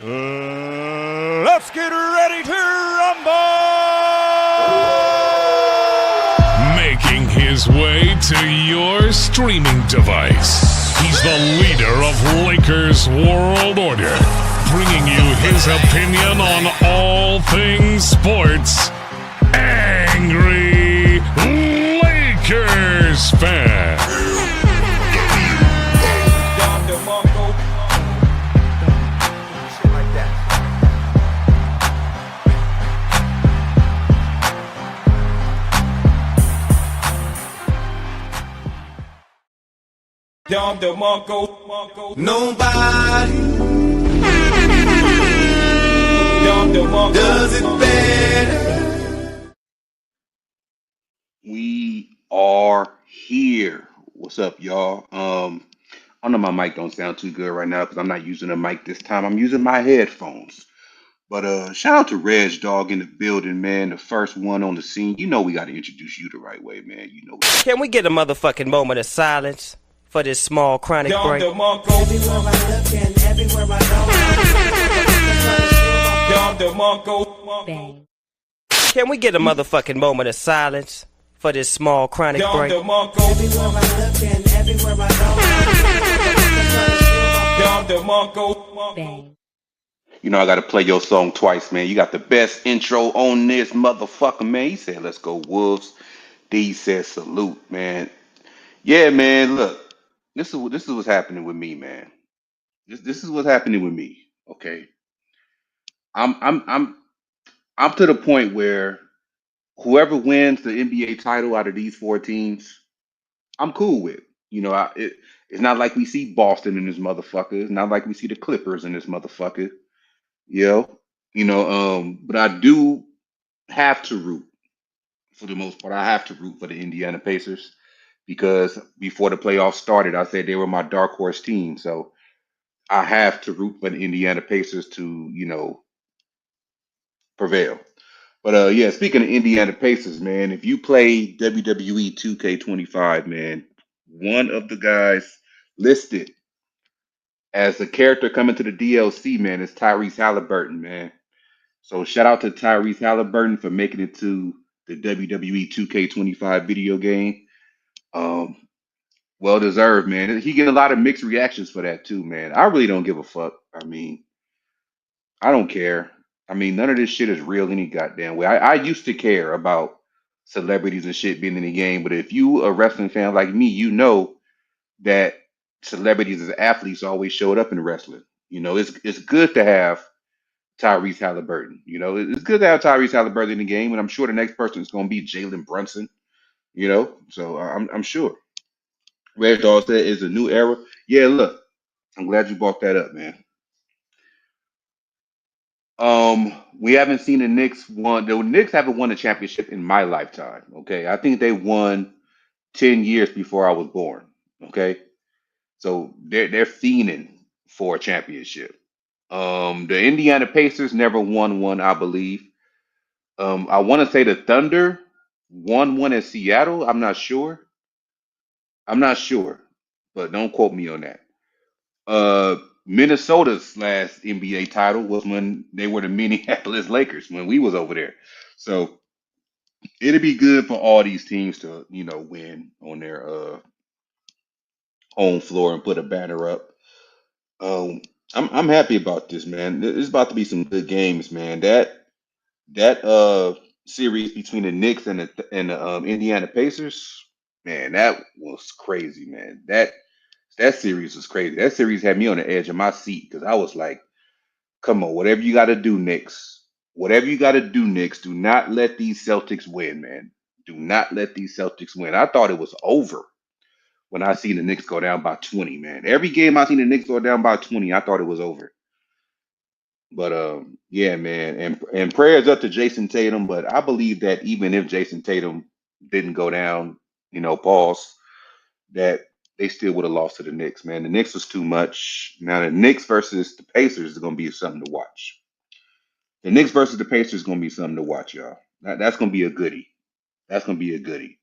Let's get ready to rumble! Making his way to your streaming device. He's the leader of Lakers World Order, bringing you his opinion on all things sports. Angry Lakers fan. Nobody does it better. We are here. What's up, y'all? I know my mic don't sound too good right now because I'm not using a mic this time. I'm using my headphones. But shout out to Reg Dog in the building, man. The first one on the scene. You know we got to introduce you the right way, man. You know. Can we get a motherfucking moment of silence for this small chronic break? Everywhere I look and everywhere I go. Bang. Can we get a motherfucking moment of silence for this small chronic break? Everywhere I look and everywhere I go. Bang. You know I got to play your song twice, man. You got the best intro on this motherfucker, man. He said, "Let's go Wolves." D said, "Salute, man." Yeah, man. Look, this is what's happening with me, man. This is what's happening with me. Okay, I'm to the point where whoever wins the NBA title out of these four teams, I'm cool with. You know, it's not like we see Boston in this motherfucker. It's not like we see the Clippers in this motherfucker. You know, but I do have to root for the most part. I have to root for the Indiana Pacers because before the playoffs started, I said they were my dark horse team. So I have to root for the Indiana Pacers to, prevail. But yeah, speaking of Indiana Pacers, man, if you play WWE 2K25, man, one of the guys listed as a character coming to the DLC, man, is Tyrese Halliburton, man. So shout out to Tyrese Halliburton for making it to the WWE 2K25 video game. Um, well deserved, man. He get a lot of mixed reactions for that too, man. I really don't give a fuck. I mean, I don't care. I mean, none of this shit is real any goddamn way. I used to care about celebrities and shit being in the game, but if you a wrestling fan like me, you know that celebrities as athletes always showed up in wrestling. It's good to have Tyrese Halliburton. It's good to have Tyrese Halliburton in the game, and I'm sure the next person is going to be Jalen Brunson. So I'm sure. Red Dog said it's a new era. Yeah, look, I'm glad you brought that up, man. We haven't seen the Knicks won. The Knicks haven't won a championship in my lifetime. Okay, I think they won 10 years before I was born. Okay, so they're fiending for a championship. The Indiana Pacers never won one, I believe. I want to say the Thunder won one in Seattle. I'm not sure. But don't quote me on that. Uh, Minnesota's last NBA title was when they were the Minneapolis Lakers when we was over there. So it'd be good for all these teams to, win on their home floor and put a banner up. Um, I'm happy about this, man. It's about to be some good games, man. That series between the Knicks and the Indiana Pacers, man, that was crazy, man. That series was crazy. That series had me on the edge of my seat because I was like, "Come on, whatever you got to do, Knicks. Whatever you got to do, Knicks. Do not let these Celtics win, man. Do not let these Celtics win." I thought it was over when I seen the Knicks go down by 20, man. Every game I seen the Knicks go down by 20, I thought it was over. But yeah, man, and prayers up to Jason Tatum. But I believe that even if Jason Tatum didn't go down, pause, that they still would have lost to the Knicks, man. The Knicks was too much. Now the Knicks versus the Pacers is gonna be something to watch. The Knicks versus the Pacers is gonna be something to watch, y'all. That's gonna be a goodie. That's gonna be a goodie.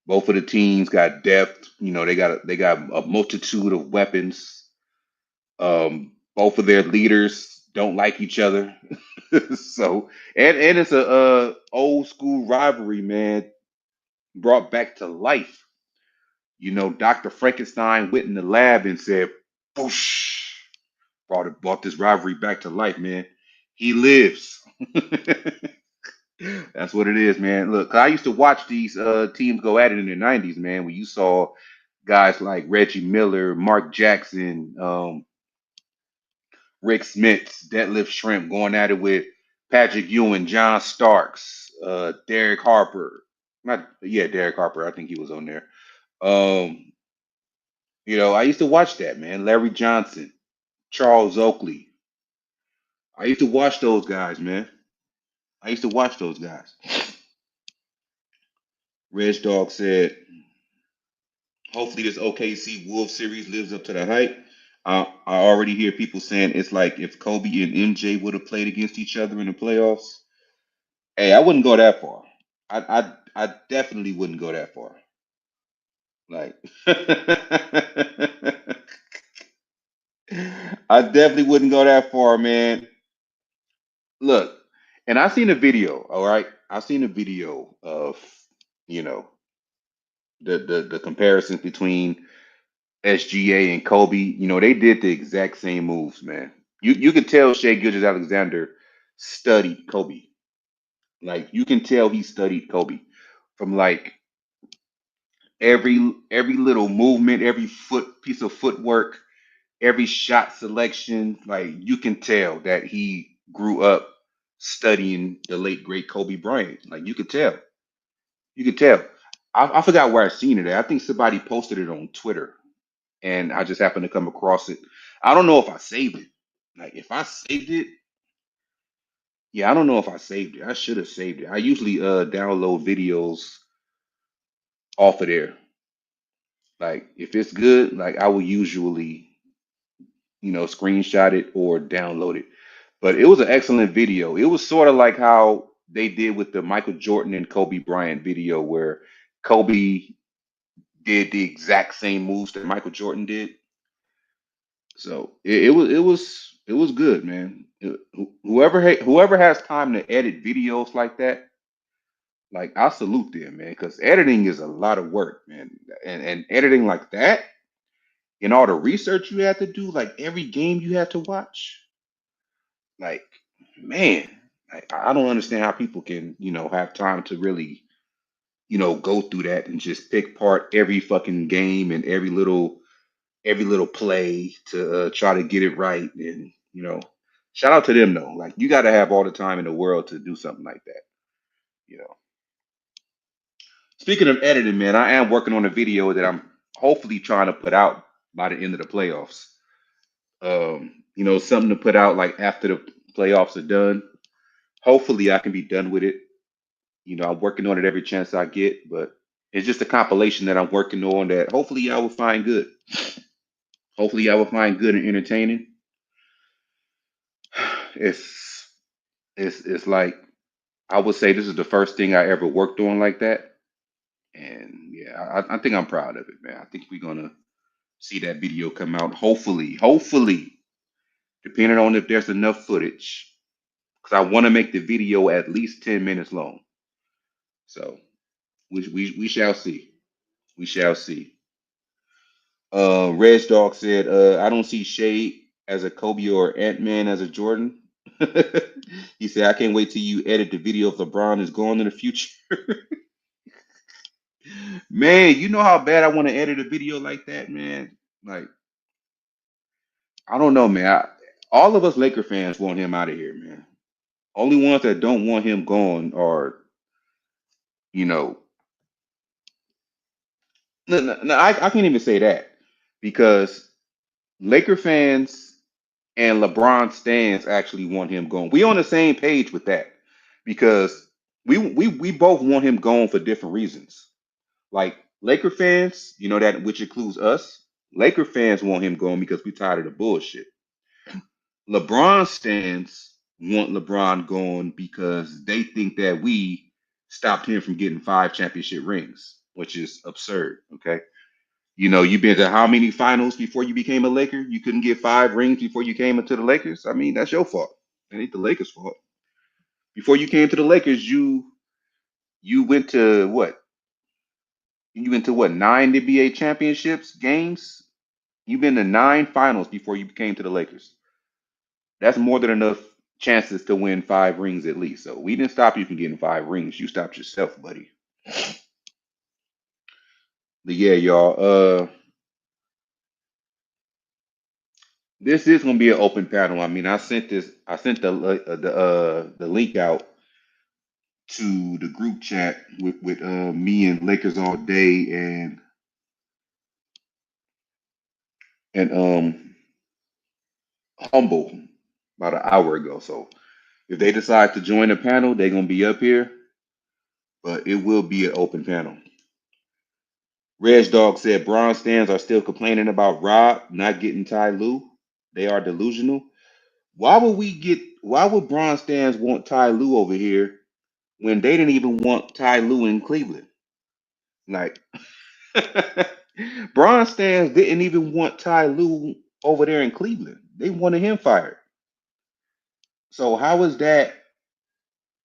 Both of the teams got depth. They got a multitude of weapons. Both of their leaders don't like each other. So and it's a old school rivalry, man, brought back to life. Dr. Frankenstein went in the lab and said, "Boosh!" Brought this rivalry back to life, man. He lives. That's what it is, man. Look, I used to watch these teams go at it in the '90s, man. When you saw guys like Reggie Miller, Mark Jackson, Rick Smits, Deadlift Shrimp going at it with Patrick Ewing, John Starks, Derek Harper. Derek Harper. I think he was on there. Um, I used to watch that, man. Larry Johnson, Charles Oakley. I used to watch those guys, man. I used to watch those guys. Reg Dog said, hopefully this OKC Wolves series lives up to the hype. I already hear people saying it's like if Kobe and MJ would have played against each other in the playoffs. Hey, I wouldn't go that far. I definitely wouldn't go that far. Like, I definitely wouldn't go that far, man. Look, and I seen a video. All right, I seen a video of you know the comparisons between SGA and Kobe. They did the exact same moves, man. You could tell Shea Gilgeous-Alexander studied Kobe. Like you can tell he studied Kobe from like every little movement, every piece of footwork, every shot selection. Like you can tell that he grew up studying the late great Kobe Bryant. Like you could tell. You could tell. I forgot where I seen it at. I think somebody posted it on Twitter, and I just happened to come across it. I don't know if I saved it. Like if I saved it, yeah, I don't know if I saved it. I should have saved it. I usually download videos off of there. Like if it's good, like I will usually, screenshot it or download it. But it was an excellent video. It was sort of like how they did with the Michael Jordan and Kobe Bryant video where Kobe did the exact same moves that Michael Jordan did. So it was good, man. Whoever has time to edit videos like that, like I salute them, man, because editing is a lot of work, man. And editing like that and all the research you have to do, like every game you have to watch, like man, I don't understand how people can, have time to really, go through that and just pick apart every fucking game and every little play to try to get it right. And shout out to them though. Like you got to have all the time in the world to do something like that. You know. Speaking of editing, man, I am working on a video that I'm hopefully trying to put out by the end of the playoffs. Something to put out like after the playoffs are done. Hopefully, I can be done with it. I'm working on it every chance I get, but it's just a compilation that I'm working on that hopefully I will find good. Hopefully, I will find good and entertaining. It's it's like I would say this is the first thing I ever worked on like that, and yeah, I think I'm proud of it, man. I think we're gonna see that video come out. Hopefully, depending on if there's enough footage, because I want to make the video at least 10 minutes long. So we shall see. We shall see. Reg Dog said, I don't see Shade as a Kobe or Ant-Man as a Jordan. He said, I can't wait till you edit the video of LeBron is gone in the future. Man, you know how bad I want to edit a video like that, man. Like, I don't know, man. All of us Laker fans want him out of here, man. Only ones that don't want him gone are, you know, no, I can't even say that because Laker fans and LeBron stands actually want him gone. We on the same page with that because we both want him gone for different reasons. Like Laker fans, that which includes us. Laker fans want him gone because we tired of the bullshit. LeBron stands want LeBron gone because they think that we stopped him from getting 5 championship rings, which is absurd. Okay. You've been to how many finals before you became a Laker? You couldn't get 5 rings before you came into the Lakers. I mean, that's your fault. It ain't the Lakers' fault. Before you came to the Lakers, you went to what? You went to what? 9 NBA championships games. You've been to 9 finals before you came to the Lakers. That's more than enough chances to win 5 rings at least. So we didn't stop you from getting 5 rings. You stopped yourself, buddy. But yeah, y'all. This is gonna be an open panel. I mean, I sent the link out to the group chat with me and Lakers all day and Humble about an hour ago. So if they decide to join the panel, they're gonna be up here, but it will be an open panel. Reg Dog said Bron stands are still complaining about Rob not getting Ty Lue. They are delusional. Why would Bron stands want Ty Lue over here when they didn't even want Ty Lue in Cleveland? Like Bron stands didn't even want Ty Lue over there in Cleveland. They wanted him fired. So how is that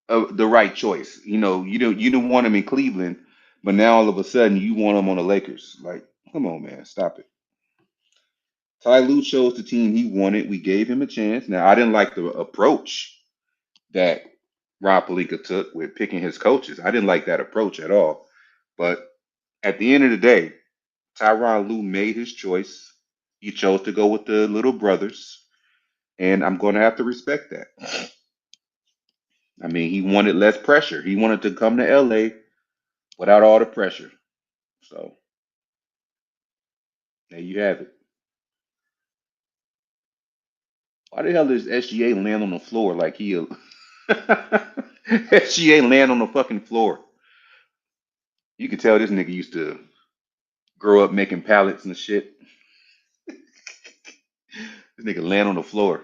the right choice? You don't want him in Cleveland, but now all of a sudden you want him on the Lakers. Like, come on, man, stop it. Ty Lue chose the team he wanted. We gave him a chance. Now I didn't like the approach that Rob Pelinka took with picking his coaches. I didn't like that approach at all. But at the end of the day, Tyronn Lue made his choice. He chose to go with the little brothers, and I'm going to have to respect that. I mean, he wanted less pressure. He wanted to come to LA without all the pressure. So there you have it. Why the hell does SGA land on the floor like he a SGA land on the fucking floor? You can tell this nigga used to grow up making pallets and shit. This nigga land on the floor.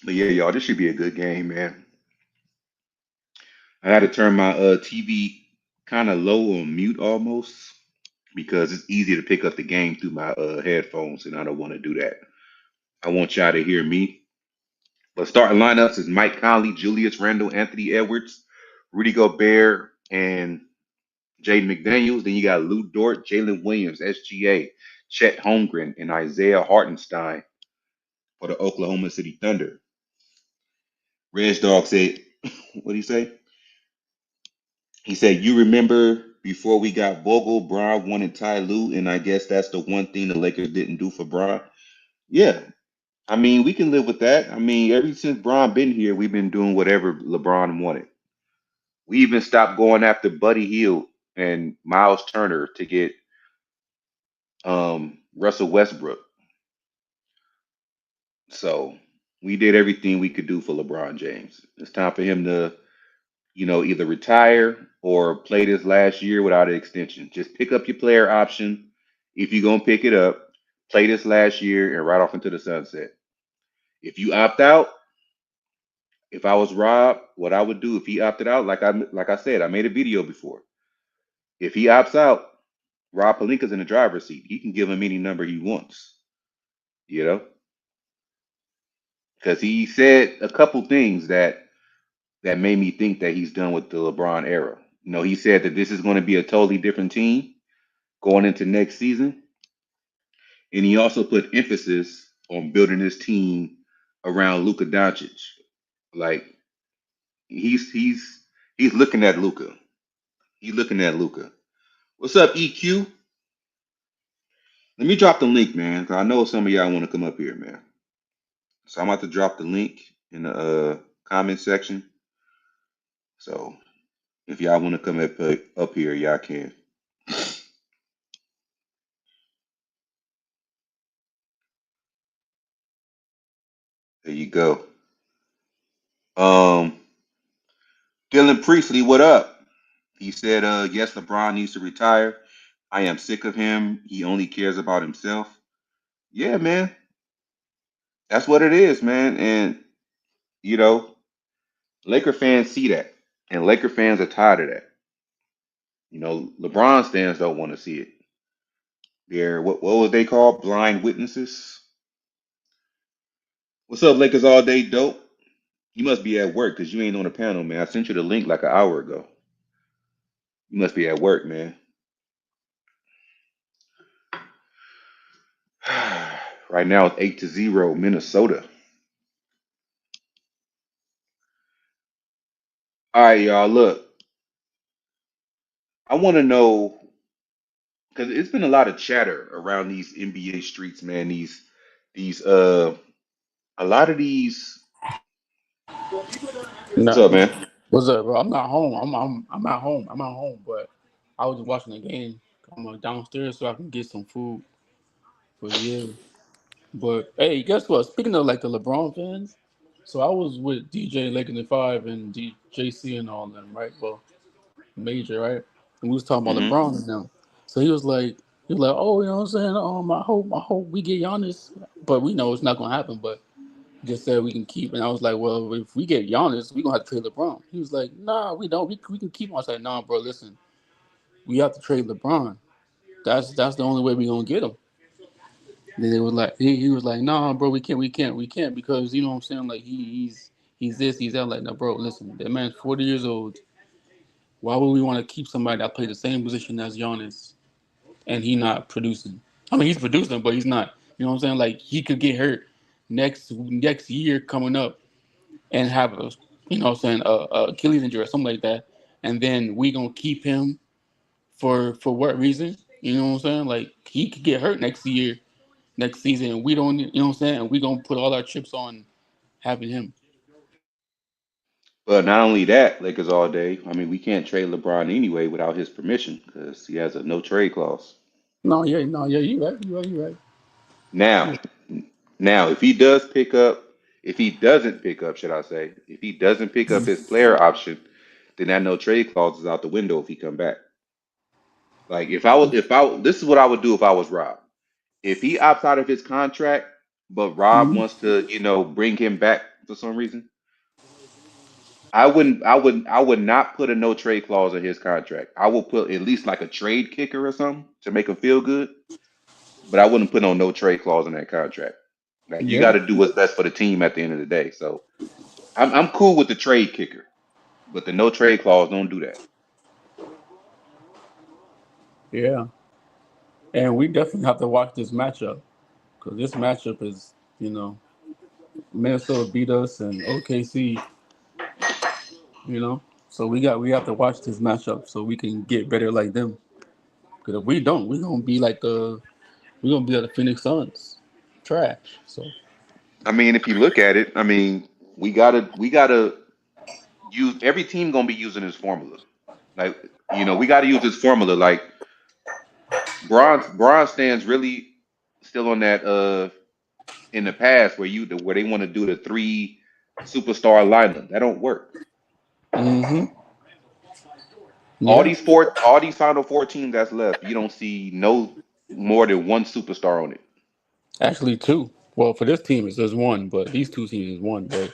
But yeah, y'all, this should be a good game, man. I had to turn my TV kind of low on mute almost because it's easy to pick up the game through my headphones, and I don't want to do that. I want y'all to hear me. But starting lineups is Mike Conley, Julius Randle, Anthony Edwards, Rudy Gobert, and Jaden McDaniels. Then you got Lou Dort, Jalen Williams, SGA, Chet Holmgren, and Isaiah Hartenstein for the Oklahoma City Thunder. Reg Dog said, what did he say? He said, you remember before we got Vogel, Bron wanted Ty Lue, and I guess that's the one thing the Lakers didn't do for Bron. Yeah. I mean, we can live with that. I mean, ever since Bron been here, we've been doing whatever LeBron wanted. We even stopped going after Buddy Hield and Miles Turner to get Russell Westbrook. So we did everything we could do for LeBron James. It's time for him to, either retire or play this last year without an extension. Just pick up your player option. If you're gonna pick it up, play this last year and ride off into the sunset. If you opt out, if I was Rob, what I would do if he opted out, like I said, I made a video before. If he opts out, Rob Pelinka's in the driver's seat. He can give him any number he wants, you know, because he said a couple things that made me think that he's done with the LeBron era. He said that this is going to be a totally different team going into next season, and he also put emphasis on building his team around Luka Dončić. Like he's looking at Luka. He's looking at Luka. What's up, EQ? Let me drop the link, man, because I know some of y'all want to come up here, man. So I'm about to drop the link in the comment section. So if y'all want to come up here, y'all can. There you go. Dylan Priestley, what up? He said, yes, LeBron needs to retire. I am sick of him. He only cares about himself. Yeah, man. That's what it is, man. And, Laker fans see that. And Laker fans are tired of that. You know, LeBron fans don't want to see it. They're what was they called? Blind witnesses. What's up, Lakers all day dope? You must be at work because you ain't on the panel, man. I sent you the link like an hour ago. You must be at work, man. Right now it's 8-0 Minnesota. All right, y'all. Look, I want to know because it's been a lot of chatter around these NBA streets, man. These a lot of these. What's No, up, man? what's up, bro? I'm not home. I'm at home. I'm at home, but I was watching the game. I'm downstairs so I can get some food. But yeah, but hey, guess what? Speaking of like the LeBron fans, so I was with DJ Lakin the Five and DJC and all them, right? Well, Major, right? And we was talking about Hmm. LeBron and them. So he was like, oh, you know what I'm saying? I hope we get Giannis, but we know it's not gonna happen. But just said we can keep. And I was like, well, if we get Giannis, we gonna have to trade LeBron. He was like, nah, we don't. We can keep him. I was like, nah, bro, listen, we have to trade LeBron. That's the only way we gonna get him. Then it was like he was like, nah, bro, we can't because you know what I'm saying. Like he's this, he's that. Like, no, bro, listen, that man's 40 years old. Why would we want to keep somebody that played the same position as Giannis and he not producing? I mean, he's producing, but he's not. You know what I'm saying? Like he could get hurt next year coming up and have a you know what I'm saying a Achilles injury or something like that, and then we gonna keep him for what reason? You know what I'm saying? Like he could get hurt next year, next season, and we don't. You know what I'm saying? And we gonna put all our chips on having him. But not only that, Lakers all day. I mean, we can't trade LeBron anyway without his permission because he has a no trade clause. No, yeah, you right, you right. Now, now, if he doesn't pick up, should I say, if he doesn't pick up his player option, then that no trade clause is out the window if he come back. Like this is what I would do if I was Rob. If he opts out of his contract, but Rob Mm-hmm. wants to, bring him back for some reason, I would not put a no trade clause in his contract. I will put at least like a trade kicker or something to make him feel good, but I wouldn't put on no trade clause in that contract. Like you got Yeah, to do what's best for the team at the end of the day. So I'm cool with the trade kicker, but the no trade clause don't do that. yeah, and we definitely have to watch this matchup because this matchup is Minnesota beat us and OKC. So we have to watch this matchup so we can get better like them. Because if we don't, we're gonna be like the Phoenix Suns, trash. So I mean, if you look at it, I mean, we gotta use every team gonna be using his formula. Like we gotta use this formula. Like Braun stands really still on that in the past where they want to do the three superstar lineup. That don't work. hmm All yeah, these final four teams that's left, you don't see no more than one superstar on it. actually two. Well, for this team it's just one, but these two teams is one. But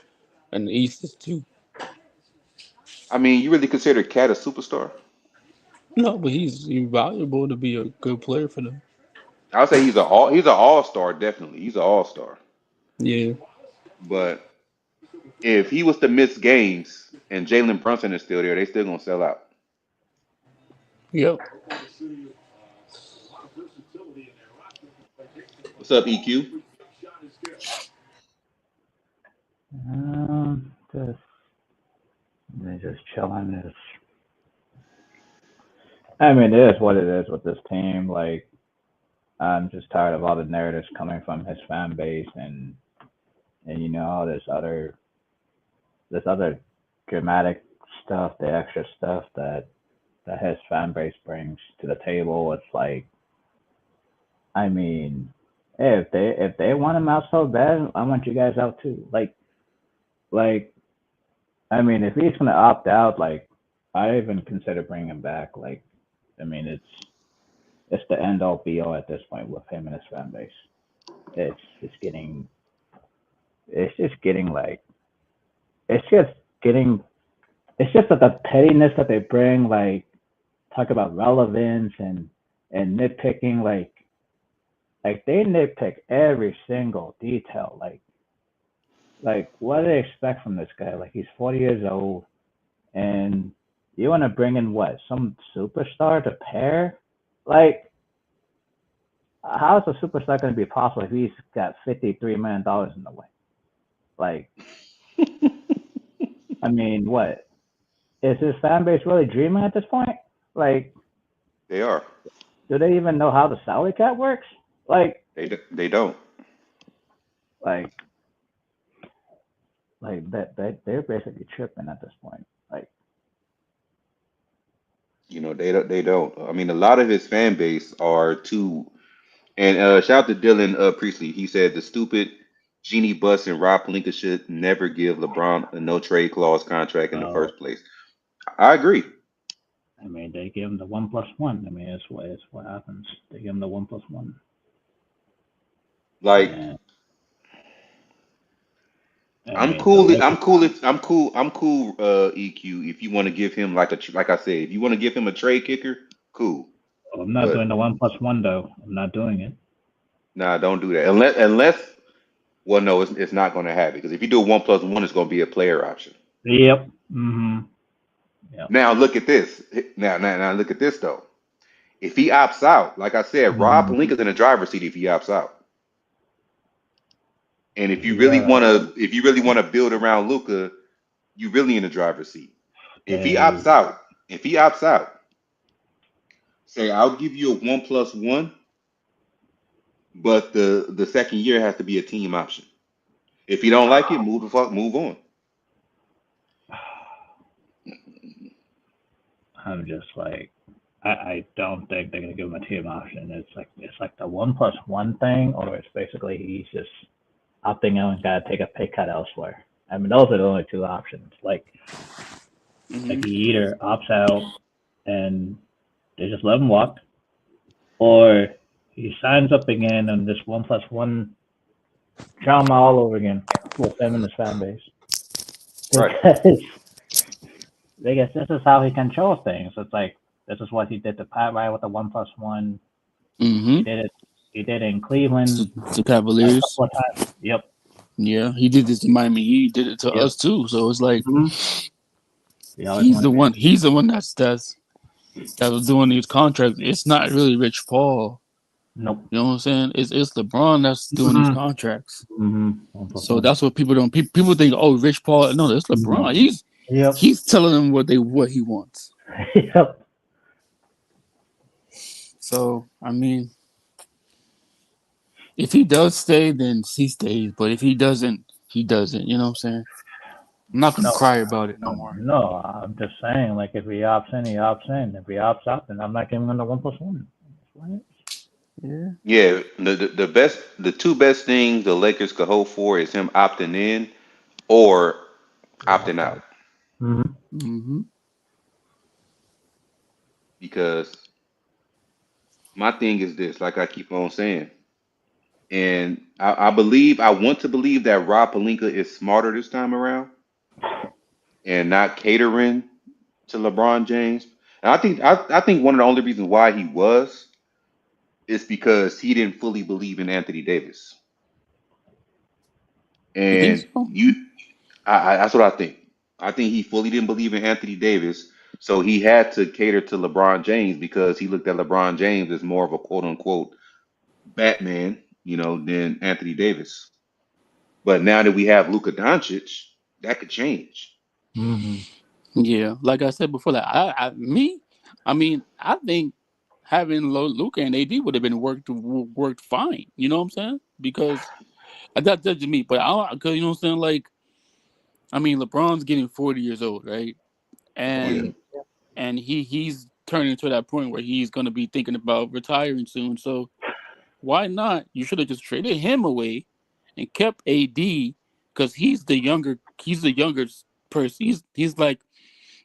and the East is two. I mean, you really consider Cat a superstar? No, but he's valuable to be a good player for them. I would say he's an all star, definitely. He's an all star. Yeah. But if he was to miss games and Jalen Brunson is still there, they still gonna sell out. Yep. What's up, EQ? Just they just chilling. I mean, it is what it is with this team. Like, I'm just tired of all the narratives coming from his fan base and all this other dramatic stuff, the extra stuff that his fan base brings to the table. It's like, I mean, hey, if they want him out so bad, I want you guys out too. Like I mean, if he's gonna opt out, like I even consider bringing him back. Like, I mean, it's the end all be all at this point with him and his fan base. It's just getting like it's just getting it's just that the pettiness that they bring, like talk about relevance and nitpicking, like they nitpick every single detail. Like what do they expect from this guy? Like he's 40 years old, and you want to bring in what, some superstar to pair? Like how is a superstar going to be possible if he's got $53 million in the way? Like, I mean, what is his fan base really dreaming at this point? Like, They are. do they even know how the salary cap works? Like, They don't. like, that they're basically tripping at this point. Like, They don't. I mean, a lot of his fan base are too. And shout out to Dylan Priestley. He said the stupid Genie Bus and Rob Pelinka should never give LeBron a no trade clause contract in the uh, first place. I agree. I mean, they give him the 1+1. I mean, it's what happens. They give him the 1+1. Like And I I'm mean, the cool. I'm Lakers. cool. I'm cool. EQ. If you want to give him like I said, if you want to give him a trade kicker, cool. I'm not But doing the 1+1 though. I'm not doing it. nah, don't do that. Unless well, no, it's not going to happen because if you do 1+1, it's going to be a player option. Yep. Mm-hmm. Yep. Now look at this. Now look at this though. If he opts out, like I said, Rob Mm-hmm. Pelinka's in the driver's seat if he opts out. And Yeah. if you really want to build around Luka, you really in the driver's seat. If he They, opts out, if he opts out, say I'll give you a 1+1, but the second year has to be a team option. If you don't like it, move on. I'm just like, I don't think they're gonna give him a team option. It's like the 1+1 thing, or it's basically he's just opting out and gotta take a pay cut elsewhere. I mean, those are the only two options. Like he either opts out and they just let him walk, or he signs up again and this 1+1 drama all over again with him and his fan base. Right. Because this is how he controls things. It's like this is what he did to Pat Riley with the 1+1. Mm-hmm. He did it in Cleveland The a Cavaliers. couple of times. Yep. Yeah, he did this to Miami. He did it to Yep. us too. So it's like Mm-hmm. he's the one. He's the one that was doing these contracts. It's not really Rich Paul. Nope. You know what I'm saying? It's LeBron that's doing these contracts. Mm-hmm. So that's what people don't. People think, oh, Rich Paul. No, it's LeBron. Yep. He's telling them what he wants. Yep. So I mean, if he does stay, then he stays. But if he doesn't, he doesn't. You know what I'm saying? I'm not gonna cry about it no more. No, I'm just saying, like, if he opts in, he opts in. If he opts out, then I'm not giving him the 1+1. Yeah. Yeah, the two best things the Lakers could hope for is him opting in or opting out. Mm-hmm. Mm-hmm. Because my thing is this, like I keep on saying, and I want to believe that Rob Pelinka is smarter this time around and not catering to LeBron James. And I think one of the only reasons why he was is because he didn't fully believe in Anthony Davis. You think And so? that's what I think. I think he fully didn't believe in Anthony Davis, so he had to cater to LeBron James because he looked at LeBron James as more of a quote unquote Batman, than Anthony Davis. But now that we have Luka Dončić, that could change. Mm-hmm. Yeah. Like I said before, I think having Luka and AD would have been worked fine. You know what I'm saying? Because that's just me. But because you know what I'm saying. Like, I mean, LeBron's getting 40 years old, right? Yeah. And he's turning to that point where he's going to be thinking about retiring soon. So why not? You should have just traded him away and kept AD because he's the younger person. He's like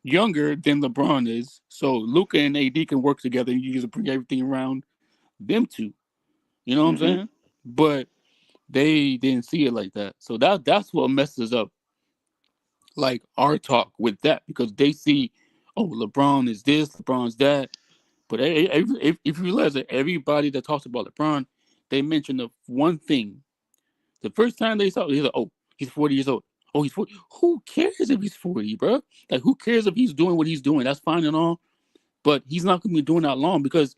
younger than LeBron is. So Luka and AD can work together and you just bring everything around them two. You know what I'm hmm saying? But they didn't see it like that. So that's what messes up like our talk with that because they see, oh, LeBron is this, LeBron's that. But if you realize that everybody that talks about LeBron, they mention the one thing. The first time they saw it, he's like, oh, he's 40 years old. Oh, he's 40. Who cares if he's 40, bro? Like, who cares if he's doing what he's doing? That's fine and all. But he's not going to be doing that long because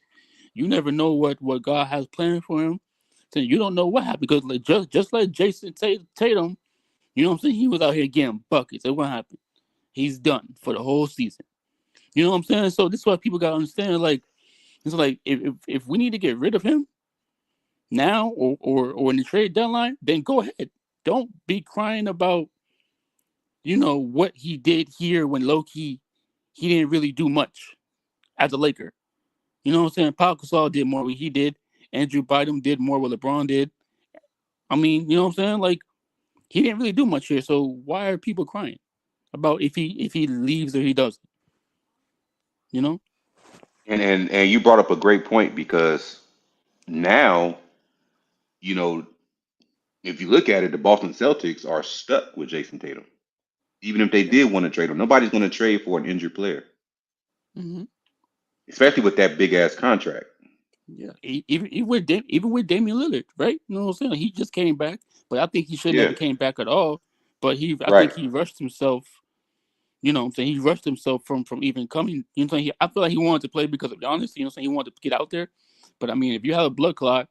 you never know what God has planned for him. So you don't know what happened because like, just like Jason Tatum, you know what I'm saying? He was out here getting buckets. And what happened? He's done for the whole season. You know what I'm saying? So this is what people got to understand. Like, it's like if we need to get rid of him now or in the trade deadline, then go ahead. Don't be crying about, what he did here when low-key he didn't really do much as a Laker. You know what I'm saying? Pau Gasol did more what he did. Andrew Bynum did more what LeBron did. I mean, you know what I'm saying? Like, he didn't really do much here. So why are people crying about if he leaves or he doesn't? You know? And you brought up a great point because now, you know, if you look at it, the Boston Celtics are stuck with Jason Tatum. Even if they Yeah. did want to trade him, nobody's going to trade for an injured player, Mm-hmm. especially with that big ass contract. Yeah. Even with Damian Lillard, right? You know what I'm saying? Like, he just came back, but I think he should Yeah, never came back at all. But I right. think he rushed himself. You know what I'm saying? He rushed himself from even coming. You know what I'm saying? I feel like he wanted to play because of Giannis. You know what I'm saying? He wanted to get out there. But I mean, if you have a blood clot,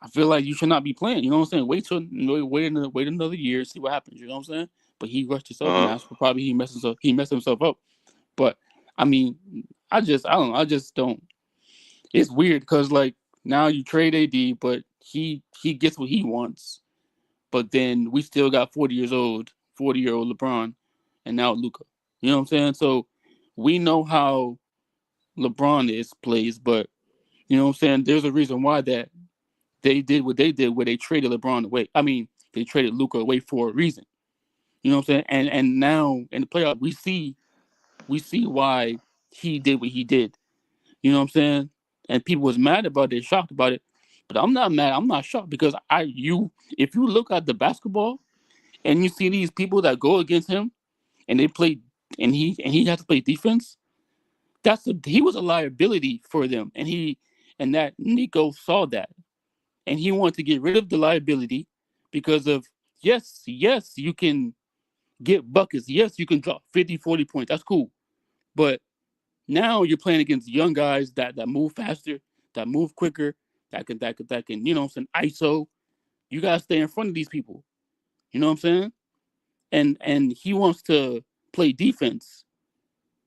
I feel like you should not be playing. You know what I'm saying? Wait another year, see what happens. You know what I'm saying? But he rushed himself, and Uh huh. that's what probably he messed himself up. But I mean, I don't know. I just don't. It's weird because like now you trade AD, but he gets what he wants. But then we still got 40-year-old LeBron, and now Luka. You know what I'm saying? So we know how LeBron plays, but you know what I'm saying? There's a reason why that they did what they did, where they traded LeBron away. I mean, they traded Luka away for a reason. You know what I'm saying? And now in the playoff, we see why he did what he did. You know what I'm saying? And people was mad about it, shocked about it. But I'm not mad. I'm not shocked because if you look at the basketball and you see these people that go against him and they play and he has to play defense, he was a liability for them. And that Nico saw that. And he wanted to get rid of the liability because of yes, you can get buckets. Yes, you can drop 50, 40 points. That's cool. But now you're playing against young guys that move faster, that move quicker, that can ISO. You gotta stay in front of these people. You know what I'm saying? And he wants to play defense.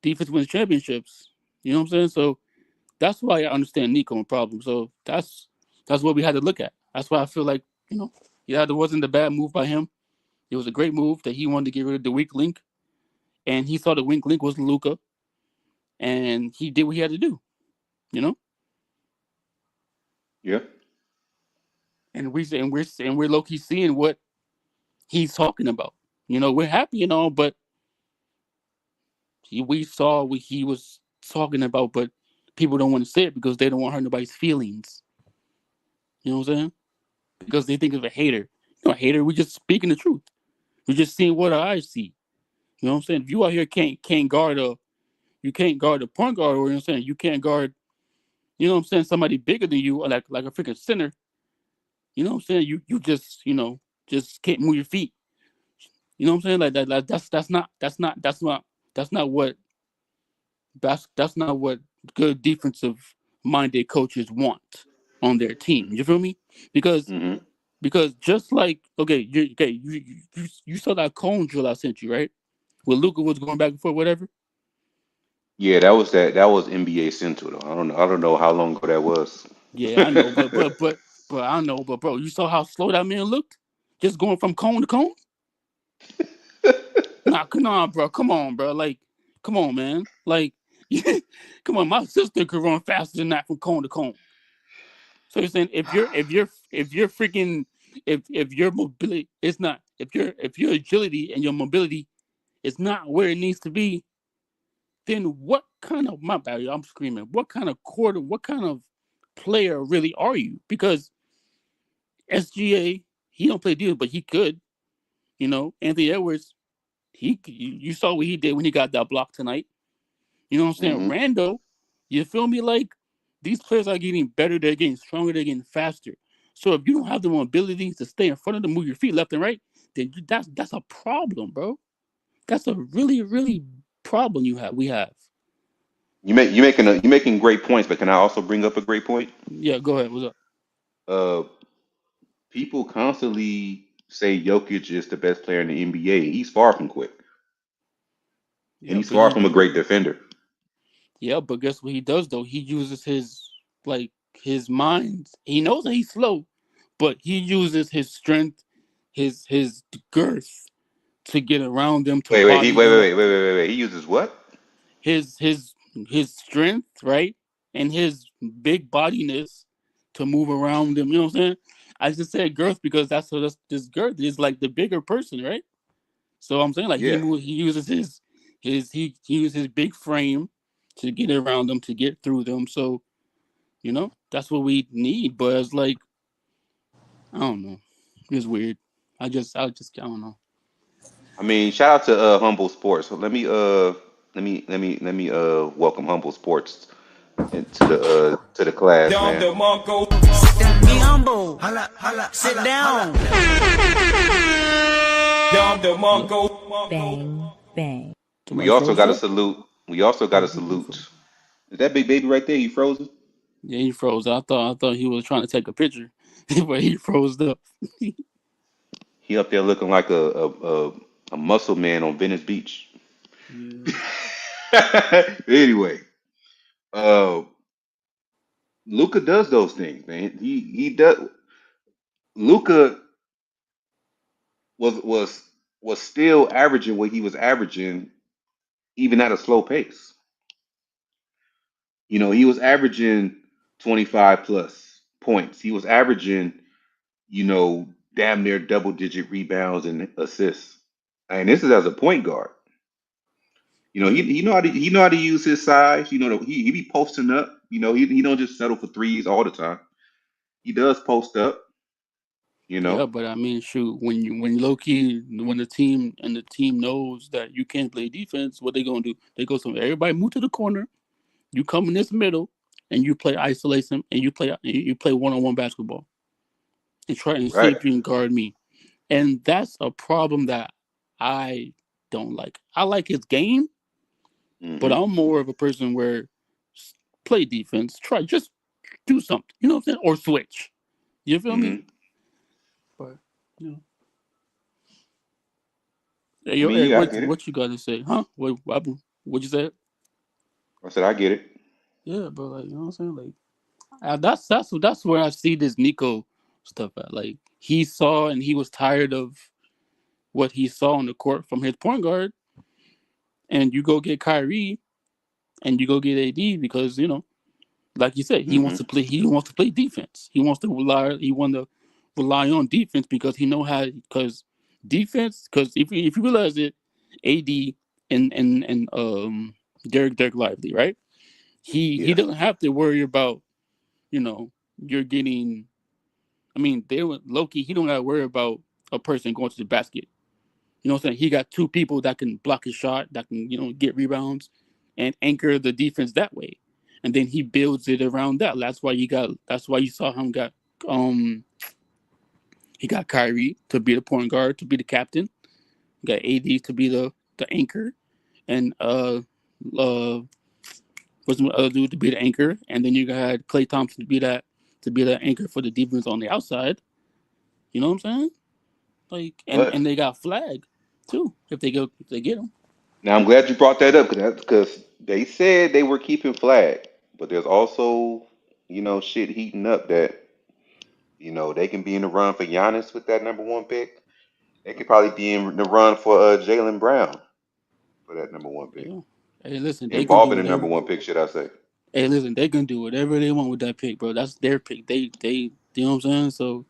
Defense wins championships. You know what I'm saying? So that's why I understand Nico and problem. So that's what we had to look at. That's why I feel like, yeah, there wasn't a bad move by him. It was a great move that he wanted to get rid of the weak link. And he saw the weak link was Luka. And he did what he had to do, you know? Yeah. And we're low key seeing what he's talking about. We're happy and all, but we saw what he was talking about, but people don't want to say it because they don't want to hurt nobody's feelings. You know what I'm saying? Because they think of a hater. A hater, we just speaking the truth. We're just seeing what our eyes see. You know what I'm saying? If you out here can't guard you can't guard a point guard, or you know what I'm saying, you can't guard, somebody bigger than you, or like a freaking center. You know what I'm saying? You just can't move your feet. You know what I'm saying? Like that's not what good defensive minded coaches want on their team. You feel me? Because Hmm. because just like you saw that cone drill I sent you, right? Where Luka was going back and forth, whatever. Yeah, that was NBA Central though. I don't know how long ago that was. Yeah, I know, but I know, but bro, you saw how slow that man looked, just going from cone to cone. Nah, come on, bro. Come on, bro. Like, come on, man. Like, come on. My sister could run faster than that from cone to cone. So you're saying if you're freaking if your mobility is not if your agility and your mobility is not where it needs to be, then what kind of my bad? I'm screaming. What kind of player really are you? Because SGA, he don't play defense, but he could. Anthony Edwards, You saw what he did when he got that block tonight. You know what I'm saying? Mm-hmm. Rando, you feel me? Like, these players are getting better, they're getting stronger, they're getting faster. So if you don't have the ability to stay in front of them, move your feet left and right, then that's a problem, bro. That's a really, really problem we have. You're making great points, but can I also bring up a great point? Yeah, go ahead. What's up? Uh, People constantly say Jokic is the best player in the NBA. He's far from quick, and Yeah, he's but far from a great defender. but guess what he does though? He uses his mind. He knows that he's slow, but he uses his strength, his girth to get around them, to body them. Wait. He uses what? His strength, right? And his big bodiness to move around them. You know what I'm saying? I just said girth because that's this girth is like the bigger person, right? So I'm saying like Yeah. he uses he uses his big frame to get around them, to get through them. So, that's what we need. But it's like, I don't know. It's weird. I don't know. I mean, shout out to Humble Sports. So let me welcome Humble Sports to the class, Dom man. DeMarco. Be humble. Sit down. Dom DeMarco. Bang, bang. Somebody froze up? We also got to salute. Is that big baby right there? You frozen? Yeah, he froze. I thought he was trying to take a picture, but he froze up. He up there looking like a muscle man on Venice Beach. Yeah. Anyway, uh, Luca does those things, man. He does. Luca was was was still averaging what he was averaging, even at a slow pace. He was averaging 25 plus points. He was averaging, damn near double digit rebounds and assists. And this is as a point guard. He know how to use his size. He be posting up. He don't just settle for threes all the time. He does post up. You Yeah, know, but I mean, shoot, when low key, when the team knows that you can't play defense, what they gonna do? They go, so everybody move to the corner. You come in this middle, and you play isolation, and you play 1-on-1 basketball, and try and see right? if you can guard me. And that's a problem that I don't like. I like his game, but Hmm. I'm more of a person where play defense, just do something. You know what I'm saying? Or switch. You feel me? Hmm. But you know. Hey, I mean, Eric, yeah, I what get it. what you got to say? Huh? What you said? I said I get it. Yeah, but like, you know what I'm saying? Like, that's where I see this Nico stuff at. Like, he saw and he was tired of what he saw on the court from his point guard, and you go get Kyrie and you go get AD because like you said, he wants Hmm. to play. He wants to play defense. He wants to rely. He want to rely on defense because he know how. Because defense. Because if you realize it, AD and Derek Lively, right? He Yeah. doesn't have to worry about you're getting. I mean, they were Loki. He don't got to worry about a person going to the basket. You know what I'm saying? He got two people that can block his shot, that can get rebounds, and anchor the defense that way. And then he builds it around that. That's why you saw him got he got Kyrie to be the point guard, to be the captain. He got AD to be the anchor, and uh what's the other dude to be the anchor, and then you had Klay Thompson to be the anchor for the defense on the outside. You know what I'm saying? Like, and But they got Flag too if they get him. now I'm glad you brought that up because they said they were keeping Flag, but there's also shit heating up that they can be in the run for Giannis with that number one pick. They could probably be in the run for Jalen Brown for that number one pick. Yeah. Hey, listen, they can do Involving the number whatever. one pick, should I say? Hey, listen, they can do whatever they want with that pick, bro. That's their pick. You know what I'm saying? So,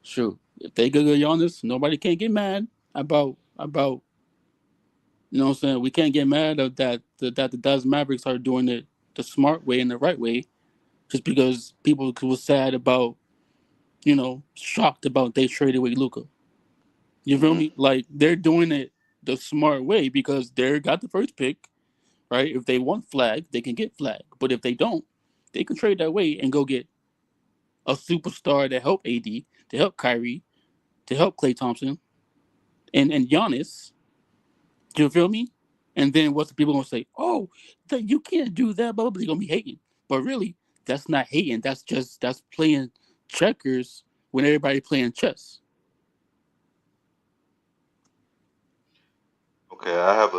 sure, if they go get Giannis, nobody can get mad about. You know what I'm saying? We can't get mad at that the Dallas Mavericks are doing it the smart way and the right way, just because people was sad about, shocked about they traded away Luka. You feel Hmm. me? Like, they're doing it the smart way because they got the first pick, right? If they want flag, they can get flag. But if they don't, they can trade that way and go get a superstar to help AD, to help Kyrie, to help Klay Thompson, and Giannis. Do you feel me? And then what's the people gonna say? Oh, you can't do that. Blah blah. They're gonna be hating. But really, that's not hating. That's playing checkers when everybody playing chess. Okay, I have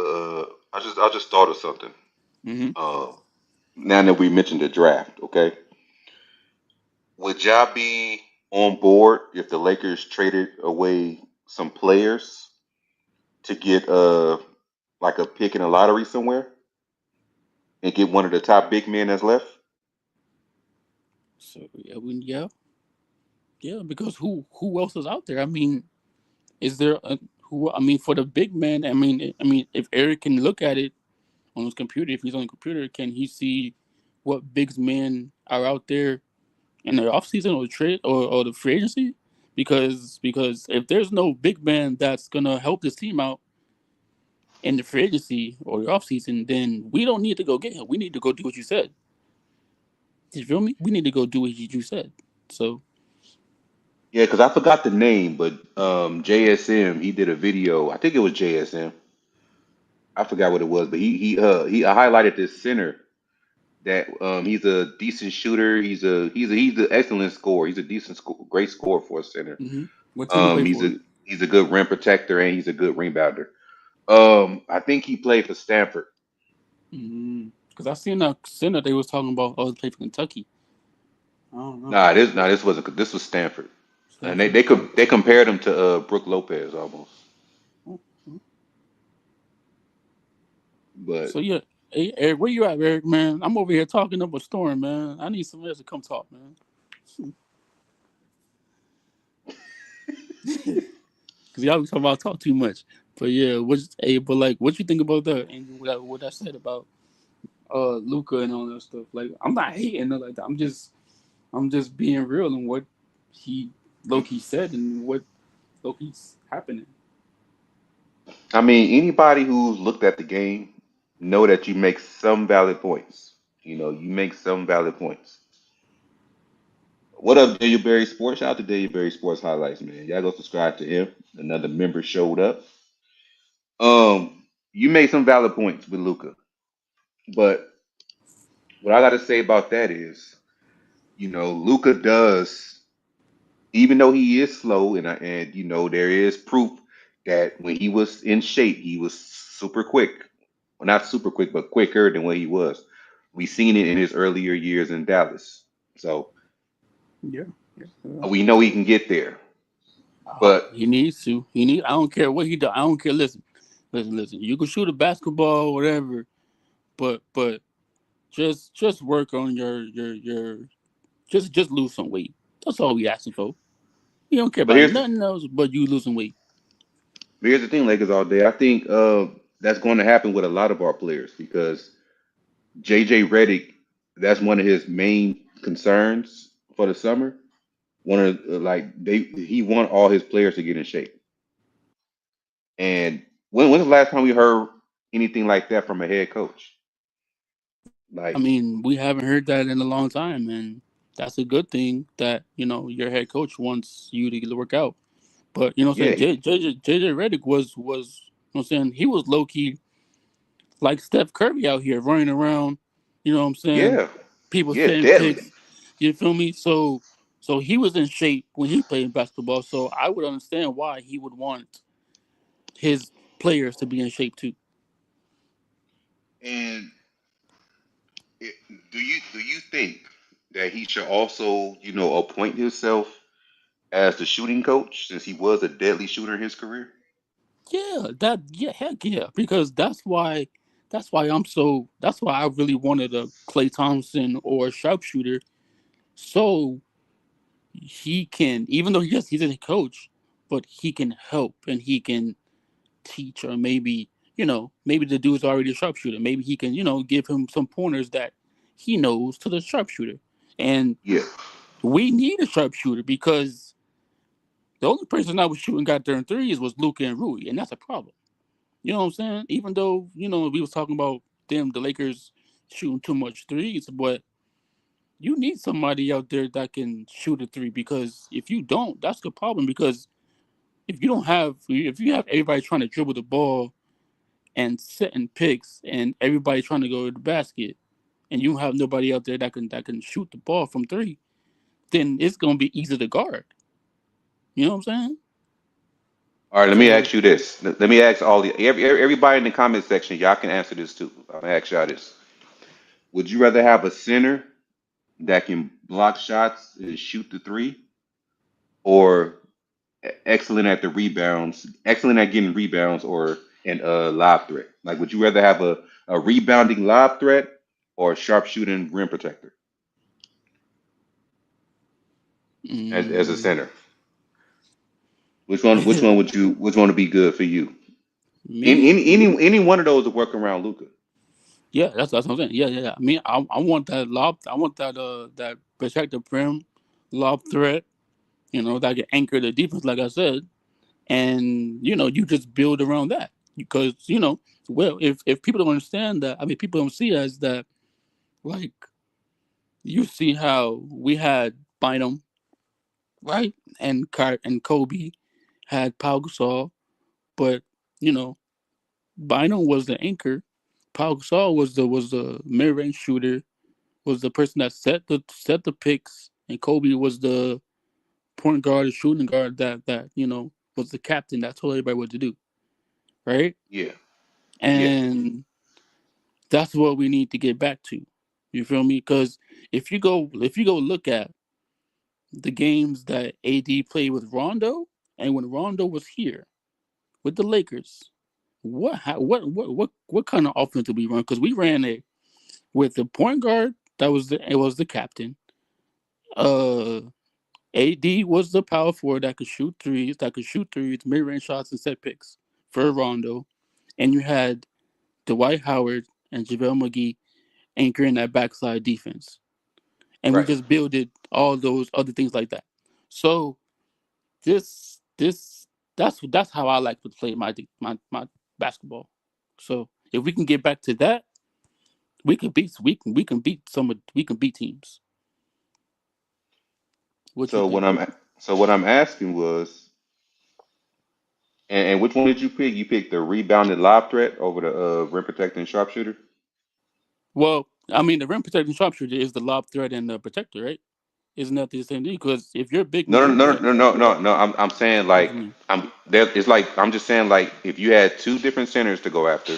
I just thought of something. Mm-hmm. Uh, now that we mentioned the draft, okay, would y'all be on board if the Lakers traded away some players to get like a pick in a lottery somewhere and get one of the top big men that's left? So yeah, because who else is out there? I mean, is there a, who? I mean, for the big man, I mean, if Eric can look at it on his computer, if he's on the computer, can he see what big men are out there in the offseason or trade or the free agency? Because if there's no big man that's gonna help this team out in the free agency or the offseason, then we don't need to go get him. We need to go do what you said. You feel me? We need to go do what you said. So Yeah, because I forgot the name, but JSM he did a video. I think it was JSM. I forgot what it was, but he highlighted this center that he's a decent shooter. He's an excellent scorer. He's a great scorer for a center. what team he play He's for? a good rim protector and he's a good rebounder. I think he played for Stanford. Because I seen a center they was talking about. Oh, he played for Kentucky. I don't know. This wasn't. This was Stanford, and Stanford. they compared him to Brooke Lopez almost. Oh, oh. But So yeah, hey Eric, where you at, Eric? Man, I'm over here talking up a storm, man. I need someone else to come talk, man. Because y'all be talking about talk too much. But yeah, but like, what you think about that? And what I said about Luka and all that stuff. Like, I'm not hating nothing like that. I'm just being real and what he Loki said and what Loki's happening. I mean, anybody who's looked at the game know that you make some valid points. You know, you make some valid points. What up, Daniel Berry Sports? Shout out to Daniel Berry Sports Highlights, man. Y'all go subscribe to him. Another member showed up. You made some valid points with Luca, but what I got to say about that is, you know, Luca does, even though he is slow, and you know there is proof that when he was in shape, he was super quick. Well, not super quick, but quicker than what he was. We seen it in his earlier years in Dallas, so Yeah. Yeah. we know he can get there. But He needs to. I don't care what he does. I don't care. Listen. You can shoot a basketball, whatever, but just work on your just lose some weight. That's all we asking for. We don't care but about nothing else but you losing weight. here's the thing, Lakers all day. I think that's going to happen with a lot of our players because JJ Redick, that's one of his main concerns for the summer. One of he want all his players to get in shape. And when's the last time we heard anything like that from a head coach? I Like, mean, we haven't heard that in a long time, and that's a good thing that your head coach wants you to work out. But what I'm yeah, saying, JJ Redick was what I'm saying, he was low key like Steph Curry out here running around. You know what I'm saying? yeah, People yeah, setting deadly. picks. You feel me? So he was in shape when he played basketball. So I would understand why he would want his players to be in shape too. And it, do you think that he should also, you know, appoint himself as the shooting coach since he was a deadly shooter in his career? Heck yeah, because that's why I really wanted a Klay Thompson or a sharpshooter, so he can, even though he's a coach, but he can help and he can teach, or maybe the dude's already a sharpshooter. Maybe he can, give him some pointers that he knows to the sharpshooter. And Yeah. we need a sharpshooter because the only person that was shooting goddamn threes was Luka and Rui, and that's a problem. You know what I'm saying? Even though, we was talking about the Lakers shooting too much threes, but you need somebody out there that can shoot a three, because if you don't, that's the problem. Because if you have everybody trying to dribble the ball and setting picks and everybody trying to go to the basket, and you have nobody out there that can shoot the ball from three, then it's gonna be easy to guard. You know what I'm saying? All right, let me So ask you this. Let me ask everybody in the comment section. Y'all can answer this too. I'm gonna ask y'all this. Would you rather have a center that can block shots and shoot the three, or excellent at the rebounds, excellent at getting rebounds, or an lob threat? Like, would you rather have a rebounding lob threat or a sharp shooting rim protector as a mm, center? Which one which one would be good for you? me, Any one of those would work around Luca. yeah, that's what I'm saying. Yeah, yeah, yeah. I mean, I want that lob. I want that protect the rim lob threat. That can anchor the defense, like I said, and you just build around that, because well, if people don't understand that, I mean, people don't see as that, like, you see how we had Bynum, right, and Kobe had Pau Gasol, but you know Bynum was the anchor. Pau Gasol was the mid range shooter, was the person that set the picks, and Kobe was the point guard, the shooting guard that was the captain that told everybody what to do, right? Yeah, yeah. And that's what we need to get back to. You feel me? Because if you go look at the games that AD played with Rondo, and when Rondo was here with the Lakers, what kind of offense did we run? Because we ran it with the point guard it was the captain. Uh, AD was the power forward that could shoot threes, mid range shots, and set picks for Rondo, and you had Dwight Howard and JaVale McGee anchoring that backside defense, and we Right. just builded all those other things like that. So this that's how I like to play my basketball. So if we can get back to that, we can beat teams. What you So think? what I'm asking was, and which one did you pick? You picked the rebounded lob threat over the rim protecting sharpshooter. Well, I mean, the rim protecting sharpshooter is the lob threat and the protector, right? Isn't that the same thing? Because if you're a big No, no, rim no, no, protector, no, no, no. I'm saying, what do like, you mean? I'm there. It's like, I'm just saying, like, if you had two different centers to go after,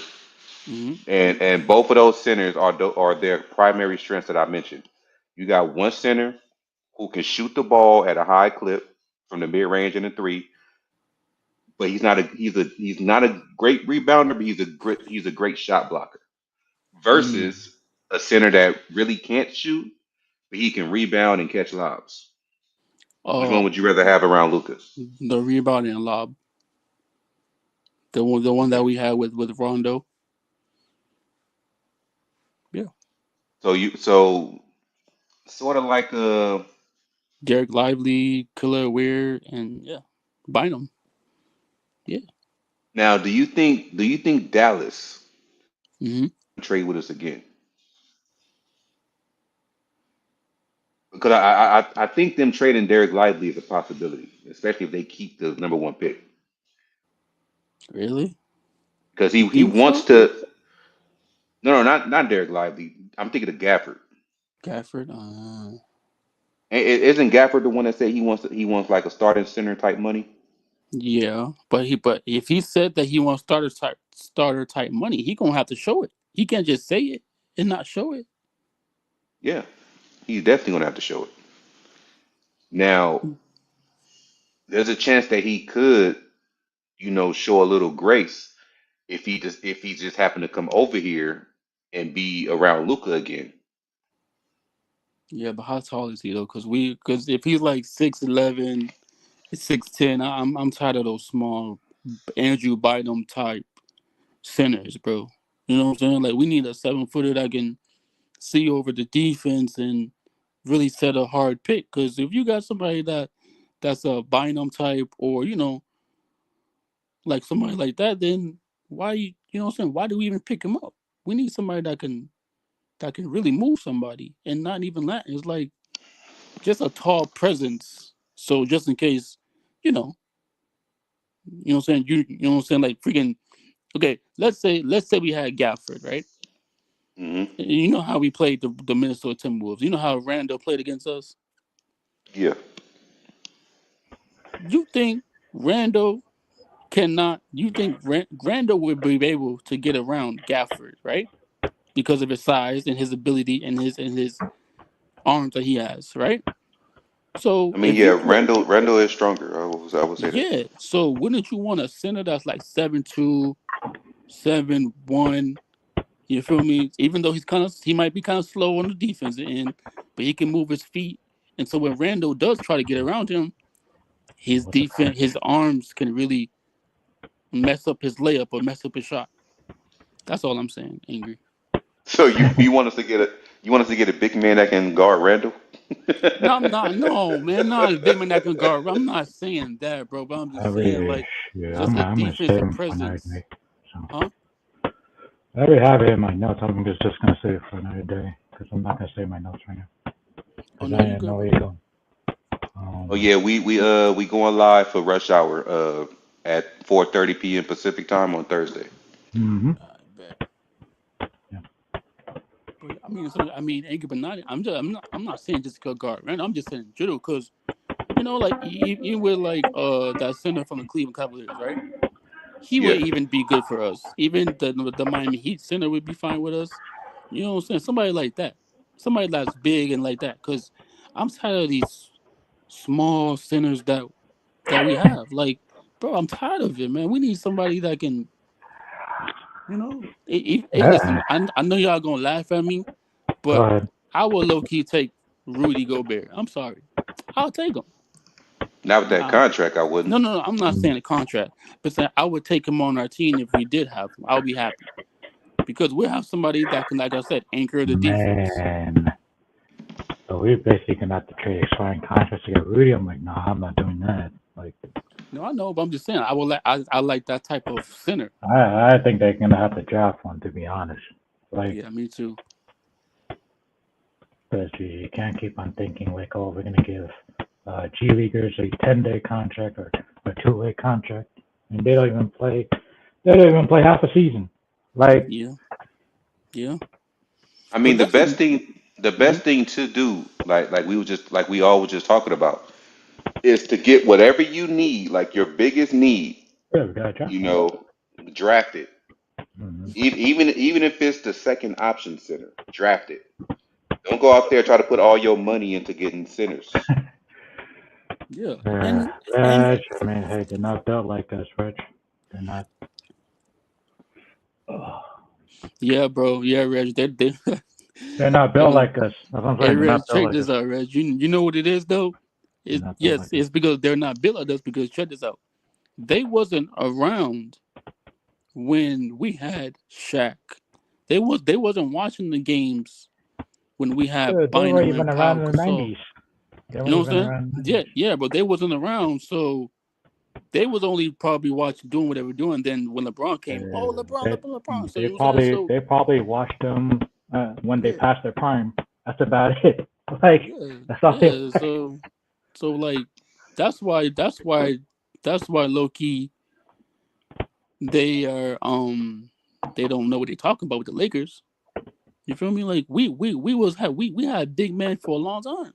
Mm-hmm. and both of those centers are their primary strengths that I mentioned. You got one center who can shoot the ball at a high clip from the mid range and the three, but he's not a great rebounder, but he's a great shot blocker. Mm. Versus a center that really can't shoot, but he can rebound and catch lobs. Which one Oh, would you rather have around Lucas? the rebounding lob, the one that Okay. we had with Rondo. Yeah, So sort of like Derek Lively, Killer Weir, and yeah, Bynum. Yeah. now do you think Dallas Mm-hmm. trade with us again? Because I think them trading Derek Lively is a possibility, especially if they keep the number one pick. Really? Because You he think wants so? to. No, no, not Derek Lively. I'm thinking of Gafford. Gafford? Isn't Gafford the one that said he wants like a starting center type money? Yeah, but if he said that he wants starter type money, he gonna have to show it. He can't just say it and not show it. Yeah, he's definitely gonna have to show it. Now, there's a chance that he could, show a little grace if he just happened to come over here and be around Luca again. Yeah, but how tall is he though? Because if he's like 6'11", 6'10", I'm tired of those small Andrew Bynum type centers, bro. You know what I'm saying? Like, we need a 7-footer that can see over the defense and really set a hard pick. Because if you got somebody that's a Bynum type, or like somebody like that, then Why you know what I'm saying? Why do we even pick him up? We need somebody that can really move somebody, and not even that. It's like just a tall presence. So just in case, you know, you know what I'm saying. You know what I'm saying? Like freaking. Okay, let's say we had Gafford, right? Hmm. And you know how we played the Minnesota Timberwolves. You know how Randall played against us. Yeah. You think Randall cannot? You think Randall would be able to get around Gafford, right? Because of his size and his ability and his arms that he has, right? So I mean, if yeah, you put Randall is stronger. I will say that. yeah, so wouldn't you want a center that's like 7'2", 7'1"? You feel me? Even though he might be kind of slow on the defensive end, but he can move his feet. And so when Randall does try to get around him, his What's the defense, his arms can really mess up his layup or mess up his shot. That's all I'm saying, Angry. So you want us to get a big man that can guard Randall? No, I'm not. No, man, not a big man that can guard. I'm not saying that, bro. But I'm just saying, every like, yeah, just a I'm gonna save defensive him for another presence, day. So huh? I already have it in my notes. I'm just gonna save it for another day because I'm not gonna save my notes right now Oh because no, I you didn't good, know bro. where you go. Oh yeah, we going live for Rush Hour at 4:30 p.m. Pacific time on Thursday. Mm-hmm. I bet. Yeah. But I mean, so I mean, Angry, but not. I'm not saying just because guard, right? I'm just saying general because like even with like that center from the Cleveland Cavaliers, right? He Yeah. would even be good for us. Even the Miami Heat center would be fine with us. You know what I'm saying? Somebody like that. Somebody that's big and like that. Because I'm tired of these small centers that we have. Like, bro, I'm tired of it, man. We need somebody that can, hey, listen, I know y'all gonna laugh at me, Go but ahead. I will low key take Rudy Gobert. I'm sorry. I'll take him. Not with that Now, contract, I wouldn't. no, I'm not saying a contract, but saying I would take him on our team if we did have him. I would be happy. Because we'll have somebody that can, like I said, anchor the defense. Man, so we're basically gonna have to trade expiring contracts to get Rudy. I'm like, nah, I'm not doing that. Like, No, I know, but I'm just saying I would like I like that type of center. I think they're gonna have to draft one to be honest. Like, Yeah, me too. because you can't keep on thinking like, oh, we're gonna give G leaguers a 10-day contract or a 2-way contract, and they don't even play. They don't even play half a season. Like, Yeah, yeah. I But mean, that's just the mhm. best thing to do, like we all were just talking about, is to get whatever you need, like your biggest need, yeah, we gotta draft you one. know, draft it. Mm-hmm. Even if it's the second option center, draft it. Don't go out there and try to put all your money into getting centers. Yeah, and Reg, I mean, hey, they're not built like us, Reg. They're not. Oh, yeah, bro. Yeah, Reg. they're not built hey, like us. That's what I'm hey, saying. They're Reg. not built Check like this us. out, Reg. You know what it is though? They're It's not built yes, like us. it's because they're not built like us. Because check this out. They wasn't around when we had Shaq. They wasn't watching the games when we had Dude, they weren't Bynum even and around Pau in the Gasol. 90s. They You weren't know what even I'm saying? around in the Yeah, 90s. yeah, but they wasn't around, so they was only probably watching, doing what they were doing. Then when LeBron came, oh LeBron, They, LeBron, LeBron. So they you know what I'm saying? probably So they probably watched them when they yeah, passed their prime. That's about it. Like, yeah, that's all they yeah. watched. So like that's why low key they are they don't know what they're talking about with the Lakers. You feel me? Like we had big men for a long time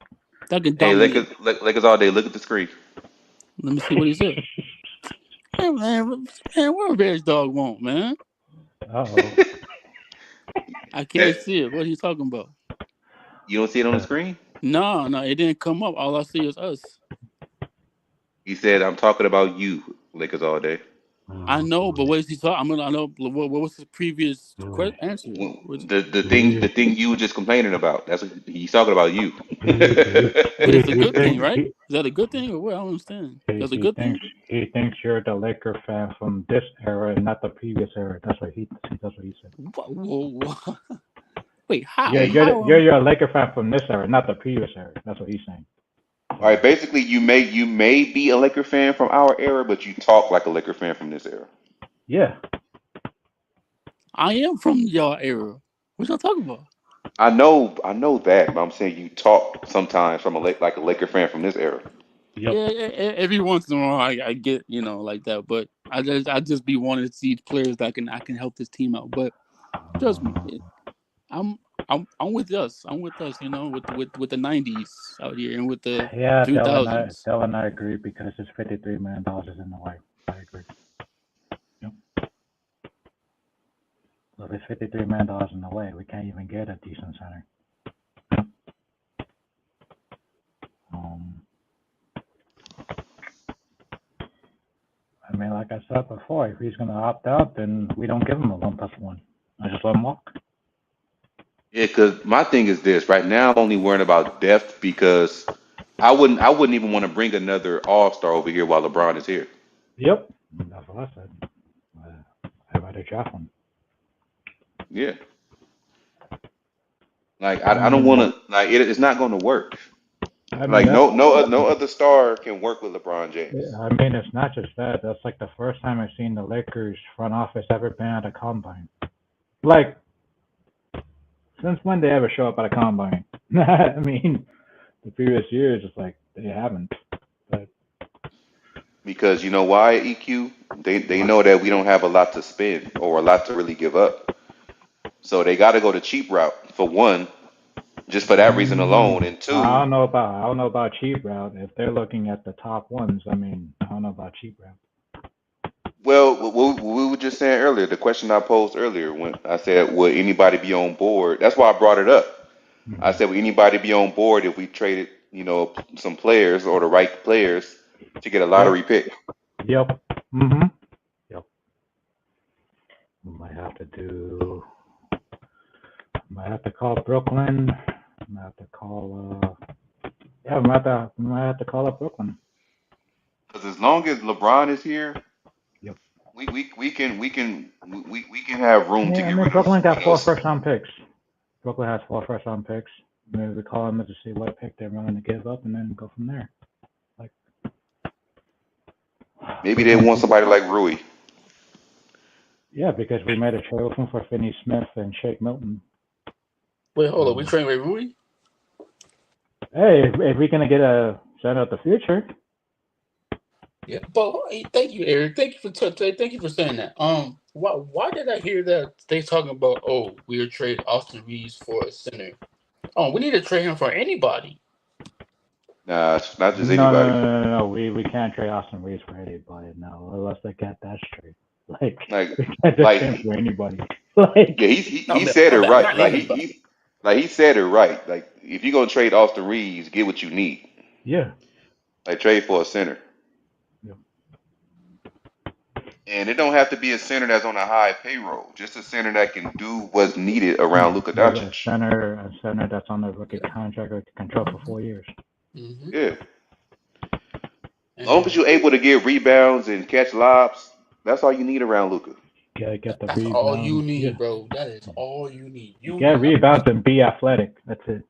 that can Hey, dominate. Lakers all day. Look at the screen. Let me see what he said. Hey man, what Reg Dog want, man? Uh-oh. I can't see it. What he talking about? You don't see it on the screen? No, it didn't come up. All I see is us. He said, "I'm talking about you, Lakers all day." I Oh, know, but boy. what is he talking? I know. What was his previous Boy. answer? The thing you were just complaining about. That's what he's talking about you. But it's a He good thing, thinks right? Is that a good thing or what? I don't understand. That's a he good thing. thinks he thinks you're the Laker fan from this era and not the previous era. That's what he said. Whoa. Wait, Yeah, how? Hey, you're a Laker fan from this era, not the previous era. That's what he's saying. all right. So Basically, you may be a Laker fan from our era, but you talk like a Laker fan from this era. yeah, I am from y'all era. What y'all talking about? I know that, but I'm saying you talk sometimes from like a Laker fan from this era. Yep. Yeah, every once in a while I get like that, but I just be wanting to see players that I can help this team out. But trust me, I'm I'm with us. I'm with us. With the '90s out here and with the Yeah, 2000s. Dylan, I agree because it's $53 million is in the way. I agree. Yep. So if it's $53 million in the way, we can't even get a decent center. I mean, like I said before, if he's going to opt out, then we don't give him a 1+1. I just let him walk. Yeah, because my thing is this. Right now, I'm only worrying about depth because I wouldn't even want to bring another All Star over here while LeBron is here. Yep. That's what I said. I'd rather draft one. Yeah, like I don't want to like it's not going to work. I mean, Like no other star can work with LeBron James. it's not just that. That's like the first time I've seen the Lakers front office ever been at a combine. Like, since when they ever show up at a combine? I mean, the previous years, it's like they haven't. But Because you know why, EQ? They know that we don't have a lot to spend or a lot to really give up. So they got to go the cheap route for one, just for that reason alone, and I two, don't know about cheap route. If they're looking at the top ones, I mean, I don't know about cheap route. well, we were just saying earlier, the question I posed earlier when I said, would anybody be on board? That's why I brought it up. I said, would anybody be on board if we traded, some players or the right players to get a lottery pick? Yep. Yep. Might have to do. Might have to call Brooklyn. Might have to call. Yeah, might have to call up Brooklyn. Because as long as LeBron is here, Yep. we can have room to Yeah, I get mean, rid of. Brooklyn got 4 first-round picks. Brooklyn has 4 first-round picks. Maybe we call them to see what pick they're willing to give up, and then go from there. Like, Maybe they want somebody like Rui. yeah, because we made a trade with them for Finney Smith and Shake Milton. Wait, hold on. We train with Rui? Hey, if we're gonna get a center of the future. Yeah, but thank you, Eric. Thank you for saying that. Why did I hear that they talking about? Oh, we'll trade Austin Reaves for a center. Oh, we need to trade him for anybody. Nah, it's not just No, anybody. no. We can't trade Austin Reaves for anybody. No, unless they get that straight. Like, Like, we can't just trade him like, for anybody. Like, yeah, No, he said it right. not anybody. Like he said it right. Like, if you're gonna trade Austin Reeves, get what you need. yeah. Like, trade for a center, Yep. and it don't have to be a center that's on a high payroll. Just a center that can do what's needed around Luka A Dončić. center that's on the rookie contract or control for 4 years. Mm-hmm. Yeah, as long as you're able to get rebounds and catch lobs, that's all you need around Luka. Get the That's all you rebounds. need, Yeah. bro. That is all you need. Get rebounds and be athletic. That's it.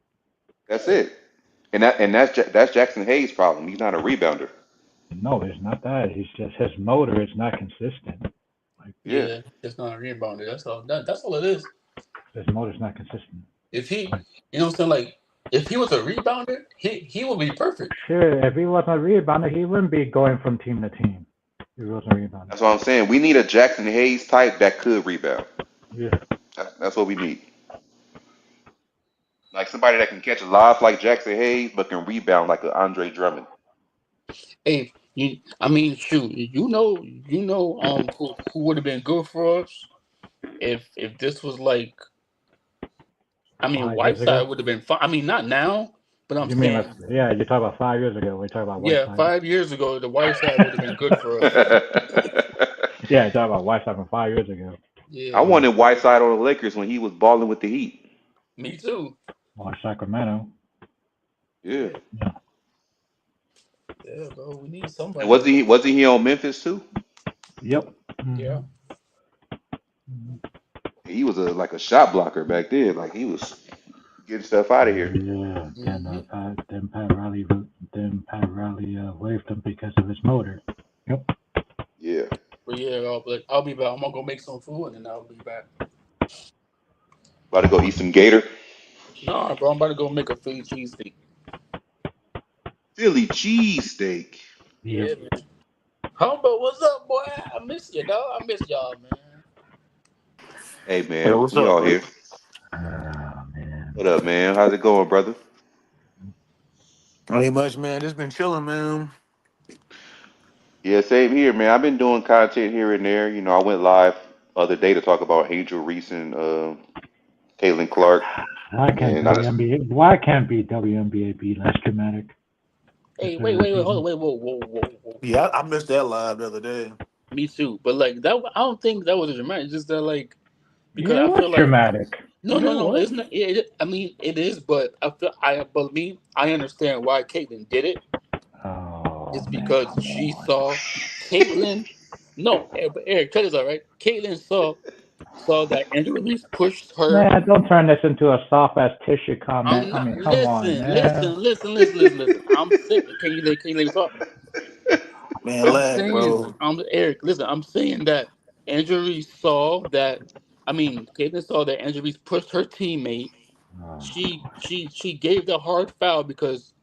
That's it. And that's Jackson Hayes' problem. He's not a rebounder. No, it's not that. He's just his motor is not consistent. Like, Yeah. Yeah, it's not a rebounder. That's all. That's all it is. his motor's not consistent. If he, you know what I'm saying, like if he was a rebounder, he would be perfect. Sure, if he wasn't a rebounder, he wouldn't be going from team to team. If he wasn't a rebounder. That's what I'm saying. We need a Jackson Hayes type that could rebound. Yeah. That's what we need. Like somebody that can catch a lob like Jackson Hayes, but can rebound like a Andre Drummond. Hey, I mean, shoot, who would have been good for us if this was like, I mean, 5 years ago? Whiteside would have been fine. I mean, not now, but I'm You mean saying, yeah? You're talking about 5 years ago. We're talking about yeah, Whiteside. 5 years ago, the Whiteside would have been good for us. Yeah, you're talking about Whiteside from 5 years ago. Yeah, I wanted Whiteside on the Lakers when he was balling with the Heat. me too. Or Sacramento. Yeah. Yeah, bro, we need somebody. And wasn't he on Memphis too? Yep. Yeah. He was like a shot blocker back then. Like he was getting stuff out of here. Yeah. Then Pat Riley waived him because of his motor. Yep. Yeah. But yeah, I'll be back. I'm gonna go make some food and then I'll be back. About to go eat some gator. Nah, bro, I'm about to go make a Philly cheesesteak. Philly cheesesteak. Yeah, man. Humble, what's up, boy? I miss you, dog. I miss y'all, man. Hey Hey, man, what's we up, all bro? here. Oh man. What up, man? How's it going, brother? Ain't much, man. Just been chilling, man. Yeah, same here, man. I've been doing content here and there. You know, I went live other day to talk about Angel Reese and Caitlin Clark, and I just Why can't be WNBA be less dramatic? Hey, Just for the hold on, season? wait, whoa. Yeah, I missed that live the other day. Me too. But like that, I don't think that was a dramatic. Just that, like, because Yeah, it I was feel like dramatic. no, Yeah, no, it no. was. It's not. I mean, it is, but but me, I understand why Caitlyn did it. Oh It's man, because come she on. saw Caitlyn. No, but Eric, check this out, right? Caitlyn saw that Angela Reese pushed her. Man, don't turn this into a soft ass tissue comment. I'm I not. mean, come on, man. Listen. I'm saying. Can you let me talk? Man, lag, bro. I'm Eric. Listen, I'm saying that Angela Reese saw that. I mean, Caitlyn saw that Angela Reese pushed her teammate. She gave the hard foul because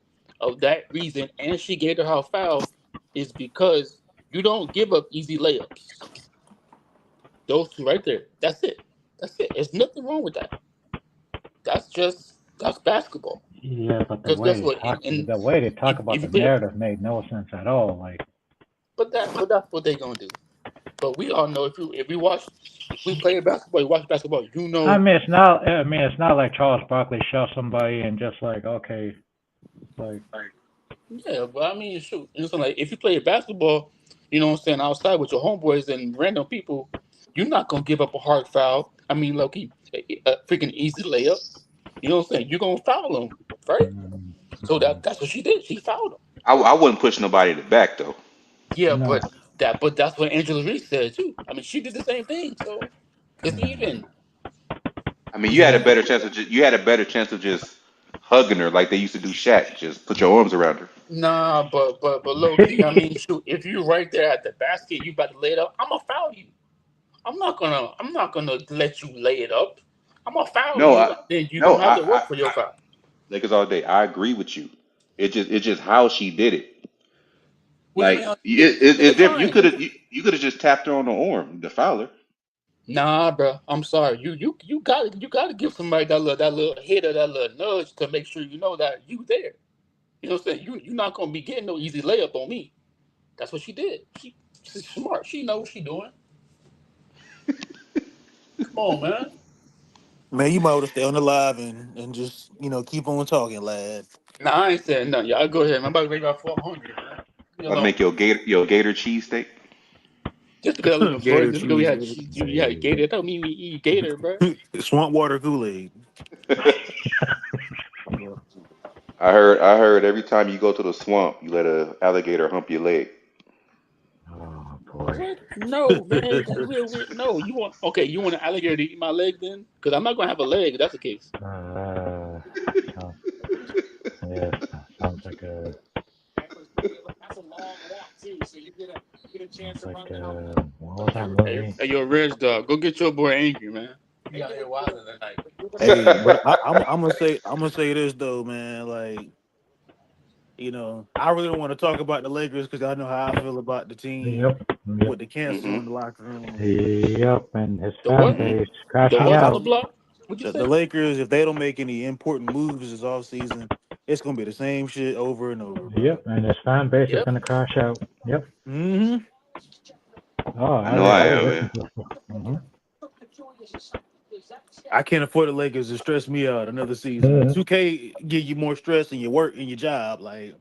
of that reason, and she gave the hard foul is because you don't give up easy layups. Those two right there. That's it. That's it. There's nothing wrong with that. That's basketball. Yeah, but Because guess what? the way they talk about If you the play a, narrative made no sense at all. Like, but that's what they're gonna do. But we all know if we play basketball, you watch basketball, you I know. mean, it's not. I mean, it's not like Charles Barkley shoved somebody and just like, okay, like, Yeah, but I mean, shoot, it's like if you play basketball, you know what I'm saying, outside with your homeboys and random people, you're not gonna give up a hard foul. I mean, Loki, a freaking easy layup. You know what I'm saying? You're gonna foul him, right? mm, So that's what she did. She fouled him. I wouldn't push nobody in the back though. Yeah, no. but that's what Angela Reese said too. I mean, she did the same thing. So it's even. I mean, you had a Yeah, better chance of just hugging her like they used to do Shaq. Just put your arms around her. Nah, but low key, I mean, shoot, if you right there at the basket, you about to lay it up, I'm gonna foul you. I'm not gonna let you lay it up. I'm gonna foul No, you, I and then you're no, gonna have to work for your I foul. Lakers all day. I agree with you. It's just how she did it. What do you Like mean? How you did it? She it, did it's it different. fine. You could have just tapped her on the arm, the fouler. Nah, bro. I'm sorry. You gotta give somebody that little hit or that little nudge to make sure you know that you there. You know what I'm saying? You're not gonna be getting no easy layup on me. That's what she did. She's smart. She knows what she doing. Come on, man. Man, you might want to stay on the live and just keep on talking, lad. Nah, I ain't saying nothing. Y'all go ahead. I'm about to make about 400, man. Leave me I'd alone. make your gator cheesesteak. Just because I live in Florida, Gator just because we cheese, had baby. we had gator, that don't mean we eat gator, bro. Swamp water Kool-Aid. I heard every time you go to the swamp, you let a alligator hump your leg. oh boy. What? No, man. No, you want an alligator to eat my leg then? Because I'm not gonna have a leg. If that's the case. Uh, sounds, yeah, sounds like a what was that Hey, movie? hey, yo, Reg dog, go get your boy angry, man. He out here wilding tonight. Hey, but I'm gonna say this though, man. Like, I really don't want to talk about the Lakers because I know how I feel about the team Yep, yep, with the cancer hmm in the locker room. yep, and his The fan what? hmm base The crashing what on I the out. block? What'd you the say? Lakers, if they don't make any important moves this offseason, it's gonna be the same shit over and over, bro. Yep, and his fan base is Yep. gonna crash out. Yep. Hmm. Oh, I know I I am, listen man. to. Mm-hmm. I can't afford the Lakers to stress me out another season. Mm-hmm. 2K give you more stress in your work and your job. Like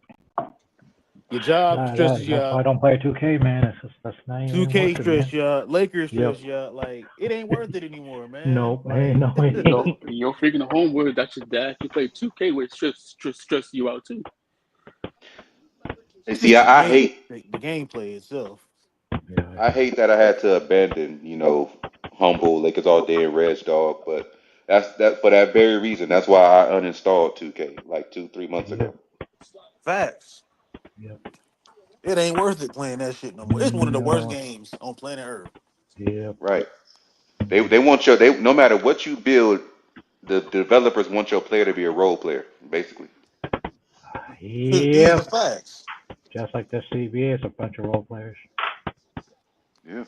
your job stresses you That's why I out. don't play 2K, man. That's not even worth 2K it, stress man. you out. Lakers stress Yep. you out. Like it ain't worth it anymore, man. No, ain't Like no, it Yo, ain't. your freaking homeboy that you play 2K with stress you out too. And see, just the I game, hate the gameplay itself. Yeah. I hate that I had to abandon, humble Lakers all day and Reg Dog, but that's that for that very reason. That's why I uninstalled 2K like 2 3 months ago. Yep. Facts. Yep. It ain't worth it playing that shit no more. It's one of the worst No. games on planet Earth. Yep. Right? They want they no matter what you build. the developers want your player to be a role player, basically. These are Yep. facts. Just like the CBA is a bunch of role players. Yeah.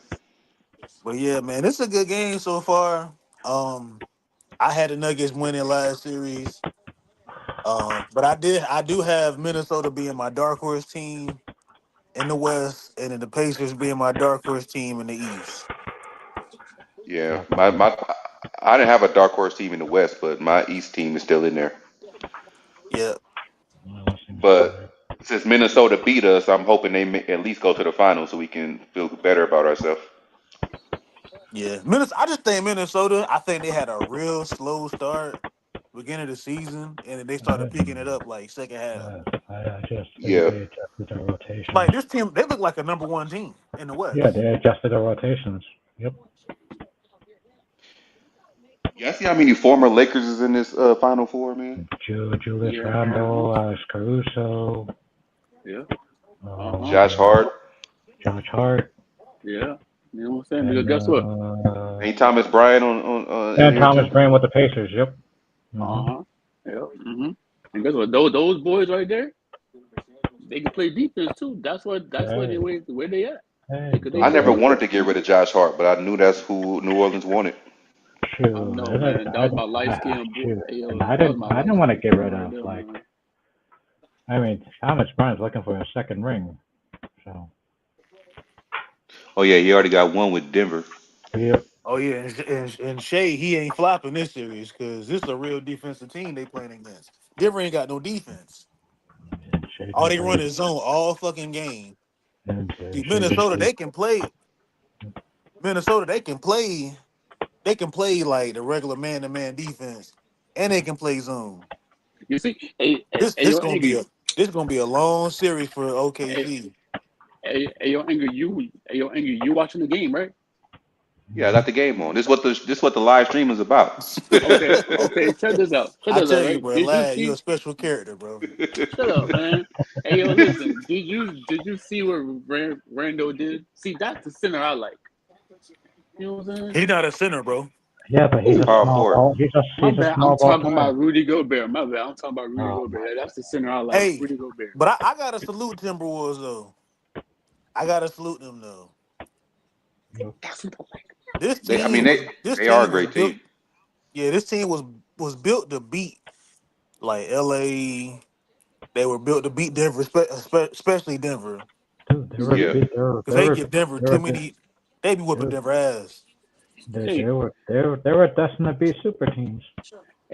But yeah, man, it's a good game so far. I had the Nuggets winning last series. But I do have Minnesota being my dark horse team in the West, and then the Pacers being my dark horse team in the East. Yeah. Dark My horse. my I didn't have a dark horse team in the West, but my East team is still in there. Yeah, Well, seems But correct. since Minnesota beat us, I'm hoping they may at least go to the finals so we can feel better about ourselves. yeah. Minnesota. I just think Minnesota. I think they had a real slow start beginning of the season, and then they started picking it up like second half. I just think Yeah. they adjusted their rotations. Like this team, they look like a number one team in the Yeah, West. they adjusted their rotations. Yep. Yeah, I see how many former Lakers is in this Final Four, man. Julius Yeah. Randle, Alex Caruso, Yeah. Josh Hart. Josh Hart, Yeah. You know what I'm saying? and Because guess what? Ain't Thomas Bryant in here Thomas too? Bryant with the Pacers. Yep. Yeah. And guess what? Those boys right there, they can play defense too. That's where Hey, where they at. hey, Because they I never play hey, wanted defense. to get rid of Josh Hart, but I knew that's who New Orleans wanted. I shoot, know, man. That was my light skinned boy. shoot, Hey, yo, and that was my I light didn't want to skinned get boy rid right of there, like, man. I mean, Thomas Bryant's looking for a second ring, so Oh yeah, he already got one with Denver. yep. Oh yeah, and Shea, he ain't flopping this series because this is a real defensive team they playing against. Denver ain't got no defense. And Shea All can they play, run is zone all fucking game. and See, Shea can Minnesota, play. they can play. Minnesota, they can play. They can play like the regular man-to-man defense, and they can play zone. You see, hey, This hey, this yo, gonna be Angry, a long series for hey, OKC. yo, Angry, you watching the game, right? Yeah, I got the game on. This is what the live stream is about. Okay, check this out. Check I this out, tell you, right? bro, Did you lad, you a see? special character, bro. Shut up, man. Hey, yo, listen. Did you see what Rando did? See, that's the center I like. You know what I'm saying? He's not a center, bro. Yeah, but He's he's a a power small forward. ball. My He's a bad. I'm small ball talking player. about Rudy Gobert. My bad. I'm talking about Rudy Oh Gobert. That's the center I like. Hey, Rudy Gobert. but I gotta salute Timberwolves though. I gotta salute them though. That's what I like. This They, I mean, team was this they are a team was great built. team. Yeah, this team was built to beat like LA. They were built to beat Denver, especially Denver, dude, Yeah. because they give Denver they too were, many. They be whooping dude, Denver ass. Hey, they were destined to be super teams.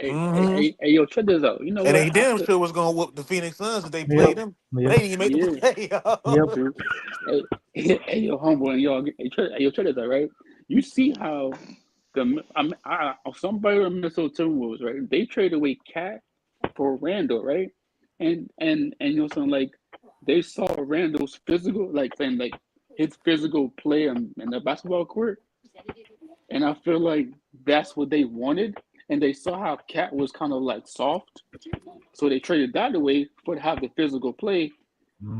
Hmm yo, check this out. You know And what? they damn sure was gonna whoop the Phoenix Suns if they Yep, played them, but yep, they didn't even make the Yeah. yep. play. Hey, yo, homeboy, and y'all, yo, check this out, right? You see how somebody in Minnesota Timberwolves, right? They traded away Cat for Randall, right? And you know something like they saw Randall's physical, like saying like his physical play in the basketball court, and I feel like that's what they wanted. And they saw how Cat was kind of like soft, so they traded that away for to have the physical play.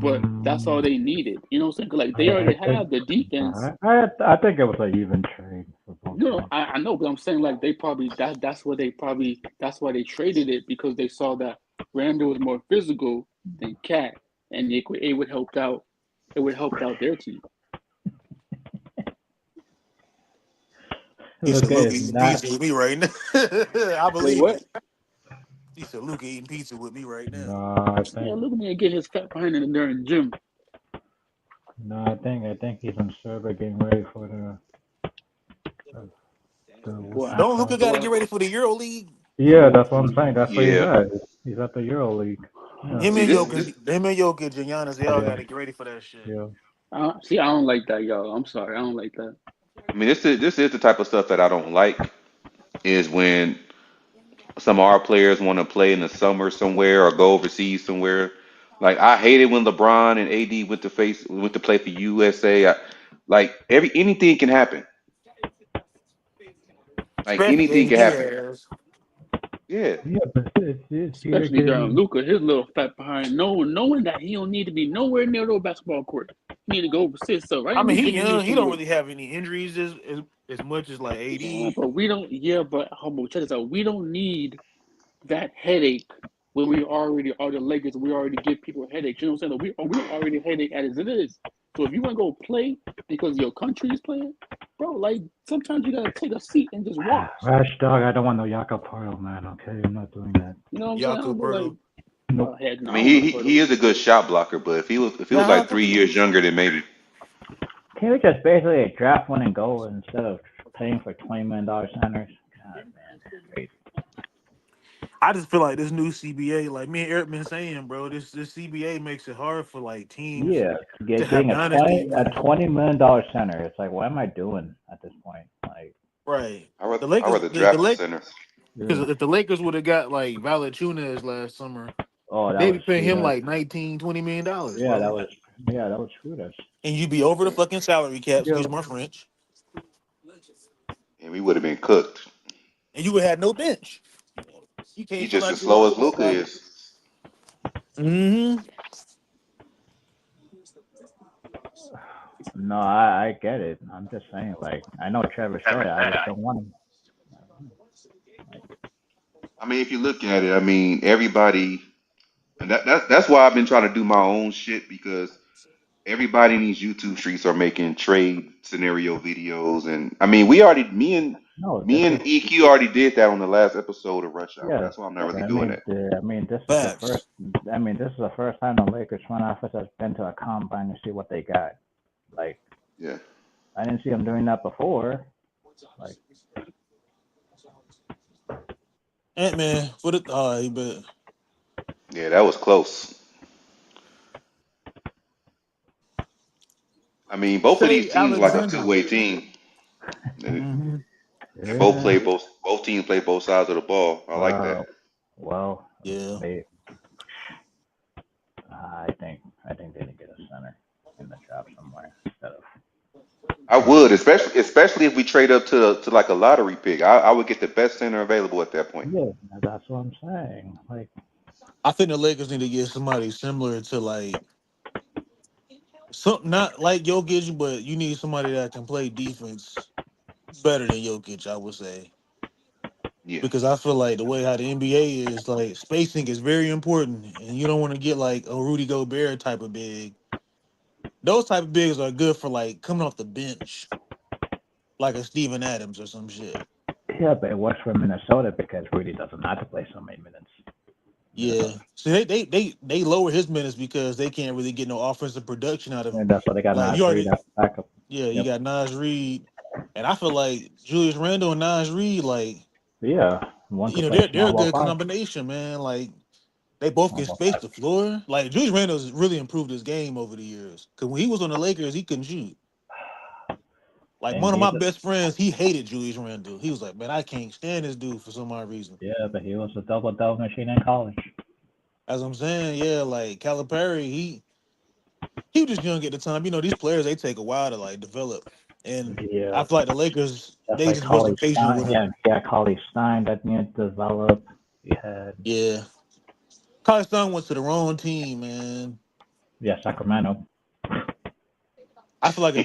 But that's all Mm, they needed. You know what I'm saying? 'Cause, like they I already think have the defense. I think it was an even trade for both No, sides. I know, but I'm saying like they probably that's why they traded it because they saw that Randall was more physical than Cat, and it would helped out their team. He said Luka Luka is eating not. pizza with me right now. I Wait, believe what? it. He said Luka eating pizza with me right now. No, I Yeah, think look at me and get his fat behind in there in the gym. no, I think he's in Serbia getting ready for Boy, Don't Luka got to get boy, ready for the Euro League? Yeah, that's what I'm saying. That's where he's Yeah. at. He's at the Euro League. Yeah, Him See and this Jokic, this and Giannis, they all got to get ready for that shit. yeah. see, I don't like that, y'all. I'm sorry, I don't like that. I mean this is the type of stuff that I don't like is when some of our players want to play in the summer somewhere or go overseas somewhere. Like I hated when LeBron and AD went to play for USA. Like anything can happen. Like Especially anything can AD happen. ass. Yeah. Yeah, but it's either Especially during getting Luca, his little fat behind, knowing that he don't need to be nowhere near the basketball court. need to go sit. So right I in the mean, he beginning, young. he's He don't doing. really have any injuries as much as like Yeah, AD. but we don't. Yeah, but check this out. We don't need that headache when we already are the Lakers. We already give people headaches. You know what I'm saying? We already headache as it is. So if you want to go play because your country is playing, bro, like sometimes you gotta take a seat and just watch. Rash dog, I don't want no Jakob Pearl, man. Okay, I'm not doing that. You know what I'm saying? Yaku But like, Pertl. Nope. heck no, I I mean, don't want to put he him. is a good shot blocker, but if he was Yeah, like 3 years younger, then maybe. Can we just basically draft one and go instead of paying for $20 million centers? God, man, crazy. I just feel like this new CBA, like me and Eric been saying, bro, this CBA makes it hard for like teams Yeah, to have getting dynasty. a $20 million center. It's like, what am I doing at this point? Like, Right. The I Lakers, rather the draft a Lakers, center. because yeah. if the Lakers would have got like Valanciunas last summer, Oh, that they'd was be paying screwed him us. like 19, $20 million, Yeah, bro. that was screwed us. And you'd be over the fucking salary cap, Yeah. excuse my French, And we would have been cooked. and you would have no bench. You can't He's fill just as out your slow as roster Luca spot. is. Mm-hmm. No, I get it. I'm just saying, like, I know Trevor said it. I just don't want him. I mean, if you look at it, I mean, everybody, and that's why I've been trying to do my own shit because everybody in these YouTube streets are making trade scenario videos, and I mean, we already, No, this me and is EQ already did that on the last episode of Rush Hour. yeah. That's why I'm not really I doing mean, that. this is the Facts. first. I mean, this is the first time the Lakers front office has been to a combine to see what they got. Like, Yeah, I didn't see them doing that before. Like, Ant-Man, for the he bet. yeah, that was close. I mean, both of these Shay teams like a Alexander. two-way team, and Mm-hmm. play yeah. both teams play both sides of the ball. I like that. Well, Yeah. they. I think they need to get a center in the draft somewhere instead of. I would, especially if we trade up to like a lottery pick. I would get the best center available at that point. Yeah, that's what I'm saying. Like, I think the Lakers need to get somebody similar to like some not like Jokic, but you need somebody that can play defense better than Jokic, I would say. Yeah, Because I feel like the way how the NBA is, like spacing is very important, and you don't want to get like a Rudy Gobert type of big. Those type of bigs are good for like coming off the bench, like a Steven Adams or some shit. yeah, but it works for Minnesota because Rudy doesn't have to play so many minutes. Yeah, so they lower his minutes because they can't really get no offensive production out of him. And that's why they got Like Nas you Reed already, as backup. yeah, you Yep. got Nas Reed, and I feel like Julius Randle and Nas Reed, like Yeah, one you could know, play they're small a ball good five. combination, man. Like they both Small can ball space five. the floor. Like Julius Randle's really improved his game over the years. Cause when he was on the Lakers, he couldn't shoot. Like And one of my he's best friends, he hated Julius Randle. He was like, man, I can't stand this dude for some odd reason. but he was a double machine in college. As I'm saying, yeah, like Calipari, he was just young at the time. You know, these players they take a while to like develop, and I Yeah, feel like the Lakers that's they like just Cauley wasn't patient Stein. with him. Yeah, Cauley Stein that needed to develop. He had Yeah, Kyle Stone went to the wrong team, man. Sacramento. I feel like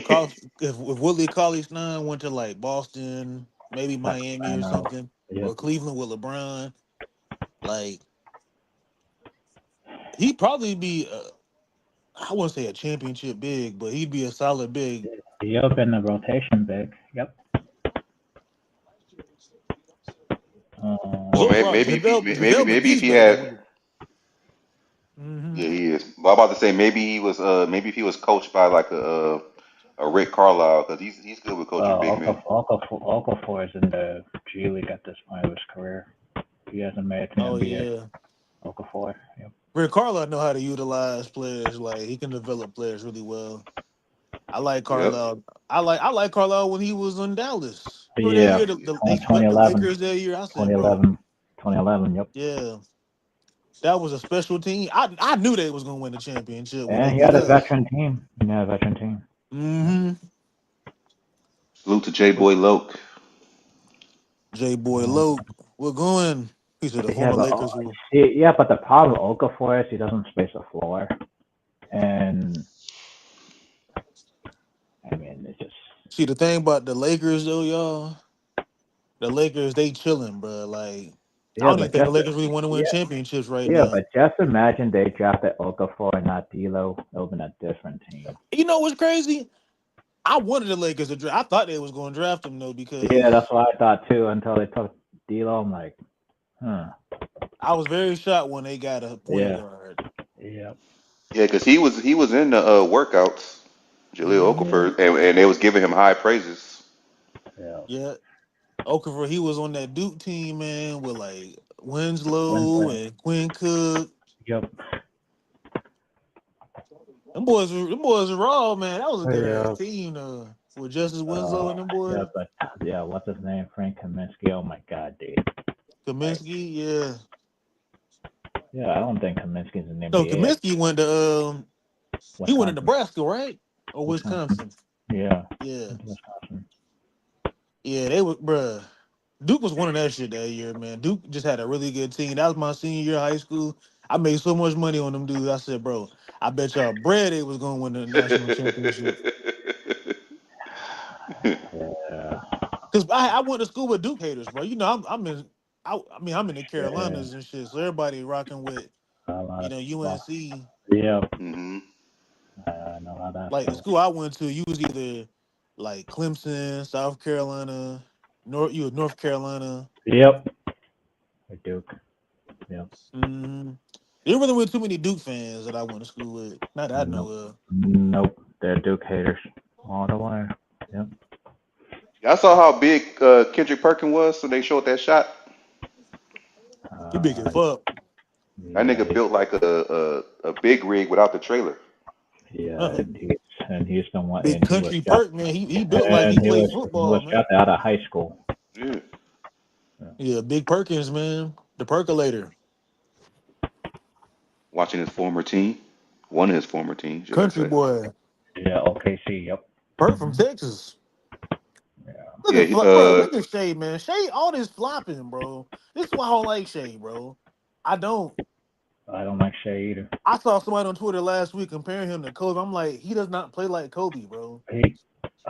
if Willie Cauley Stein went to like Boston, maybe Miami or Sacramento. something, or Yep. Cleveland with LeBron, like he'd probably be I wouldn't say a championship big, but he'd be a solid big. Yep, in the rotation big. Yep. well, Overall, maybe if he's he better than had, Willie. Mm-hmm. yeah, he is. But I'm about to say maybe if he was coached by like a Rick Carlisle because he's good with coaching big men. Okafor is in the G League at this point of his career. He hasn't made it to the Oh NBA. yeah. Okafor. Yep. Rick Carlisle know how to utilize players. Like he can develop players really well. I like Yep. Carlisle. I like Carlisle when he was in Dallas. Remember that Yeah, year they swept the 2011. Lakers that year. I said, bro, 2011, yep. yeah, that was a special team. I knew they was gonna win the championship when And they he beat had a us. veteran team. Mm-hmm. Salute to J Boy Loke. J Boy Loke, we're going. He said the Yeah, former but Lakers. but the problem with Okafor is he doesn't space the floor, and See, the thing about the Lakers, though, y'all, the Lakers, they chilling, bro. Like, I Yeah, don't even but think the just Lakers really want to win yeah, championships right yeah, now. but just imagine they drafted Okafor and not D'Lo. It would have been a different team. You know what's crazy? I wanted the Lakers to draft. I thought they was going to draft him, though, Yeah, because that's what I thought too. Until they took D'Lo, I'm like, huh. I was very shocked when they got a point Yeah, guard. yeah, Yeah, because he was in the workouts, Jaleel Mm-hmm. Okafor, and they was giving him high praises. yeah. Yeah. Okafor, he was on that Duke team, man, with, like, Winslow Winslow. and Quinn Cook. Yep. Them boys are raw, man. That was a good ass Yeah. team, with Justice Winslow and them boys. Yeah, but yeah, what's his name? Frank Kaminsky. Oh my God, dude. Like, Kaminsky, yeah. yeah, I don't think Kaminsky's in the No, NBA. Kaminsky went to he went to Wisconsin. Nebraska, right? Or Wisconsin. Wisconsin. Yeah. Yeah. Wisconsin. Yeah, they were bruh. Duke was winning that shit that year, man. Duke just had a really good team. That was my senior year of high school. I made so much money on them dudes. I said, bro, I bet y'all bread they was gonna win the national championship. Yeah. Cause I went to school with Duke haters, bro. You know, I'm in the Yeah. Carolinas and shit, so everybody rocking with, Well, UNC. yeah. Hmm. I know how that Like the feels. school I went to, you was either like Clemson, South Carolina, you was North Carolina. Yep. With Duke. Yep. Mm, there really weren't too many Duke fans that I went to school with. Not that I know Nope. of. Nope. They're Duke haters. All the way. Yep. Y'all saw how big Kendrick Perkins was, so they showed that shot. He big as Uh, fuck. That yeah. nigga built like a big rig without the trailer. Yeah. Uh-uh. And he's the one. Big And he was country just. perk, man. He built like And he he played was football, man. just out of high school. Yeah. Yeah, Big Perkins, man. The percolator. Watching his former team, one of his former teams, should I Country say? boy. Yeah. OKC. Yep. Perk from Texas. Yeah. Look Yeah. at bro, look at Shay, man. Shay, all this flopping, bro. This is why I don't like Shay, bro. I don't. I don't like Shea either. I saw somebody on Twitter last week comparing him to Kobe. I'm like, he does not play like Kobe, bro.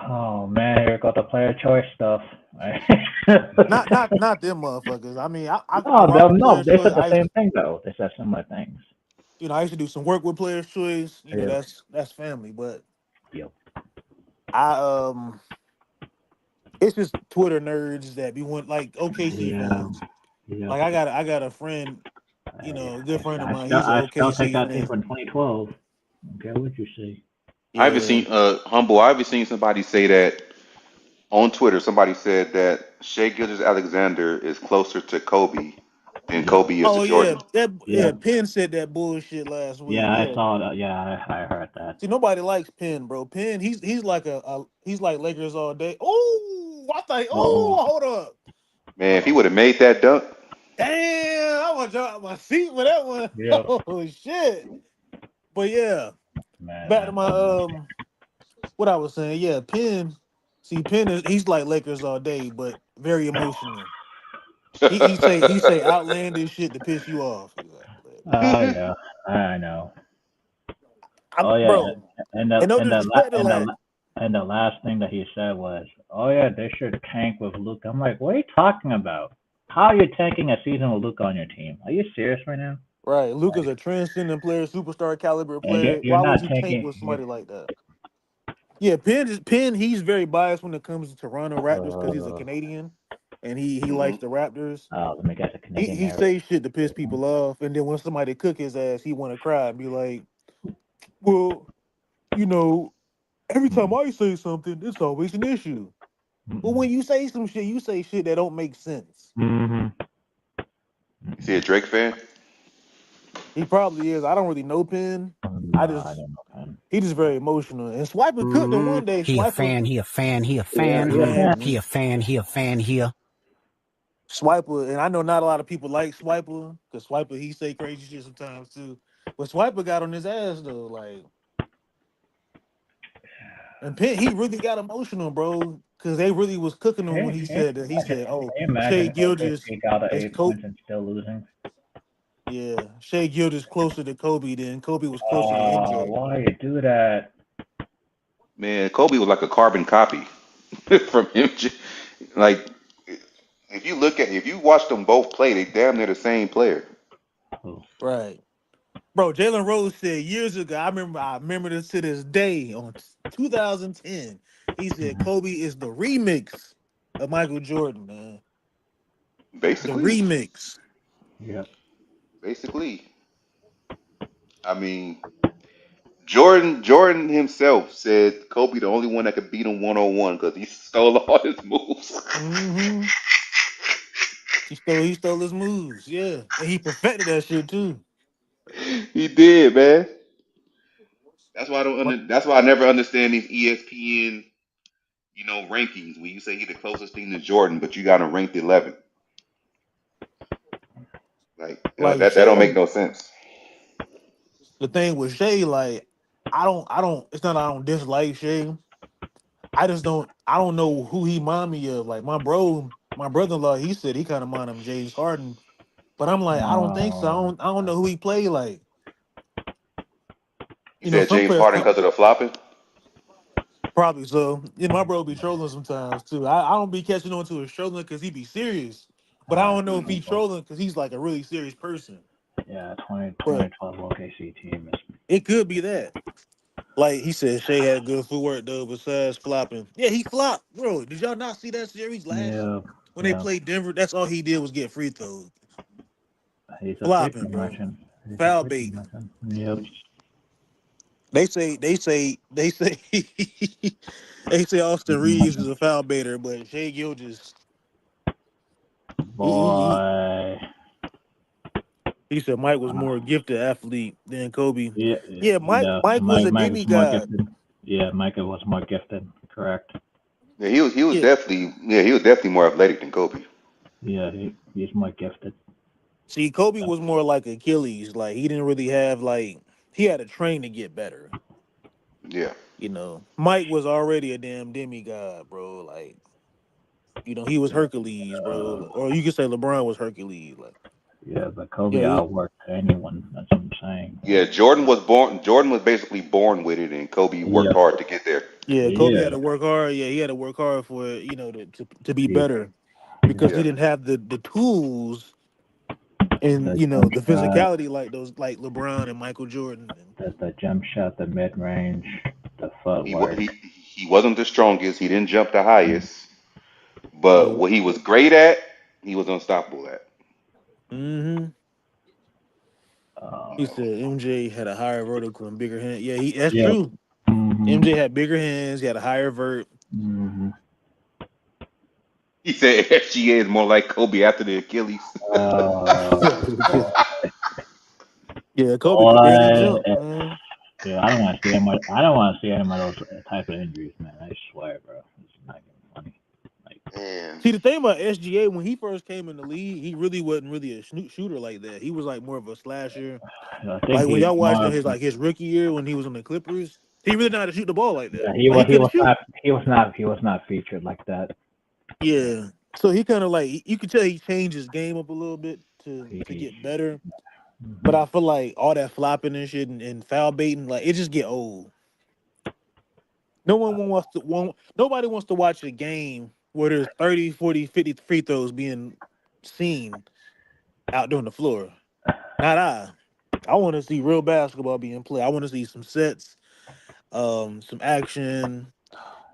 Oh man, here got the player choice stuff. Not them motherfuckers. I mean, I No, rock with no, Players they Choice. said the same thing though. They said similar things. I used to do some work with Players Choice. Yeah. That's family. But Yep. I it's just Twitter nerds that be want like OKC Yeah. fans. Yep. Like I got a friend, Yeah. a good friend of mine. He's an I still take OKC that team fan. from 2012. Okay, what you say? I haven't Yeah. seen humble. I haven't seen somebody say that on Twitter. Somebody said that Shea Gilgeous-Alexander is closer to Kobe than Yep. Kobe is to Oh yeah, Jordan. Yep. Penn said that bullshit last week. Yeah, I Yeah. saw that. Yeah, I heard that. See, nobody likes Penn, bro. Penn, he's like he's like Lakers all day. Oh, I think. Oh. Oh, hold up. Man, if he would have made that dunk, Damn, I want to jump out my seat for that one. Yep. Oh shit. But yeah, back to Man. my what I was saying. Yeah, Penn. See, he's like Lakers all day, but very emotional. He say outlandish shit to piss you off. Oh yeah, I know. Oh yeah, Bro, and and no disrespect to the last thing that he said was, "Oh yeah, they should tank with Luka." I'm like, what are you talking about? How are you tanking a season with Luka on your team? Are you serious right now? right. Luka's Like, a transcendent player, superstar caliber and player. you're Why would not you tank tanking. with somebody like that? Yeah, Penn. He's very biased when it comes to Toronto Raptors because he's a Canadian, and he hmm likes the Raptors. Let me get the Canadian He narrative. says shit to piss people off, and then when somebody cook his ass, he want to cry and be like, "Well, you know, every time I say something, it's always an issue." But when you say some shit, you say shit that don't make sense. Mm-hmm. You see a Drake fan? He probably is. I don't really know Penn. No, I don't know him. He just very emotional. And Swiper cooked him one day. He a Swiper, fan, he a fan, he a Yeah, fan. he a fan. He a fan, he a fan here. Swiper, and I know not a lot of people like Swiper because Swiper he say crazy shit sometimes too. But Swiper got on his ass though, like, and Penn he really got emotional, bro, because they really was cooking him when he said that. He said, "Oh, Can you imagine Shea if Gilgeous OKC got to is 8 points and still losing? yeah, Shea Gilgeous closer to Kobe than Kobe was closer to MJ." Why you do that? Man, Kobe was like a carbon copy. from MJ. Like if you watch them both play, they damn near the same player. Oh, Right. Bro, Jalen Rose said years ago, I remember this to this day on 2010. He said mhm. Kobe is the remix of Michael Jordan, man. The Basically, remix. Yep. basically. I mean, Jordan himself said Kobe the only one that could beat him 1-on-1 because he stole all his moves. Mm-hmm. He stole his moves, yeah. And he perfected that shit too. He did, man. What That's why I never understand these ESPN, rankings when you say he the closest thing to Jordan, but you got him ranked 11th. Like like that don't make Shay, no sense. the thing with Shay, like, I don't it's not I don't dislike Shay. I don't know who he remind me of. Like my brother-in-law, he said he kind of mind him James Harden. But I'm like, I don't think so. I Um, don't I don't know who he played like. You said Some James players Harden because of the flopping. probably so. My bro be trolling sometimes too. I don't be catching on to his trolling because he be serious. But I don't know if he's trolling because he's like a really serious person. yeah, But 2012 OKC team is. it could be that. Like he said, Shea had good footwork though, besides flopping. Yeah, he flopped, bro. Did y'all not see that series last Yeah, when they yeah. played Denver? That's all he did was get free throws, He's a flopping, freaking bro, merchant. He's a foul freaking baiting. merchant. Yep. They say they say Austin Freaking Reeves is merchant. a foul baiter, but Shea Gilgeous he, he he Boy. he said Mike was Uh, more gifted athlete than Kobe. yeah, yeah, Yeah, Mike yeah. Mike was a Mike was more demigod. gifted. Yeah, Micah was more gifted. Correct. Yeah, Yeah. he was definitely more athletic than Kobe. Yeah, he's more gifted. See, Kobe was more like Achilles. Like he didn't really have like he had to train to get better. Yeah, Mike was already a damn demigod, bro. Like, he was Yeah. Hercules, bro. Or you could say LeBron was Hercules. Like, Yeah, but Kobe yeah, outworked anyone. That's what I'm saying. yeah. Jordan was basically born with it, and Kobe worked Yep. hard to get there. yeah, Kobe had Yeah. to work hard. Yeah, he had to work hard for to be He, better because he Yeah, didn't have the tools and the jump the shot, physicality like those like LeBron and Michael Jordan. And, the jump shot, the mid range, the he wa- footwork. he wasn't the strongest. He didn't jump the highest, but yeah. what he was great at, he was unstoppable at. Mm-hmm. He Um, said MJ had a higher vertical and bigger hand. Yeah, that's yep. true. hmm MJ had bigger hands. He had a higher vert. hmm He said FGA is more like Kobe after the Achilles. boy, Yeah, Kobe could barely boy. jump, man. Yeah, I don't want to see him. I don't want to see any of those type of injuries, man. I swear, bro. It's not even funny. Like, Man, See, the thing about SGA, when he first came in the league, he really wasn't really a shooter like that. He was like more of a slasher. I think Like when he's y'all watched more. him his rookie year when he was on the Clippers, he really know how to shoot the ball like Yeah, that. Like he he couldn't was shoot. not featured like that. Yeah. So he kind of like you could tell he changed his game up a little bit to He, get better. But hmm I feel like all that flopping and shit and foul baiting, like it just get old. No one nobody wants to watch a game where there's 30, 40, 50 free throws being seen out there on the floor. Not I. I want to see real basketball being played. I want to see some sets, some action,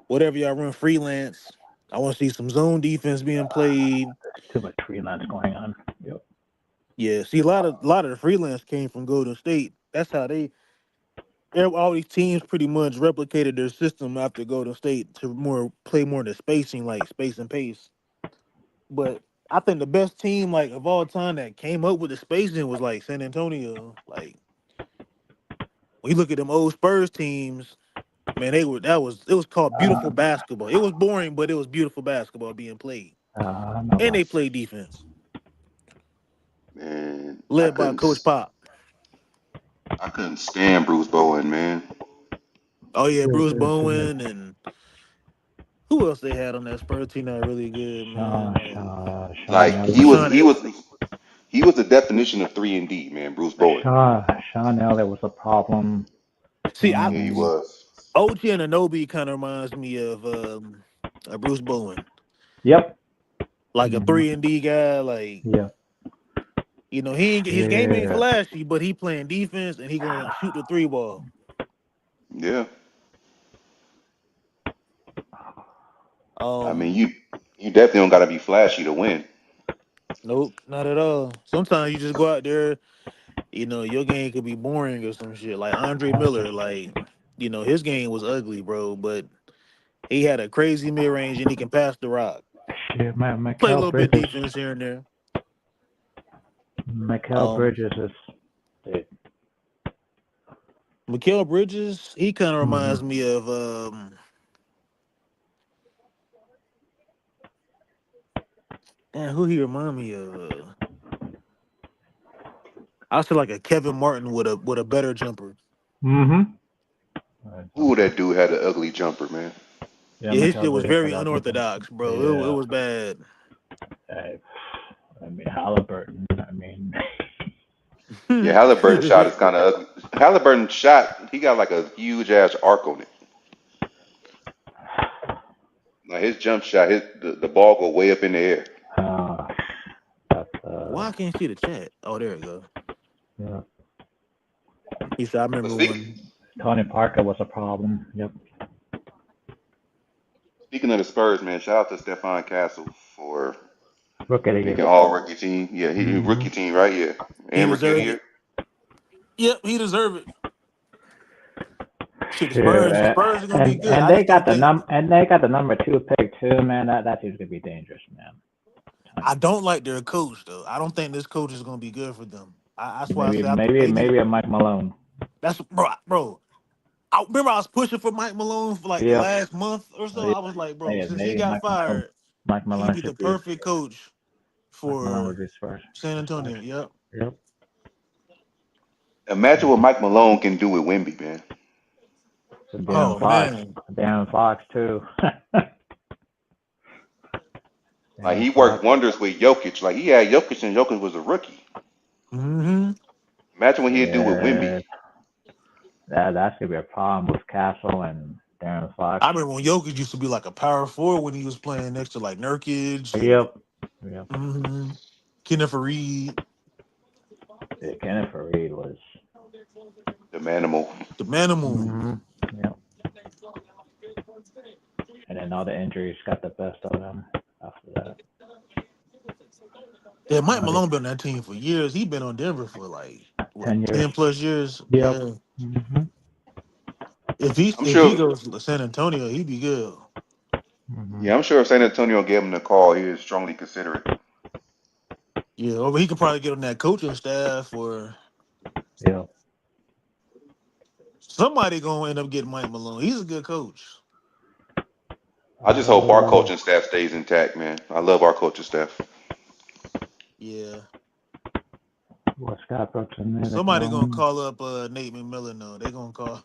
whatever y'all run freelance. I want to see some zone defense being played. too much freelance going on. Yep. Yeah, see a lot of the freelance came from Golden State. That's how all these teams pretty much replicated their system after Golden State to play more the spacing, like space and pace. But I think the best team like of all time that came up with the spacing was like San Antonio. Like when you look at them old Spurs teams, man, it was called beautiful basketball. It was boring, but it was beautiful basketball being played. No And one. they played defense. man, Led by Coach Pop. I couldn't stand Bruce Bowen, man. Oh yeah, Bruce Bowen and who else they had on that Spurs team that really good, man? Sean Like Elliott. he was the definition of 3-and-D, man. Bruce Bowen. Sean Elliott was a problem. See, Yeah, he Um, was. OG and Anobi kind of reminds me of Bruce Bowen, Yep. like a Mm-hmm. 3-and-D guy. Like, Yep. you know, his game ain't Yeah. flashy, but he playing defense and he gonna shoot the 3 ball. Yeah. I mean, Um, you definitely don't got to be flashy to win. nope, not at all. Sometimes you just go out there, you know, your game could be boring or some shit. Like Andre Miller, like, you know, his game was ugly, bro, but he had a crazy mid range and he can pass the rock. Shit, man, Play a Mikal little bit Bridges. defense here and there. Mikal Bridges is. Mikal Bridges, he kind of reminds Mm-hmm. me of who he remind me of? I say like a Kevin Martin with a better jumper. Mm-hmm. Ooh, that dude had an ugly jumper, man. Yeah, Yeah, his Mikal shit was Bridges very had that jumper. unorthodox, bro. It Yeah. was bad. Hey, I mean, Halliburton. I mean, Yeah, Halliburton's shot is kind of ugly. Halliburton's shot, he got like a huge ass arc on it. Like his jump shot, the ball go way up in the air. that's Why I can't see the chat? Oh, there it go. yeah. He said, I But remember when. Tony Parker was a problem. Yep. speaking of the Spurs, man, shout out to Stephon Castle for Rookie of the making year. all rookie team. Yeah, he Mm-hmm. rookie team, right? Yeah, He and rookie of the deserved year. it. Yep, he deserved it. Shit, the Spurs Sure. are gonna be good. And I they just got don't the think number 2 pick too, man. That team's gonna be dangerous, man. I don't like their coach though. I don't think this coach is gonna be good for them. That's why I Maybe said I think they need. maybe a Mike Malone. That's bro. I remember I was pushing for Mike Malone for like the Yep. last month or so. Yeah. I was like, bro, since he Maybe got fired, Mike he'd Malone be the should be. perfect coach Mike Malone would for be first. San Antonio. Yep. Yep. Imagine what Mike Malone can do with Wemby, man. So Oh man, Darren Fox too. Like Darren he Fox. worked wonders with Jokic. Like he had Jokic, and Jokic was a rookie. mm-hmm. Imagine what he'd do with Yeah, Wemby. that's gonna be a problem with Castle and Darren Fox. I remember when Jokic used to be like a power forward when he was playing next to like Nurkic and Yep. Kenneth Reed. Yeah, Kenneth Reed was. The manimal. The Manimal. Yep. And then all the injuries got the best of them after that. Yeah, Mike Malone been on that team for years. He been on Denver for like 10 years. 10 plus years. Yep. Yeah. Mm-hmm. If I'm he sure. goes to San Antonio, he'd be good. Mm-hmm. Yeah, I'm sure if San Antonio gave him the call, he would strongly consider it. Yeah, or he could probably get on that coaching staff, or Yeah. somebody gonna end up getting Mike Malone. He's a good coach. I just hope our coaching staff stays intact, man. I love our coaching staff. Yeah. Well, Scott Brooks in there. Somebody gonna call up Nate McMillan though. They gonna call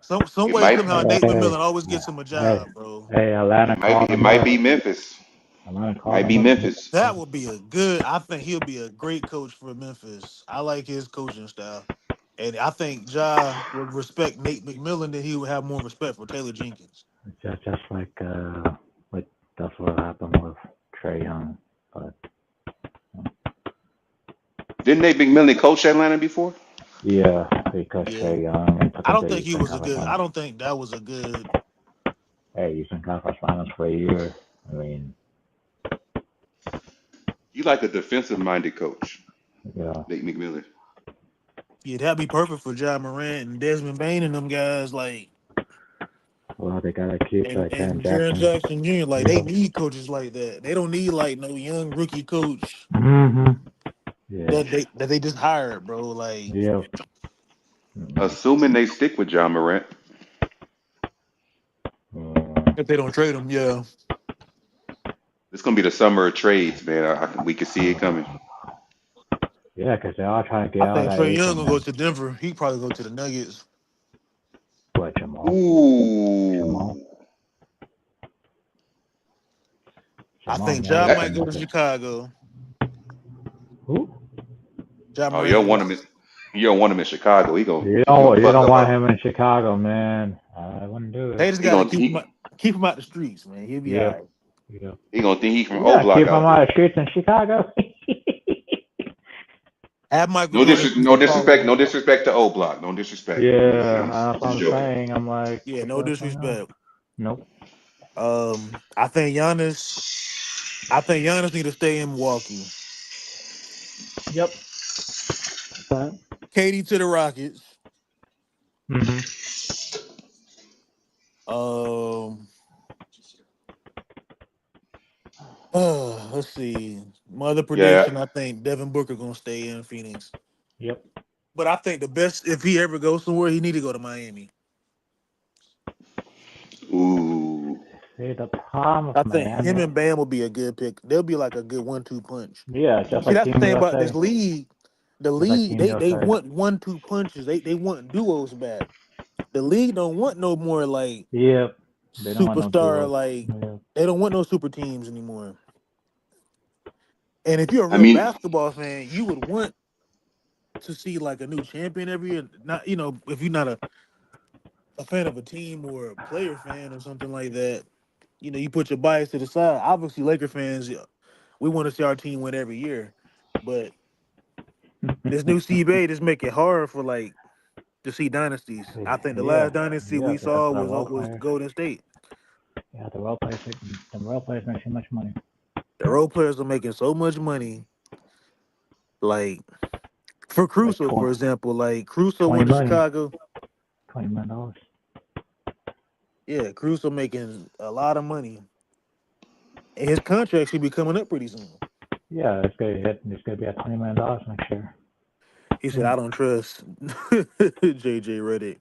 some It way might, somehow Nate McMillan always gets him a job, bro. Hey, Atlanta called it him might up. be Memphis. Atlanta called Might be him up. Memphis. That would be a good. I think he'll be a great coach for Memphis. I like his coaching style, and I think Ja would respect Nate McMillan. That he would have more respect for Taylor Jenkins. Just like that's what happened with Trae Young. But Didn't Nate McMillan coach Atlanta before? yeah, because Trae Young. I don't think he was a good. I don't think that was a good. Hey, he's in conference finals for a year. I mean, You like a defensive-minded coach, yeah. Nate McMillan. Yeah, that'd be perfect for Ja Morant and Desmond Bane and them guys. Like, Well, they gotta keep and Jaren Jaren Jackson. Jackson Jr. Like they need coaches like that. They don't need like no young rookie coach Yeah. that they just hired, bro. Like, Yeah. Assuming they stick with Ja Morant. if they don't trade him, yeah. It's gonna be the summer of trades, man. We can see it coming. Yeah, because they're all trying to get I out think of Trae Young will go to Denver. He'd probably go to the Nuggets. What, Jamal? Ooh. I think Ja might go to Chicago. Who? Ja Oh, you don't want him. You don't want him in Chicago. You don't want him in Chicago, man. I wouldn't do it. They just got to keep him. Keep him out the streets, man. He'll be all right. Yeah. He gonna think he from O Yeah, Block keep them out out there. of streets in Chicago. Have Michael No Jordan no follow disrespect, no him. disrespect to O Block. No disrespect. I'm just Yeah, I'm that's what just I'm joking. saying. I'm like, Yeah, what no the fuck? No. disrespect. Nope. I think Giannis. I think Giannis need to stay in Milwaukee. Yep. But, KD to the Rockets. hmm Um, let's see. My other Yeah. prediction, I think Devin Booker gonna stay in Phoenix. Yep. But I think the best, if he ever goes somewhere, he need to go to Miami. Ooh. See, the problem I with think him Miami, and Bam will be a good pick. They'll be like a good 1-2 punch. yeah, just See, like that's the Team thing about this USA. league. The Just like league, Team they USA. want 1-2 punches. They want duos back. The league don't want no more like Yep. They don't want no superstar duos. like Yeah. they don't want no super teams anymore. And if you're a I real mean, basketball fan, you would want to see like a new champion every year. Not if you're not a fan of a team or a player fan or something like that, you put your bias to the side. Obviously, Laker fans, we want to see our team win every year, but this new CBA just make it hard for like to see dynasties. I think the Yeah. last dynasty Yeah, we because saw of the was role was players. Golden State. Yeah, the role players make too much money. The role players are making so much money. Like for Like Crusoe, for example, like Crusoe 20 went to million. Chicago. $20 million. Yeah, Crusoe making a lot of money. And his contract should be coming up pretty soon. Yeah, it's gonna be at $20 million next year. He said, I don't trust JJ Reddick.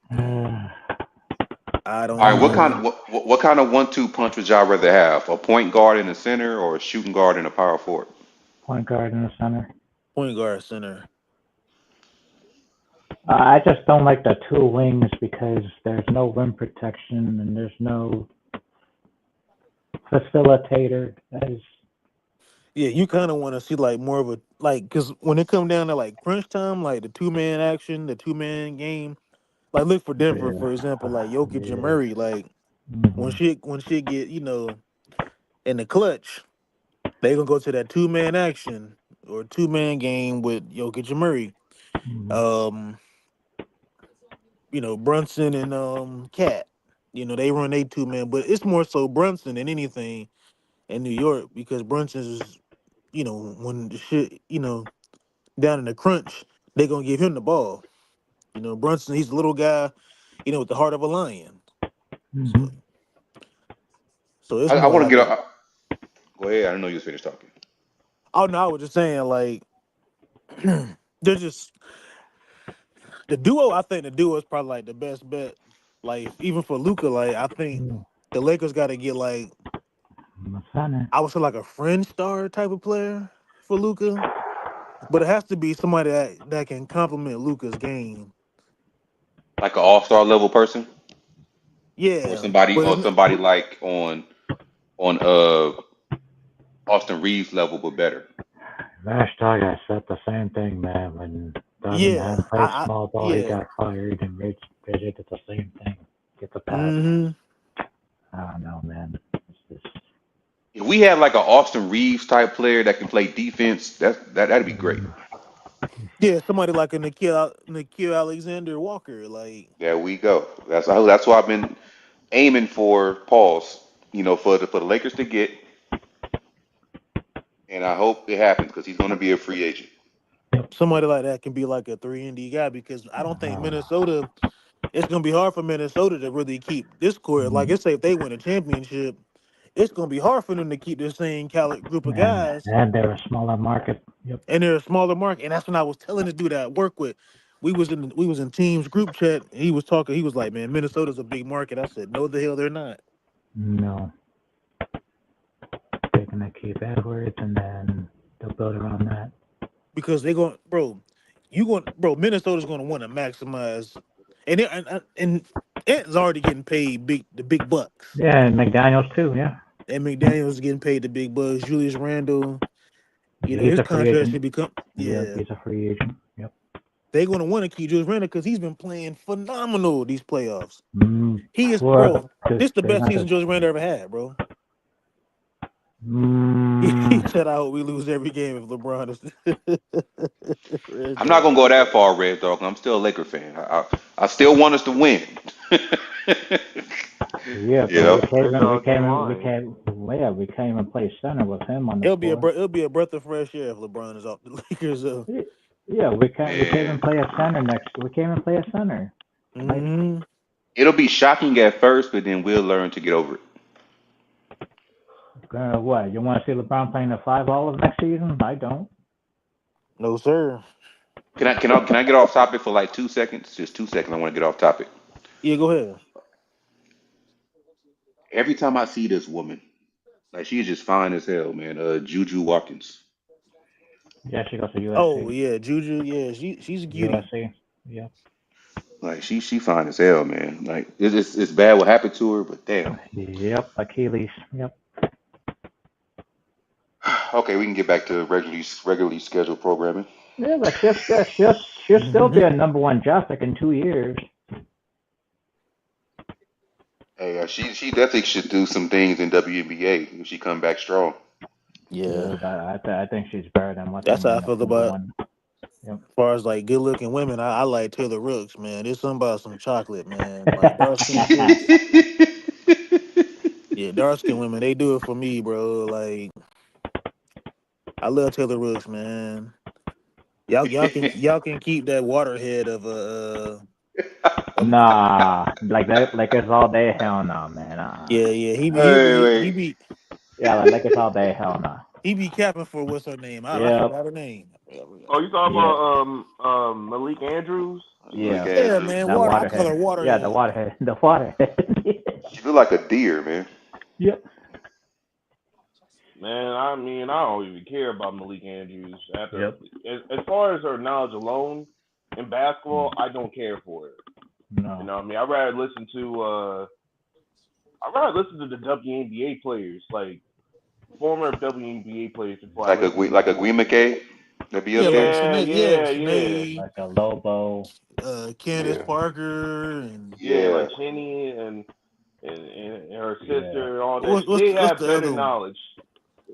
I all don't right, what know. kind of what kind of 1-2 punch would y'all rather have? A point guard in the center or a shooting guard in a power forward? Point guard in the center. Point guard center. I just don't like the two wings because there's no rim protection and there's no facilitator. That is, Yeah, you kind of want to see like more of a because when it come down to like crunch time, like the 2-man action, the 2-man game, like look for Denver yeah, for example, like Jokic and yeah. Murray, like when hmm shit get in the clutch, they gonna go to that 2-man action or 2-man game with Jokic and Murray. hmm Um, Brunson and Cat. They run a 2-man, but it's more so Brunson than anything in New York because Brunson is, when the shit, down in the crunch, they gonna give him the ball. Brunson, he's a little guy, with the heart of a lion. hmm So it's I more want to like get. a. Go ahead. I didn't know you was finished talking. Oh no, I was just saying like they're just the duo. I think the duo is probably like the best bet. Like even for Luka, like I think the Lakers got to get like The center. I would say like a fringe star type of player for Luka, but it has to be somebody that can complement Luka's game. Like an all-star level person, or Yeah, somebody, but or it's not, somebody like on Austin Reeves level, but better. Vash Dog, I said the same thing, man. When yeah, Birmingham played small ball, he yeah. got fired, and Rich did the same thing. Get the pass. Hmm. I don't know, man. It's just, If we had like an Austin Reeves type player that can play defense, that'd be great. Yeah, somebody like a Nikhil Alexander Walker, like There we go. That's what I've been aiming for. Pause. For the Lakers to get, and I hope it happens because he's going to be a free agent. somebody like that can be like a 3-and-D guy because I don't think Minnesota. It's gonna be hard for Minnesota to really keep this core. Like, let's say if they win a championship, it's gonna be hard for them to keep the same group of and guys, and they're a smaller market. Yep. and they're a smaller market. And that's when I was telling the dude that I work with. We was in teams group chat. And he was talking. He was like, "Man, Minnesota's a big market." I said, "No, the hell they're not." No, they're gonna keep Edwards, and then they'll build around that. Because they're going, bro. Minnesota's going to want to maximize, and Ant's already getting paid the big bucks, Yeah, and McDaniels too. Yeah, and McDaniel's getting paid the big bucks. Julius Randle, he's his a free contract agent. should become Yeah, yeah. he's a free agent. Yep. they're going to want to keep Julius Randle because he's been playing phenomenal these playoffs. He is, Well, bro. This the best season Julius Randle ever had, bro. He said, "I hope we lose every game if LeBron is." I'm not gonna go that far, Red Dog. I'm still a Laker fan. I still want us to win. Yeah, You but know, we can't even play center with him on the It'll floor. be a breath of fresh air if LeBron is off the Lakers. Yeah, we can't even play a center next. We can't even play a center. Mm-hmm. it'll be shocking at first, but then we'll learn to get over it. What? You want to see LeBron playing the 5 all of next season? I don't. No, sir. Can I get off topic for like 2 seconds? Just 2 seconds. I want to get off topic. Yeah, go ahead. Every time I see this woman, like she's just fine as hell, man. Juju Watkins. Yeah, she goes to USC. Oh yeah, Juju. Yeah, she's a cutie. USC. Yeah. Like she fine as hell, man. Like it's bad what happened to her, but damn. Yep, Achilles. Yep. Okay, we can get back to regularly scheduled programming. Yeah, but she'll still be a number 1 draft pick in 2 years. Hey, she definitely should do some things in WNBA if she come back strong. Yeah, I think she's better than what. that's how I feel about. One. Yep. As far as like good looking women, I like Taylor Rooks, man. There's something about some chocolate, man. Like dark skin chicks. Yeah, dark skin women, they do it for me, bro. Like I love Taylor Rooks, man. Y'all can keep that waterhead of a. Nah, like that, like it's all day. Hell no, man. Yeah, he be. Yeah, like it's all day. Hell no. He be capping for what's her name? I forgot her name. Oh, you talking about Malik Andrews? Yeah, man. I call her Waterhead. Yeah, the waterhead. She look like a deer, man. Yep. Man, I mean, I don't even care about Malik Andrews. As far as her knowledge alone in basketball, I don't care for it. No. You know what I mean? I'd rather listen to the WNBA players, like former WNBA players. Like a Gwen McKay. That'd be okay. Yeah. Like a Lobo. Candace Parker and like Cheney and her sister and all that. They have better knowledge.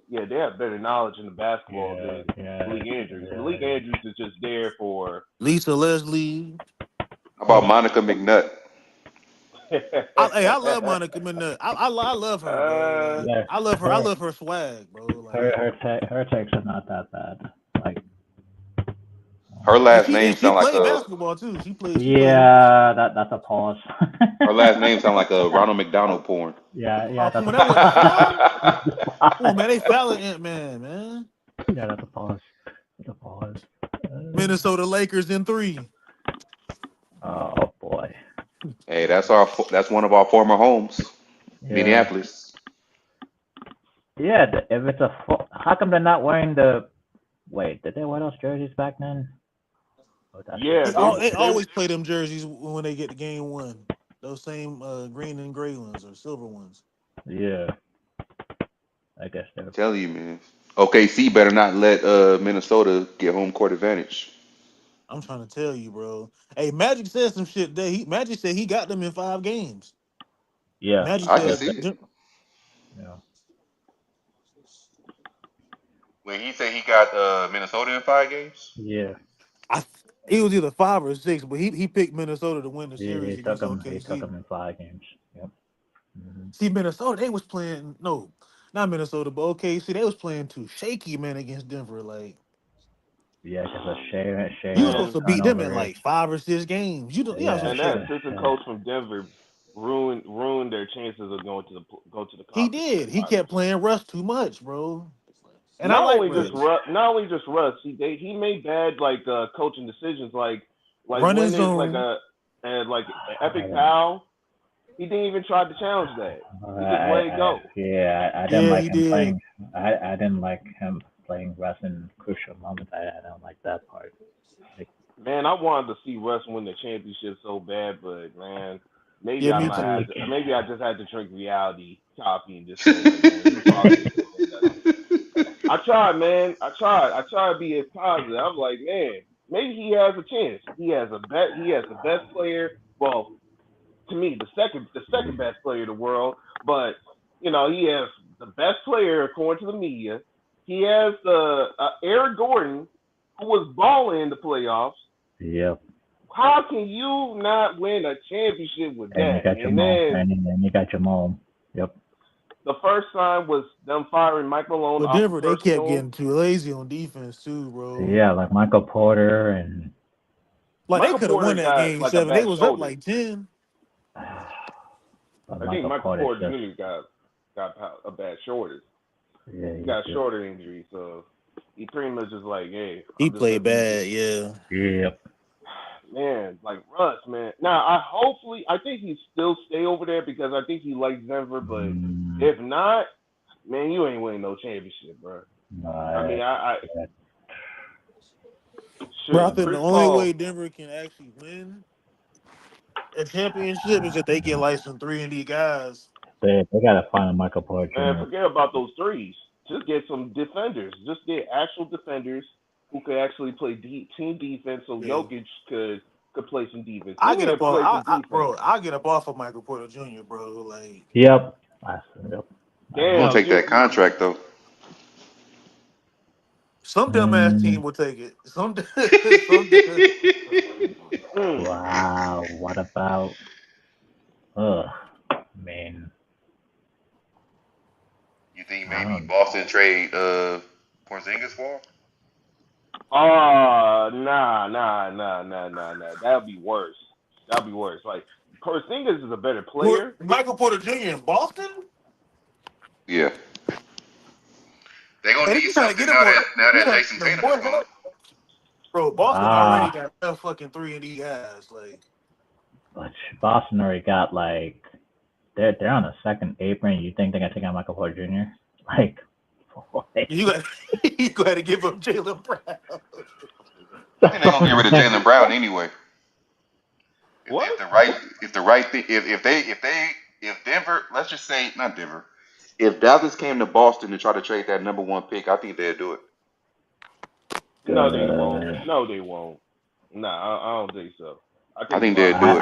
Yeah, they have better knowledge in the basketball than Malik Andrews. Malik Andrews is just there for Lisa Leslie. How about Monica McNutt? I love Monica McNutt. I love her. Bro. Like, I love her. I love her swag, bro. Like, her takes are not that bad. Like her last name sound like a basketball too. She plays. That's a pause. Her last name sound like a Ronald McDonald porn. Yeah. Come on, man. They fouling Ant-Man, man. Yeah, that's a pause. Minnesota Lakers in 3. Oh boy. Hey, that's one of our former homes, Minneapolis. Yeah, if it's how come they're not wearing the? Wait, did they wear those jerseys back then? They always play them jerseys when they get to game 1. Those same green and gray ones or silver ones. Yeah. I guess they're. Tell you, man. OKC better not let Minnesota get home court advantage. I'm trying to tell you, bro. Hey, Magic said some shit today. Magic said he got them in 5 games. Yeah, Magic I can see it. Yeah. When he said he got Minnesota in 5 games? Yeah. It was either 5 or 6, but he picked Minnesota to win the series against OKC. He took them in 5 games. Yep. Mm-hmm. See, Minnesota, they was playing not Minnesota, but OKC, they was playing too shaky, man, against Denver. Like, yeah, because of Shea. You were supposed to beat them in like 5 or 6 games. And that assistant coach from Denver ruined their chances of go to the conference. He did. He kept playing Russ too much, bro. And not only just Russ, he made bad coaching decisions like running zone, like an epic foul. He didn't even try to challenge that. He just let it go. I didn't like him playing. I didn't like him playing Russ in crucial moments. I don't like that part. Man, I wanted to see Russ win the championship so bad, but man, maybe I just had to drink reality coffee and just say, I tried, man. I tried to be as positive. I'm like, man, maybe he has a chance. He has the best player. Well, to me, the second best player in the world. But he has the best player according to the media. He has Eric Gordon, who was balling in the playoffs. Yep. How can you not win a championship with And that? you got Jamal. And you got Jamal. Yep. The first sign was them firing Mike Malone. But Denver, they kept getting too lazy on defense too, bro. Yeah, like Michael Porter and they could have won that game 7. They was up like 10. I think Michael Porter Jr. got a bad shoulder. Yeah, he got a shoulder injury, so he pretty much just like, hey. He played bad, yeah. Yep. Man, like Russ, man. Now, I think he still stay over there because I think he likes Denver. But if not, man, you ain't winning no championship, bro. I mean, Bro, I think the only way Denver can actually win a championship is if they get like some 3-and-D guys. They gotta find a Michael Porter Jr. Man, forget about those threes. Just get some defenders. Just get actual defenders who could actually play team defense, so Jokic could play some defense. I get up off of Michael Porter Jr., bro. Like, yep. Damn, we'll take that contract though. Some dumbass team will take it. Wow. What about? Man. You think maybe Boston trade Porzingis for him? Nah. That'd be worse. Like, Porzingis is a better player. Michael Porter Jr. in Boston? Yeah. They're gonna need something now that Jason Tatum is gone. Bro, Boston already got enough fucking 3-and-D guys. Like, but Boston already got like they're on the second apron. You think they're gonna take out Michael Porter Jr.? Like, you got to give up Jaylen Brown. I think they're gonna get rid of Jaylen Brown anyway. If Denver, let's just say not Denver, if Dallas came to Boston and tried to trade that number 1 pick, I think they'd do it. No, they won't. Nah, I don't think so. I think they'd do it.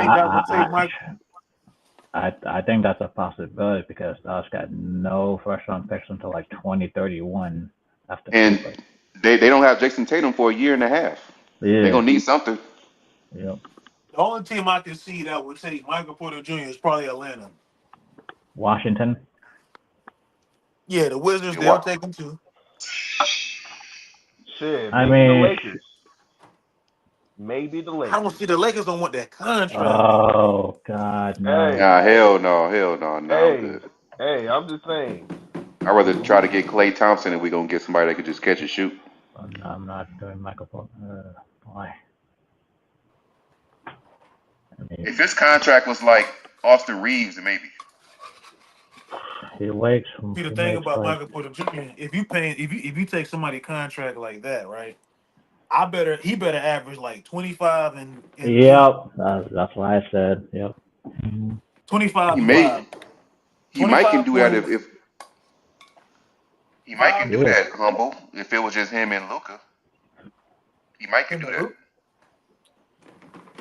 I think that's a possibility because Dallas got no first-round picks until like 2031. And they don't have Jason Tatum for a year and a half. Yeah. They're gonna need something. Yep. The only team I can see that would take Michael Porter Jr. is probably Atlanta. Washington. Yeah, the Wizards. They'll take him too. Shit, maybe the Lakers. I don't see the Lakers don't want that contract. Oh God, no. Nah, hell no. Hey, I'm just saying. I'd rather try to get Klay Thompson and we're gonna get somebody that could just catch and shoot. I'm not doing Michael Porter. Why? If his contract was like Austin Reaves, then maybe. See the thing about Michael Porter Jr. If you take somebody's contract like that, right? He better average like 25 and yep, that's what I said. Yep. 25. He might can do that if he might can do that, humble. If it was just him and Luka, he might can do that.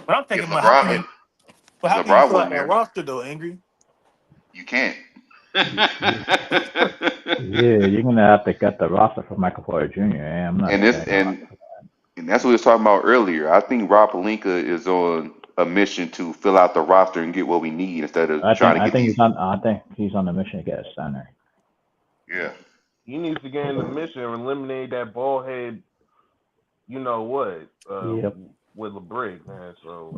But I'm thinking about how can you fill out that roster though, Angry? You can't. Yeah, you're gonna have to cut the roster for Michael Porter Jr. And that's what we was talking about earlier. I think Rob Pelinka is on a mission to fill out the roster and get what we need instead of trying to get. I think he's on the mission to get a center. Yeah. He needs to get in the mission and eliminate that bald head. You know what? With LeBron, man. So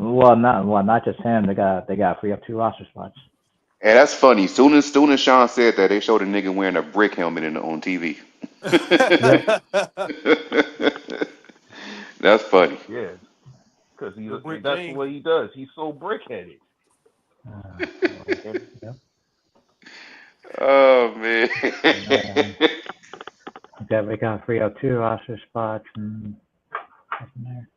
not just him. They got free up 2 roster spots. And that's funny. Soon as Sean said that, they showed a nigga wearing a brick helmet on TV. That's funny. Yeah, because that's what he does. He's so brick-headed. Oh man. We got free up 2 roster spots and there.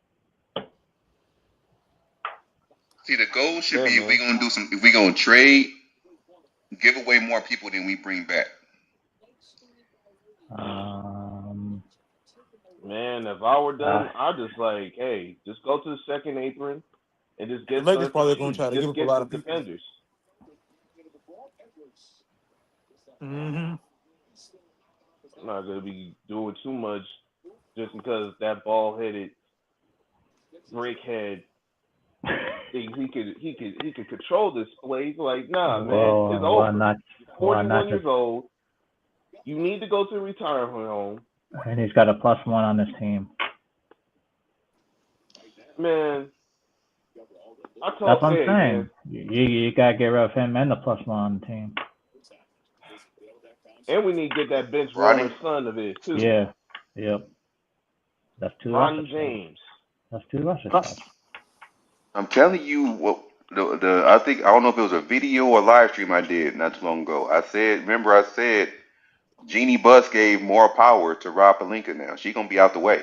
See, the goal should be if we're gonna trade, give away more people than we bring back. Man, if I were done, I'd just like, hey, just go to the second apron and just The get Lakers some probably gonna try to give just up a get lot some of people. defenders. Mm-hmm. I'm not gonna be doing too much just because that ball headed brickhead thinks he could control this play. He's like, nah, man, it's over. You're 41 years old. You need to go to a retirement home. And he's got a +1 on his team. Man, That's what I'm saying. You gotta get rid of him and the +1 on the team. And we need to get that bench warmer son of his too. Yeah. Yep. That's 2 Bronny James. That's 2 roster spots. I'm telling you what I don't know if it was a video or live stream I did not too long ago. I said Jeannie Buss gave more power to Rob Pelinka now. She's gonna be out the way.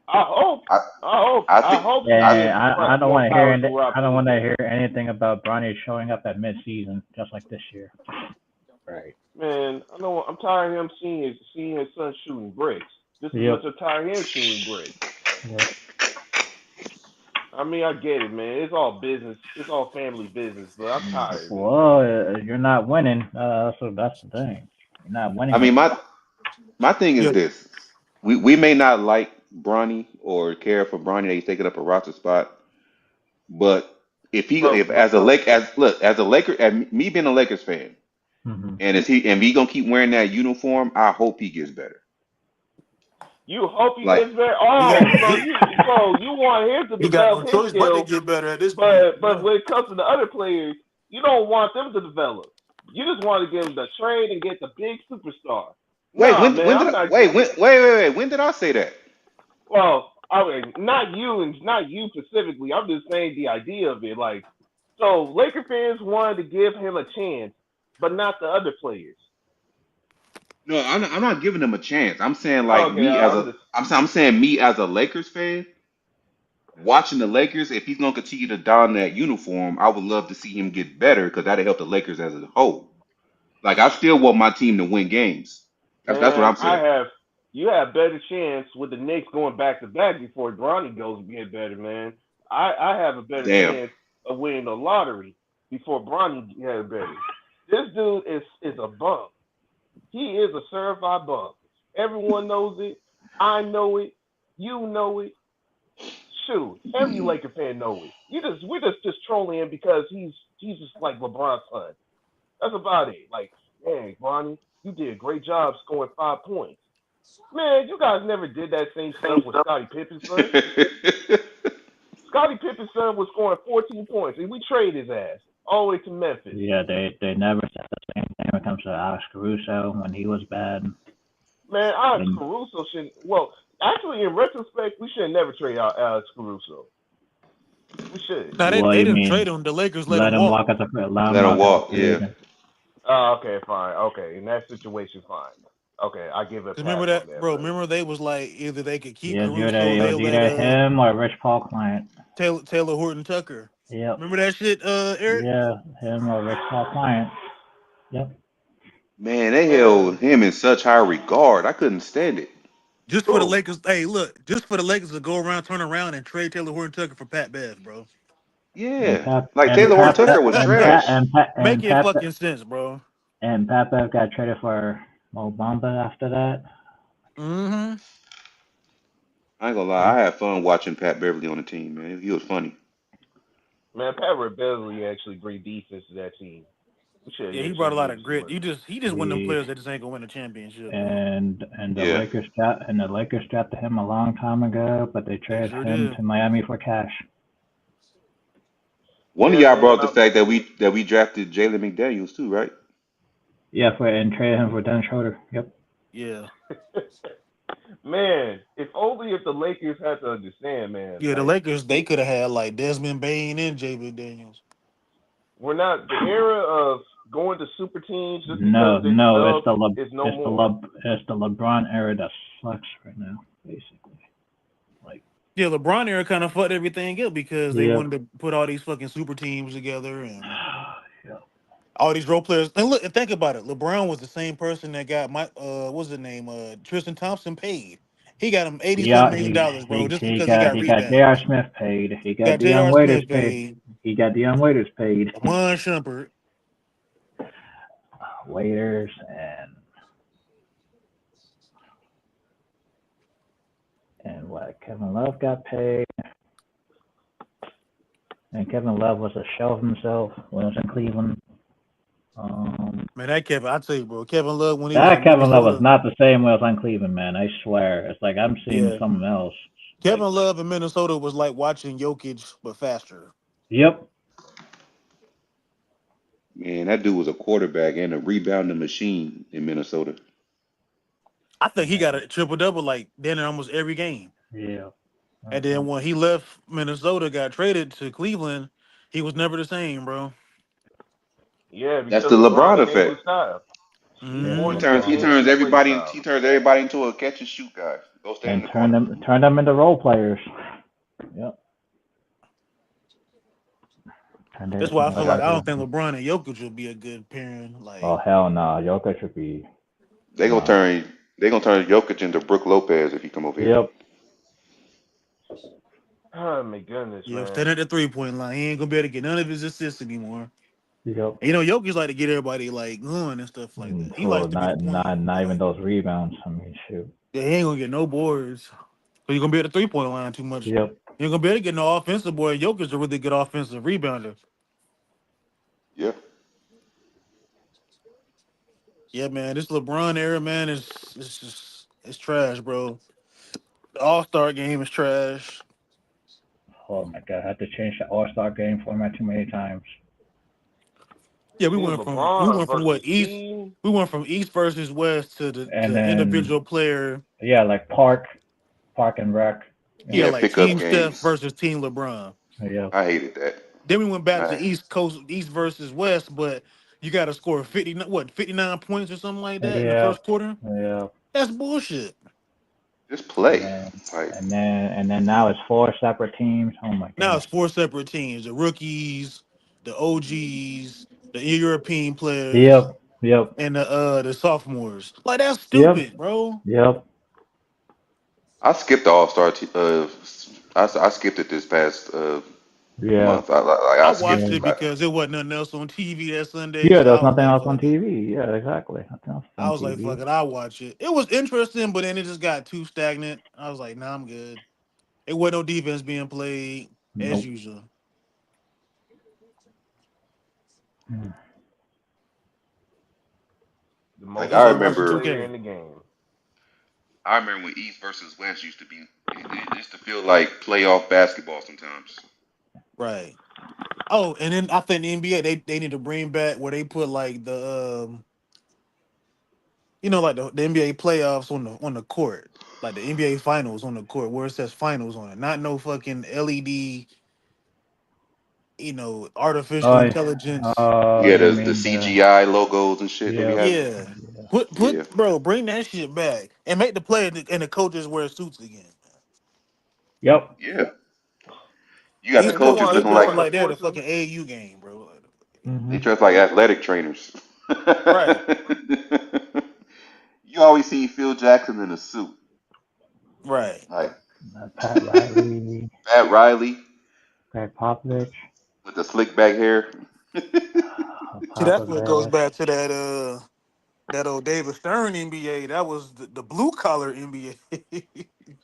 I hope. Yeah, I don't want to hear I don't want to hear anything about Bronny showing up at midseason just like this year. Right. Man, I know I'm tired of him seeing his son shooting bricks. Just as much as I'm tired of him shooting bricks. Yep. I mean, I get it, man. It's all business. It's all family business, but I'm tired. Well, you're not winning. That's the thing. You're not winning. I mean, my thing is this: we may not like Bronny or care for Bronny that he's taking up a roster spot, but as a Laker, as me being a Lakers fan, and he gonna keep wearing that uniform, I hope he gets better. You hope he gets better. Oh, so you want him to develop his skills, but to get better at this point. But when it comes to the other players, you don't want them to develop. You just want to give them the trade and get the big superstar. Wait, when did I say that? Well, I mean, not you specifically. I'm just saying the idea of it. Like, so Laker fans wanted to give him a chance, but not the other players. No, I'm not giving him a chance. I'm saying I'm saying me as a Lakers fan, watching the Lakers. If he's gonna continue to don that uniform, I would love to see him get better because that'll help the Lakers as a whole. Like I still want my team to win games. That's what I'm saying. You have better chance with the Knicks going back to back before Bronny goes and get better, man. I have a better chance of winning the lottery before Bronny gets better. This dude is a bum. He is a certified bum. Everyone knows it. I know it. You know it. Shoot, every Laker fan knows it. We're just trolling him because he's just like LeBron's son. That's about it. Like, hey, Bronny, you did a great job scoring 5 points. Man, you guys never did that same stuff with Scottie Pippen's son. Scottie Pippen's son was scoring 14 points, and we traded his ass all the way to Memphis. Yeah, they never said the same thing when it comes to Alex Caruso when he was bad. Man, Alex Caruso shouldn't. Well, actually, in retrospect, we should have never traded out Alex Caruso. We should. No, they didn't trade him. The Lakers let him walk. Let him walk. Yeah. Oh, okay, fine. Okay, in that situation, fine. Okay, I give it. Remember that, bro? Remember they was like either they could keep Caruso, either him or Rich Paul client. Taylor Horton Tucker. Yep. Remember that shit, Eric? Yeah, him or Rich Paul client. Yep. Man, they held him in such high regard. I couldn't stand it. Just for the Lakers, just for the Lakers to go around, turn around, and trade Taylor Horton Tucker for Pat Bev, bro. Yeah, Taylor Horton Tucker was trash. Make it fucking sense, bro. And Pat Bev got traded for Mo Bamba after that. Mm-hmm. I ain't gonna lie, I had fun watching Pat Beverly on the team, man. He was funny. Man, Pat Beverly actually bring defense to that team. Yeah, he brought a lot of grit. He just one of them players that just ain't gonna win a championship. And the Lakers drafted him a long time ago, but they traded him to Miami for cash. One of y'all brought up the fact that we drafted Jalen McDaniels too, right? Yeah, and traded him for Dennis Schroeder. Yep. Yeah. Man, if the Lakers had to understand, man. Yeah, the Lakers, they could have had like Desmond Bane and Jay McDaniels. We're not the era of going to super teams. Just it's the LeBron era that sucks right now, basically. Yeah, LeBron era kind of fucked everything up because they wanted to put all these fucking super teams together and all these role players. And look, think about it. LeBron was the same person that got what's the name? Tristan Thompson paid, He got him Yeah, $80-something million, bro, just because he got he got J.R. rebounds. Smith paid. He got Got Dion J.R. Waiters Smith paid. paid. He got Dion Waiters paid. Amon Shumpert. Waiters and what? Kevin Love got paid. And Kevin Love was a shell of himself when he was in Cleveland. Man, that Kevin, I tell you, bro, Kevin Love when he was That in Kevin Love was Minnesota. not the same when I was on Cleveland, man. I swear. It's like I'm seeing something else. Kevin Love in Minnesota was like watching Jokic, but faster. Yep. Man, that dude was a quarterback and a rebounding machine in Minnesota. I think he got a triple-double like then in almost every game. Yeah. And then when he left Minnesota, got traded to Cleveland, he was never the same, bro. Yeah, That's because the LeBron LeBron changed his effect. style. He More turns his play style. everybody into a catch and shoot guy. Go stand in And the corner. turn them into role players. Yep. That's why I feel like I don't think LeBron and Jokic would be a good pairing. Like, oh hell no, Jokic should be. They gonna turn Jokic into Brook Lopez if he come over here. Yep. Oh my goodness, man. Standing at the 3-point line, he ain't gonna be able to get none of his assists anymore. Yep. And, Jokic like to get everybody like going and stuff like that. He likes to be the point. Not even those rebounds. I mean, shoot. Yeah, he ain't gonna get no boards. But you're gonna be at the 3-point line too much. Yep. You ain't gonna be able to get no offensive board. Jokic's a really good offensive rebounder. Yeah. Yeah, man. This LeBron era, man, it's trash, bro. The All-Star game is trash. Oh my god, I had to change the All-Star game format too many times. Yeah, we went from what East? Team? We went from East versus West to the then, individual player. Yeah, like Park and Rec. Yeah, like Team games. Steph versus Team LeBron. Yeah, I hated that. Then we went back to East versus West, but you got to score 59 points or something like that in the first quarter. Yeah, that's bullshit. Just play. And then now it's 4 separate teams. Oh my god. Now it's 4 separate teams: the rookies, the OGs, the European players. Yep. And the sophomores. Like that's stupid, bro. Yep. I skipped the All-Star. I skipped it this past month. I watched it because there wasn't nothing else on TV that Sunday. Yeah, so there's nothing else on TV. Yeah, exactly. I was like, fuck it, I'll watch it. It was interesting, but then it just got too stagnant. I was like, nah, I'm good. It wasn't no defense being played as usual. The most I remember player in the game. I remember when East versus West used to be. It used to feel like playoff basketball sometimes. Right. Oh, and then I think the NBA they need to bring back where they put like the like the NBA playoffs on the court, like the NBA finals on the court where it says finals on it, not no fucking LED. Artificial intelligence. The CGI logos and shit. Yeah. Bro, bring that shit back and make the players and the coaches wear suits again. Yep. Yeah. You got the coaches looking like they're the fucking AAU game, bro. They dress like athletic trainers. Right. You always see Phil Jackson in a suit. Right. Like Pat Riley. Greg Popovich. With the slick back hair. See, that's what goes back to that old David Stern NBA. That was the blue collar NBA.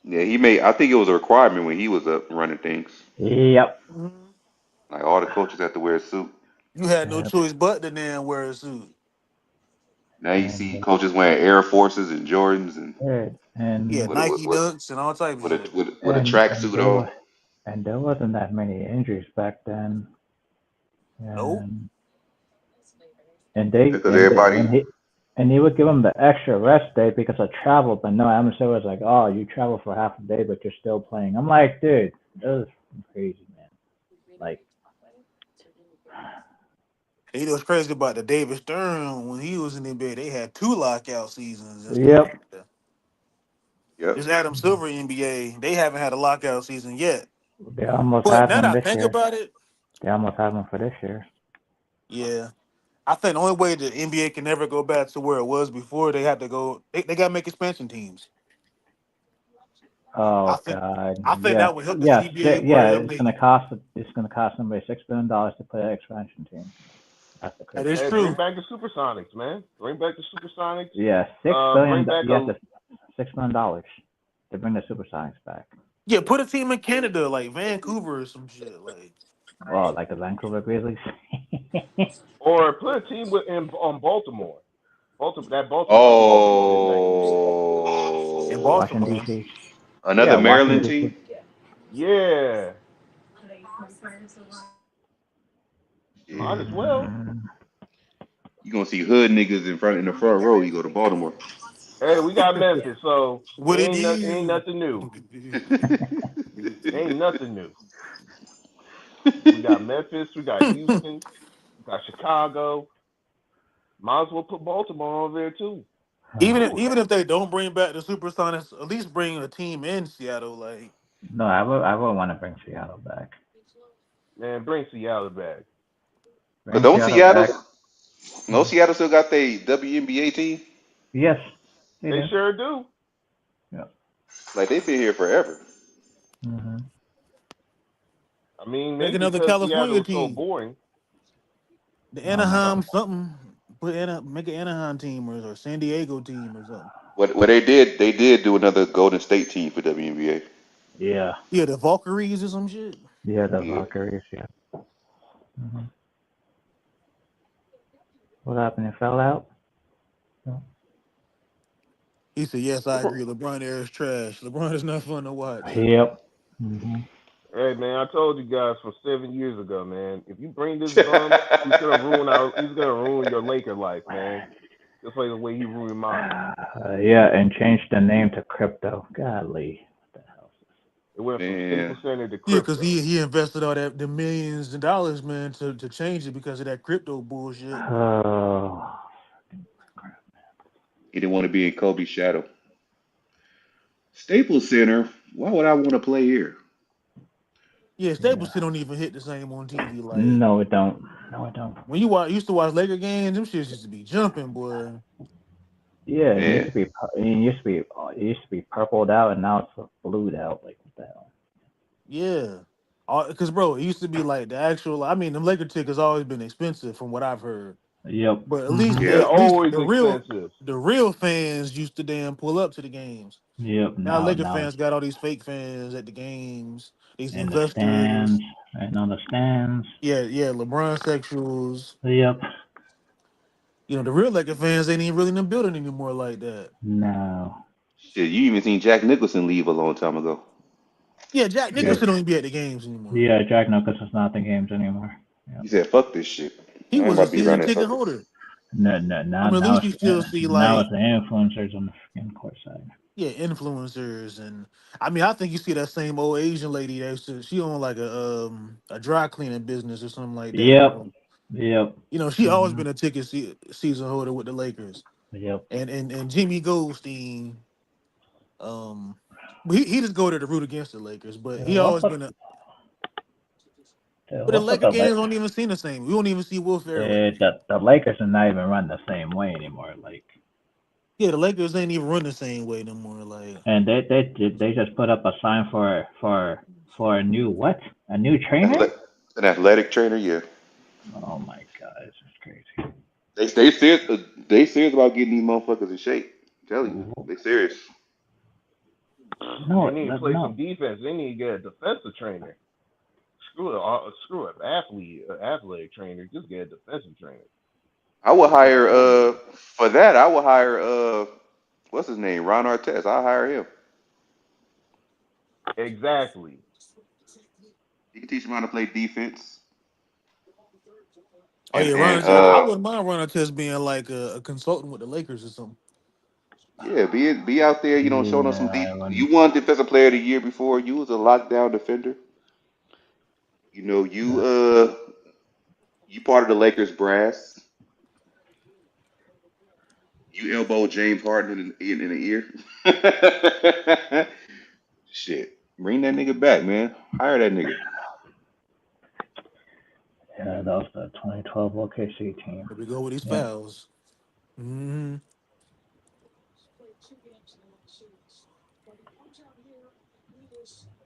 Yeah, I think it was a requirement when he was up running things. Yep. Like all the coaches have to wear a suit. You had no choice but to then wear a suit. Now you see coaches wearing Air Forces and Jordans and Nike Dunks and all types of shit. With a tracksuit on. And there wasn't that many injuries back then. Nope. And he would give them the extra rest day because of travel, but no, Amazon was like, oh, you travel for half a day, but you're still playing. I'm like, dude, that was crazy, man. Like, what's crazy about the David Stern when he was in the NBA? They had 2 lockout seasons. Yep. This Adam Silver NBA, they haven't had a lockout season yet. They almost have one this year. Think about it. They almost have one for this year. Yeah. I think the only way the NBA can never go back to where it was before, they have to go. They got to make expansion teams. Oh I think God, I think yeah, that would help the yeah, CBA yeah. player It's make. gonna cost. It's gonna cost somebody $6 billion to play an expansion team. That's the That crazy is Hey, part. bring true. back the Supersonics, man. Bring back the Supersonics. Yeah, $6 billion. Bring back You have to $6 million to bring the Supersonics back. Yeah, put a team in Canada like Vancouver or some shit. Like, Well, like the Vancouver Grizzlies. or put a team on Baltimore. Baltimore team used to be good back in the day. in Oh, Washington Baltimore. D.C. Yeah, another Maryland Washington team. D.C. Yeah, might Yeah, as well. you gonna see hood niggas in the front row. You go to Baltimore. Hey, we got Memphis, so What it ain't do? nothing new. Ain't nothing new. We got Memphis, we got Houston, we got Chicago. Might as well put Baltimore over there too. even if Do it, even if they don't bring back the Supersonics, at least bring a team in Seattle. Like, No, I would want to bring Seattle back. man. Bring Seattle back. But Bring don't Seattle back. Seattle still got their WNBA team? Yes, they They do. sure do. Yeah. Like they've been here forever. hmm I mean, make maybe another because California Seattle is so team, boring. the Oh my Anaheim God. something. Make an Anaheim team or San Diego team or something. What they did do another Golden State team for WNBA. Yeah. Yeah, the Valkyries or some shit. Yeah, the Yeah. Valkyries. Yeah. hmm What happened? It fell out. No. He said, "Yes, I agree. LeBron era is trash. LeBron is not fun to watch." Yep. hmm Hey man, I told you guys from 7 years ago, man. If you bring this bum, he's gonna ruin your Laker life, man. Just like the way he ruined mine. Yeah, and changed the name to Crypto. Golly. What the hell? It went from Man, Staples Center to Yeah, because crypto. he invested all the millions of dollars, man, to change it because of that crypto bullshit. Oh. he didn't want to be in Kobe's shadow. Staples Center. Why would I want to play here? Yeah, Yeah. Staples shit don't even hit the same on TV. Like No, it don't. No, it don't. when used to watch Laker games, them shits used to be jumping, boy. Yeah, it used Man, to be. It used to be purpled out, and now it's blued out. Like what the hell? Yeah, because bro, it used to be like the actual. I mean, them Laker tickets always been expensive from what I've heard, Yep. but at least hmm Yeah, at least always expensive. the real fans used to damn pull up to the games. Yep. Now Laker Now fans it's got all these fake fans at the games, these in the investors. stands, and on the stands. Yeah, LeBron sexuals. Yep. The real Laker fans ain't even really in the building anymore like that. No. shit, you even seen Jack Nicholson leave a long time ago. Yeah, Jack Yeah. Nicholson don't even be at the games anymore. Yeah. Jack Nicholson's not the games anymore. Yep. He said, "Fuck this shit. He I ain't was a about to be around season that ticket sucker." holder. No, no, I mean, at least you still see now like it's the influencers on the freaking court side. yeah influencers, and I mean I think you see that same old Asian lady that she owned like a dry cleaning business or something like that. Yep. Yep. She always hmm been a ticket season holder with the Lakers, Yep. and Jimmy Goldstein. Um, he just go there to root against the Lakers, but he What's always up? been a. But the What's up? Laker games don't even seem the same. We don't even see Will Ferrell. The Lakers are not even run the same way anymore. Like, Yeah, the Lakers ain't even run the same way no more. Like, and they just put up a sign for a new what? A new trainer? Athle- An athletic trainer, yeah. Oh my God, this is crazy. They serious. They serious about getting these motherfuckers in shape. I'm telling you, they serious. yeah. They No, need to play some no. defense. They need to get a defensive trainer. Screw an athletic trainer. Just get a defensive trainer. I would That's what hire they need. for that. I would hire what's his name? Ron Artest. I hire him. Exactly. He can teach him how to play defense. Oh And yeah, and I wouldn't mind Ron Artest being like a consultant with the Lakers or something. yeah, be out there. Showing us some Yeah, deep. I wouldn't. You won defensive player of the year before. You was a lockdown defender. You part of the Lakers brass. You elbowed James Harden in the ear. Shit, bring that nigga back, man. Hire that nigga. Yeah, that was the 2012 OKC team. Here we go with these Yep. fouls. Hmm.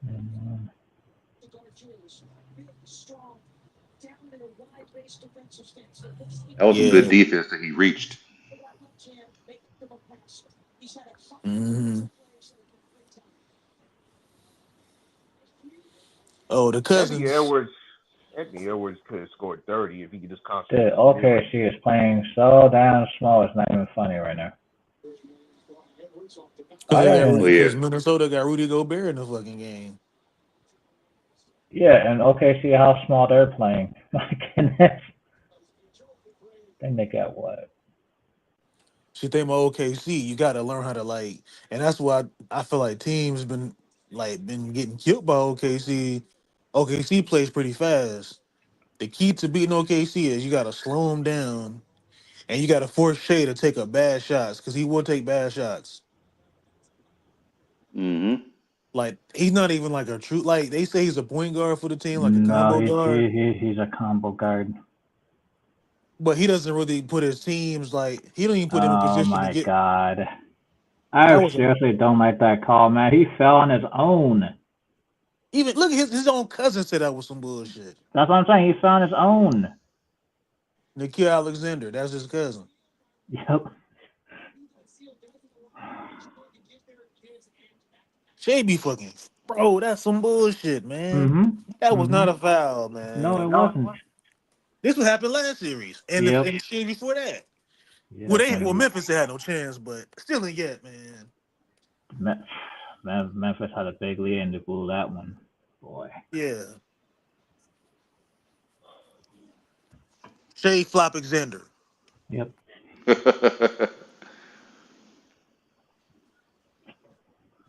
Mhm. That was some good Yeah. defense that he reached. Hmm. Oh, the Anthony Cousins. Edwards. Anthony Edwards could have scored 30 if he could just The concentrate on defense. OKC is playing so damn small. It's not even funny right now. Because I they don't got even. Oh Rudy. yeah. Because Minnesota got Rudy Gobert in the fucking game. Yeah, and OKC, how small they're playing. My goodness. I think they got what? See, think about OKC, you got to learn how to like, and that's why I feel like teams been getting killed by OKC. OKC plays pretty fast. The key to beating OKC is you got to slow him down, and you got to force Shea to take a bad shots because he will take bad shots. Mm-hmm. Like he's not even like a true like they say he's a point guard for the team, like a No, combo guard, he's a combo guard. but he doesn't really put his teams like he don't even put them in Oh position to my get. God. I That was a seriously don't like that call, man. He fell on his own. even look at his own cousin said that was some bullshit. That's what I'm saying. He fell on his own. Nikhil Alexander, that's his cousin. Yep. Shea be fucking, bro. That's some bullshit, man. Mhm. That was not Mhm. a foul, No, it man. wasn't. This what happened last series, and Yep. the series before that. Yep. Well, And Memphis had no chance, but still ain't yet, man. Memphis had a big lead and they blew that one. Boy. Yeah, Shea Flop Alexander. Yep.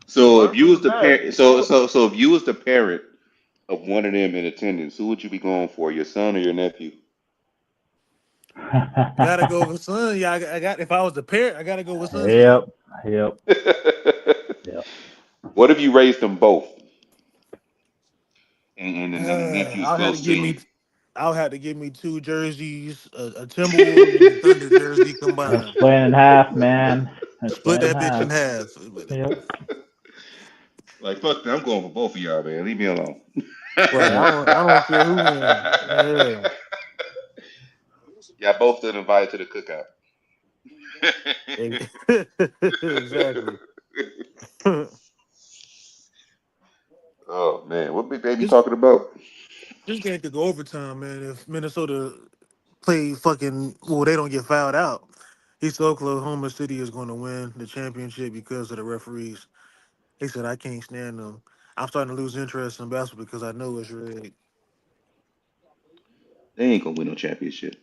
So if Learn you from was the the past. parent, so if you was the parent of one of them in attendance, who would you be going for, your son or your nephew? Gotta go with son. Yeah, I got. If I was the parent, I gotta go with son. Yep. Yep. Yep. What if you raised them both, and the nephew's I'll have to close to give you? me. I'll have to give me two jerseys, a Timberwolves and a Thunder jersey And combined. split in half, man. And Split split in that bitch half. in half. Yep. Like fuck that, I'm going for both of y'all, man. Leave me alone. Right. Yep. I don't care who wins. Yeah. Y'all both still invited to the cookout. Exactly. Oh man, what big baby this talking about? this game could go overtime, man. If Minnesota play fucking well, they don't get fouled out. He said Oklahoma City is going to win the championship because of the referees. He said I can't stand them. I'm starting to lose interest in basketball because I know it's rigged. They ain't gonna win no championship.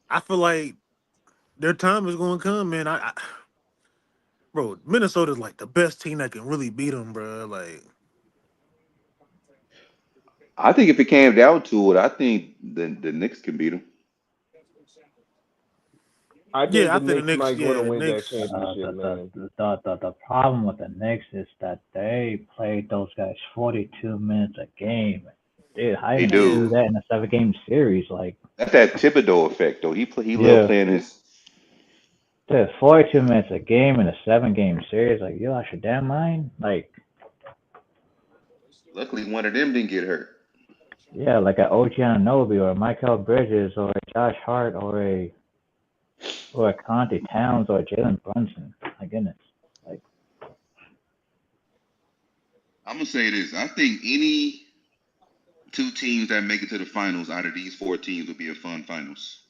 I feel like their time is going to come, man. Bro, Minnesota's like the best team that can really beat them, bro. Like, I think if it came down to it, I think the Knicks can beat them. I think yeah, I the think the Knicks Knicks. might go to Yeah, the win that Knicks. championship, man. The problem with the Knicks is that they played those guys 42 minutes a game. Dude, how you They gonna do. do Yeah. that in a 7 game series? Like, That's that Thibodeau effect, though. He loved yeah, playing his. dude, 42 minutes a game in a 7 game series. Like, you lost your damn mind. Like, Luckily, one of them didn't get hurt. yeah, like a OG Anunoby or a Michael Bridges or a Josh Hart or a Conte Towns or a Jalen Brunson. My goodness. Like, I'm gonna say this. I think any two teams that make it to the finals out of these four teams will be a fun finals.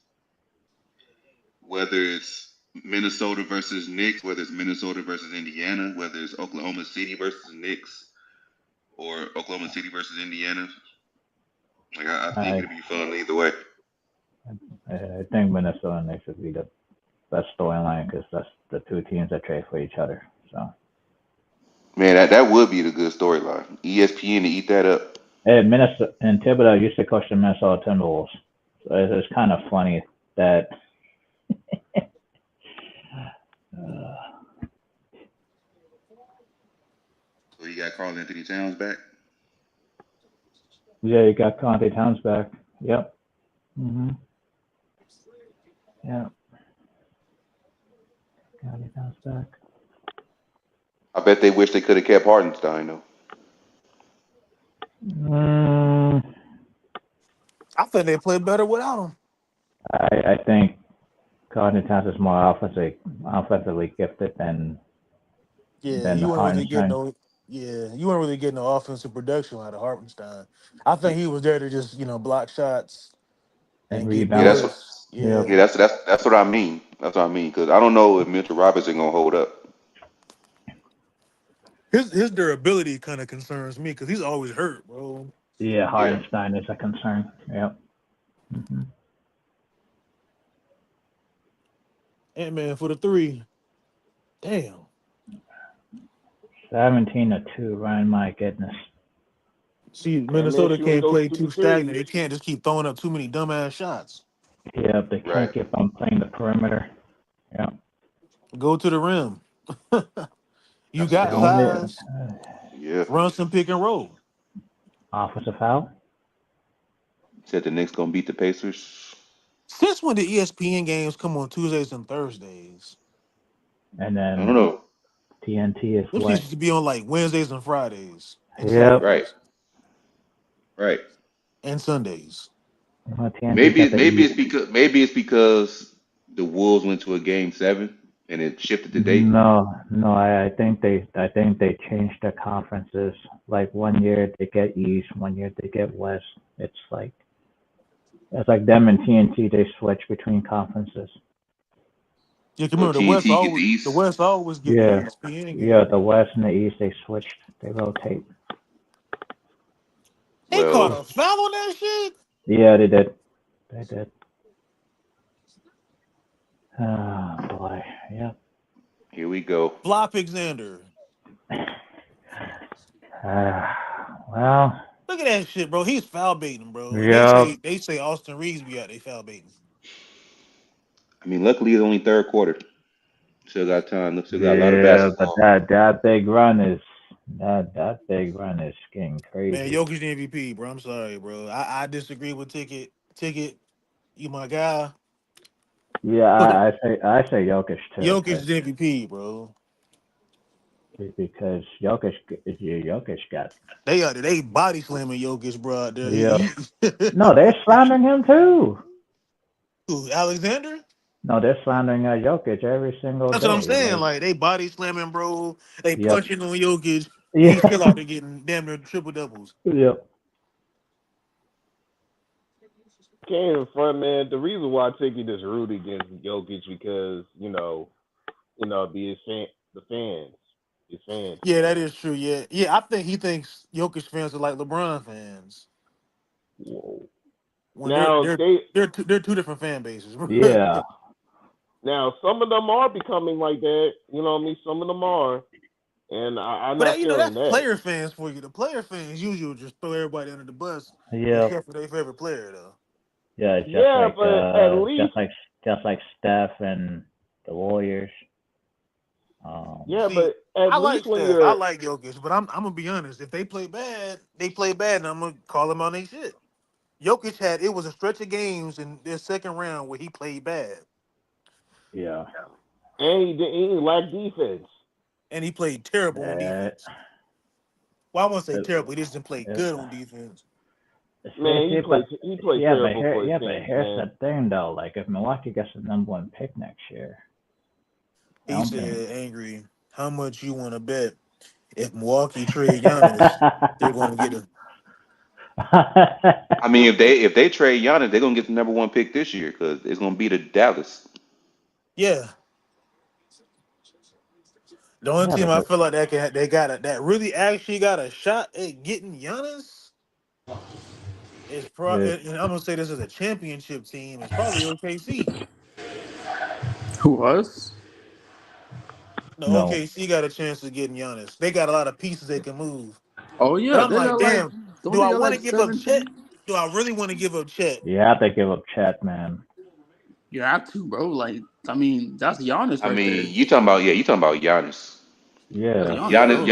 Whether it's Minnesota versus Knicks, whether it's Minnesota versus Indiana, whether it's Oklahoma City versus Knicks, or Oklahoma City versus Indiana. Like I think I it'll be fun either way. I think Minnesota Knicks would be the best storyline because that's the two teams that trade for each other. So, Man, that would be the good storyline. ESPN to eat that up. and Minnesota and Thibodeau used to coach the Minnesota Timberwolves. So it's kind of funny that. So you got Carl Anthony Towns back. Yeah, you got Conte Towns back. Yep. Yeah. Conte Towns back. I bet they wish they could have kept Hardenstein though. I think they play better without him. I think Carter Towns is more offensively gifted than you weren't really getting Hartenstein. no offensive production out of Hartenstein. I think he was there to just block shots And and get Yeah, rebound. boards. Yep. yeah, that's what I mean. That's what I mean because I don't know if Mitchell Robinson gonna hold up. His durability kind of concerns me because he's always hurt, bro. Yeah, Yeah, Hartenstein is a concern. Yep. Mm-hmm. Ant-Man for the 3. Damn. 17-2, Ryan, my goodness. See, And man, Minnesota shooting can't those play too 2 3s. stagnant. They can't just keep throwing up too many dumbass shots. Yeah, they right. can't keep on playing the perimeter. Yeah. Go to the rim. You That's what got they're The gonna. only size. Yeah, Run some pick and roll. offensive foul. said the Knicks gonna beat the Pacers. Since when did ESPN games come on Tuesdays and Thursdays? And I don't then know. TNT is Them what? used to be on like Wednesdays and Fridays and Yep. Right, Saturdays right. and Sundays. TNT got the East. Maybe it's because the Wolves went to a game 7 and it shifted the date. No, I think they changed the conferences. Like 1 year they get East, 1 year they get West. It's like them and TNT, they switch between conferences. You can So remember TNT get the The East. West always get the Yeah. ESPN Yeah, game. the West and the East, they switched. They rotate. They caught Well, a foul on that shit. Yeah, they did. They did. Oh boy. Yep. here we go. Flop Alexander. Well, Look at that shit, bro. He's foul baiting, bro. And yeah. they say Austin Reeves be out they foul baiting. I mean, luckily it's only third quarter. Still got time. Still got a lot of Yeah, but basketball. that big run is that big run is getting Man, crazy. Jokic the MVP, bro. I'm sorry, bro. I disagree with Ticket. Ticket, you my guy. Yeah, But I say Jokic too, Jokic the MVP, bro. because Jokic got. They body slamming Jokic, bro. Out there. Yeah. No, they're slamming him too. Who, Alexander? No, they're slandering Jokic every single That's what I'm day. saying. Like they body slamming, bro. They Yep. punching on Jokic. Yeah. He's still out there getting damn near triple doubles. Yep. Can't even front, man. The reason why Ticky is rude against Jokic because be the fans, his fans. Yeah, that is true. Yeah. I think he thinks Jokic fans are like LeBron fans. Whoa. When Now they're two different fan bases. Yeah. Now some of them are becoming like that. You know what I mean? Some of them are, and I'm But not that's feeling that. player fans for you. The player fans usually just throw everybody under the bus, Yeah. except for their favorite player, though. Yeah, it's just but at least just like Steph and the Warriors. but I at like least when Steph. you're I like Jokic, but I'm gonna be honest. If they play bad, they play bad, and I'm gonna call them on their shit. Jokic it was a stretch of games in their second round where he played bad. Yeah. and he lack defense. And he played terrible on defense. Well, I won't say terrible. He just didn't play good on defense. Man, he played terrible for his but team, here's man. the thing though. Like if Milwaukee gets the #1 pick next year, He said, "Angry, how much you want to bet if Milwaukee trade Giannis, they're going to get a." I mean, if they trade Giannis, they're gonna get the #1 pick this year because it's gonna be the Dallas. Yeah. The only team I feel like that really actually got a shot at getting Giannis is probably, and I'm gonna say this as a championship team, it's probably OKC. Who was? No, No. OKC got a chance of getting Giannis. They got a lot of pieces they can move. Oh But yeah, I'm they like, got like. damn, Don't do they I got want like to give up Chet? 17? Do I really want to give up Chet? You have to give up Chet, man. You have to, bro. Like, I mean, that's Giannis I right there. mean, you talking about Giannis. That's Yeah. Giannis, bro.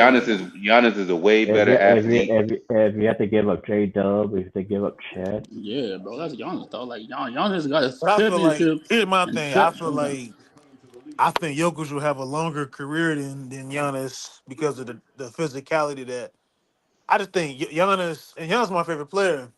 Giannis is a way better athlete. If you have to give up J-Dub, if you have to give up Chet. Yeah, bro, that's Giannis though. Like Giannis got a But I feel like championship, here's my and thing. I Chet feel don't got. like I think Jokic will have a longer career than Giannis because of the physicality that I just think Giannis is my favorite player,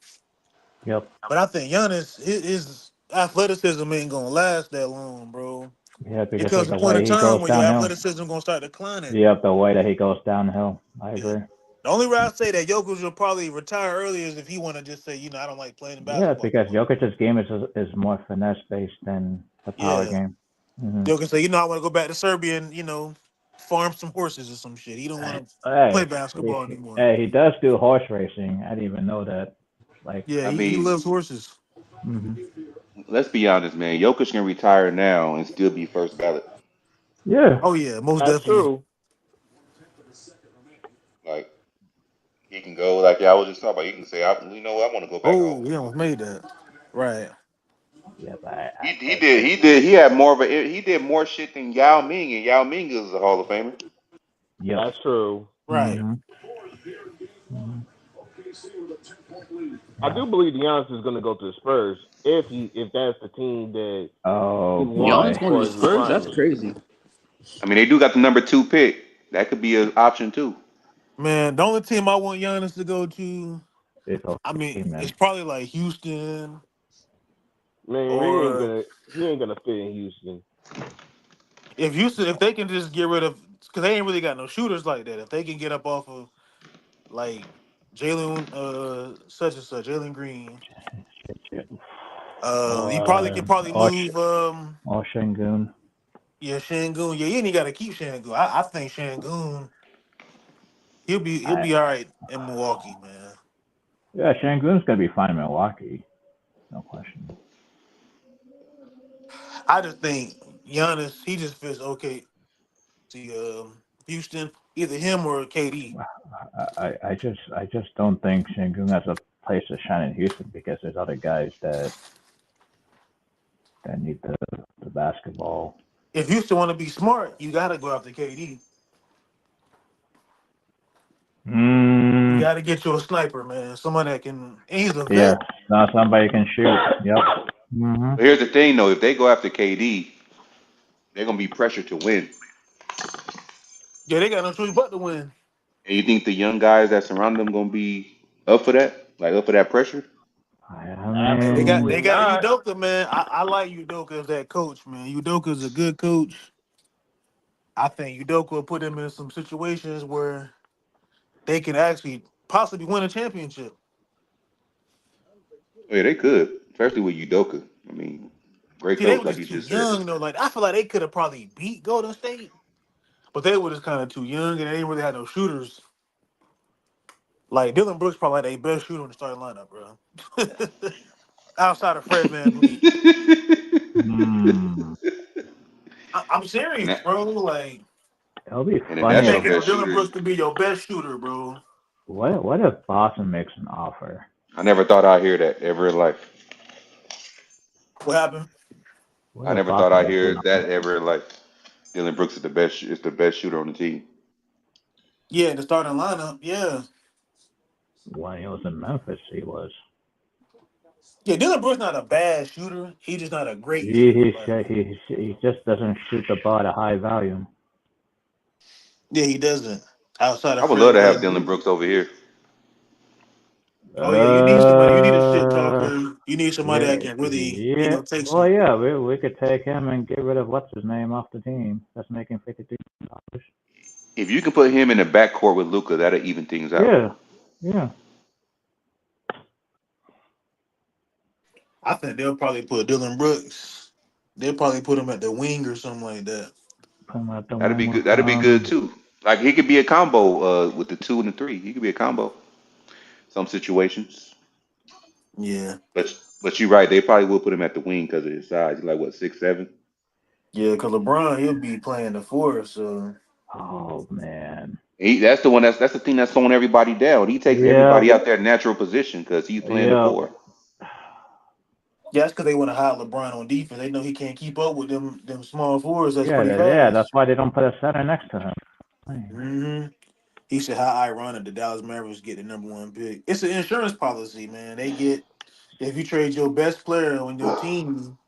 Yep. but I think Giannis his athleticism ain't gonna last that long, bro. Yeah, It because of comes a the point way in he time goes where your downhill. athleticism gonna start declining. Yep, the way that he goes downhill. I Yeah. agree. The only way I say that Jokic will probably retire early is if he want to just say, I don't like playing Yeah, basketball because anymore. Jokic's game is more finesse based than the power Yeah. game. Mm-hmm. Jokic say, I want to go back to Serbia and, farm some horses or some shit. He don't want to play Hey, basketball anymore. he does do horse racing. I didn't even know that. Like, Yeah, I he mean, loves horses. hmm let's be honest, man. Jokic can retire now and still be first ballot. yeah, Oh, yeah, most That's definitely. true. Like he can go, like I was just talking about. He can say, you know what, I want to go back Oh, home. we almost made that. Right. yeah, but He had more of a he did more shit than Yao Ming, and Yao Ming is a Hall of Famer. yep. That's true. Right. hmm I do believe Giannis is going to go to the Spurs if that's the team that he Oh wants Giannis boy. going to for the his Spurs? That's retirement. crazy. I mean, they do got the number 2 pick. That could be an option too. Man, the only team I want Giannis to go to, It's it's OKC, man. probably like Houston Man, or he ain't gonna fit in Houston. if they can just get rid of, because they ain't really got no shooters like that. If they can get up off of like Jalen, such and such, Jalen Green, you probably Or could probably move, Shingun. yeah, Shangoon. Yeah, you ain't got to keep Shangoon. I think Shangoon, he'll be all right in Milwaukee, man. Yeah, Shangun's gonna be fine in Milwaukee, no question. I just think Giannis, he just fits okay. See, Houston, either him or KD. I just don't think Shingun has a place to shine in Houston because there's other guys that need the basketball. If Houston want to be smart, you got to go after KD. You Mm, got to get you a sniper, man. Someone that can. And he's a yeah, vet. now somebody can shoot. Yep. hmm But here's the thing, though: if they go after KD, they're gonna be pressured to win. Yeah, they got no choice but to win. And you think the young guys that surround them gonna be up for that? Like up for that pressure? I Hey, they got Absolutely they mean, got not. Udoka, man. I like Udoka as that coach, man. Udoka's a good coach. I think Udoka will put them in some situations where they can actually possibly win a championship. Oh, yeah, they could, especially with Udoka. I mean, great See, they coach, were like just you too just said. young, though. Like I feel like they could have probably beat Golden State, but they were just kind of too young and they didn't really have no shooters. Like Dylan Brooks probably like their best shooter in the starting lineup, bro. Outside of Fred Van VanVleet. hmm, I'm serious, and, bro. Like it'll be and if you funny that's if your making best Dylan shooter, Brooks to be your best shooter, bro. what if Boston makes an offer? I never thought I'd hear that ever in life. What happened? What I if never thought Boston I'd makes hear an that offer? ever in life. Dylan Brooks is the best shooter on the team. Yeah, the starting lineup. Yeah, When he was in Memphis, he was. yeah. Dylan Brooks not a bad shooter. He's just not a great He shooter. he Like, he just doesn't shoot the ball at a high volume. yeah, he doesn't. Outside I of would Fred love to have Dylan VanVleet. Brooks over here. Oh yeah, you need somebody. You need a shit Uh, talker. You need somebody that yeah, can really, yeah. take Well, some. yeah, we could take him and get rid of what's his name off the team. That's making $53. If you can put him in the backcourt with Luka, that'll even things out. Yeah, yeah. I think they'll probably put Dylan Brooks. They'll probably put him at the wing or something like that. Put him at the That'd be wing. good. That'd be good too. Like he could be a combo with the 2 and the 3. He could be a combo. Some situations. Yeah, But you're right. They probably will put him at the wing because of his size. He's like what 6'7". yeah. Cause LeBron, he'll be playing the four. So Oh man. That's the one. That's the thing that's slowing everybody down. He takes Yeah, everybody out their natural position because he's playing the yeah, 4. yeah, that's because they want to hide LeBron on defense. They know he can't keep up with them small fours. That's yeah, pretty yeah. That's fast. why they don't put a center next to him. hmm He said, "How ironic the Dallas Mavericks get the number one pick. It's an insurance policy, man. They get if you trade your best player on your team,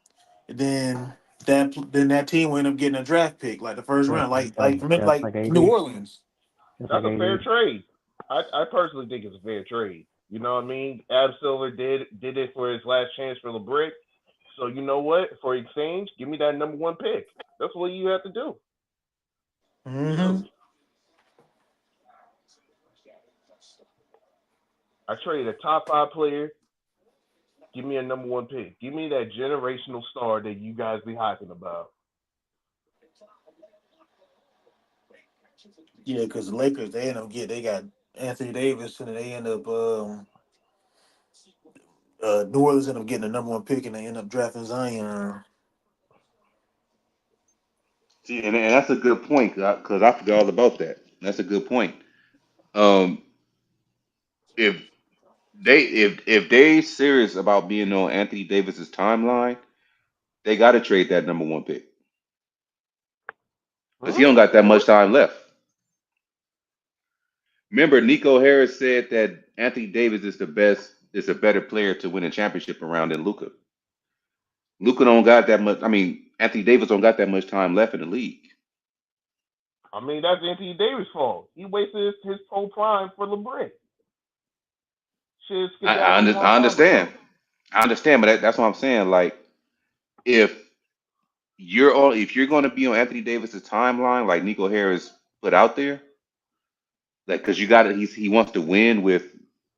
then then that team will end up getting a draft pick, like the first round, like New Orleans. That's a fair trade. I personally think it's a fair trade. You know what I mean? Ab Silver did it for his last chance for LeBrick. So you know what? For exchange, give me that number 1 pick. That's what you have to do. Mm-hmm. I traded a top 5 player. Give me a number 1 pick. Give me that generational star that you guys be hyping about. Yeah, because the Lakers they got Anthony Davis and they end up New Orleans end up getting the number 1 pick and they end up drafting Zion. See, and that's a good point because I forgot all about that. That's a good point. If if they serious about being on Anthony Davis's timeline, they got to trade that number 1 pick because he don't got that much time left. Remember, Nico Harris said that Anthony Davis is a better player to win a championship around than Luka. Luka don't got that much. I mean, Anthony Davis don't got that much time left in the league. I mean, that's Anthony Davis' fault. He wasted his whole prime for LeBron. I understand. I understand, but that's what I'm saying. Like, if you're going to be on Anthony Davis's timeline, like Nico Harris put out there, like because he wants to win with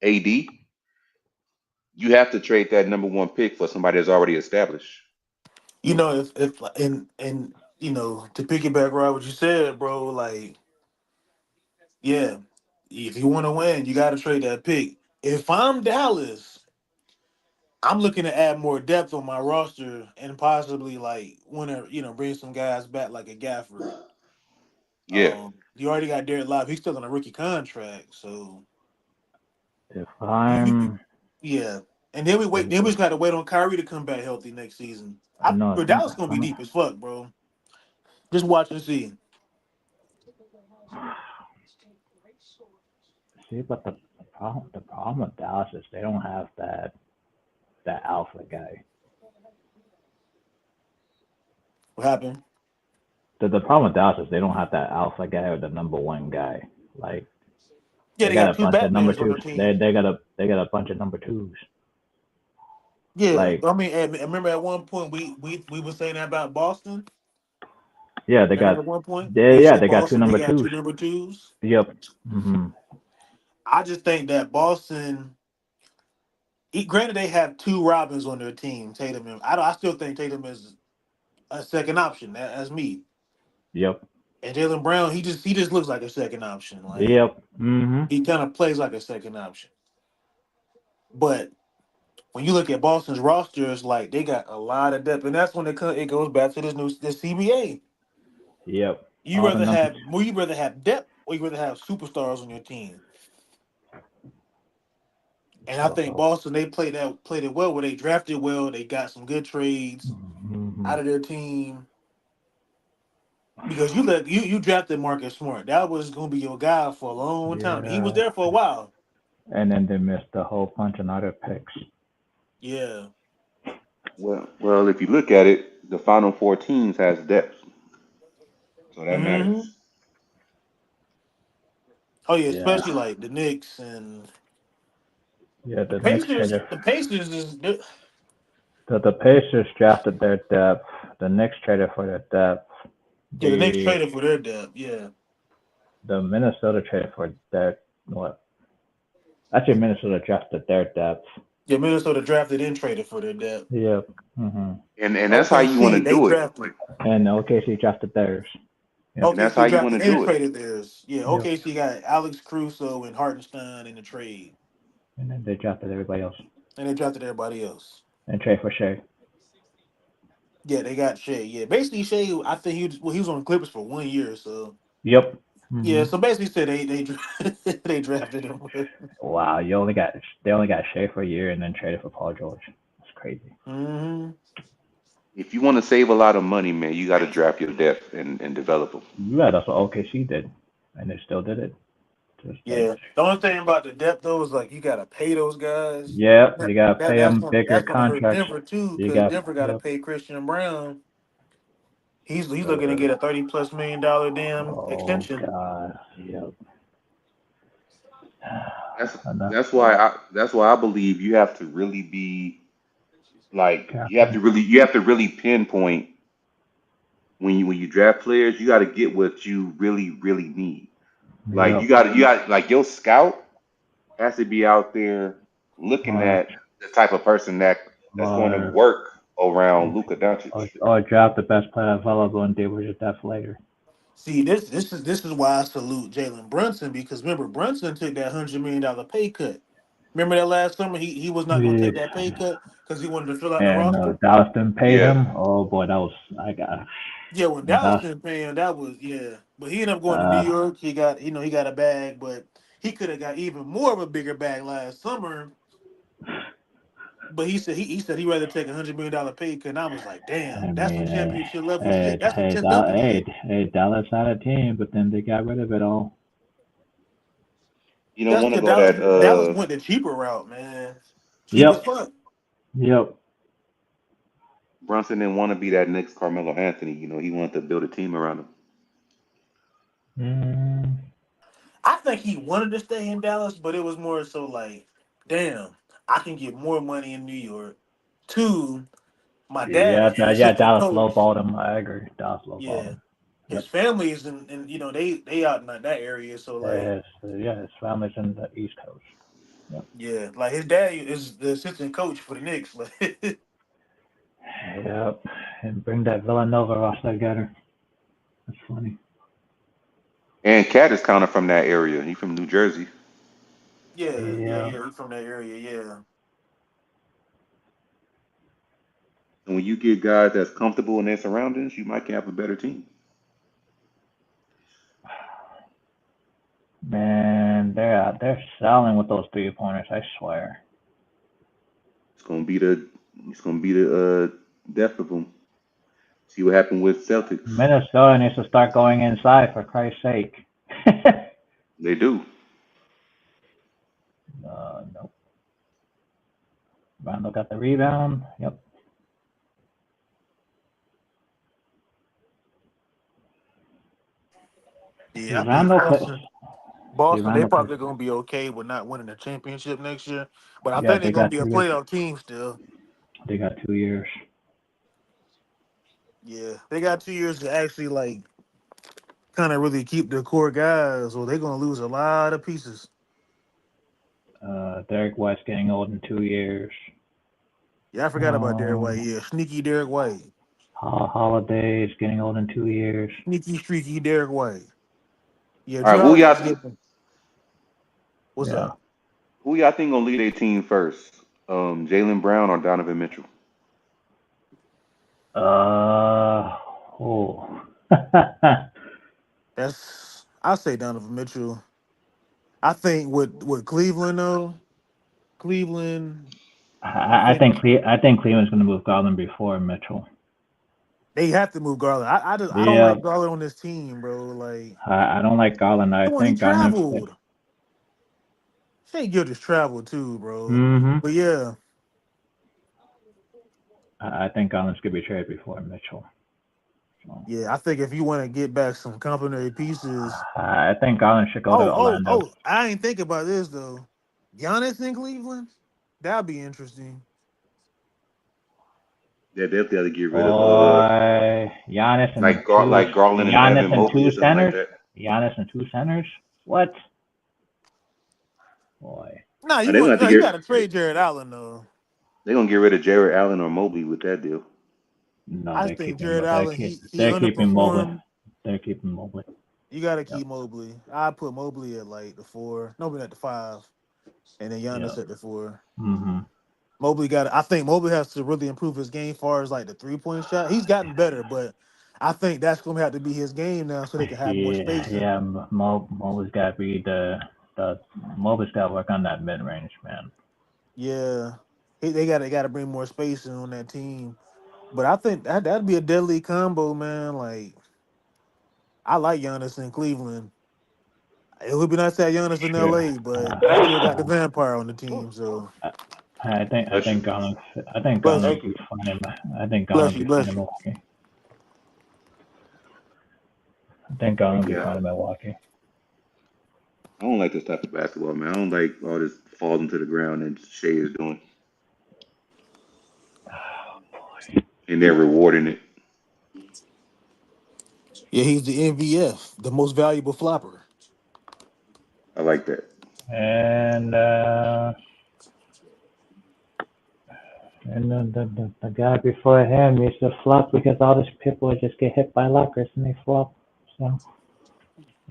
AD, you have to trade that number 1 pick for somebody that's already established. You know, if and you know, to piggyback right what you said, bro, like, yeah, if you want to win, you got to trade that pick. If I'm Dallas, I'm looking to add more depth on my roster and possibly like want to bring some guys back like a Gafford. Yeah. You already got Derek Live. He's still on a rookie contract, so if I'm yeah. And then we just got to wait on Kyrie to come back healthy next season. Dallas gonna be deep as fuck, bro. Just watch and see. See, but the problem with Dallas is they don't have that alpha guy. What happened? The problem with Dallas is they don't have that alpha guy or the number 1 guy. Like, yeah, they got 2 bunch of number Batmans on their 2s. team. They got a bunch of number 2s. Yeah, like, I mean, I remember at one point we were saying that about Boston. Yeah, they got. At one point, They got 2 Boston, number they got 2s. 2 number 2s. Yep. Mm-hmm. I just think that Boston. Granted, they have 2 Robins on their team, Tatum and I still think Tatum is a second option. That's me. Yep. And Jaylen Brown, he just looks like a second option. Like, Yep. Mm-hmm. he kind of plays like a second option. But when you look at Boston's rosters, like they got a lot of depth, and that's when it goes back to this CBA. Yep. You rather have depth, or you rather have superstars on your team. And I think Boston, they played it well, where they drafted well, they got some good trades out of their team. Because you drafted Marcus Smart, that was going to be your guy for a long time. He was there for a while. And then they missed a whole bunch of other picks. Yeah. Well, if you look at it, the final 4 teams has depth, so that matters. Oh yeah, especially like the Knicks and the Pacers. Knicks The Pacers is the Pacers drafted their depth. The Knicks traded for their depth. The Knicks traded for their depth. Yeah. The Minnesota traded for their what? Actually, Minnesota drafted their depth. Yeah, Minnesota drafted and traded for their depth. Yep. Mm-hmm. And that's how you want to do it. And OKC drafted theirs. Yep. And that's how you want to do it. Traded theirs. Yeah, OKC got Alex Caruso and Hartenstein in the trade. And then they drafted everybody else. And And trade for Shea. Yeah, they got Shea. Yeah, basically Shea. I think he was on the Clippers for 1 year. So. Yep. Mm-hmm. Yeah, so basically said they drafted him. Wow, they only got Shea for a year and then traded for Paul George. That's crazy. Mm-hmm. If you want to save a lot of money, man, you got to draft your depth and develop them. Yeah, that's what OKC did, and they still did it. Yeah, the only thing about the depth though is like you got to pay those guys. Yeah, you got to pay them bigger contracts. Denver too, because Denver got to pay Christian Brown He's looking to get a $30+ million damn extension. God, yep. That's why I believe you have to really be like you have to really pinpoint when you draft players. You got to get what you really need. Like you got like your scout has to be out there looking at the type of person that's going to work around Luka Dončić. Or draft the best player available and deal with your depth later. See, this is why I salute Jalen Brunson, because remember Brunson took that $100 million pay cut. Remember that last summer he was not going to take that pay cut because he wanted to fill out the And roster. Dallas didn't pay him. Oh boy, that was Yeah, when Dallas didn't pay him, that was But he ended up going to New York. He got he got a bag, but he could have got even more of a bigger bag last summer. But he said he'd rather take $100 million pay cut, and I was like, damn, that's some championship level shit. That's some Tim Duncan shit. Dallas had a team, but then they got rid of it all. You don't want to go Dallas went the cheaper route, man. Cheap as fuck. Yep. Brunson didn't want to be that next Carmelo Anthony. You know, he wanted to build a team around him. I think he wanted to stay in Dallas, but it was more so like, damn, I can get more money in New York. 2, my dad. Dallas lowballed him. I agree. Dallas lowballed him. His family is in they out in that area, so like his family's in the East Coast. Yep. Yeah, like his dad is the assistant coach for the Knicks. Like, yep, and bring that Villanova roster together. That's funny. And Cat is kind of from that area. He's from New Jersey. Yeah, he's from that area. Yeah. And when you get guys that's comfortable in their surroundings, you might have a better team. Man, they're selling with those 3-pointers. I swear. It's gonna be the death of them. See what happened with Celtics. Minnesota needs to start going inside, for Christ's sake. They do. Nope. Rondo got the rebound. Yep. Yeah, Boston, they're probably going to be okay with not winning the championship next year. But I think they're going to be a playoff team still. They got 2 years. Yeah, they got 2 years to actually, like, kind of really keep the core guys, or they're going to lose a lot of pieces. Derek White's getting old in 2 years. Yeah, I forgot about Derek White. Yeah, sneaky Derek White. Holiday is getting old in 2 years. Sneaky, streaky Derek White. Yeah, all right, who y'all think? What's up? Who y'all think gonna lead a team first? Jaylen Brown or Donovan Mitchell? I'll say Donovan Mitchell. I think with Cleveland though, I think Cleveland's gonna move Garland before Mitchell. They have to move Garland. I don't like Garland on this team, bro. Like I don't like Garland. I think Garland traveled. Shea Gilgeous traveled too, bro. Mm-hmm. But yeah, I think Garland's gonna be traded before Mitchell. Yeah, I think if you want to get back some complementary pieces, I think Garland should go to Orlando. I ain't think about this though. Giannis in Cleveland, that'd be interesting. Yeah, they'll be able to get rid of Giannis and like Garland and Giannis Evan Mobley, 2 centers. Like Giannis and 2 centers. What? Boy. No, you got to trade Jared Allen though. They're gonna get rid of Jared Allen or Mobley with that deal. No, I think Jared Allen. They're keeping Mobley. They're keeping Mobley. You got to keep Mobley. I put Mobley at like the 4, Mobley at the 5, and then Giannis at the 4. Mm-hmm. I think Mobley has to really improve his game as far as like the 3-point shot. He's gotten better, but I think that's going to have to be his game now so they can have more space. Yeah, Mobley's got to be Mobley's got to work on that mid range, man. Yeah, they got to bring more space in on that team. But I think that'd be a deadly combo, man. Like, I like Giannis in Cleveland. It would be nice to have Giannis in LA, but I still got the vampire on the team. So I think Garland. I think Garland would be fine. I think Garland would be fine in Milwaukee. I think I'm gonna be Yeah, fine in Milwaukee. I don't like this type of basketball, man. I don't like all this falling to the ground and Shea is doing, and they're rewarding it. Yeah, he's the MVF, the most valuable flopper. I like that. And the guy before him used to flop because all these people would just get hit by lockers and they flop. So,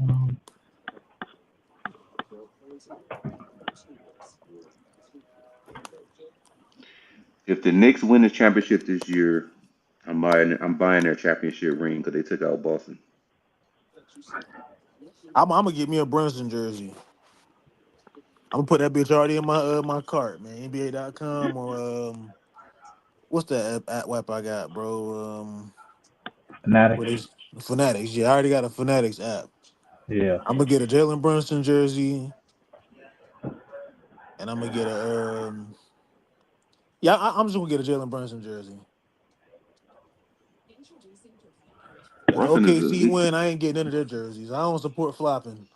um, If the Knicks win the championship this year, I'm buying their championship ring because they took out Boston. I'm gonna get me a Brunson jersey. I'm gonna put that bitch already in my cart, man. NBA.com or what's that app I got, bro? What Fanatics. is Fanatics? Yeah, I already got a Fanatics app. Yeah. I'm gonna get a Jalen Brunson jersey, and I'm gonna get a yeah. I'm just gonna get a Jalen Brunson jersey. If the Brunson is OKC a win, I ain't getting none of their jerseys. I don't support flopping.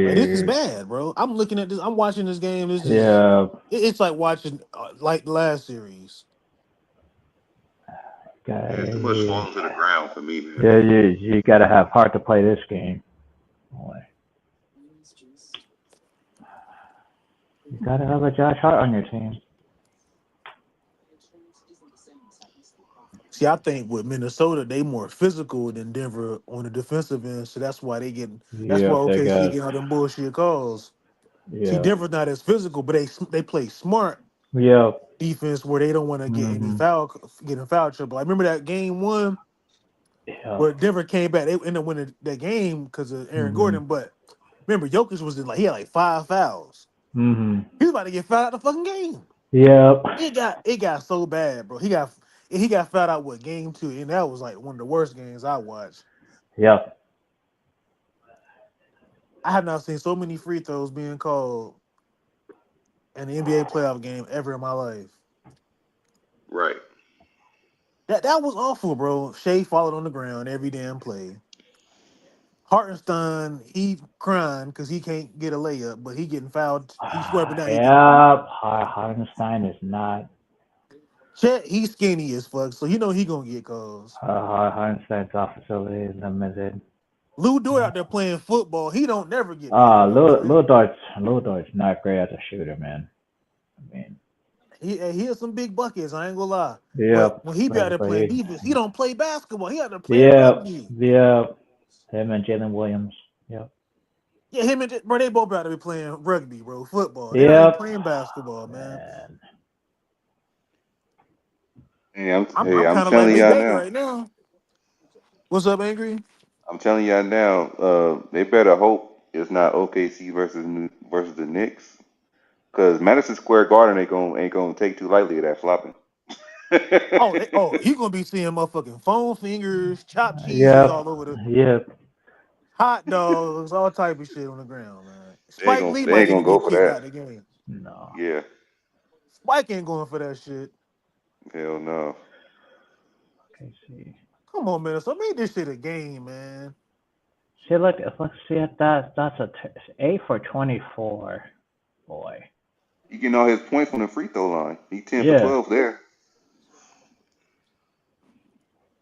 Like, this is Shit. bad, bro. I'm looking at this. I'm watching this game. This is Yeah. it's like watching like the last series. yeah, too much Guy. falling to the ground for me, man. Yeah. You gotta have heart to play this game. Boy. You gotta have a Josh Hart on your team. See, I think with Minnesota, they more physical than Denver on the defensive end, so that's why they getting. That's why Yep. They OKC got. getting all them bullshit calls. See, Yeah. Denver's not as physical, but they play smart Yep. defense where they don't want to get any Mhm. get in foul trouble. I remember that game one Yep. where Denver came back. They ended up winning that game because of Aaron Mhm. Gordon. But remember, Jokic was in he had like 5 fouls. Mhm. He was about to get fouled out the fucking game. Yep. It got so bad, bro. He got fouled out with game two, and that was like one of the worst games I watched. Yep. I have not seen so many free throws being called in the NBA playoff game ever in my life. Right. That was awful, bro. Shea followed on the ground every damn play. Hartenstein, he crying because he can't get a layup, but he getting fouled. He's swerving down. He getting fouled. Yep. Hardenstein is not. Chet, he's skinny as fuck, so you know he gonna get calls. Hardenstein's offensively is limited. Lou Dort out there playing football. He don't never get no calls, man. Lil Dort's not great as a shooter, man. I mean, He has some big buckets. I ain't gonna lie. But yep. when he be out there But playing defense, he don't play basketball. He out there playing yep. rugby. Yep. Him and Jalen Williams. Yep. Yeah, him and bro, they both out there playing rugby, bro, football. They not even Yep. playing basketball, man. Man. I'm I'm kind of like telling Mick y'all Baker now. right now. What's up, Angry? I'm telling y'all now. They better hope it's not OKC versus the Knicks, because Madison Square Garden ain't gonna take too lightly of that flopping. You gonna be seeing motherfucking foam fingers, chopped cheeses Yep. all over the Yep. hot dogs, all type of shit on the ground, man. They ain't Spike gonna Lee they might ain't gonna even go get for kicked that. out of the game. No. Yeah. Spike ain't going for that shit. Hell no. Okay. See. Come on, man. So make this shit a game, man. See, let's see if that's 8 for 24. Boy. He getting all his points from the free throw line. He 10 for Yeah. 12 there.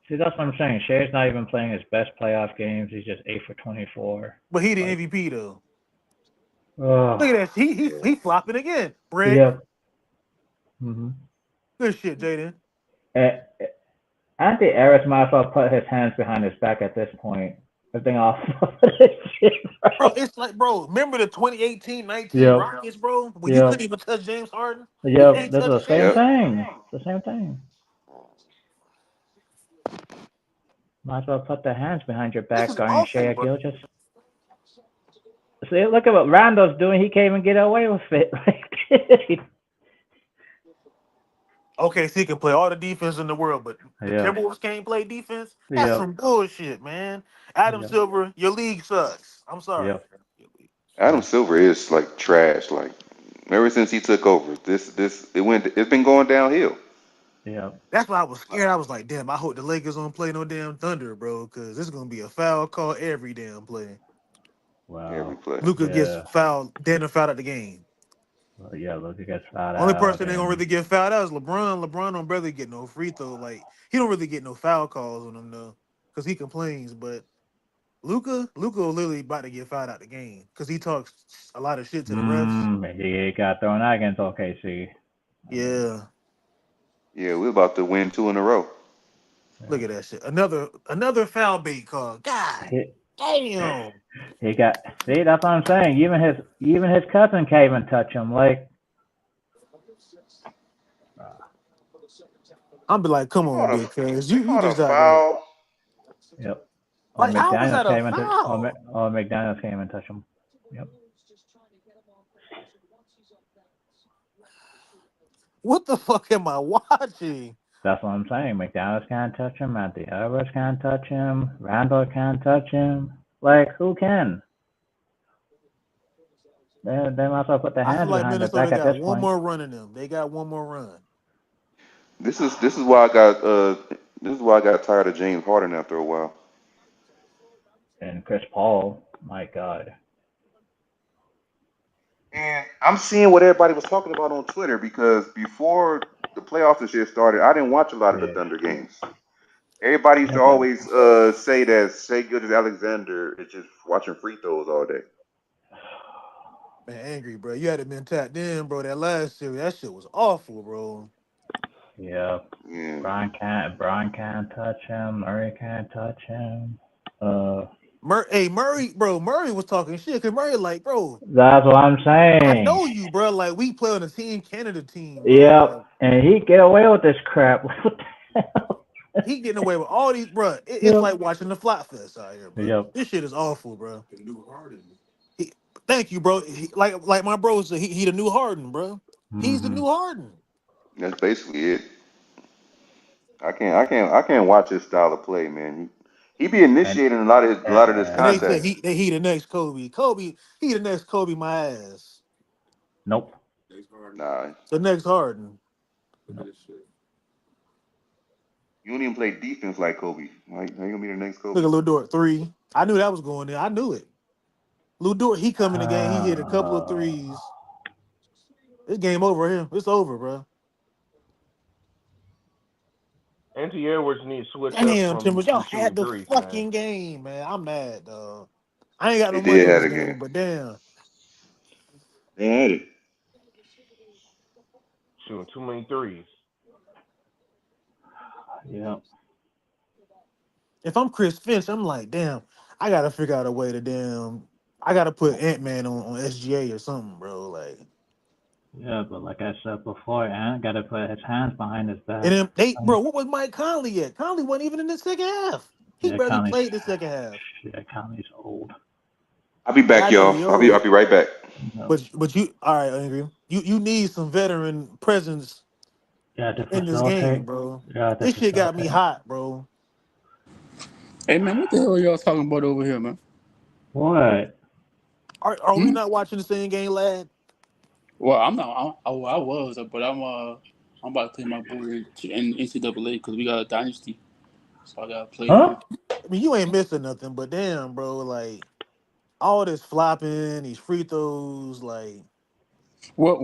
See, that's what I'm saying. Shea's not even playing his best playoff games. He's just 8 for 24. But he the Like, MVP though. oh. Look at that. He flopping again. Brick. Yep. Mhm. Good shit, Jaden. Anthony Harris might as well put his hands behind his back at this point. Everything off this shit, Bro, bro. it's like, bro, remember the 2018-19 Yep. Rockets, bro? When you couldn't Yep. even touch James Harden? You Yep. can't This is touch the same Shea? Yep. thing. It's the same thing. Might as well put the hands behind your This back, is guarding awful, Shea bro. Gilgeous. See, look at what Randall's doing. He can't even get away with it. Okay, so he can play all the defense in the world, but the Yeah. Timberwolves can't play defense? That's Yep. some bullshit, man. Adam Yep. Silver, your league sucks. I'm sorry. Yep. Adam Silver is like trash. Like ever since he took over, it's been going downhill. Yeah. That's why I was scared. I was like, damn, I hope the Lakers don't play no damn Thunder, bro, because this is gonna be a foul call every damn play. Every Well, play. Luka gets yeah. fouled, Danner fouled out the game. Well, yeah. Luka gets fouled Only out, person they gonna and really get fouled out is LeBron. LeBron don't barely get no free throw. Like he don't really get no foul calls on him though, because he complains. But Luka will literally about to get fouled out the game because he talks a lot of shit to the refs. he got thrown out against OKC. I mean, Yeah, Yeah, we're about to win 2 in a row. look yeah. at that shit. Another foul bait call. God He, damn. he got. See, that's what I'm saying. Even his cousin can't even touch him. Like, I'm be like, come They on, called a big cuz they you called a just out there. foul. yep. Or Like, how was McDaniels that a came and touch. foul? Or McDaniels came and touch him. Yep. What the fuck am I watching? That's what I'm saying. McDaniels can't touch him. Anthony Edwards can't touch him. Randall can't touch him. Like, who can? They might as well put their I feel hands like behind their Minnesota back at got this one point. more run in them. They got one more run. This is why I got tired of James Harden after a while. And Chris Paul, my God. And I'm seeing what everybody was talking about on Twitter because before the playoffs and shit started, I didn't watch a lot of the Yeah. Thunder games. Everybody used Yeah, to but always say that Shai Gilgeous-Alexander is just watching free throws all day. Man, angry, bro. You had it been tapped in, bro. That last series, that shit was awful, bro. yeah, Yeah. Brian can't touch him. Murray can't touch him. Murray, bro. Murray was talking shit. Cause Murray, like, bro, That's what I'm I saying. know you, bro. Like, we play on a team Canada team, bro. Like, Yep, and he get away with this crap. What the hell? he getting away with all these, bro. It's Yep. like watching the Flop Fest out here, bro. Yep. This shit is awful, bro. He, thank you, bro. Like my bro said, he the new Harden, bro. He's the Hmm. new Harden. That's basically it. I can't watch his style of play, man. He be And initiating a lot of this And they said contact. he the next Kobe. He the next Kobe my ass. nope. Nah, The next Harden. Nope. you don't even play defense like Kobe. Like, how you gonna be the next Look Kobe? at Lil Dort 3. I knew that was going there. I knew it. Lil Dort, he come in the game. He hit a couple of Uh, threes. This game over here. It's over, bro. Anthony Edwards needs to switch up Damn, Timbers, y'all from had shooting the threes, man. fucking game, man. I'm mad, dog. I ain't got They no money did on have this a game. game, but damn. They had it. Shooting too many threes. yep. If I'm Chris Finch, I'm like, damn, I gotta figure out a way to I gotta put Ant-Man on SGA or something, bro. Like, Yeah, but like I said before, Ant got to put his hands behind his and back. then bro, what was Mike Conley at? Conley wasn't even in the second half. He Yeah, barely played the second half. Conley's old. I'll be Yeah, back, I know y'all. he I'll old. be right back. Yep. But you all right, Angry. You need some veteran presence Yeah, to in this game, facilitate. bro. Yeah, to This shit got me facilitate. hot, bro. Hey man, what the hell are y'all talking about over here, man? What? Are we Hmm? not watching the same game, lad? Well, I'm not. I was, but I'm about to play my boy in NCAA because we got a dynasty, so I gotta play Huh? him. I mean, you ain't missing nothing, but damn, bro, like all this flopping, these free throws, like Well.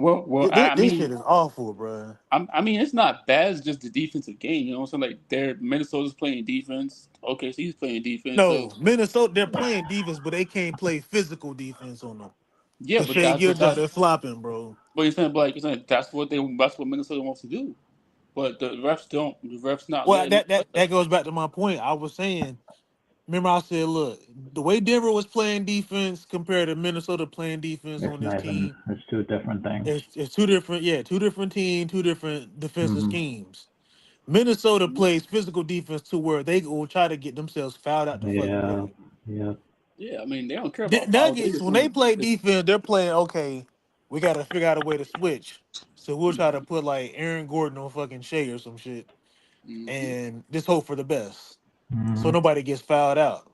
this shit is awful, bro. I mean, it's not bad. It's just the defensive game. You know what I'm saying? Like, Minnesota's playing defense. Okay, so he's playing defense. So No, Minnesota, they're playing defense, but they can't play physical defense on them. yeah, Cause but Shea that's but Gilgeous out that's there flopping, bro. what you're saying. But like you're saying, that's what Minnesota wants to do. But the refs don't. The refs not Well, letting them that play that that. that goes back to my point. I was saying, remember I said, look, the way Denver was playing defense compared to Minnesota playing defense It's on this not even. team, It's two different things. it's two different teams, two different defensive Hmm. schemes. Minnesota plays physical defense to where they will try to get themselves fouled out the fucking Yeah. game. Yeah. Yeah, I mean they don't care about fouls. They Nuggets, just when they want play to. defense, they're playing okay. We got to figure out a way to switch. So we'll try to put like Aaron Gordon on fucking Shea or some shit, Mm-hmm. and just hope for the best. So Hmm. nobody gets fouled out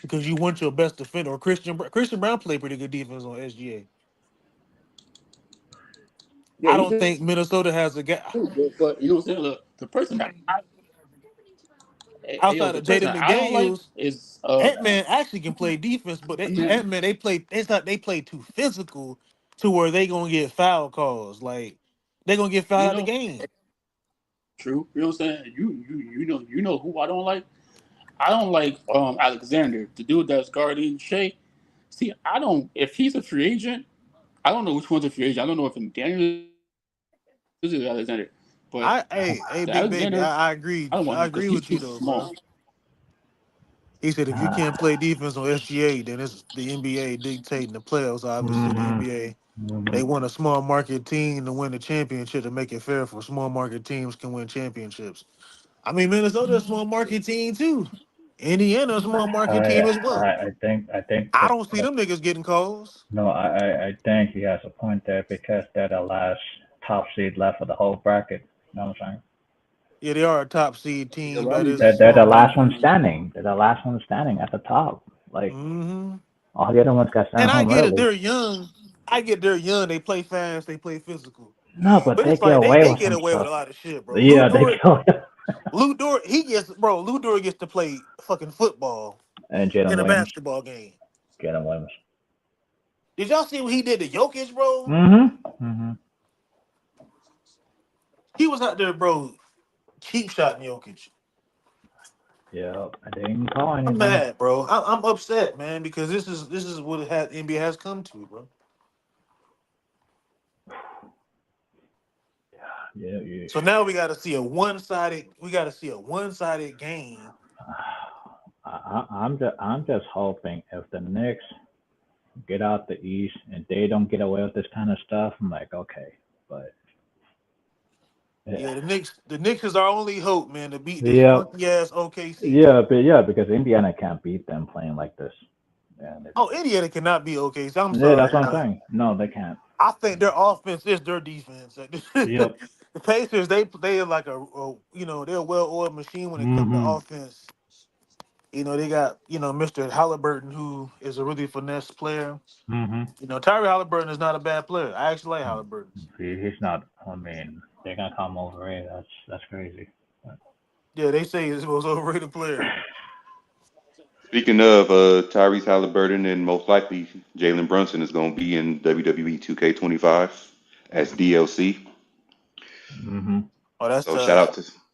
because you want your best defender. Or Christian Brown played pretty good defense on SGA. Yeah, I he's don't think Minnesota has a guy good, but you know what I'm saying. Look, the person that outside the of person Jaden that I don't like McDaniels. is Ant-Man actually can play defense, but man. Ant-Man they play. It's not they play too physical to where they gonna get foul calls. Like they gonna get fouled You out the know, game. true. You know what I'm saying. You know who I don't like. I don't like Alexander, the dude that's guarding Shea. See, I don't. If he's a free agent, I don't know which one's a free agent. I don't know if McDaniel is or Alexander, but Hey, the big baby, Alexander, I agree. I don't want I him because agree he's with you too though, bro. small. He said if you can't play defense on SGA, then it's the NBA dictating the playoffs. Obviously, the NBA they want a small market team to win the championship to make it fair for small market teams can win championships. I mean, Minnesota is a small market team too. Indiana is a small market team as well. I think I that don't see them niggas getting calls. no, I think he has a point there because they're the last top seed left of the whole bracket. You know what I'm saying? Yeah, they are a top seed Yeah, team. That Ronnie's is a They're small the last market. one standing. They're the last one standing at the top. Like Hmm. all the other ones got And sent I home get it. early. They're young. I get they're young. They play fast. They play physical. No, but But they it's get like away they with get some away with stuff. a lot of shit, bro. Yeah, they go. He gets Lou Dort gets to play fucking football And Jalen in a Williams, basketball game. Jalen Williams. Did y'all see what he did to Jokic, bro? Mm-hmm. He was out there, bro, cheap shotting Jokic. Yeah, I didn't call I'm anything. mad, bro. I'm upset, man, because this is what NBA has come to, bro. Yeah. So now we got to see a one-sided. We got to see a one-sided game. I'm just hoping if the Knicks get out the East and they don't get away with this kind of stuff, I'm like, okay, but Yeah, the Knicks is our only hope, man, to beat this yeah, funky ass OKC team. yeah, because Indiana can't beat them playing like this. Yeah, Oh, Indiana cannot be OKC. I'm yeah, sorry, that's what I'm man. saying. No, they can't. I think their offense is their defense. Yep. The Pacers, they are like they're a well-oiled machine when it comes to Mhm. offense. They got Mr. Halliburton, who is a really finesse player. Mhm. Tyree Halliburton is not a bad player. I actually like Halliburton. He's not. I mean, they're gonna come over here. That's crazy. Yeah, they say he's the most overrated player. Speaking of Tyrese Halliburton, and most likely Jalen Brunson is going to be in WWE 2K25 as DLC. Mhm. Oh, that's So tough.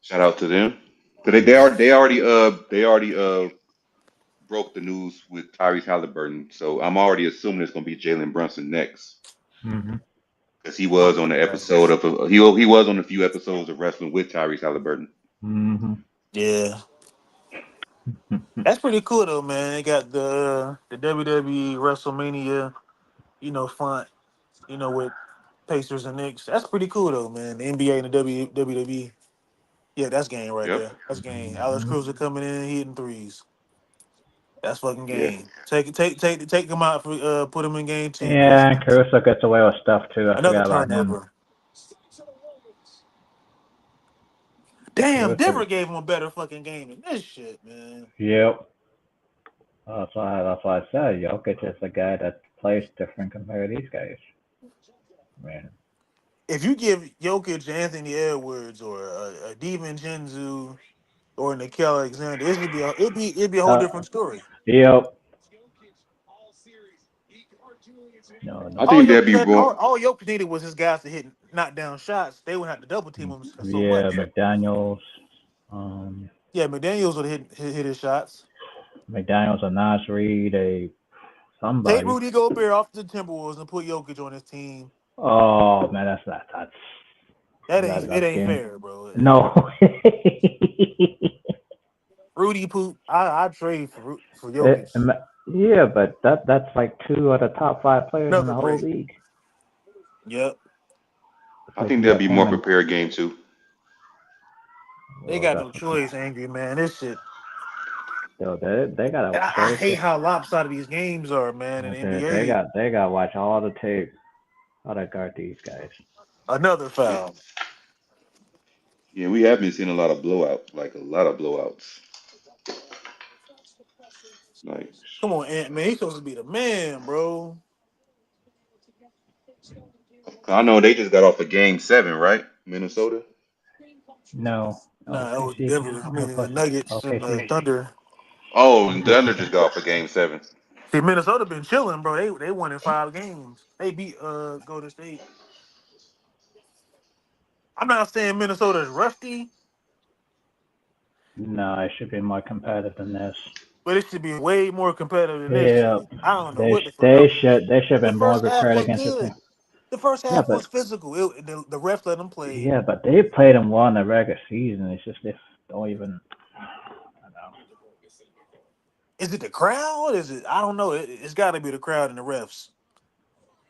shout out to them. Because they already broke the news with Tyrese Halliburton. So I'm already assuming it's going to be Jalen Brunson next. Mhm. Because he was on the episode of he was on a few episodes of wrestling with Tyrese Halliburton. Mhm. Yeah, that's pretty cool though, man. They got the WWE WrestleMania, font, with Pacers and Knicks. That's pretty cool though, man. The NBA and the WWE. Yeah, that's game right Yep. there. That's game. Alex Cruiser coming in, hitting threes. That's fucking Yeah. game. Take him out for put him in game two, please. Yeah, Caruso gets away with stuff too. I Another forgot about him. turnover. Damn, Caruso. Denver gave him a better fucking game than this shit, man. Yep. That's why I said Jokic is a guy that plays different compared to these guys. Man. If you give Jokic, Anthony Edwards, or a DiVincenzo, or Nickel Alexander, it'd be a whole Uh. different story. Yep. No. I No. All think that'd Jokic be had, wrong. all Jokic needed was his guys to hit knock down shots. They wouldn't have to double team him so Yeah, much. McDaniels. Yeah, McDaniels would hit his shots. McDaniels and Nas Reed, Take somebody. Rudy Gobert off the Timberwolves and put Jokic on his team. Oh man, that's It ain't game. fair, bro. No. Rudy poop. I trade for It, Jokic. yeah, but that's like two of the top five players in Another the whole great. league. Yep. It's I like think you that'd got be him more and prepared game too. They well, got that's no choice, angry man. This shit. yo, they gotta And I hate how lopsided these games are, man. In the NBA, they got to watch all the tape how to guard these guys. another Yeah, foul. yeah, we have been seeing a lot of blowouts, like a lot of blowouts. Like Come on, Ant man. He's supposed to be the man, bro. I know they just got off of Game 7, right? Minnesota. No, Nah, that was OKC. Denver. I mean, the Nuggets and the OKC. Thunder. Oh, and Thunder OKC. just got off of Game 7. See, Minnesota been chilling, bro. They won in 5 games. They beat Golden State. I'm not saying Minnesota's rusty, No, it should be more competitive than this. but it should be way more competitive than this Yeah, shit. I don't know they what the fuck. they should have The been more first half prepared was against this good. team. The first Yeah, half was physical. The refs let them play. yeah, but they played them well in the regular season. It's just they don't even. I don't know. Is it the crowd? Is it? I don't know. It's got to be the crowd and the refs.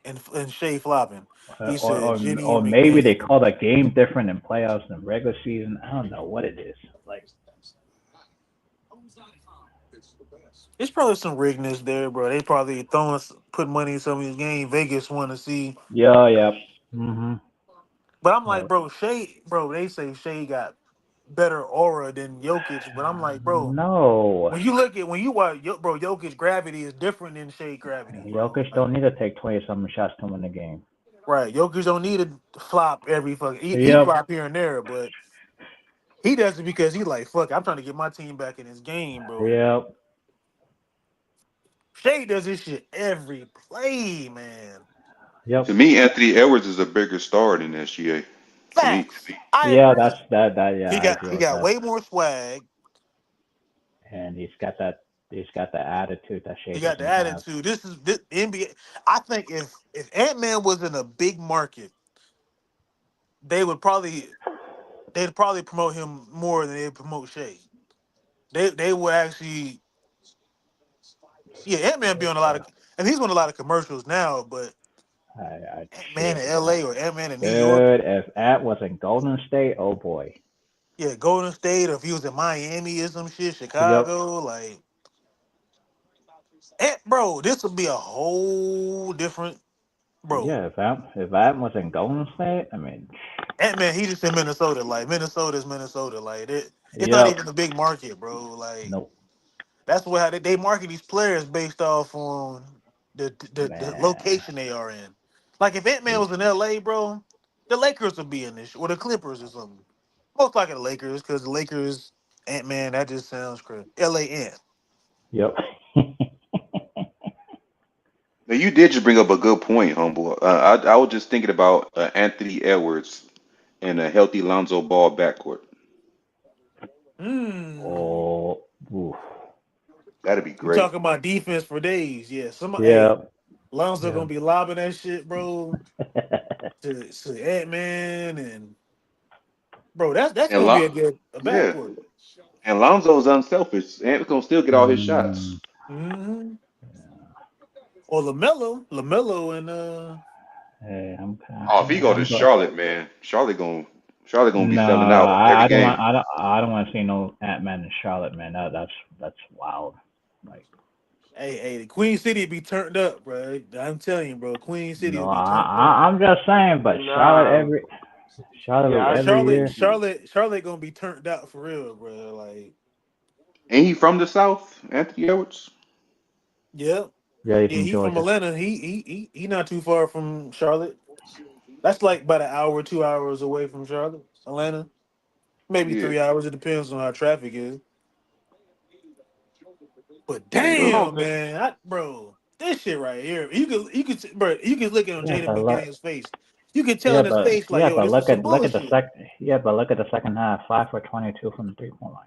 And Shea flopping. He Or, said or Jenny or and maybe they McMahon. call the game different in playoffs than regular season. I don't know what it is. Like, It's probably some rigness there, bro. They probably put money in some of these games. Vegas want to see. yeah. Mhm. But I'm like, Yep. bro, they say Shea got better aura than Jokic. But I'm like, bro, No, when you watch, bro, Jokic gravity is different than Shea gravity, bro. Jokic Like, don't need to take 20-something shots to win the game. right, Jokic don't need to flop every fucking. He Yep. flop here and there, but he does it because he like, fuck, I'm trying to get my team back in this game, bro. Yep. Shea does this shit every play, man. To Yep. me, Anthony Edwards is a bigger star than SGA. To me. Facts. I Yeah, agree. that's that. Yeah, He I got agree he with got that. way more swag. And he's got that. He's got the attitude that Shea He got the doesn't have. attitude. This NBA. I think if Ant Man was in a big market, they would probably they'd probably promote him more than they promote Shea. They would actually, yeah, Ant Man be on a lot of, and he's on a lot of commercials now. But I Ant Man shit. in LA or Ant Man in New York, Dude, if At was in Golden State, oh boy. yeah, Golden State, or if he was in Miami or some shit, Yep. Chicago, like, bro, this would be a whole different, bro. Yeah, if At was in Golden State, I mean, Ant Man, he just in Minnesota. Like, Minnesota's Minnesota. Like, it's not yep. even a big market, bro. Like, Nope. that's how they market these players based off on the Man. location they are in. Like, if Ant Man was in LA, bro, the Lakers would be in this, or the Clippers or something. Most likely the Lakers, because the Lakers, Ant Man, that just sounds crazy. LA Ant. Yep. Now you did just bring up a good point, humble. I was just thinking about Anthony Edwards and a healthy Lonzo Ball backcourt. Mm. Oh, oof. That'd be You great. talking about defense for days? Yeah. Hey, Yep. Lonzo gonna Yep. be lobbing that shit, bro, to Ant Man, and bro, that's And gonna be a yeah, backcourt. and Lonzo's unselfish. Ant's gonna still get all his shots. Mm, Mm-hmm. Or Lamelo, and hey, Oh, if he go to I'm go. Charlotte, man, Charlotte gonna be No, selling out every I don't game. want. I don't want to see no Ant-Man in Charlotte, man. That's wild. Like, hey, the Queen City be turned up, bro. I'm telling you, bro, Queen City no, will be turned up. I'm just saying. But Nah, Charlotte yeah, like every Charlotte, year. Charlotte, Charlotte gonna be turned out for real, bro. Like, Ain't he from the South, Anthony Edwards? yeah, Yeah, he's yeah, from he from Georgia. Atlanta. He not too far from Charlotte. That's like about an hour, 2 hours away from Charlotte, Atlanta. Maybe Yeah. 3 hours. It depends on how traffic is. But Yeah, I he. don't damn, think. man, bro, this shit right here, bro, you can look at on Yeah, Jaden but look. McDaniel's face. You can tell in his face, like, yo, this is some Look at the bullshit. sec. Yeah, but look at the second half. 5 for 22 from the 3-point line.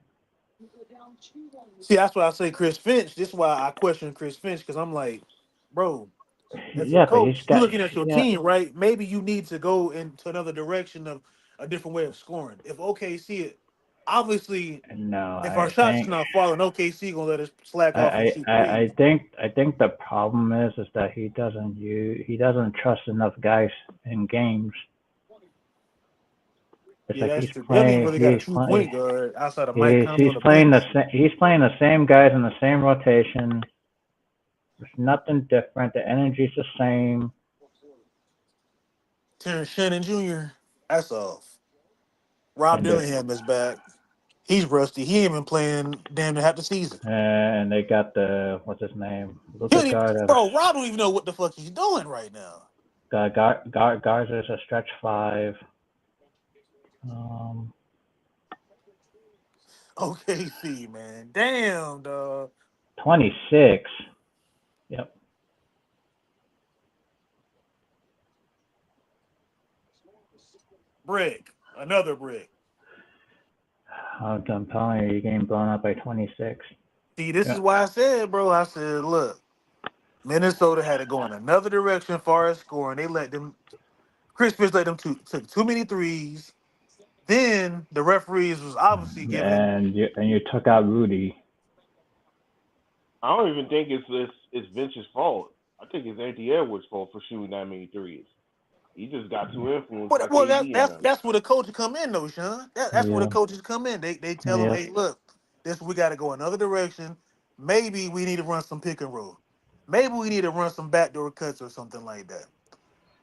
See, that's why I say Chris Finch. This is why I question Chris Finch, because I'm like, bro, as a Yeah, but he's coach, you're got. looking at your Yeah, team, right? Maybe you need to go into another direction of a different way of scoring. If OKC, obviously, no, if our I shots think. not falling, OKC gonna let us slack off and shoot threes. I think the problem is that he doesn't trust enough guys in games. It's Yeah, like that's true. They don't even really got a true point guard outside of Mike Conley on the bench. he's playing the same guys in the same rotation. There's nothing different. The energy's the same. Terrence Shannon Jr. That's off. Rob And the Dillingham is back. He's rusty. He ain't been playing damn near half the season. and they got the what's his name? Luka Bro, Dončić. Rob don't even know what the fuck he's doing right now. Garza's a stretch 5. OKC, man. Damn, dog. 26. Yep. Brick. Another brick. I'm telling you, you're getting blown up by 26. See, this is why I said, bro. I said, look, Minnesota had to go in another direction as far as scoring. They let them. Chris Fish let them took too many threes. Then the referees was obviously giving. And you took out Rudy. I don't even think it's Vince's fault. I think it's Anthony Edwards' fault for shooting that many threes. He just got too influenced by Well, KD and them. that's where the coaches come in, though, Sean. That's where the coaches come in. They tell them, hey, look, we got to go another direction. Maybe we need to run some pick and roll. Maybe we need to run some backdoor cuts or something like that.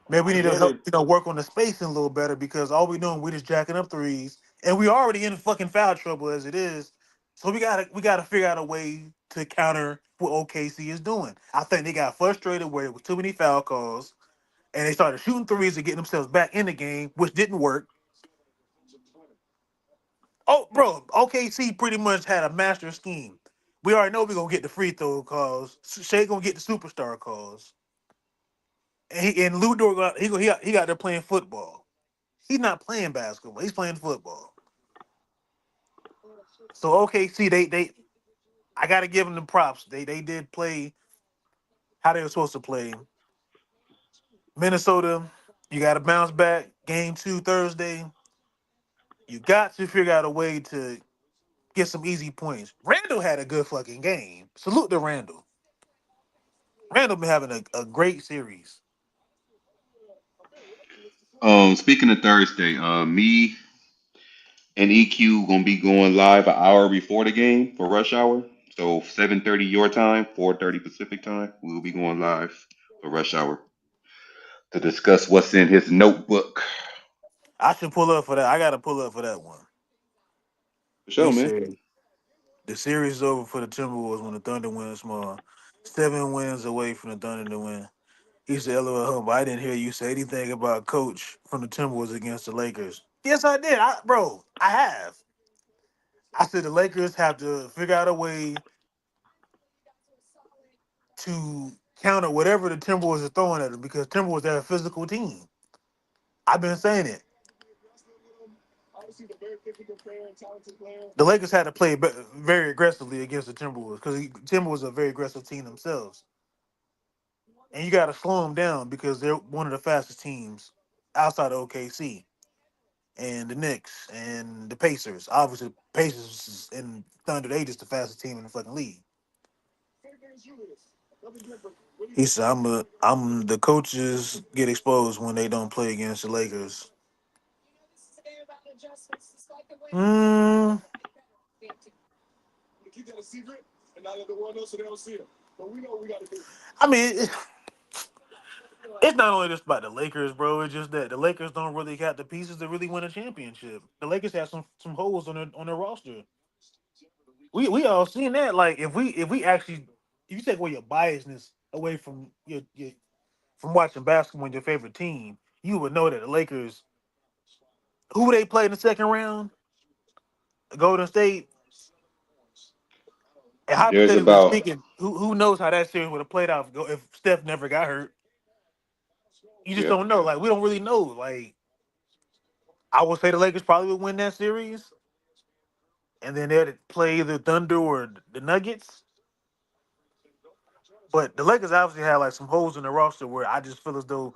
Maybe we need to help, work on the spacing a little better because all we doing, we just jacking up threes, and we already in fucking foul trouble as it is. So we gotta figure out a way to counter what OKC is doing. I think they got frustrated where it was too many foul calls, and they started shooting threes and getting themselves back in the game, which didn't work. Oh, bro, OKC pretty much had a master scheme. We already know we're gonna get the free throw calls. Shea gonna get the superstar calls, and Lou Dort he got there playing football. He's not playing basketball. He's playing football. So OKC, they I gotta give them the props. They did play how they were supposed to play. Minnesota, you got to bounce back. Game 2 Thursday. You got to figure out a way to get some easy points. Randall had a good fucking game. Salute to Randall. Randall been having a great series. Speaking of Thursday, me and EQ gonna be going live an hour before the game for rush hour. So 7:30 your time, 4:30 Pacific time. We will be going live for rush hour to discuss what's in his notebook. I should pull up for that. I got to pull up for that one. For He sure, man. said the series is over for the Timberwolves when the Thunder win small. 7 wins away from the Thunder to win. He said, LOL, but I didn't hear you say anything about coach from the Timberwolves against the Lakers. Yes, I did. I have. I said the Lakers have to figure out a way to counter whatever the Timberwolves are throwing at them because Timberwolves are a physical team. I've been saying it. The Lakers had to play very aggressively against the Timberwolves because Timberwolves are a very aggressive team themselves. And you got to slow them down because they're one of the fastest teams outside of OKC and the Knicks and the Pacers. Obviously, Pacers and Thunder, they just the fastest team in the fucking league. He said, I'm the coaches get exposed when they don't play against the Lakers. Mm, I mean, it's not only just about the Lakers, bro. It's just that the Lakers don't really got the pieces to really win a championship. The Lakers have some holes on their roster. We all seen that. Like if we actually if you take away your biasness away from your from watching basketball and your favorite team, you would know that the Lakers, who they play in the second round, Golden State, and There's hypothetically about speaking, who knows how that series would have played out if Steph never got hurt. You just yeah. don't know. Like we don't really know. Like I would say the Lakers probably would win that series, and then they'd play either Thunder or the Nuggets. But the Lakers obviously had like some holes in the roster where I just feel as though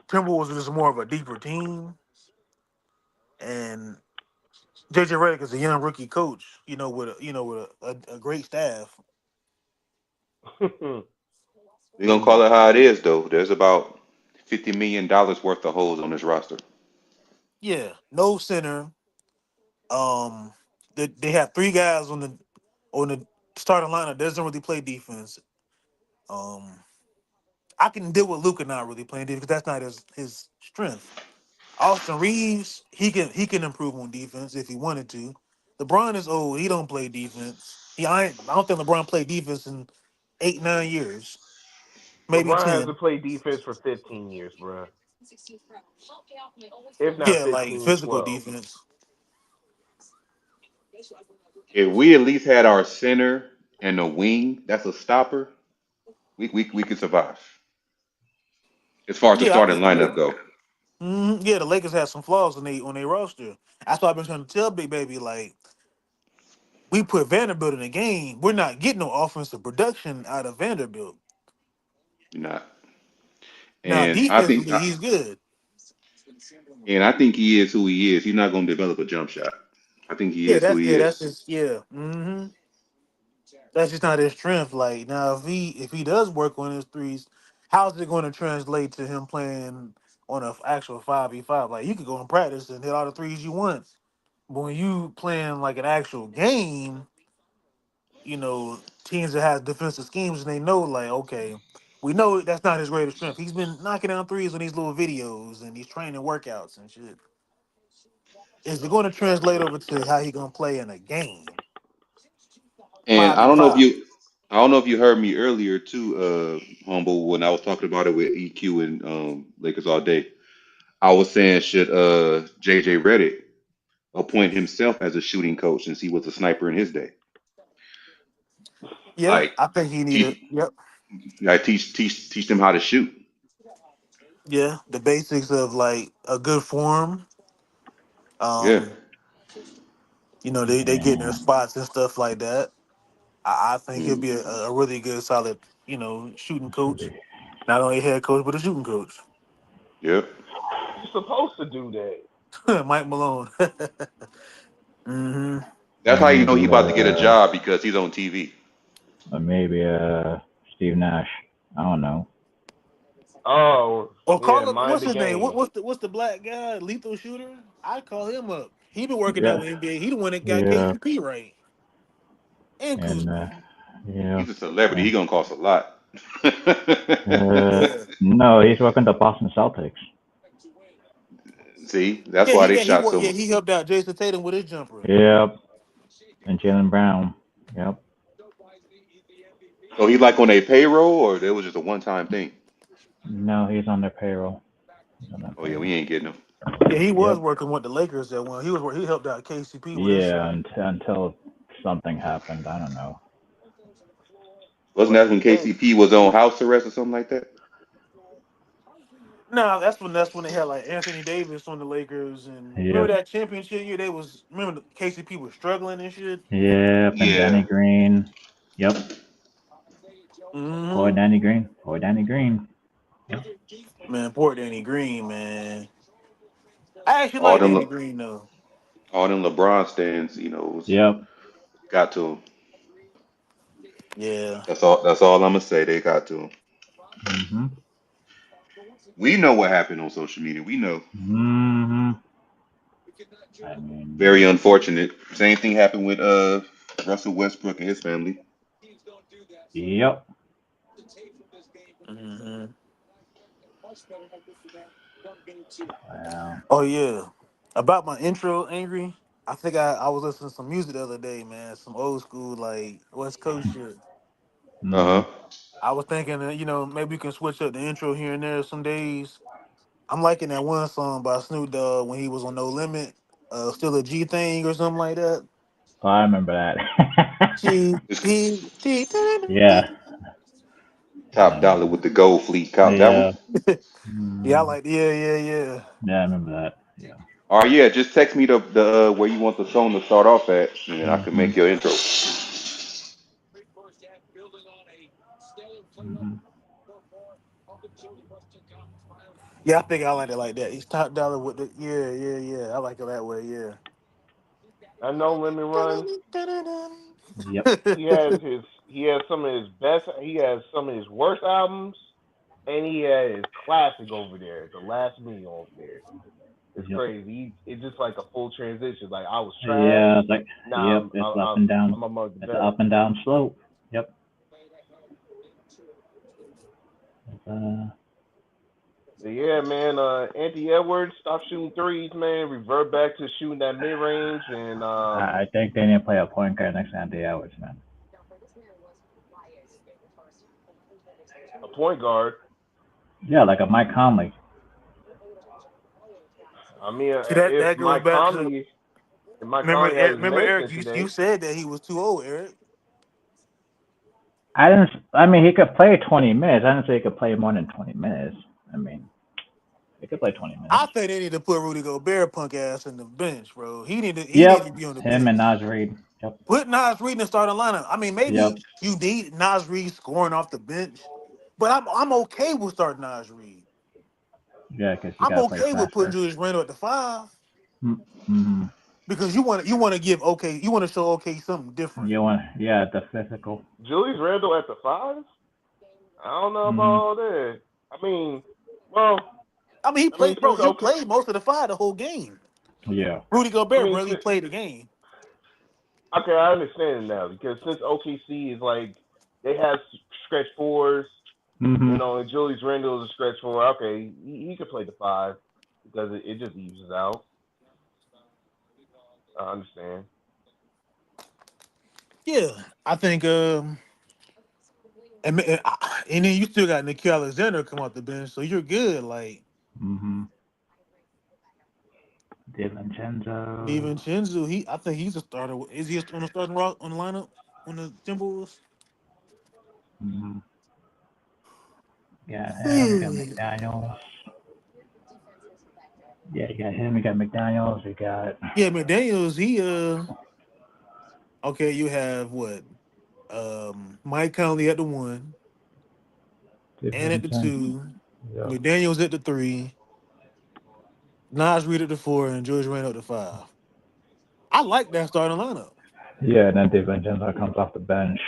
Timberwolves was just more of a deeper team, and JJ Redick is a young rookie coach, with a great staff. We're gonna call it how it is though. There's about $50 million worth of holes on this roster. Yeah, no center. Um, they have 3 guys on the starting lineup that doesn't really play defense. Um, I can deal with Luka not really playing defense because that's not his strength. Austin Reaves, he can improve on defense if he wanted to. LeBron is old. He don't play defense. I don't think LeBron played defense in 8-9 years. maybe LeBron 10. hasn't played defense for 15 years, bro. If not Yeah, like 15, physical 12. defense. If we at least had our center and a wing, that's a stopper. We could survive as far as the Yeah, I starting think. Yeah, lineup go. yeah. The Lakers have some flaws on their roster. That's why I've been trying to tell Big Baby, like, we put Vanderbilt in the game. We're not getting no offensive production out of Vanderbilt. You're not, Now and I think, defensively, he's good. I think he is who he is. He's not going to develop a jump shot. I think he Yeah, is who he that's is. just That's just not his strength. Like now, if he does work on his threes, how's it going to translate to him playing on an actual 5v5? Like you could go in practice and hit all the threes you want, but when you playing like an actual game, teams that have defensive schemes and they know like, okay, we know that's not his greatest strength. He's been knocking down threes on these little videos and these training workouts and shit. Is it going to translate over to how he going to play in a game? And Five v five. I don't know if you heard me earlier too, humble, when I was talking about it with EQ and Lakers all day. I was saying should JJ Redick appoint himself as a shooting coach since he was a sniper in his day. Yeah, Like I think he need teach a yep. teach them how to shoot. Yeah, the basics of like a good form. Yeah. Um, they get in their spots and stuff like that. I think he'll Mm, be a really good, solid, shooting coach. Not only head coach, but a shooting coach. yep. You're supposed to do that. Mike Malone. hmm That's how you know he Maybe about to get a job because he's on TV. maybe Steve Nash. I don't know. Oh, Or yeah, call him. mind What's the his name? game. What's the black guy? Lethal shooter. I call him up. He been working out Yeah, with NBA. He the one that got yeah, KCP right and and Kuzma. yeah, He's a celebrity. He and gonna cost a lot. Yeah. no, he's working the Boston Celtics. See, that's Yeah, why he they yeah he shot wa- so yeah much. he helped out Jason Tatum with his jumper. Yep, and Jalen Brown. Yep. So he like on a payroll, or there was just a one-time thing. No, he's on their payroll. He's on their Oh yeah, we payroll. ain't getting him. Yeah, he was Yep. working with the Lakers that one. He helped out KCP with his Yeah, shot. until something happened. I don't know. Wasn't Well, that when hey, KCP was on house arrest or something like that? No, that's when they had like Anthony Davis on the Lakers and remember Yep. that championship year remember KCP was struggling and shit. Yep. And Yeah. Danny Green. Yep. Poor hmm Danny Green. Poor Danny Green. Yep. Man, poor Danny Green, man. I actually All like them, Danny Le- Green though. all them LeBron stands, Yep. got to him. Yeah. That's all I'm gonna say. They got to him. Mhm. We know what happened on social media. We know. Mhm. I mean, Very unfortunate. Same thing happened with Russell Westbrook and his family. yep. hmm Wow. Oh yeah. About my intro, Angry. I think I was listening to some music the other day, man. Some old school like West Coast shit. Uh Mhm. huh. I was thinking, maybe we can switch up the intro here and there some days. I'm liking that one song by Snoop Dogg when he was on No Limit, still a G thing or something like that. Oh, I remember that. G It's G G. yeah. I Top dollar remember. with the gold fleet cop. That one. Yeah. Yeah, I Mm, like. Yeah. yeah, I remember that. Yeah. All right, yeah. Just text me the where you want the song to start off at, and then I can Mhm. make your intro. Mhm. Yeah, I think I like it like that. He's top dollar with the yeah. I like it that way. Yeah. I know Lemon Run. Yep. He has some of his best. He has some of his worst albums, and he has his classic over there, The Last Meal over there. It's Yep. crazy. It's just like a full transition. Like I was trash. Yeah, it's like Now yep, it's up and down. I'm among the It's an best. up and down slope. Yep. But yeah, man. Anthony Edwards, stop shooting threes, man. Revert back to shooting that mid range and I think they need to play a point guard next to Anthony Edwards, man. a point guard. Yeah, like a Mike Conley. I mean, See, that if goes Mike back to Conley remember had his remember legs Eric. in today, You said that he was too old, Eric. I mean, he could play 20 minutes. I didn't say he could play more than 20 minutes. I mean, he could play 20 minutes. I think they need to put Rudy Gobert punk ass in the bench, bro. He need to be on the Him bench. and Naz Reid. Yep. Put Nas Reed in the starting lineup. I mean, maybe Yep. you need Nas Reed scoring off the bench, but I'm okay with starting Nas Reed. Yeah, because you I'm gotta play okay with putting faster. Julius Randle at the 5 Mm-hmm. because you want to show OK something different. The physical. Julius Randle at the 5. I don't know about Mm-hmm. all that. I mean, well, he played, bro. since He played most of the 5 the whole game. Yeah. Rudy Gobert I barely played the game. okay, I understand it now because since OKC is like they have stretch fours, Mm-hmm. and Julius Randle is a stretch four. Okay, he could play the 5 because it just evens out. I understand. Yeah, I think. And then you still got Nikhil Alexander come off the bench, so you're good. Like Mm-hmm. DiVincenzo. DiVincenzo, I think he's a starter. Is he on the starting rock on the lineup on the Timberwolves? Mm-hmm. Got him. We got McDaniels. Yeah, you got him. We got McDaniels. We got. Yeah, McDaniels. Okay. You have what? Mike Conley at the 1 and at the DiVincenzo. 2. Yep. McDaniels at the 3. Nas Reed at the 4, and George Randle at the 5. I like that starting lineup. Yeah, and then DiVincenzo comes off the bench.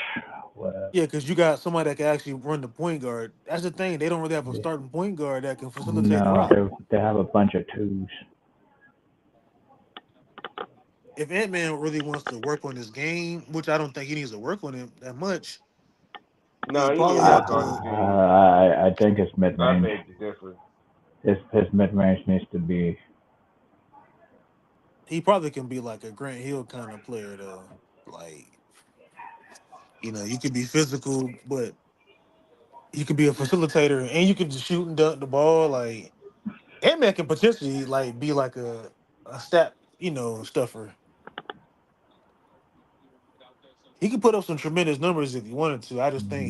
Yeah, because you got somebody that can actually run the point guard. That's the thing. They don't really have a starting point guard that can facilitate the rock. They have a bunch of twos. If Ant-Man really wants to work on his game, which I don't think he needs to work on it that much, No, he'll he need to probably have work on his to. game. I think his mid I range. beg to differ. His mid range needs to be. He probably can be like a Grant Hill kind of player, though. Like, you could be physical, but you could be a facilitator, and you could just shoot and dunk the ball. Like, Ant-Man can potentially be like a stat, stuffer. He could put up some tremendous numbers if he wanted to. I just think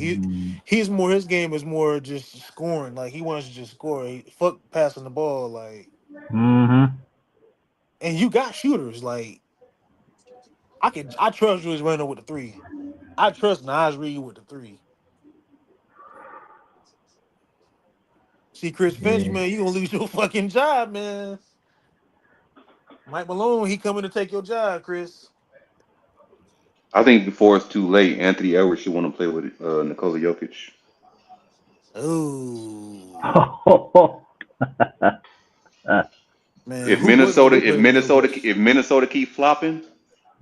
his game is more just scoring. Like, he wants to just score. Fuck passing the ball. Like, Mm-hmm. and you got shooters. Like, I trust Julius Randle with the 3. I trust Nas Reed with the 3. See, Chris Finch, Yeah. man, you gonna lose your fucking job, man. Mike Malone, he coming to take your job, Chris. I think before it's too late, Anthony Edwards should want to play with Nikola Jokic. Oh man, If who wouldn't want Minnesota, to if play with Minnesota, Jokic? if Minnesota keep flopping,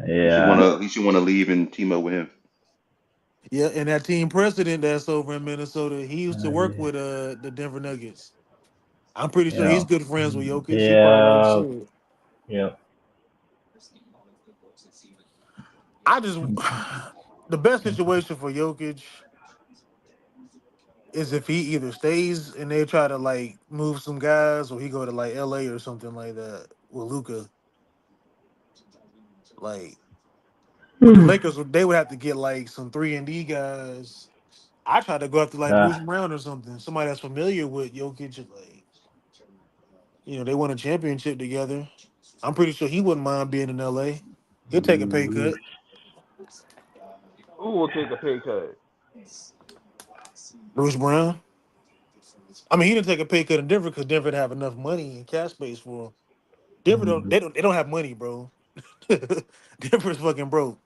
Yeah. he should want to leave and team up with him. Yeah, and that team president that's over in Minnesota, he used to work with the Denver Nuggets. I'm pretty sure he's Yeah. good friends with Jokic. He probably like Yeah. shit. Yep. I just the best situation for Jokic is if he either stays and they try to move some guys, or he go to LA or something like that with Luka. But the Lakers they would have to get some 3-and-D guys. I try to go after Bruce Brown or something, somebody that's familiar with Jokic. They won a championship together. I'm pretty sure he wouldn't mind being in LA. He'll take a pay cut. Who will take a pay cut? Bruce Brown. I mean, he didn't take a pay cut in Denver because Denver didn't have enough money and cash space for him. Denver don't have money, bro. Denver's fucking broke.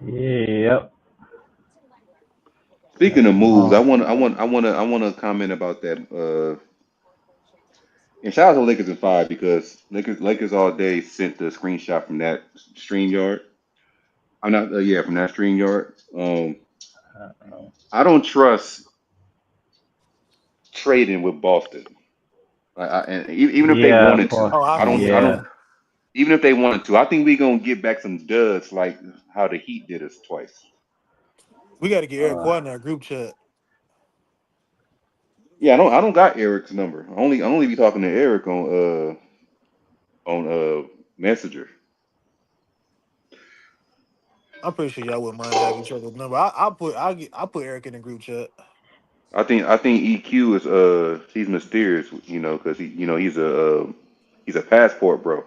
Yep. Speaking of moves, I want to comment about that. And shout out to Lakers in 5 because Lakers all day sent the screenshot from that stream yard. I'm not from that stream yard. I don't trust trading with Boston. And even if they wanted to, Oh, I don't I either. don't. Even if they wanted to, I think we're gonna get back some duds like how the Heat did us twice. We got to get Eric Quad in our group chat. Yeah, I don't got Eric's number. I only be talking to Eric on Messenger. I'm pretty sure y'all wouldn't mind having each other's number. I'll put Eric in the group chat. I think EQ is he's mysterious, because he's a passport bro.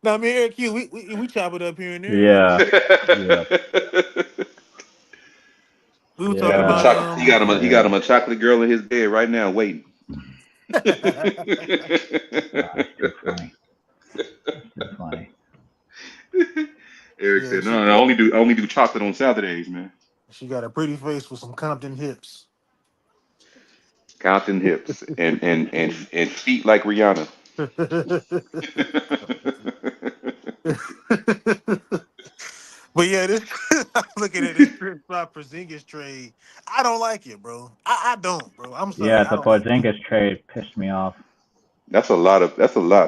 Now, me and Eric Q, we chop it up here and there. Yeah. Yeah. We were He got talking him a Yeah. about chocolate. He got him a chocolate girl in his bed right now, waiting. That's too funny. That's too funny. Eric yeah, said, "No, I only do chocolate on Saturdays, man. she got a pretty face with some Compton hips. Counting hips and feet like Rihanna." But yeah, this I'm looking at this Chris Bob Porzingis trade. I don't like it, bro. I don't, bro. I'm sorry, Yeah, I the don't like it. Porzingis trade pissed me off. That's a lot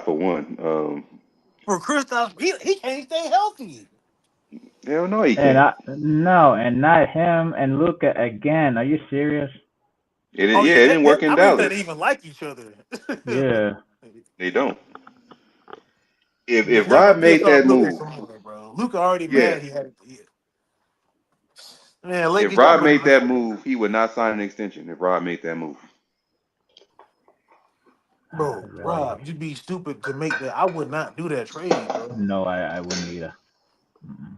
for one. For Kristaps, he can't stay healthy. Hell no, he And can't. and not him and Luka again. Are you serious? Oh yeah, It didn't work in I mean, they Dallas. even like each other. Yeah. They don't. It's If not Rob gonna piss made off that Luka move, some more, bro. Luka already yeah. mad. He had man, If Lakers, y'all Rob better made not. that move, he would not sign an extension. If Rob made that move, Bro, Really? Rob, you'd be stupid to make that. I would not do that trade, bro. No, I wouldn't either. Mm-mm.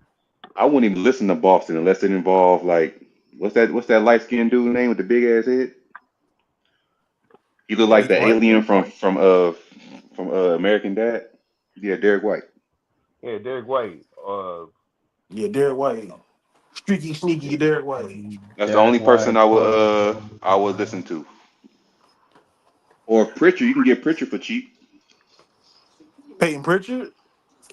I wouldn't even listen to Boston unless it involved like what's that light skinned dude name with the big ass head? He looked like Derek the White. alien from American Dad. Yeah, Derek White. Yeah, Derek White. Yeah, Derek White. Streaky, sneaky Derek White. That's the only Derek person White. I would listen to. Or Pritchard, you can get Pritchard for cheap. Peyton Pritchard.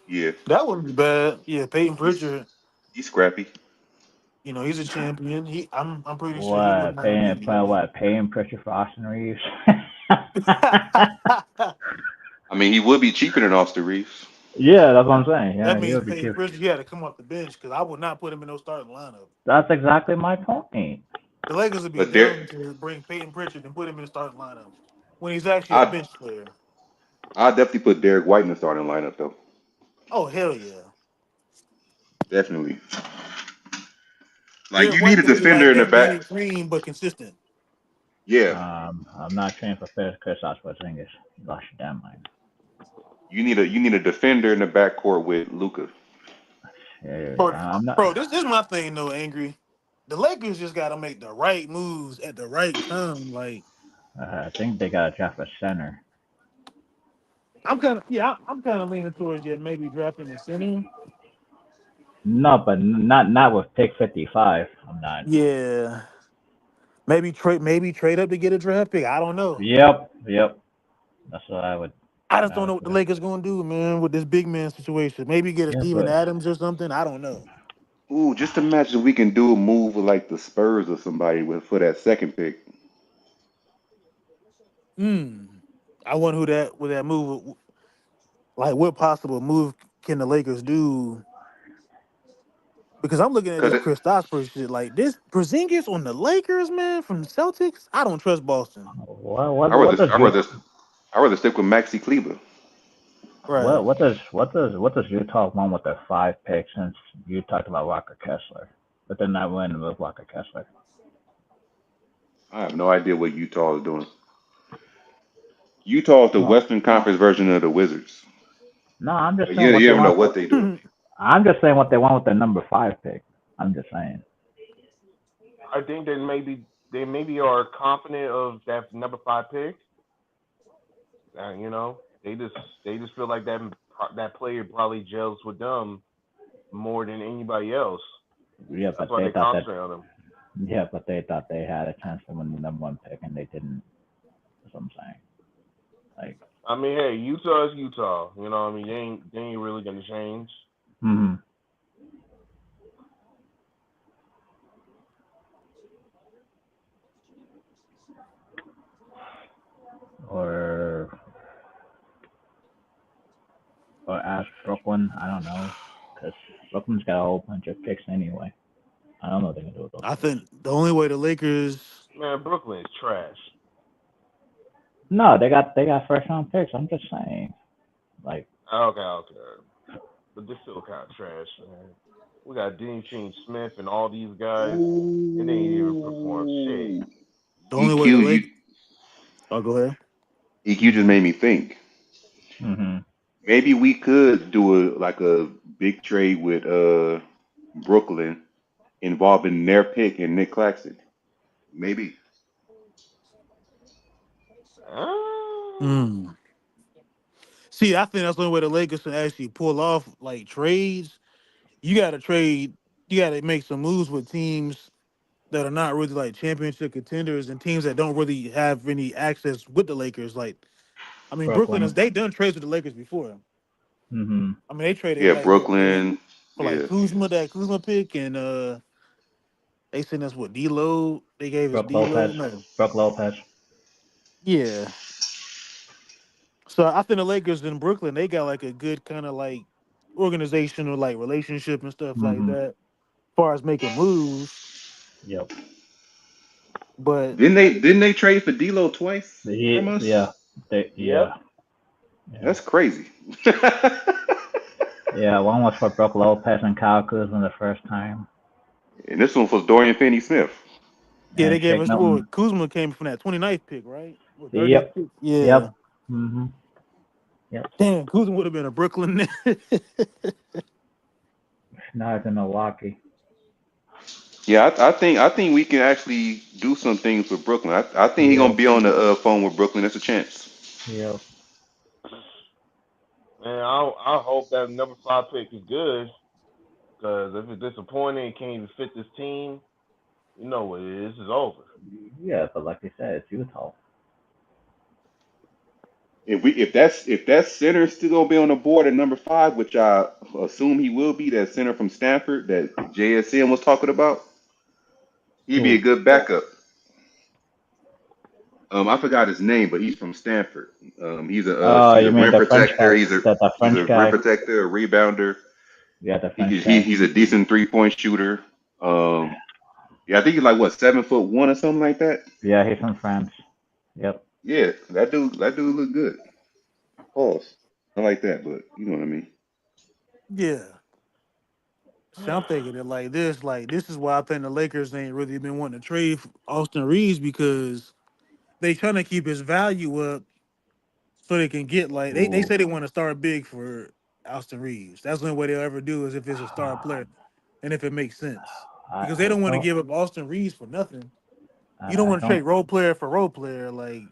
Yeah, That wouldn't be bad. Yeah, Peyton he's Pritchard. he's scrappy. You know, he's a champion. I'm pretty sure he wouldn't What? mind getting Paying pressure for Austin Reeves? that. I mean, he would be cheaper than Austin Reeves. Yeah, that's what I'm saying. Yeah, That he means would be Peyton cheap. Pritchard, he had to come off the bench because I would not put him in no starting lineup. That's exactly my point. The Lakers would be But there, dumb to bring Peyton Pritchard and put him in the starting lineup when he's actually a I bench player. I definitely put Derek White in the starting lineup though. Oh hell yeah! Definitely. Like Derek you need White a could be defender like in the that Danny back. Green but consistent. Yeah, I'm not trained for Kristaps Porzingis. You lost your damn mind. you need a defender in the backcourt with Luka. Yeah, Bro, I'm not. this is my thing though, Angry. The Lakers just got to make the right moves at the right time. Like I think they got to draft a center. I'm kind of leaning towards maybe drafting a center. No, but not with pick 55. I'm not. Yeah, maybe trade up to get a draft pick. I don't know. Yep. That's what I would. I just I don't know would what the do. Lakers gonna do, man, with this big man situation. Maybe get a Yeah, Steven but Adams or something. I don't know. Ooh, just imagine we can do a move with like the Spurs or somebody for that second pick. Hmm. I wonder who that with that move. Like, what possible move can the Lakers do? Because I'm looking at Cause this it, Chris Stossberg shit. Like this Porzingis on the Lakers, man, from the Celtics. I don't trust Boston. what I rather what does I you rather I rather stick with Maxi Kleber. Right. what does Utah want with their 5 picks since you talked about Walker Kessler, but they're not winning with Walker Kessler. I have no idea what Utah is doing. Utah is the No, Western Conference version of the Wizards. no, I'm just But saying what you they don't know want. what they doing. I'm just saying what they want with their number 5 pick. I'm just saying. I think they maybe are confident of that number 5 pick. They just feel like that player probably gels with them more than anybody else. Yeah, That's but why they they thought that. concentrate on them. Yeah, but they thought they had a chance to win the number 1 pick and they didn't. That's what I'm saying. Like, I mean, hey, Utah is Utah. You know what I mean? They ain't really gonna change. hmm or ask Brooklyn. I don't know, because Brooklyn's got a whole bunch of picks anyway. I don't know what they're gonna do with those I picks. think the only way the Lakers Man, Brooklyn is trash. No, they got first round picks. I'm just saying, like. Okay. But this still kind of trash, man. We got Dean Smith and all these guys, and they ain't even perform shit. Ooh. The only way the EQ, Lakers. Oh, go ahead. EQ just made me think. Mm-hmm. Maybe we could do a big trade with Brooklyn involving their pick and Nick Claxton. Maybe. Mm. See, I think that's the only way the Lakers can actually pull off like trades. You got to trade. You got to make some moves with teams that are not really like championship contenders and teams that don't really have any access with the Lakers. Like, I mean, Brooklyn Brooklyn. is they done trades with the Lakers before. Mm-hmm. I mean, they traded Yeah, like what Brooklyn. for like Yeah. Kuzma pick, and they sent us what D-Lo. They gave us Brook D-Lo. Lopez. No, Brook Lopez. yeah. So I think the Lakers in Brooklyn, they got like a good kind of like organizational like relationship and stuff like Mm-hmm. that, as far as making moves. Yep. But Didn't they trade for D'Lo twice from us? Yeah. They, Yep. yeah. Yeah. That's crazy. Yeah. One was for Brook Lopez and Kyle Kuzma the first time, And this one was Dorian Finney-Smith. yeah, they and gave Shake us well, Milton. Kuzma came from that 29th pick, right? What 30th Yep. pick? Yeah. Yep. Mm-hmm. Yep. Damn, Kuzma would have been a Brooklyn. Now it's in Milwaukee. Yeah, I think we can actually do some things with Brooklyn. I think he's gonna Yep. be on the phone with Brooklyn. That's a chance. Yep. Man, I hope that number 5 pick is good. Because if it's disappointing, it can't even fit this team. You know what it is. It's over. Yeah, but like I said, it's Utah. If that center is still gonna be on the board at number 5, which I assume he will be, that center from Stanford that JSN was talking about, he'd be a Who? good backup. I forgot his name, but he's from Stanford. He's a Oh, he's you a mean rim the French protector. guy? He's a The he's French a rim guy? protector, a rebounder. Yeah, the He, French he guy. he's a decent 3-point shooter. Yeah, I think he's like what 7'1" or something like that. Yeah, he's from France. Yep. Yeah, that dude look good. Pause. I like that, but you know what I mean. Yeah. So I'm thinking it like this. Like, this is why I think the Lakers ain't really been wanting to trade Austin Reeves, because they trying to keep his value up so they can get like they Ooh. say they want to start big for Austin Reeves. That's the only way they'll ever do is if it's a star player and if it makes sense. Because they I don't want to don't. give up Austin Reeves for nothing. You don't I want to trade don't. role player for role player. Like,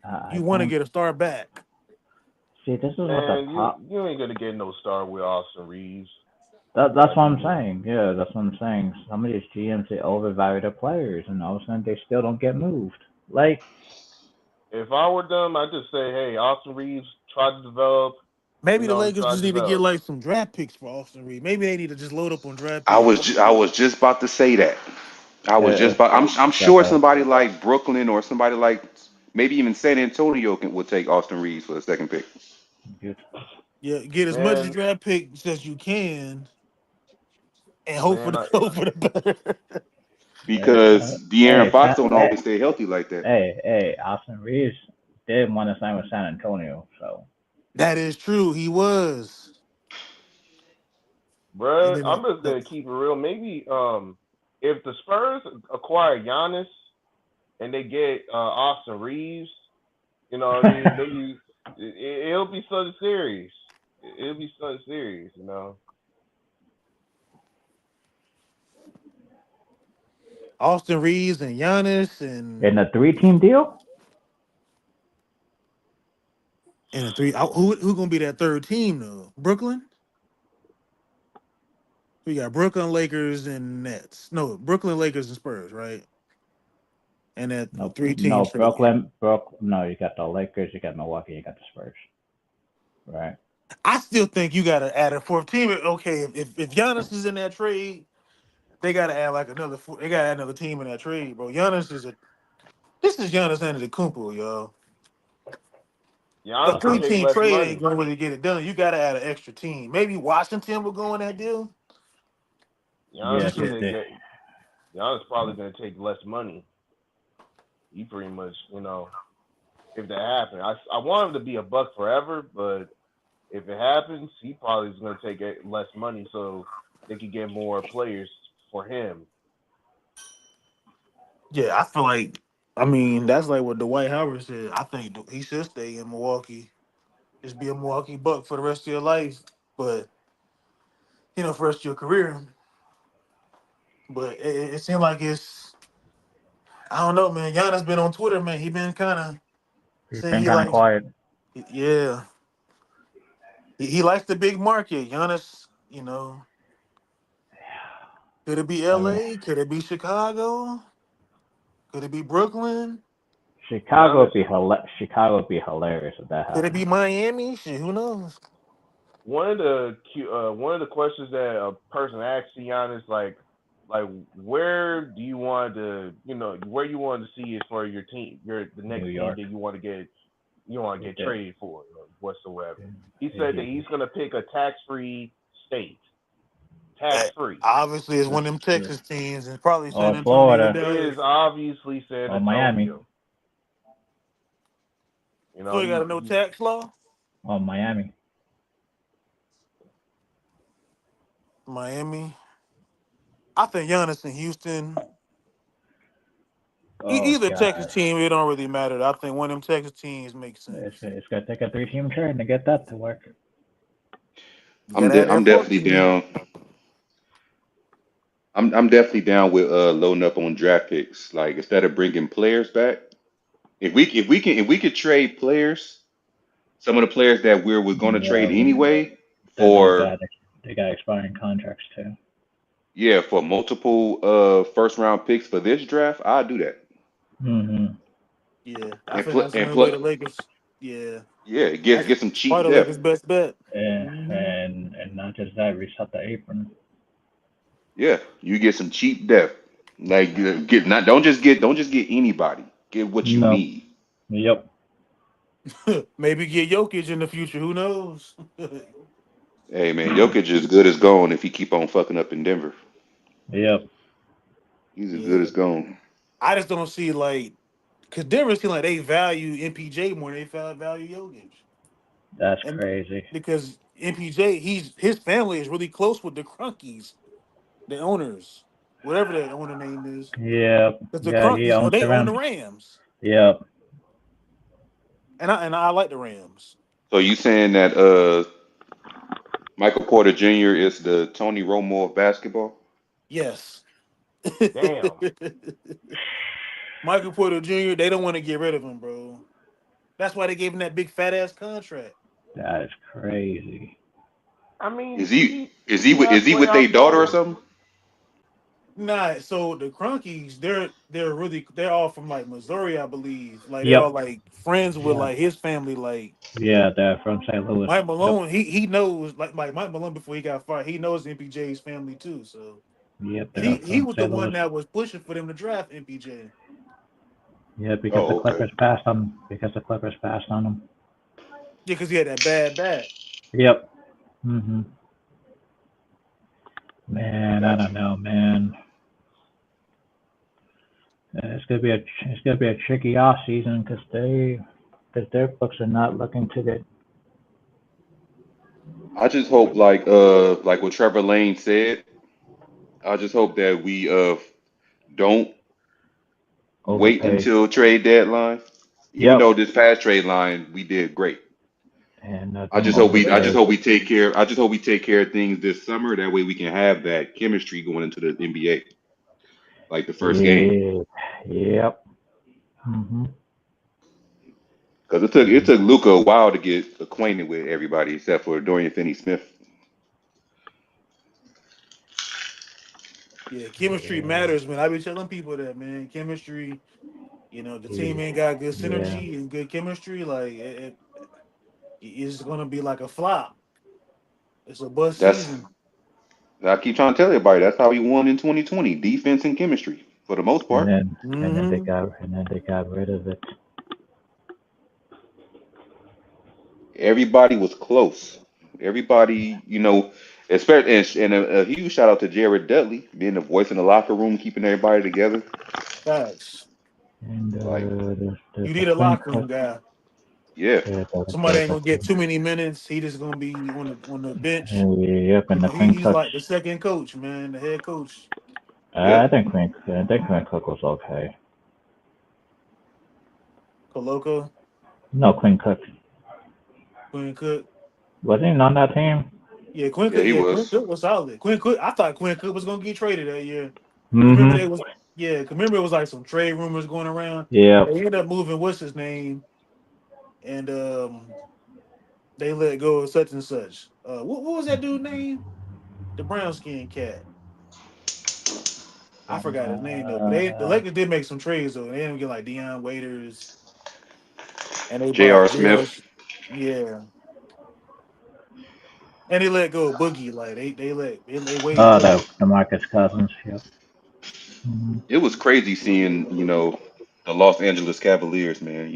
I you want to don't. get a star back. See, this is what the Man, you ain't gonna get no star with Austin Reeves. That's what I'm saying. Yeah, that's what I'm saying. Some of these GMs, they overvalue their players, and all of a sudden they still don't get moved. Like, If I were them, I'd just say, hey, Austin Reeves, try to develop. Maybe the Lakers Try to just need to get develop. like some draft picks for Austin Reeves. Maybe they need to just load up on draft I picks. was I was just about to say that. I was just it's about. I'm got sure the somebody like Brooklyn or somebody like maybe even San Antonio would take Austin Reeves for the second pick. Yeah, get as much Man, draft picks as you can and hope for man, the hope for the better. Because De'Aaron hey, Fox don't always stay healthy like that. Austin Reeves did want to sign with San Antonio, so That is true. He was. And bro, then I'm just gonna keep it real. Maybe if the Spurs acquire Giannis and they get Austin Reeves, you know what I mean? Maybe it'll be something serious. It'll be something serious, you know. Austin Reeves and Giannis and in a 3-team deal. a three. Who gonna be that third team though? Brooklyn. We got Brooklyn Lakers and Nets. No, Brooklyn Lakers and Spurs, right? And that No, 3 team no, trade. No, you got the Lakers, you got Milwaukee, you got the Spurs, right? I still think you gotta add a fourth team. Okay, if Giannis is in that trade, they gotta add like another. They gotta add another team in that trade, bro. This is Giannis Antetokounmpo, y'all. A Giannis will take 3 team less trade ain't money. gonna really get it done. You gotta add an extra team. Maybe Washington will go in that deal. Giannis Yeah, Just will so, take Giannis probably gonna take less money. He pretty much, if that happens, I want him to be a Buck forever, but if it happens, he probably is gonna take less money so they can get more players for him. Yeah, I feel like. I mean, that's like what Dwight Howard said. I think he should stay in Milwaukee. Just be a Milwaukee Buck for the rest of your life, but for the rest of your career. But it seemed like it's. I don't know, man. Giannis been on Twitter, man. He been kind of He's saying been he kind of likes. quiet. Yeah, he likes the big market. Giannis, could it be I mean, L.A.? Could it be Chicago? Could it be Brooklyn? Giannis, Chicago would be hilarious if that Could it be happened. Miami? Shit, who knows? one of the questions that a person asked Giannis, like where do you want to, where you want to see it for your team, the New next team York. that you want to get Yeah. traded for whatsoever. He said that He- he's gonna pick a tax-free state, tax-free. Obviously, it's one of them Texas teams, and probably San or Antonio, Florida, It Dallas. is obviously San or Miami, Antonio. So you got a no He tax law. or Miami. Miami. I think Giannis in Houston. Oh Either Texas God, team, it don't really matter. I think one of them Texas teams makes sense. it's gonna take a 3-team trade to get that to work. You gotta have I'm that fourth definitely team. down. I'm definitely down with loading up on draft picks. Like instead of bringing players back, if we could trade players, some of the players that we're going to trade Yeah, anyway they for got expiring contracts too. yeah for multiple first round picks for this draft, I'll do that. Hmm. Yeah, I And think pl- that's the and only way pl- the Lakers. Yeah, yeah, that's get some cheap probably the Lakers' depth. best bet. Yeah, Hmm. and not just that, reset the apron. Yeah, you get some cheap depth. Like get not don't just get anybody. Get what you No. need. Yep. Maybe get Jokic in the future. Who knows? Hey man, Jokic is good as gone if he keep on fucking up in Denver. Yep. He's as good Yeah, as gone. I just don't see because Denver seem like they value MPJ more than they value Jokic, That's and crazy. because MPJ, his family is really close with the Crunkies, the owners, whatever that owner name is. Yep. Because the Yeah, he Crunkies, owns they the own the Rams. Rams, Yep. and I like the Rams. So you saying that Michael Porter Jr. is the Tony Romo of basketball? Yes. damn. Michael Porter Jr., they don't want to get rid of him, bro. That's why they gave him that big fat ass contract. That is crazy. I Is mean, he he is he he with has is he with their playoff daughter or goals. something? Nah, so the Crunkies, they're all from like Missouri, I believe. Like they're all Yep. like friends with Yeah. like his family. Like Yeah, they're from St. Louis. Mike Yep. Malone, he knows like Mike Malone before he got fired, he knows MPJ's family too. So Yep, he they're he from was the St. one Louis. that was pushing for them to draft MPJ. Yeah, because the Oh, okay. Clippers passed on him. Yeah, because he had that bad bat. Yep. Mhm. Man, I Got don't you. know, man. It's gonna be a tricky off season because their books are not looking too good. I just hope like what Trevor Lane said. I just hope that we don't wait Overpay. until trade deadline. Even Yep. though this past trade line we did great. And I don't just hope we I just overpay. hope we take care I just hope we take care of things this summer. That way we can have that chemistry going into the NBA, like the first game. Yeah. Yep. Mhm. Because it took Luca a while to get acquainted with everybody except for Dorian Finney-Smith. Yeah, chemistry matters, man. I be telling people that, man. Chemistry, the team Yeah. ain't got good Yeah. synergy and good chemistry, like it's gonna be like a flop. It's a bust That's season. I keep trying to tell everybody that's how he won in 2020. Defense and chemistry for the most And part. then Hmm. they got rid of it. Everybody was close. everybody, especially and a huge shout out to Jared Dudley being the voice in the locker room, keeping everybody together. Facts. And Like, You the need a Queen locker room Cook. guy. yeah, Yeah, Somebody ain't gonna get too many minutes. He just gonna be on the bench. yep, You and the know, Queen he's Cook. like the second coach, man, the head coach. I yep. think Queen Cook was okay. Coloco, No, Queen Cook. Quinn Cook. Wasn't he on that team? Yeah, Quinn Yeah, Cook. he Yeah, Quinn was. Cook was solid. Quinn Cook. I thought Quinn Cook was gonna get traded that year. Remember Mm-hmm. they was remember it was like some trade rumors going around. Yep. They ended up moving what's his name, and they let go of such and such. What was that dude name? The brown skinned cat. I forgot his name though. But the Uh, Lakers did make some trades though. They didn't get like Deion Waiters, and they J.R. brought J.R. Smith. Yeah, and they let go of Boogie. Like they waited till the Marcus Cousins. Yep. Mm-hmm. It was crazy seeing, the Los Angeles Cavaliers, man.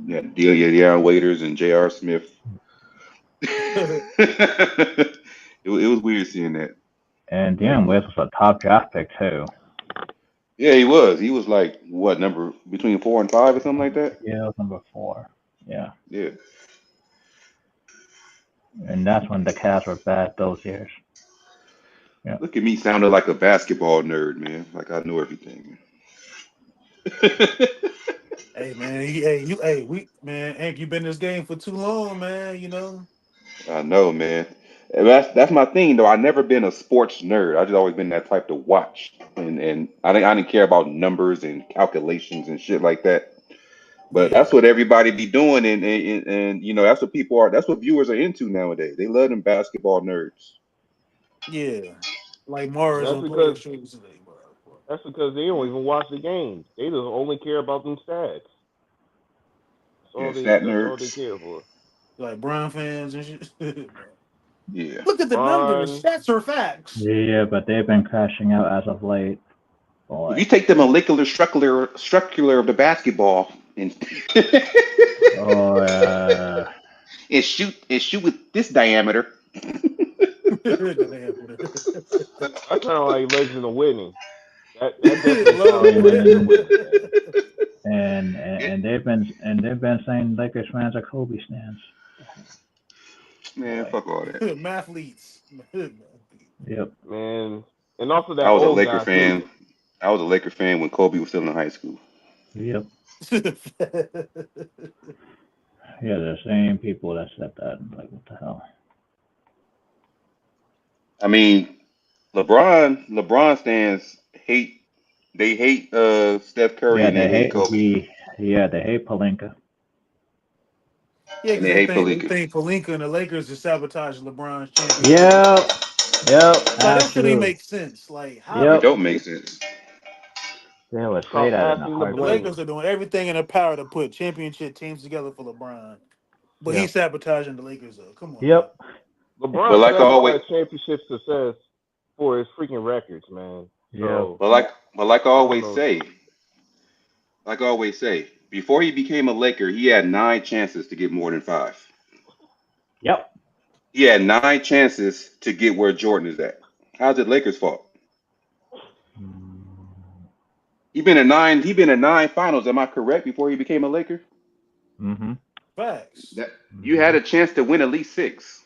Yeah, Deion Waiters and J.R. Smith. It was weird seeing that. And Like, Dion West was a top draft pick too. yeah, he was. He was like what number between 4 and 5 or something like that. Yeah, it was number 4. Yeah, Yeah. and that's when the Cavs were bad those years. Yeah. Look at me sounding like a basketball nerd, man. Like I know everything. hey man, we man, Hank, you been in this game for too long, man. You know. I know, man. And that's my thing though. I never been a sports nerd. I just always been that type to watch, and I didn't care about numbers and calculations and shit like that. But Yeah, that's what everybody be doing, and that's what people are. That's what viewers are into nowadays. They love them basketball nerds. yeah. Like Mars That's on Player because Streams today, bro. they don't even watch the games. They just only care about them stats. Yeah, stat That's all they nerds. care for. Like Brown fans and shit. Yeah. Look at the numbers. LeBron, Stats are facts. Yeah, but they've been crashing out as of late. If you Boy. take the molecular structure of the basketball and Oh, and shoot with this diameter. that sounds like Legend of Winning. That definitely sounds like Legend of and Winning, man. they've been saying Lakers fans are Kobe stands. Man, Boy. fuck all that. Mathletes. Yep. Man, and also that I was a old Laker guy too. fan. I was a Laker fan when Kobe was still in high school. Yep. Yeah, the same people that said that. Like, what the hell? I mean, LeBron stands hate. They hate Steph Curry Yeah, and they they hate hate Kobe they hate Palinka. Yeah, and because they they hate think Pelinka. Palinka and the Lakers is sabotaging LeBron's championship. Yep. Yep. Like that shouldn't even Absolutely. make sense. Like how It Yep. don't make sense. They would say Stop that in a passing the the heartbeat. blame. Lakers are doing everything in their power to put championship teams together for LeBron, but he's Yep. sabotaging the Lakers. Though, come on now. Yep. But LeBron like I has all always, that championship success for his freaking records, man. Yep. So but like I I don't always know. say, before he became a Laker, he had 9 chances to get more than 5. Yep. He had 9 chances to get where Jordan is at. How's it Lakers' fault? He been in 9. He been in 9 finals. Am I correct? Before he became a Laker, Mhm. Facts. that you had Mhm. a chance to win at least 6.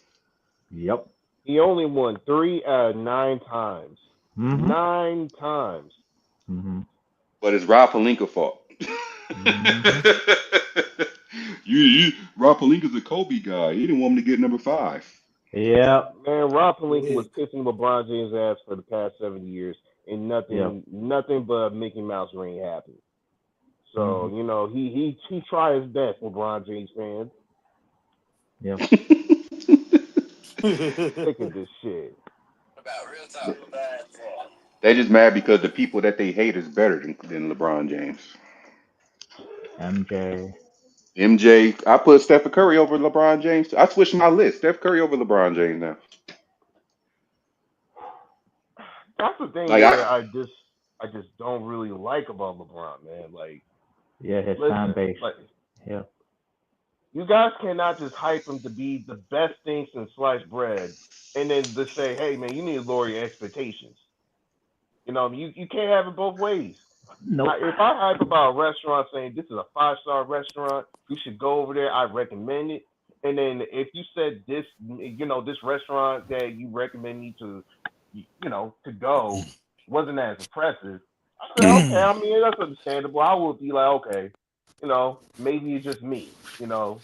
Yep. He only won 3 out of 9 times. Mhm. 9 times. Mhm. But it's Rob Pelinka fault. Mhm. Rob Pelinka's a Kobe guy. He didn't want him to get number 5. Yep. Man, Rob Pelinka was Yeah. kissing LeBron James' ass for the past 7 years, and Yep. nothing but a Mickey Mouse ring happened. So Mhm. he tried his best, LeBron James fans. Yep. Sick of this shit. They just mad because the people that they hate is better than LeBron James. MJ. MJ, I put Steph Curry over LeBron James. I switched my list. Steph Curry over LeBron James now. That's the thing Like where I, I just don't really like about LeBron, man. Like Yeah, his fan listen, base. like Yep. You guys cannot just hype him to be the best thing since sliced bread, and then just say, "Hey, man, you need to lower your expectations." You can't have it both ways. Nope. If I hype about a restaurant saying this is a 5-star restaurant, you should go over there. I recommend it. And then if you said this, this restaurant that you recommend me to go wasn't as impressive, I said, okay, I mean, that's understandable. I will be like, okay, maybe it's just me. No,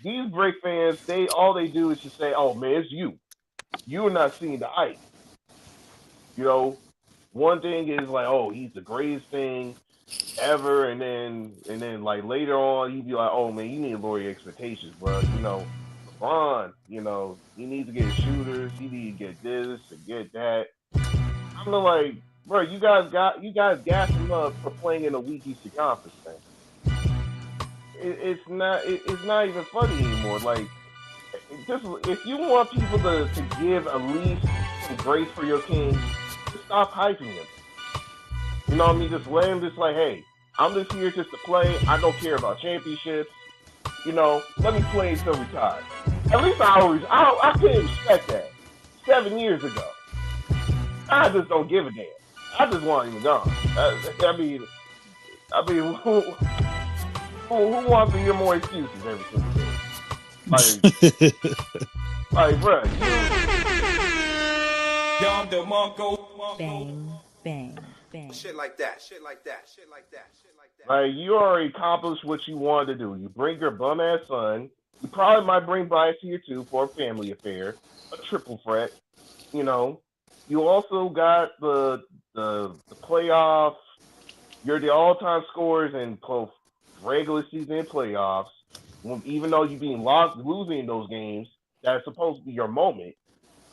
these break fans, all they do is just say, oh man, it's you. You're not seeing the hype. One thing is like, oh, he's the greatest thing ever, and then like later on, you'd be like, oh man, you need to lower your expectations, bro. LeBron, he needs to get shooters, he needs to get this and get that. I'm like, bro, you guys gas him up for playing in a weak Eastern Conference, man. It's not even funny anymore. Like, just if you want people to give at least some grace for your team, just stop hyping them. You know what I mean? Just let him just like, hey, I'm just here just to play. I don't care about championships. Let me play until retire. At least I couldn't expect that 7 years ago. I just don't give a damn. I just want him gone. I mean, who wants to hear more excuses every single day? Like, bro. Bang, bang, bang. Shit like that. Like, you already accomplished what you wanted to do. You bring your bum ass son. You probably might bring Bryant here too for a family affair, a triple threat. You also got the playoff. You're the all-time scorers in both regular season and playoffs. Even though you've been losing those games, that's supposed to be your moment.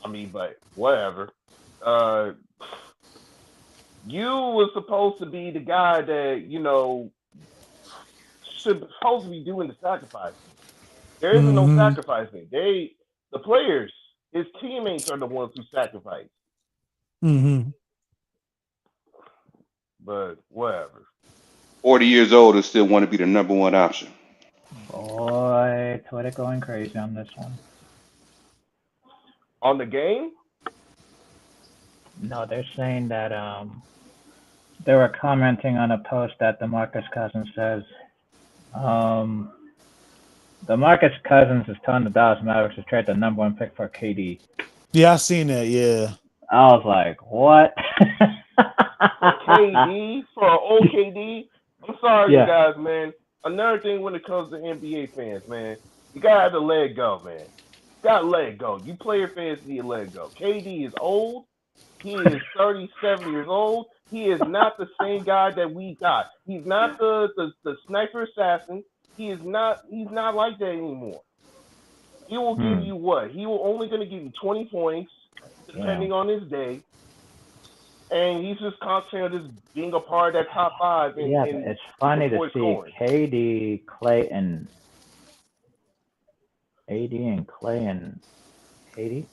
I mean, but whatever. You was supposed to be the guy that supposed to be doing the sacrificing. There isn't no sacrificing. The players, his teammates, are the ones who sacrifice. But whatever. 40 years old and still want to be the number one option. Boy, Twitter going crazy on this one. On the game? No, they're saying that they were commenting on a post that DeMarcus Cousins says DeMarcus Cousins is telling the Dallas Mavericks to trade the number one pick for KD. Yeah, I seen that. Yeah, I was like, what? For KD? For OKD? I'm sorry, you guys, man. Another thing when it comes to NBA fans, man, you gotta have to let it go, man. You gotta let it go. You player fans need to let it go. KD is old. He is 37 years old. He is not the same guy that we got. He's not the sniper assassin. He's not like that anymore. He will give you what? He will only going to give you 20 points, depending on his day. And he's just concentrating on just being a part of that top five. It's funny to see scoring. KD, Clay, and AD and Clay and KD.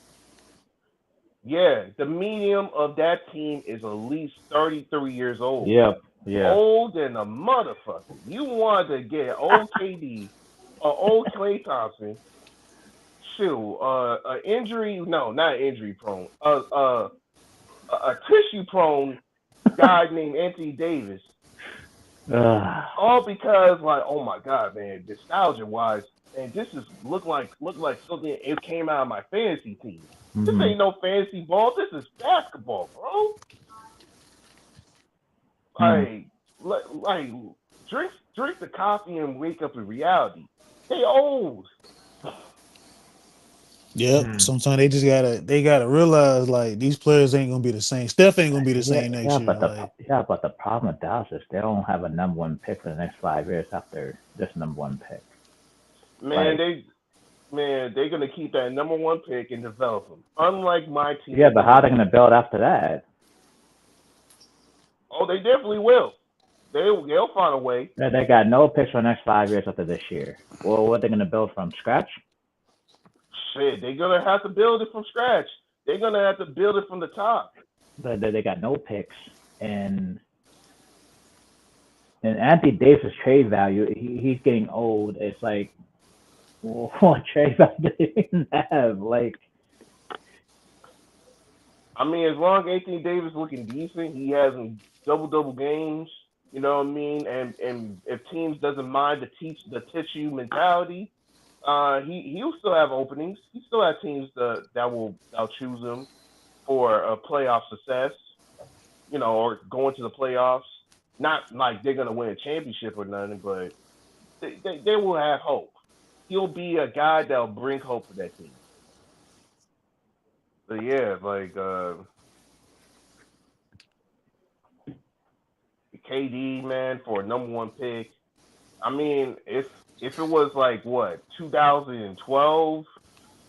Yeah, the medium of that team is at least 33 years old. Yep. Yeah. Old than a motherfucker. You wanted to get old KD or old Klay Thompson. Shoot, an injury? No, not injury prone. A tissue prone guy named Anthony Davis. All because, like, oh my god, man, nostalgia wise, and this is look like something it came out of my fantasy team. This ain't no fantasy ball. This is basketball, bro. Like, drink the coffee and wake up in reality. They old. Yep. Sometimes they gotta realize like these players ain't gonna be the same. Steph ain't gonna be the same next year. But the problem with Dallas is they don't have a number one pick for the next 5 years after this number one pick. They're gonna keep that number one pick and develop them. Unlike my team. Yeah, but how are they gonna build after that? Oh, they definitely will. They'll find a way. They got no picks for the next 5 years after this year. Well, what are they gonna build from scratch? Shit, they're gonna have to build it from scratch. They're gonna have to build it from the top. But they got no picks, and Anthony Davis' trade value, he's getting old. It's like What trades I didn't have? Like, I mean, as long as Anthony Davis looking decent, he has double games. You know what I mean? And if teams doesn't mind the tissue mentality, he'll still have openings. He still have teams that'll choose him for a playoff success. You know, or going to the playoffs. Not like they're gonna win a championship or nothing, but they will have hope. He'll be a guy that'll bring hope to that team. But yeah, like KD, man, for a number one pick. I mean, if it was like what 2012,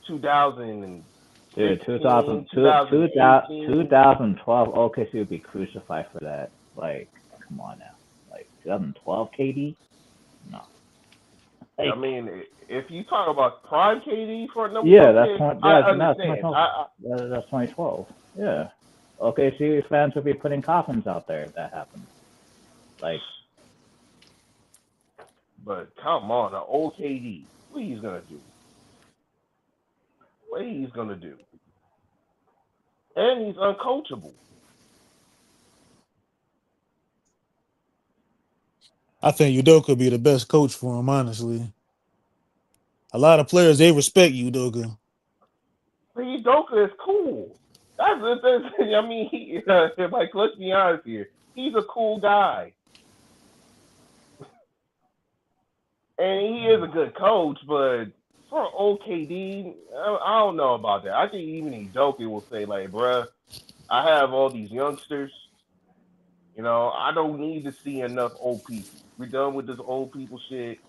2016, dude, 2018. 2012 OKC would be crucified for that. Like, come on now. Like 2012 KD? No. I mean, if you talk about prime KD for a number yeah, one that's pick, yeah, I no, understand. 2012. That's 2012. Yeah. OKC fans would be putting coffins out there if that happened. Like, but come on, an old KD, what he's gonna do? What he's gonna do? And he's uncoachable. I think Udoka would be the best coach for him, honestly. A lot of players, they respect Udoka. Udoka is cool. That's I mean, like, let's be honest here. He's a cool guy. And he is a good coach, but for OKD, I don't know about that. I think even Udoka will say, like, bruh, I have all these youngsters. You know, I don't need to see enough old people. We're done with this old people shit.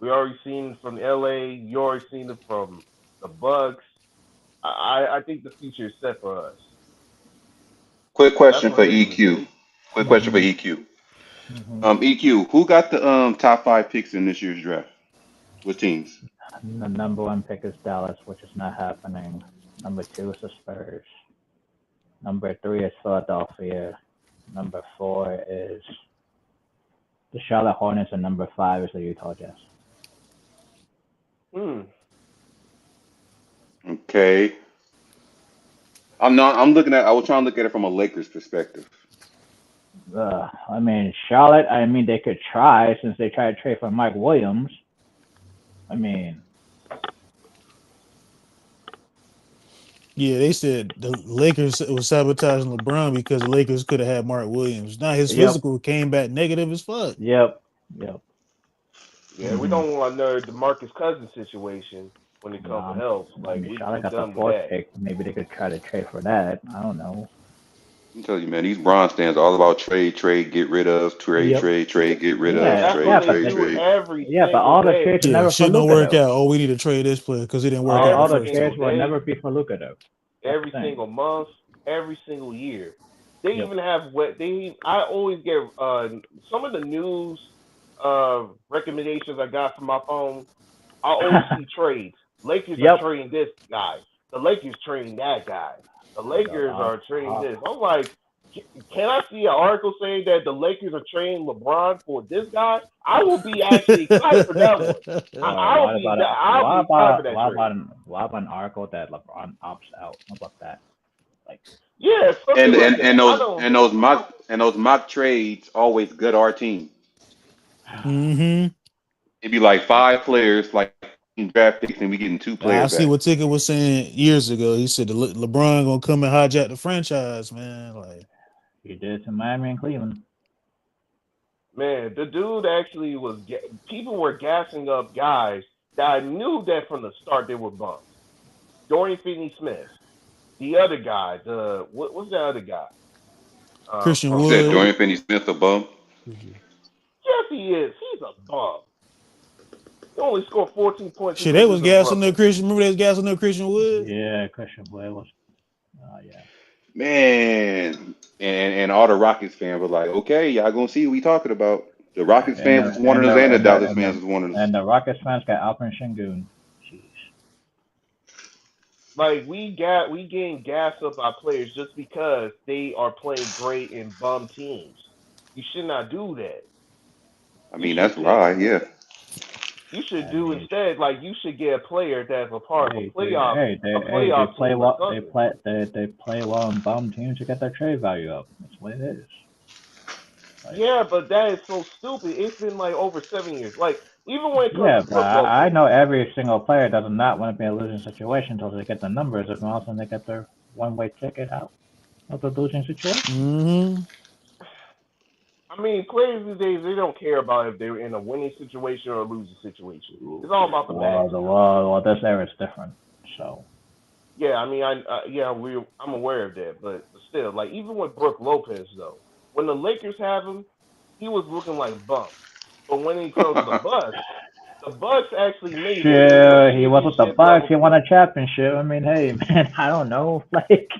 We already seen it from LA. You already seen it from the Bucks. I think the future is set for us. Quick question for EQ. Quick question for EQ. EQ, who got the top 5 picks in this year's draft? What teams? the number 1 pick is Dallas, which is not happening. Number 2 is the Spurs. Number 3 is Philadelphia. Number 4 is the Charlotte Hornets, and number 5 is the Utah Jazz. Okay. I was trying to look at it from a Lakers perspective. I mean, Charlotte, they could try since they tried to trade for Mike Williams. I mean, yeah, they said the Lakers was sabotaging LeBron because the Lakers could have had Mark Williams. Now his physical came back negative as fuck. Yep. Yeah, we don't want another DeMarcus Cousins situation when it comes to health. Like, Charlotte got the 4th pick. Maybe they could try to trade for that. I don't know. I'm telling you, man, these Bron stands are all about trade, get rid of, trade, get rid of, trade. Yeah, but all the trades never for Luka. Luka, work though. out. Oh, we need to trade this player because it didn't work out. All the trades will never be for Luka, though. Every single month, every single year. They even have I always get some of the news recommendations I got from my phone. I always see trades. Lakers are trading this guy. The Lakers trading that guy. The Lakers are trading this. I'm like, can I see an article saying that the Lakers are trading LeBron for this guy? I will be actually excited for that one. I'll be excited for that. Why about an article that LeBron opts out? How about that? Like, yeah, and those mock trades always gut our team. Mm-hmm. It'd be like 5 players, like draft picks, and we getting 2 players. I see what Ticket was saying years ago. He said LeBron gonna come and hijack the franchise, man. Like he did to Miami and Cleveland. Man, the dude actually was. People were gassing up guys that I knew that from the start they were bums. Dorian Finney-Smith, the other guy. What's the other guy? Christian Wood. Said Dorian Finney-Smith a bum? Yes, he is. He's a bum. He only scored 14 points. Shit, they was gassing up Christian. Remember they was gassing up Christian Wood? Yeah, Christian Wood was. Yeah. Man, and all the Rockets fans were like, okay, y'all gonna see what we talking about. The Rockets fans was one of us, and the Dallas fans was one of us. And the Rockets fans got Alperen Şengün. Jeez. Like, we getting gassed up by players just because they are playing great in bum teams. You should not do that. I mean, that's right, yeah. You should instead, like, you should get a player that's a part of a playoff play team well. or something. They play well in bum teams to get their trade value up. That's what it is. Like, yeah, but that is so stupid. It's been like over 7 years. Like, even when it comes to but Brook I Lopez. know every single player does not want to be in a losing situation until they get the numbers, and all of a sudden they get their one-way ticket out of the losing situation. Mm-hmm. I mean, players these days, they don't care about if they're in a winning situation or a losing situation. It's all about the bag. Well, this era is different. So. Yeah, I mean, I'm aware of that, but still, like, even with Brook Lopez though, when the Lakers have him, he was looking like bum. But when he comes to the Bucks actually made him into a Sure, he was with the championship Bucks. level He won a player. championship. I mean, hey, man, I don't know. Like,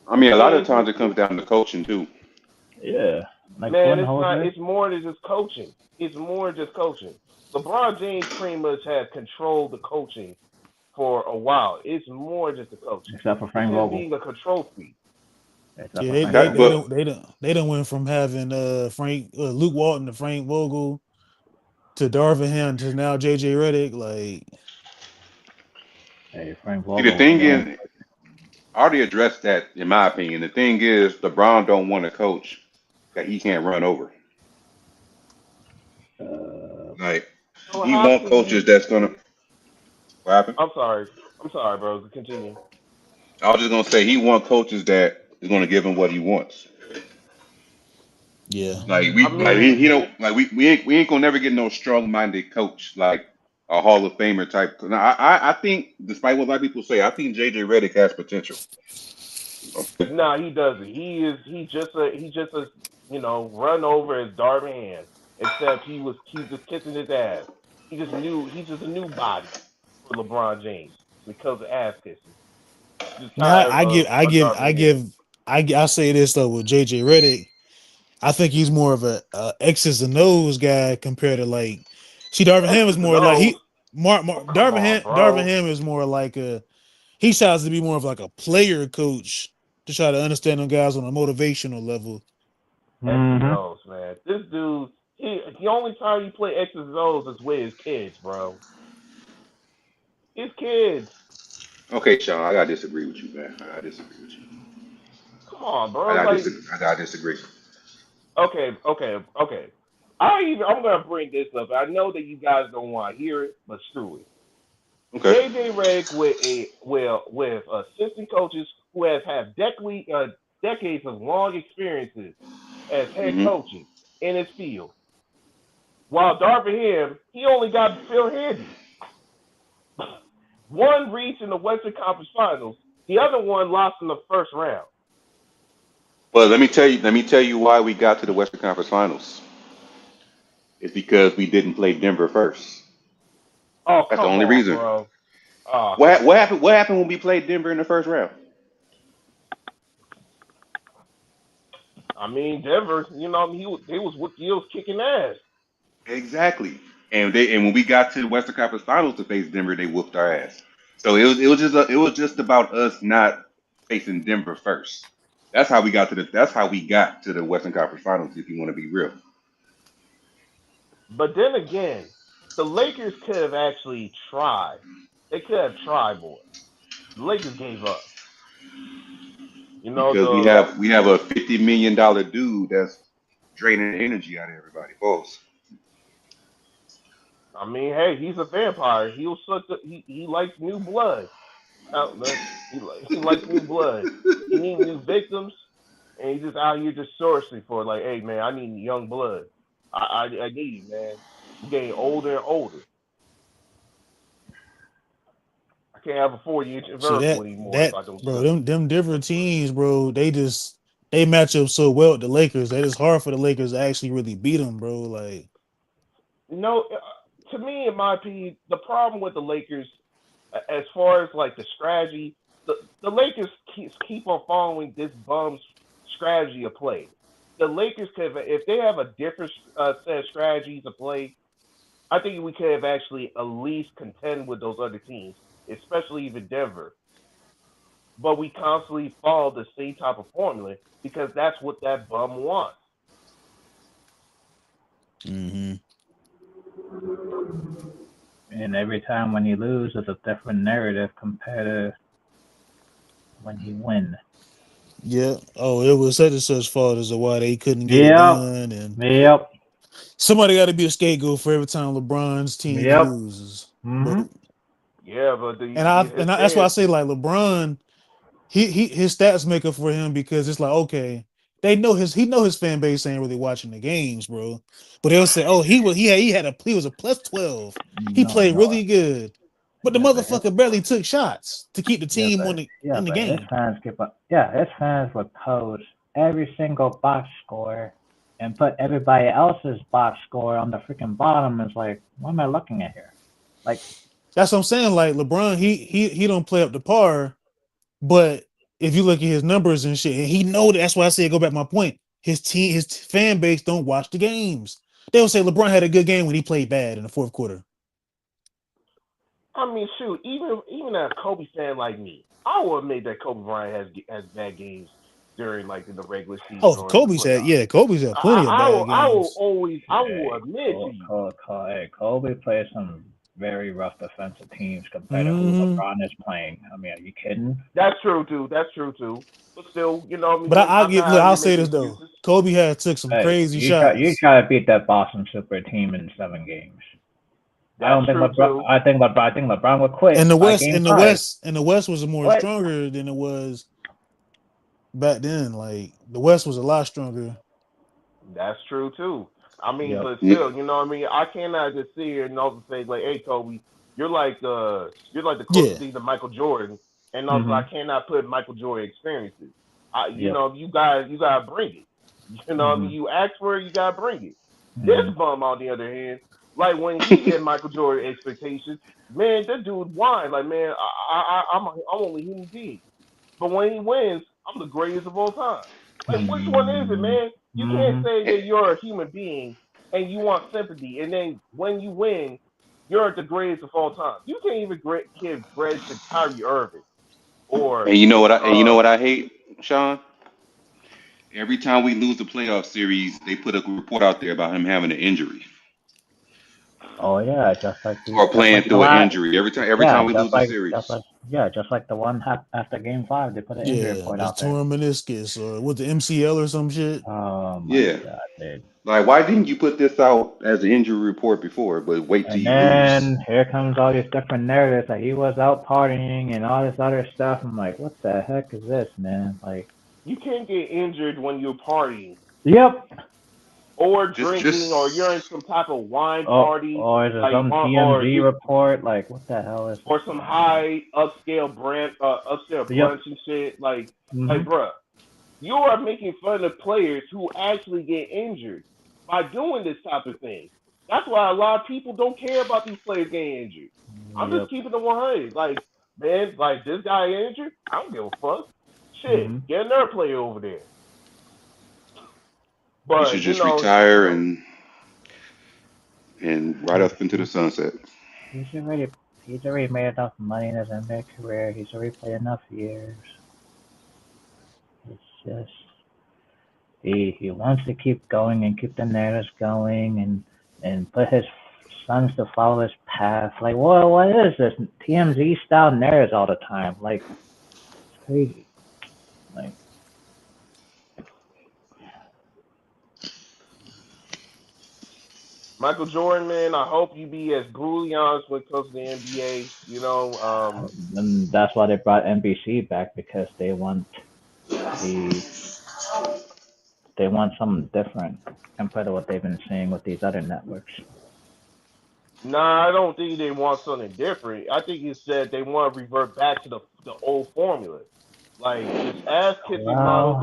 I mean, a lot of times it comes down to coaching too. yeah. Like, Man, it's not. It's more than just coaching. It's more just coaching. LeBron James pretty much has controlled the coaching for a while. It's more just the coaching. Except for Frank It's just Vogel. being a control freak. Yeah, they don't went from having Luke Walton to Frank Vogel to Darvin Ham to now JJ Redick. Like, hey, Frank Vogel. See, the thing is, I already addressed that. In my opinion, the thing is, LeBron don't want a coach that he can't run over. Like, So he want coaches that's gonna. What happened? I'm sorry, bro. Continue. I was just gonna say he want coaches that is gonna give him what he wants. Yeah. Like he don't like we ain't gonna never get no strong minded coach like a Hall of Famer type. Now, I think, despite what a lot of people say, I think JJ Redick has potential. Nah, he doesn't. He's just a run over as Darvin Ham, except he's just kissing his ass. He's just a new body for LeBron James because of ass kissing. Now I say this though with JJ Redick. I think he's more of a X's and O's guy compared to like. See, Darvin Ham is more like Darvin Ham is more like he tries to be more of like a player coach to try to understand them guys on a motivational level. X's and O's, man. This dude, the only time you play X's and O's is with his kids, bro. His kids. Okay, Sean, I gotta disagree with you, man. I gotta disagree with you. Come on, bro. I gotta disagree. Okay. I'm gonna bring this up. I know that you guys don't want to hear it, but screw it. Okay. JJ Redick with assistant coaches who have had decades of long experiences as head coaching in his field. While Darvin Ham, he only got Phil Handy. One reached in the Western Conference Finals. The other one lost in the first round. Well, let me tell you why we got to the Western Conference Finals. It's because we didn't play Denver first. Oh, that's the only reason. Bro. What happened when we played Denver in the first round? I mean, Denver, he was kicking ass. Exactly. And when we got to the Western Conference Finals to face Denver, they whooped our ass. So it was just about us not facing Denver first. That's how we got to the Western Conference Finals, if you want to be real. But then again, the Lakers could have actually tried. They could have tried more. The Lakers gave up. Because we have a $50 million dude that's draining energy out of everybody. Boss. I mean, hey, he's a vampire. He likes new blood. He likes new blood. He needs new victims, and he's just out here just sourcing for like, hey man, I need young blood. I need you, man. I'm getting older and older. I can't have a 40-inch vertical anymore. Them different teams, bro. They match up so well with the Lakers that it's hard for the Lakers to actually really beat them, bro. Like, to me, in my opinion, the problem with the Lakers, as far as like the strategy, the Lakers keep on following this bum's strategy of play. The Lakers could have, if they have a different set of strategies to play, I think we could have actually at least contend with those other teams, especially even Denver. But we constantly follow the same type of formula because that's what that bum wants. And every time when you lose, it's a different narrative compared to when he win. Yeah. Oh, it was such and such fault as to why they couldn't get it done, and somebody got to be a scapegoat for every time LeBron's team loses. But Yeah, but that's why I say like LeBron, his stats make up for him because it's like okay, he know his fan base ain't really watching the games, bro. But they'll say, oh, he was a plus 12. He played really good. But the motherfucker barely took shots to keep the team in the game. His fans would post every single box score and put everybody else's box score on the freaking bottom. It's like, what am I looking at here? Like, that's what I'm saying. Like LeBron, he don't play up to par, but if you look at his numbers and shit, and he know that's why I say go back to my point. His fan base don't watch the games. They'll say LeBron had a good game when he played bad in the fourth quarter. I mean, shoot, even as a Kobe fan like me, I will admit that Kobe Bryant has bad games during like in the regular season. Oh, Kobe's had plenty of bad games. I will admit to you. Kobe plays some very rough defensive teams compared to who LeBron is playing. I mean, are you kidding? That's true too. But still, you know. But I'll say this though. Kobe took some crazy shots. You try to beat that Boston Super team in 7 games. I think LeBron would quit. And the West was more stronger than it was back then. Like the West was a lot stronger. That's true too. I mean, but still, you know what I mean? I cannot just sit here and also say like, hey Kobe, you're like the closest thing to Michael Jordan, and also I cannot put Michael Jordan experiences. You know, you gotta bring it. You know what I mean? You ask for it, you gotta bring it. This bum on the other hand, like when he had Michael Jordan expectations, man, that dude whined like, man, I'm only human being. But when he wins, I'm the greatest of all time. Like, which one is it, man? You can't say that you're a human being and you want sympathy, and then when you win, you're the greatest of all time. You can't even give credit to Kyrie Irving. And you know what I hate, Sean? Every time we lose the playoff series, they put a report out there about him having an injury. Oh yeah, just like or playing through an injury every time we lose the series. Just like the one after Game 5, they put an injury report out there. Torn meniscus or with the MCL or some shit. Oh my God, dude. Like, why didn't you put this out as an injury report before? But wait till you lose. And here comes all these different narratives that he was out partying and all this other stuff. I'm like, what the heck is this, man? Like, you can't get injured when you're partying. Yep. Or drinking, or you're in some type of wine party. Or there's some TMZ report. Like, what the hell is or some high upscale brunch and shit. Like, bruh, you are making fun of players who actually get injured by doing this type of thing. That's why a lot of people don't care about these players getting injured. I'm just keeping it 100. Like, man, like, this guy injured? I don't give a fuck. Shit, get another player over there. But, he should just retire and ride up into the sunset. He's already made enough money in his NBA career. He's already played enough years. It's just he wants to keep going and keep the narratives going and put his sons to follow his path. Like, what is this TMZ style narratives all the time? Like, it's crazy. Like. Michael Jordan, man, I hope you be as brutally honest when it comes to the NBA. You know, and that's why they brought NBC back, because they want something different compared to what they've been seeing with these other networks. Nah, I don't think they want something different. I think it's that they want to revert back to the old formula, like this ass kissing model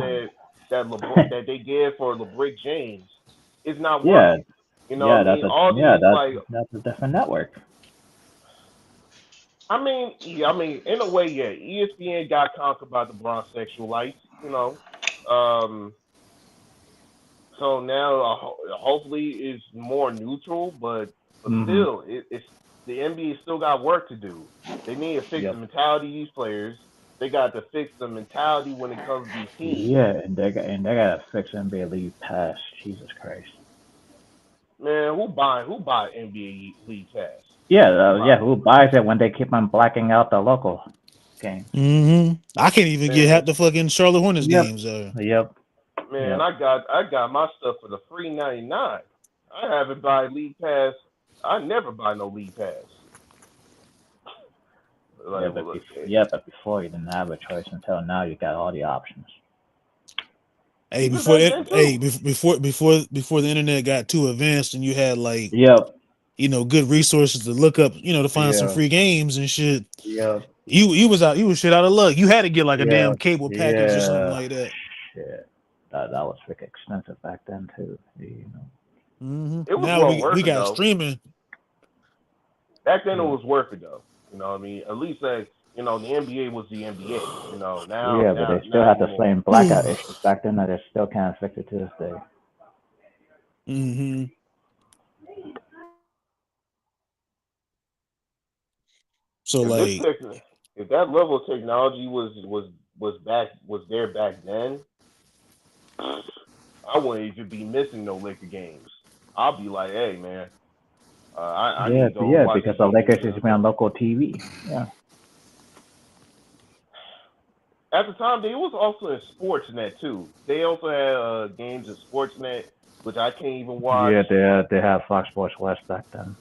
that they did for LeBron James is not working. You know, that's a different network. I mean, in a way, yeah. ESPN got conquered by the Bronx sexualites, you know. So now, hopefully, it's more neutral, but still, it's the NBA still got work to do. They need to fix the mentality of these players. They got to fix the mentality when it comes to these teams. Yeah, and they got to fix NBA League Pass. Jesus Christ. Man, who buy NBA League Pass? Yeah. Who buys it when they keep on blacking out the local game? I can't even get half the fucking Charlotte Hornets games. Yep. Man, I got my stuff for the free $99. I haven't buy League Pass. I never buy no League Pass. But before you didn't have a choice. Until now, you got all the options. Hey, before the internet got too advanced and you had good resources to look up, to find some free games and shit. Yep. You was shit out of luck. You had to get like a damn cable package or something like that. Shit. That was freaking expensive back then too. It was now worth we it, got though. streaming. Back then it was worth it though. You know what I mean? At least the NBA was the NBA. Now but they still had the same blackout issues back then that they still can't fix it to this day. So if that level of technology was there back then, I wouldn't even be missing no Laker games. I'll be like, hey man, I need to go watch because the Lakers used to be on local TV. Yeah. At the time, they was also in Sportsnet too. They also had games in Sportsnet, which I can't even watch. Yeah, they had Fox Sports West back then.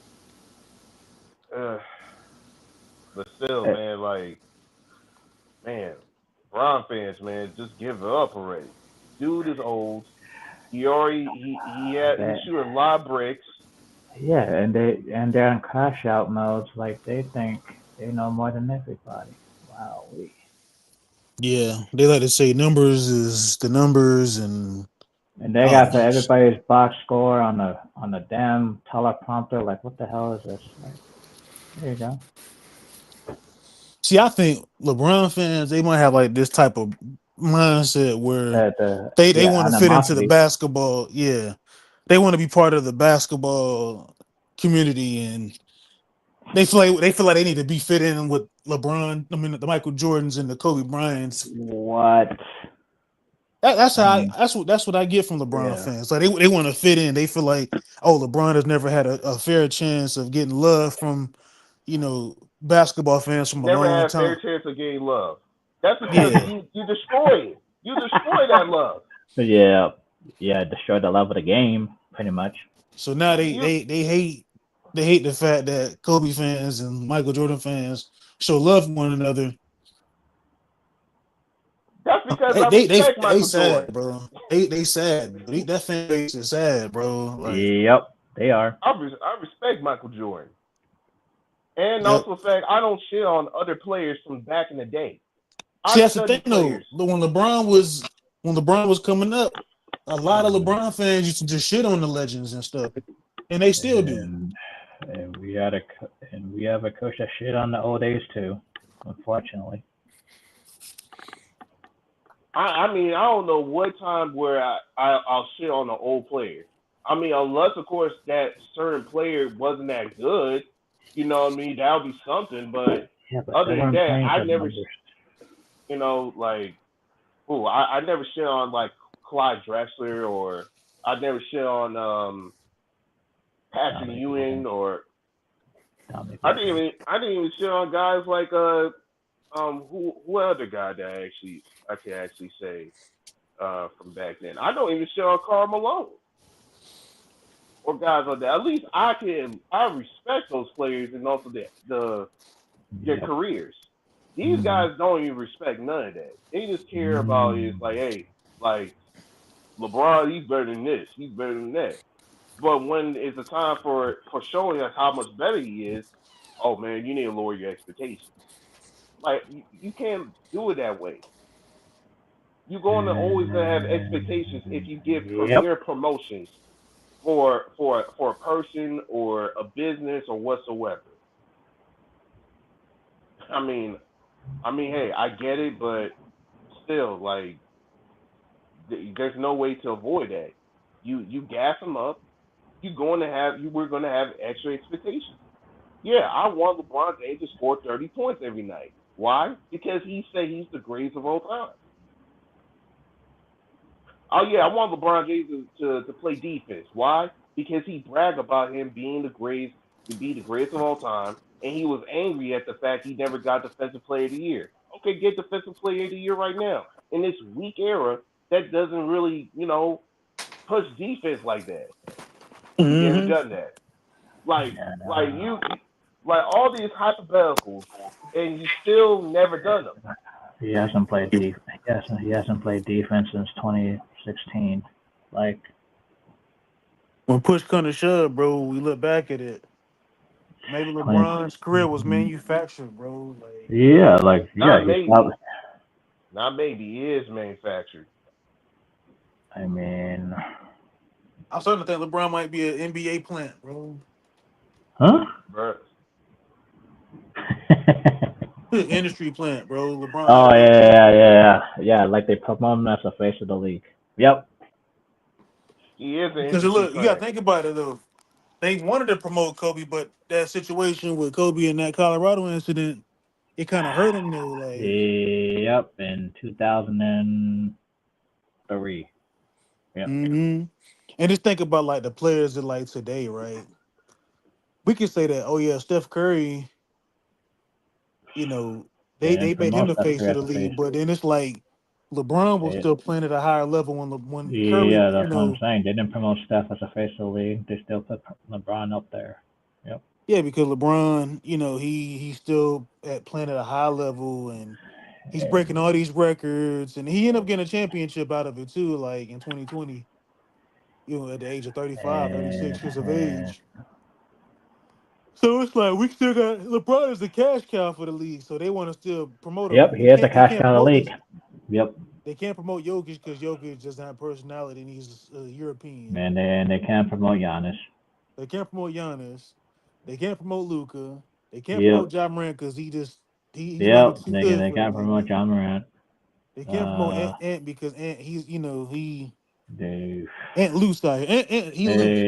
But still, Bron fans, man, just give it up already. Dude is old. He's shooting a lot of bricks. Yeah, and they're in crash out modes. Like they think they know more than everybody. Wow. Yeah, they like to say numbers is the numbers, and they got everybody's box score on the damn teleprompter. Like, what the hell is this? Like, there you go. See, I think LeBron fans, they might have like this type of mindset where they want to fit into the basketball. Yeah, they want to be part of the basketball community, and they feel like they need to be fit in with LeBron. I mean, the Michael Jordans and the Kobe Bryants. What? That's what I get from LeBron fans. Like they want to fit in. They feel like, oh, LeBron has never had a fair chance of getting love from, basketball fans from a long time. Never had a fair chance of getting love. That's because you destroy it. You destroy that love. Yeah, destroy the love of the game, pretty much. So now they hate the fact that Kobe fans and Michael Jordan fans show love for one another. That's because I respect Michael Jordan, bro. They sad. That fan base is sad, bro. Like, yep, they are. I respect Michael Jordan, and also the fact I don't shit on other players from back in the day. See, that's the thing though. When LeBron was coming up, a lot of LeBron fans used to just shit on the legends and stuff, and they still do. And we have a coach that shit on the old days too, unfortunately. I mean, I don't know what time where I'll shit on an old player. I mean, unless, of course, that certain player wasn't that good. You know what I mean? That would be something. But other than that, I never, I never shit on, like, Clyde Drexler, or I never shit on Patrick Ewing, or I didn't even shit on guys like who other guy that I can actually say from back then. I don't even shit on Karl Malone or guys like that. At least I respect those players and also their careers. These guys don't even respect none of that. They just care about is like, hey, like LeBron, he's better than this, he's better than that. But when it's a time for showing us how much better he is, oh man, you need to lower your expectations. Like you can't do it that way. You're going to always have expectations if you give premier promotions for a person or a business or whatsoever. I mean, hey, I get it, but still, like, there's no way to avoid that. You gas them up. We're going to have extra expectations. Yeah, I want LeBron James to score 30 points every night. Why? Because he said he's the greatest of all time. Oh yeah, I want LeBron James to play defense. Why? Because he bragged about him being the greatest to be the greatest of all time, and he was angry at the fact he never got Defensive Player of the Year. Okay, get Defensive Player of the Year right now. In this weak era, that doesn't really, push defense like that. You never Mm-hmm. done that. Like all these hypotheticals, and you still never done them. He hasn't played he hasn't played defense since 2016. Like, When push come to shove, bro, we look back at it. Maybe 20. LeBron's career was manufactured, bro. Like, Yeah, like Not he's maybe, probably. not maybe. He is manufactured. I mean, I'm starting to think LeBron might be an NBA plant, bro. huh? Bro, Industry plant, bro. LeBron Oh got that. yeah. Like they promote him as the face of the league. Yep. he is an Because industry look, you got to plant. think about it though. They wanted to promote Kobe, but that situation with Kobe and that Colorado incident, it kind of hurt him though. Like, Yep. In 2003. Yep. and just think about like the players that like today, right? We can say that, oh yeah, Steph Curry, you know, They they didn't made him promote the Steph face Curry of as the the face. league, but then it's like LeBron was They, still playing at a higher level when Curry, yeah, that's what I'm saying. They didn't promote Steph as the face of the league. They still put LeBron up there. Yep. yeah, because LeBron, he's still playing at a high level and he's breaking all these records and he ended up getting a championship out of it too, like in 2020, at the age of 35, 36 years of And age. So it's like we still got LeBron is the cash cow for the league, so they want to still promote him. yep, he is the They cash can't cow of the promote league. this. Yep. They can't promote Jokic because Jokic doesn't have personality and he's a European. And they can't promote Giannis. They can't promote Giannis. They can't promote Luka. They can't promote Yep. Ja Morant because he might be Yep. too good They for the can't promote league. John Morant. They can't promote Uh, Ant because Ant he they Ant loose out here. Ant he loose.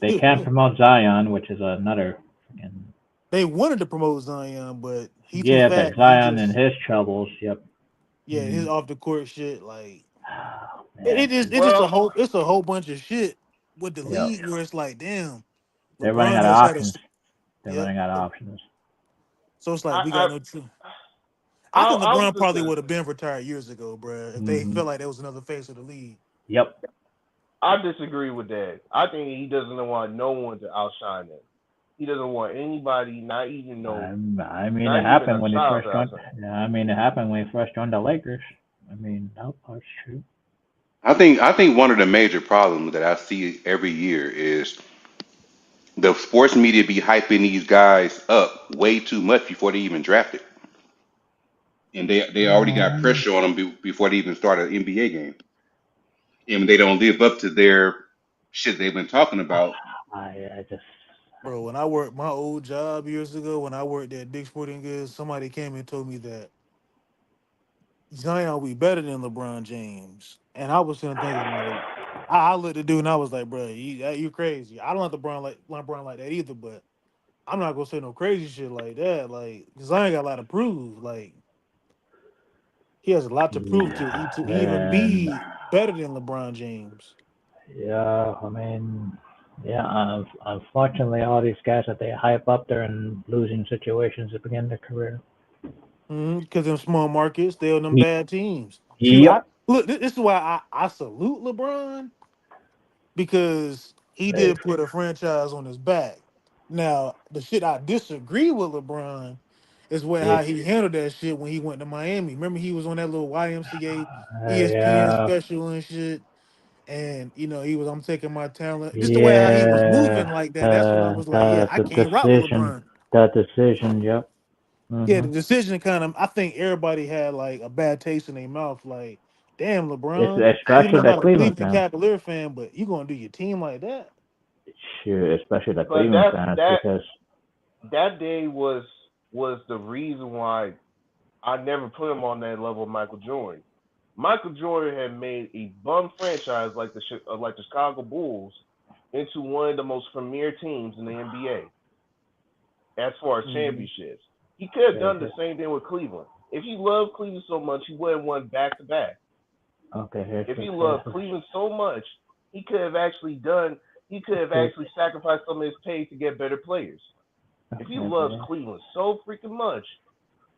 they can't promote Zion, which is another. Freaking, They wanted to promote Zion, but he too yeah, but fat. He Zion and just his troubles. Yep. his Mm. off the court shit like Oh, it man. is it's just Well, a whole bunch of shit with the Yep. league where it's like damn They're running LeBron out of has had a options. They're yep. running out of options. So it's like I we got I no true. I I, think I was LeBron just probably gonna would have say, been retired years ago, bro, if they Hmm. felt like there was another face of the league. Yep. I disagree with that. I think he doesn't want no one to outshine him. He doesn't want anybody, I mean, it not even a happened when they child to first joined. outshine him. Yeah, I mean, it happened when he first joined the Lakers. I mean, that part's true. I think one of the major problems that I see every year is the sports media be hyping these guys up way too much before they even drafted, and they already got Um, pressure on them before they even start an NBA game, and they don't live up to their shit they've been talking about. I just Bro, when I worked my old job years ago, when I worked at Dick's Sporting Goods, somebody came and told me that Zion will be better than LeBron James. And I was sitting thinking, like, I looked at the dude and I was like, bro, you crazy. I don't like LeBron like that either, but I'm not gonna say no crazy shit like that. Like, Zion got a lot to prove. Like, he has a lot to prove to even and be better than LeBron James. yeah, I mean, yeah. Unfortunately, all these guys that they hype up, they're in losing situations to begin their career. Because in small markets, they're them bad teams. Shoot, Yep. this is why I salute LeBron because he They, did put a franchise on his back. Now, the shit I disagree with LeBron is how it, he handled that shit when he went to Miami. Remember, he was on that little YMCA, ESPN yeah, special and shit. And he was, I'm taking my talent. Just the way how he was moving yeah. like that. That's when I was like, yeah, I The can't rock with decision, LeBron. the decision. Yep. Yeah, Hmm. the decision kind of. I think everybody had like a bad taste in their mouth. Like, damn, LeBron. Even Especially though I'm the not a Cleveland Cleveland fans. Cavalier fan, but you gonna do your team like that? Sure, especially the But Cleveland fans because that day was the reason why I never put him on that level of Michael Jordan. Michael Jordan had made a bum franchise like the Chicago Bulls into one of the most premier teams in the NBA as far as Hmm. championships. He could have done the okay, same thing with Cleveland. If he loved Cleveland so much, he would have won back to back. okay. If he loved Cleveland so much, he could have actually done. He could have Here's actually sacrificed some of his pay to get better players. If he loves Cleveland so freaking much,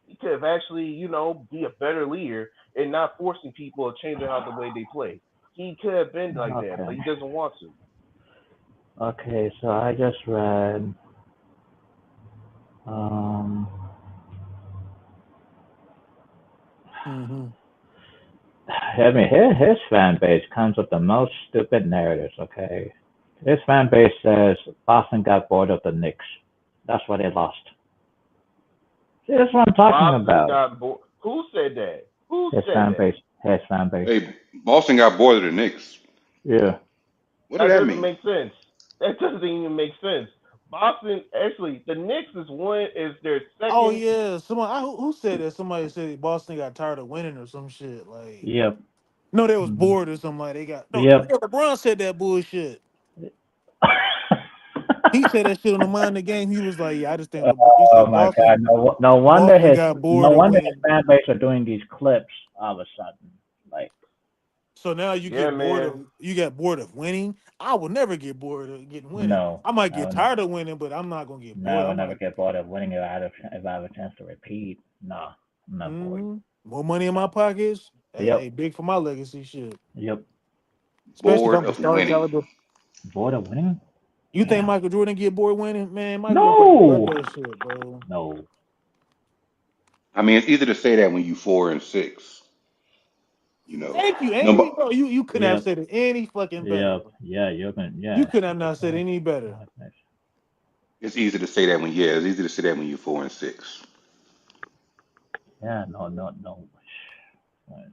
he could have actually, be a better leader and not forcing people to change out the way they play. He could have been like that, but he doesn't want to. Okay, so I just read. I mean, his fan base comes with the most stupid narratives. Okay, his fan base says Boston got bored of the Knicks. That's why they lost. See, that's what I'm talking about. Who said that? His fan base. Hey, Boston got bored of the Knicks. Yeah. What does that mean? Doesn't make sense. That doesn't even make sense. Boston, actually, the Knicks is their second. Oh yeah, who said that? Somebody said Boston got tired of winning or some shit. Like, Yep. No, they was bored or something. Like they got. No, yep. LeBron said that bullshit. He said that shit on the mind of the game. He was like, "Yeah, I just think." Oh my God! No wonder his fan base are doing these clips all of a sudden. Like, so now you get bored of winning. I will never get bored of getting winning. No, I might get tired of winning, but I'm not gonna get bored. No, I'll never get bored of winning if I have a chance to repeat. No, I'm not bored. More money in my pockets. Yep. Hey, big for my legacy shit. Yep. Especially bored if I'm starting caliber. Bored of winning? You think Michael Jordan get bored winning? Man, Michael Jordan that shit, bro. No. I mean, it's easy to say that when you 4-6. Thank you, Amy. Bro, you couldn't have said it any fucking better. Yeah, you could have not said any better. It's easy to say that when you're 4-6. Yeah, no. 4-6.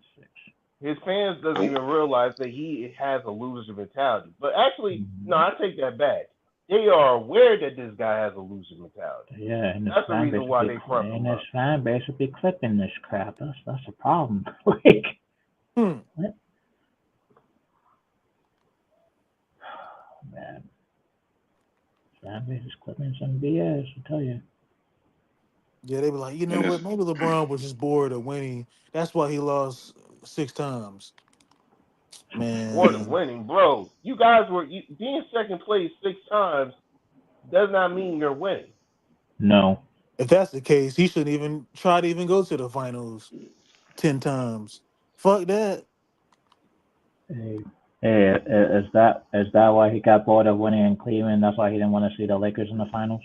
His fans doesn't even realize that he has a loser mentality. But actually, no, I take that back. They are aware that this guy has a loser mentality. Yeah, and that's the reason why they front him. And his fan base would be clipping this crap. That's the problem. Like, what? Man, fan base is clipping some BS. I tell you. Yeah, they were like, you know what? Maybe LeBron was just bored of winning. That's why he lost 6 times. Man, bored of winning, bro. You guys being second place 6 times does not mean you're winning. No. If that's the case, he shouldn't even try to even go to the finals 10 times. Fuck that. Hey, is that why he got bored of winning in Cleveland? That's why he didn't want to see the Lakers in the finals?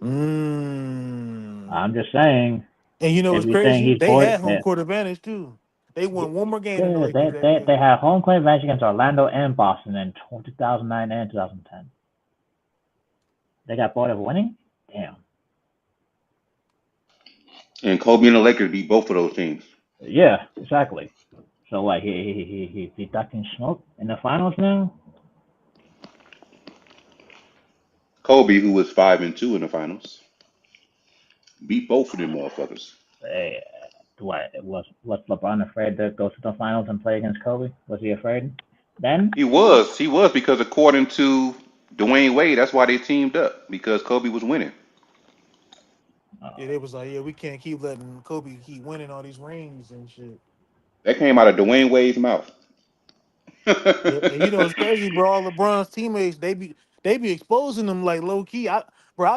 I'm just saying. And you know what's crazy? They had home court advantage too. They won one more game. Yeah, they had home court advantage against Orlando and Boston in 2009 and 2010. They got bored of winning? Damn. And Kobe and the Lakers beat both of those teams. Yeah, exactly. So like he ducking smoke in the finals now? Kobe, who was 5-2 in the finals, beat both of them motherfuckers. Hey, was LeBron afraid to go to the finals and play against Kobe? Was he afraid then? He was because according to Dwayne Wade, that's why they teamed up, because Kobe was winning. Yeah, they was like, we can't keep letting Kobe keep winning all these rings and shit. That came out of Dwayne Wade's mouth. And you know it's crazy, bro. All LeBron's teammates, they be exposing them like low key. I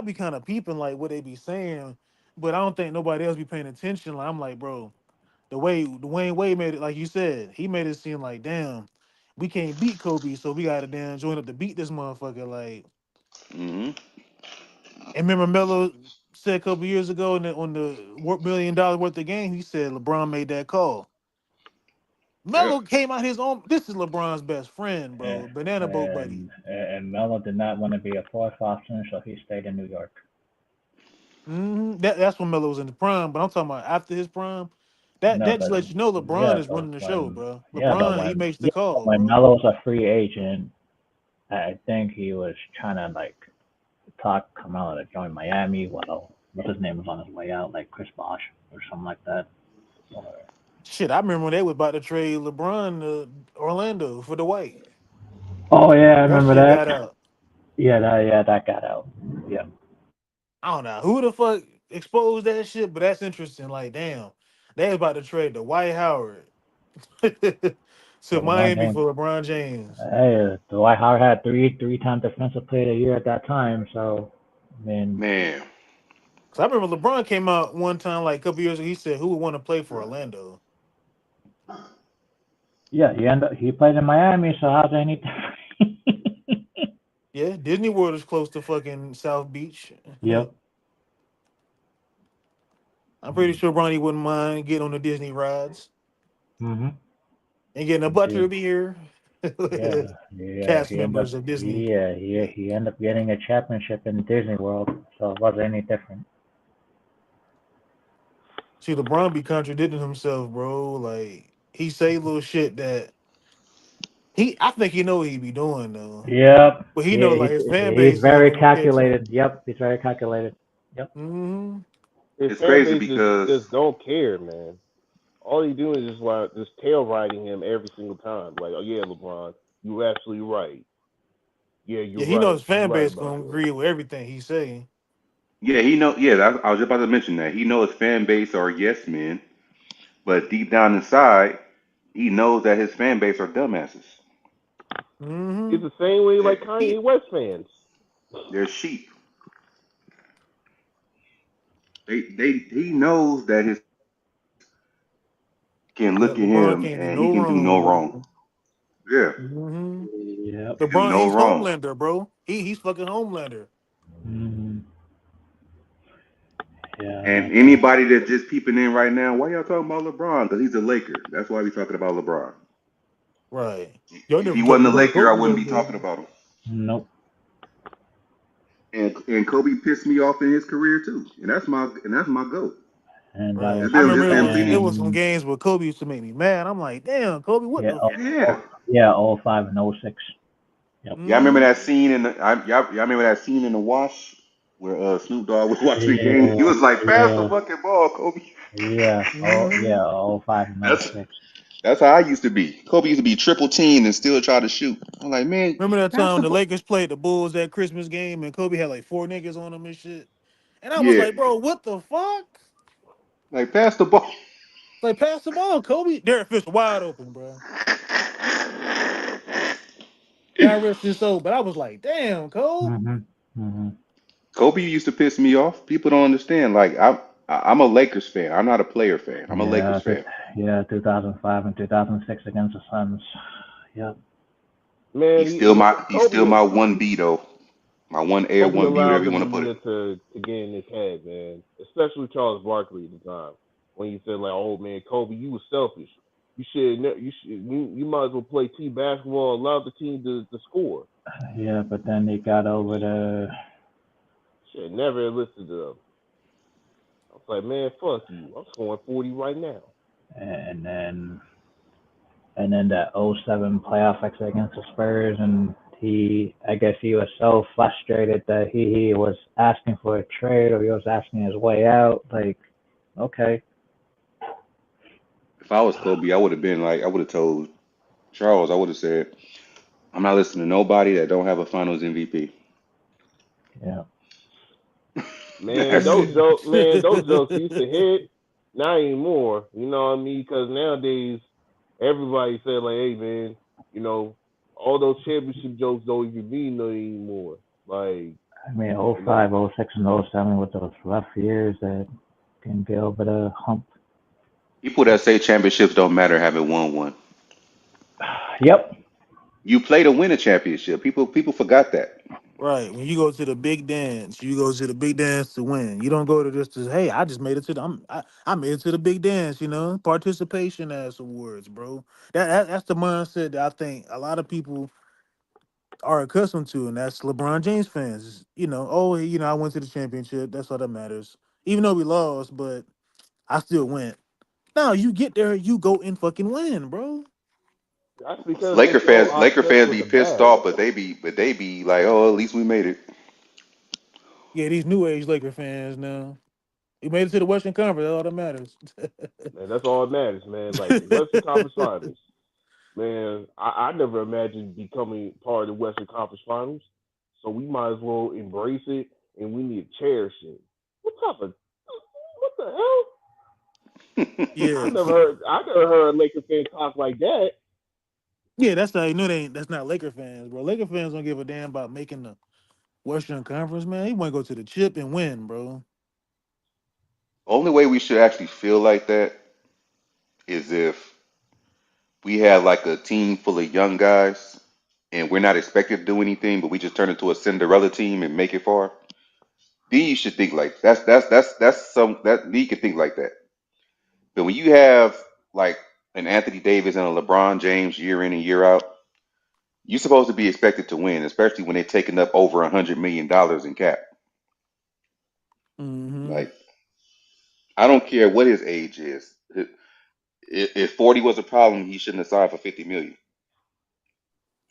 be kind of peeping like what they be saying, but I don't think nobody else be paying attention. Like I'm like, bro, the way Dwayne Wade made it, like you said, he made it seem like, damn, we can't beat Kobe, so we gotta damn join up to beat this motherfucker. Like, and remember Melo said a couple years ago on the $1 million worth of game, he said LeBron made that call. Melo came out his own. This is LeBron's best friend, bro. Banana boat buddy. And Melo did not want to be a fourth option, so he stayed in New York. That's when Melo was in the prime, but I'm talking about after his prime. That just lets you know LeBron is running the show, bro. LeBron, he makes the call. When Melo was a free agent, I think he was trying to like talk Carmelo to join Miami. Well, what's his name was on his way out, like Chris Bosh or something like that. Shit, I remember when they were about to trade LeBron to Orlando for the White. Oh yeah, I remember that. Got out. That got out. Yeah. I don't know who the fuck exposed that shit, but that's interesting. Like, damn, they was about to trade the Dwight Howard to Miami for LeBron James. Hey, Dwight Howard had three-time defensive player of the year at that time, so Man. Man. Cause I remember LeBron came out one time like a couple years ago. He said, "Who would want to play for Orlando?" Yeah, he played in Miami, so how's any different? Yeah, Disney World is close to fucking South Beach. Yep. I'm pretty sure Bronny wouldn't mind getting on the Disney rides and getting a butler beer. Yeah. Cast members of Disney. He ended up getting a championship in Disney World, so it wasn't any different. See, LeBron be contradicting himself, bro. Like he say little shit that I think he know what he be doing though. Yep. But he know Yeah, like his fan he's base ain't very gonna catch him. calculated. Yep, he's very calculated. Yep. Mm-hmm. His It's fan crazy base because just don't care, man. All he doing is just tail riding him every single time. Like, oh yeah, LeBron, you're absolutely right. Yeah, you're Yeah, he know right. his You're fan right base about gonna that. agree with everything he's saying. yeah, he know. Yeah, I was just about to mention that he know his fan base are yes men, but deep down inside, he knows that his fan base are dumbasses. Mm-hmm. It's the same way They're, like Kanye West fans. they're sheep. He knows that his can Yeah, look at LeBron him can't do and he no can do wrong, no bro. wrong. Yeah, Mm-hmm. Yep. he do LeBron, no he's wrong. Homelander, bro. He's fucking Homelander. Mm-hmm. Yeah. And anybody that's just peeping in right now, why y'all talking about LeBron? Because he's a Laker. That's why we talking about LeBron. Right. Y'all If never he talked wasn't a about Laker, I Kobe wouldn't like be that. talking about him. Nope. And Kobe pissed me off in his career too. And that's my goat. And Right. There's I been remember there's it been was plenty. it was some games where Kobe used to make me mad. I'm like, damn, Kobe, what yeah, the Yeah. fuck? yeah, 05 and 06. Yep. Y'all remember Mm-hmm. that scene y'all remember that scene in the wash where Snoop Dogg was watching the game? Yeah, He was like, pass the yeah, fucking ball, Kobe. yeah. Oh, Mm-hmm. yeah, 05 and That's 06. that's how I used to be. Kobe used to be triple teamed and still try to shoot. I'm like, man, Remember that pass time the the ball. Lakers played the Bulls that Christmas game and Kobe had like 4 niggas on him and shit? And I was Yeah, like, bro, what the fuck? like pass the ball. Like, pass the ball, Kobe. Derek Fisher wide open, bro. God rest his soul. But I was like, damn, Cole. Mm-hmm. Kobe used to piss me off. People don't understand. Like I'm a Lakers fan. I'm not a player fan. I'm a Lakers Yeah, fan. 2005 and 2006 against the Suns. Yep. Man, He's still my one B though. My one A or Kobe one B, whatever allowed you the want to put it. media to get in his head, man. Especially Charles Barkley at the time when he said like, "Oh man, Kobe, you was selfish. You might as well play team basketball, allow the team to score." Yeah, but then he got over the Shit, never listened to them. I was like, man, fuck you. I'm scoring 40 right now. and then that '07 playoff exit against the Spurs, and I guess he was so frustrated that he was asking for a trade, or he was asking his way out. Like, okay. If I was Kobe, I would have been like, I would have told Charles, I would have said, I'm not listening to nobody that don't have a Finals MVP. Yeah. Man, those jokes used to hit. Not anymore. You know what I mean? Because nowadays, everybody say like, "Hey, man, you know, all those championship jokes don't even mean nothing anymore." Like, I mean, you know, '05, '06, and '07 with those rough years that can get over the hump. People that say championships don't matter haven't won one. Yep. You play to win a championship. People forgot that. Right. When you go to the big dance, you go to the big dance to win. You don't go to just to, hey, I just made it to the I made it to the big dance, participation as awards, bro. That's the mindset that I think a lot of people are accustomed to, and that's LeBron James fans. Oh, I went to the championship. That's all that matters. Even though we lost, but I still went. No, you get there, you go and fucking win, bro. that's because they Laker so fans, Laker obsessed fans with be the pissed bag. off, but they be like, oh, at least we made it. Yeah, these new age Laker fans now. You made it to the Western Conference. That's all that matters. Man, that's all that matters, man. Like the Western Conference Finals. Man, I never imagined becoming part of the Western Conference Finals. So we might as well embrace it, and we need to cherish it. What the hell? Yeah, I never heard a Laker fan talk like that. yeah. That's how you know that's not Laker fans, bro. Laker fans don't give a damn about making Western Conference, man. He want to go to the chip and win, bro. Only way we should actually feel like that is if we have like a team full of young guys and we're not expected to do anything, but we just turn into a Cinderella team and make it far. Then you should think like that's some that league can think like that. But when you have like an Anthony Davis and a LeBron James year in and year out, you're supposed to be expected to win, especially when they're taking up over $100 million in cap. Mm-hmm. Like I don't care what his age is. If 40 was a problem, he shouldn't have signed for 50 million.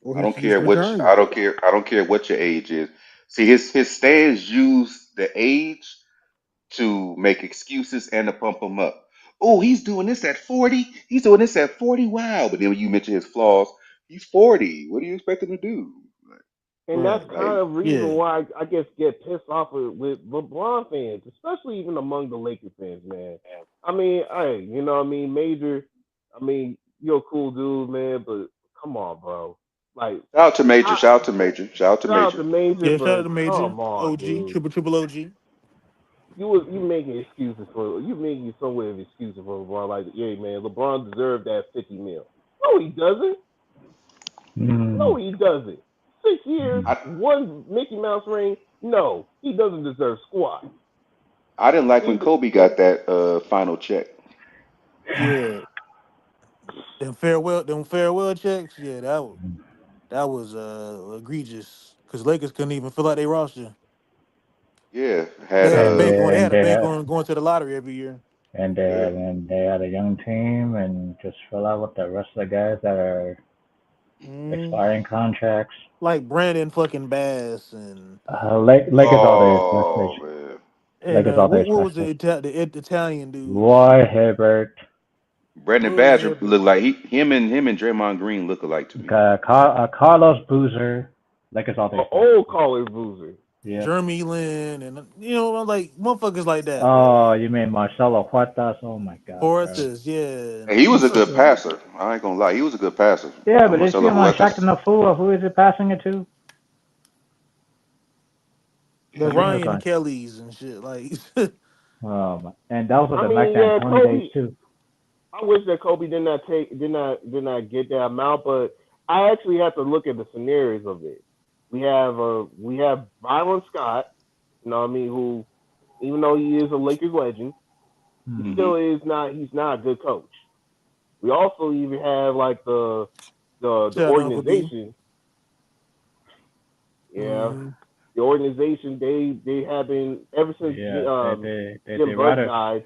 Or I he don't should just care what retire. I don't care what your age is. See, his stands use the age to make excuses and to pump him up. Oh, he's doing this at 40. He's doing this at 40. Wow. But then when you mention his flaws, he's 40. What do you expect him to do? And that's Right. kind Like, of reason Yeah. why I guess get pissed off with LeBron fans, especially even among the Lakers fans, man. I mean, hey, you know what I mean? Major, I mean, you're a cool dude, man, but come on, bro. Like, shout out to Major. I, Shout out to Major. Shout out to shout out Major. to Major, Yeah, shout out but to Major. come on, OG. dude. Triple OG. You making excuses for you making some way of excuses for LeBron. Like, yeah, man, LeBron deserved that 50 mil. No, he doesn't. No, he doesn't. 6 years, I, one Mickey Mouse ring. No, he doesn't deserve squat. I didn't like when He, Kobe got that final check. Yeah. Them farewell checks. Yeah, that was egregious. Because Lakers couldn't even fill out their roster. Yeah, They had had a And bank they going. They and had a they bank had going to the lottery every year. yeah. and they had a young team and just fill out with the rest of the guys that are Mm. expiring contracts. Like Brandon fucking Bass and Lakers all their Oh message. man, Lakers all their what was message. the Italian dude? Roy Hibbert, Brandon Roy Badger Hibbert. looked like him and Draymond Green look alike to me. Carlos Boozer. Lakers all their message. old Collar Boozer. Yep. Jeremy Lin, and like motherfuckers like that, bro. Oh, you mean Marcelo Huertas? Oh my God, bro. Portis, yeah, And he was a good motherfucker. passer. I ain't gonna lie, he was a good passer. Yeah, but did you see Marcelo him on Huertas. Shaq and the Fool? Who is it passing it to? The I think it was Ryan on. Kellys and shit. Like, And that was I the Mike mean, yeah, D'Antoni days Kobe. too. I wish that Kobe did not get that amount, but I actually have to look at the scenarios of it. We have Byron Scott, you know what I mean, who even though he is a Lakers legend, he Hmm. Hmm. still is not he's not a good coach. We also even have like the shout out to Uncle D. organization. Yeah, Mm-hmm. the organization they have been ever since Yeah, they Jim Bud rather. died.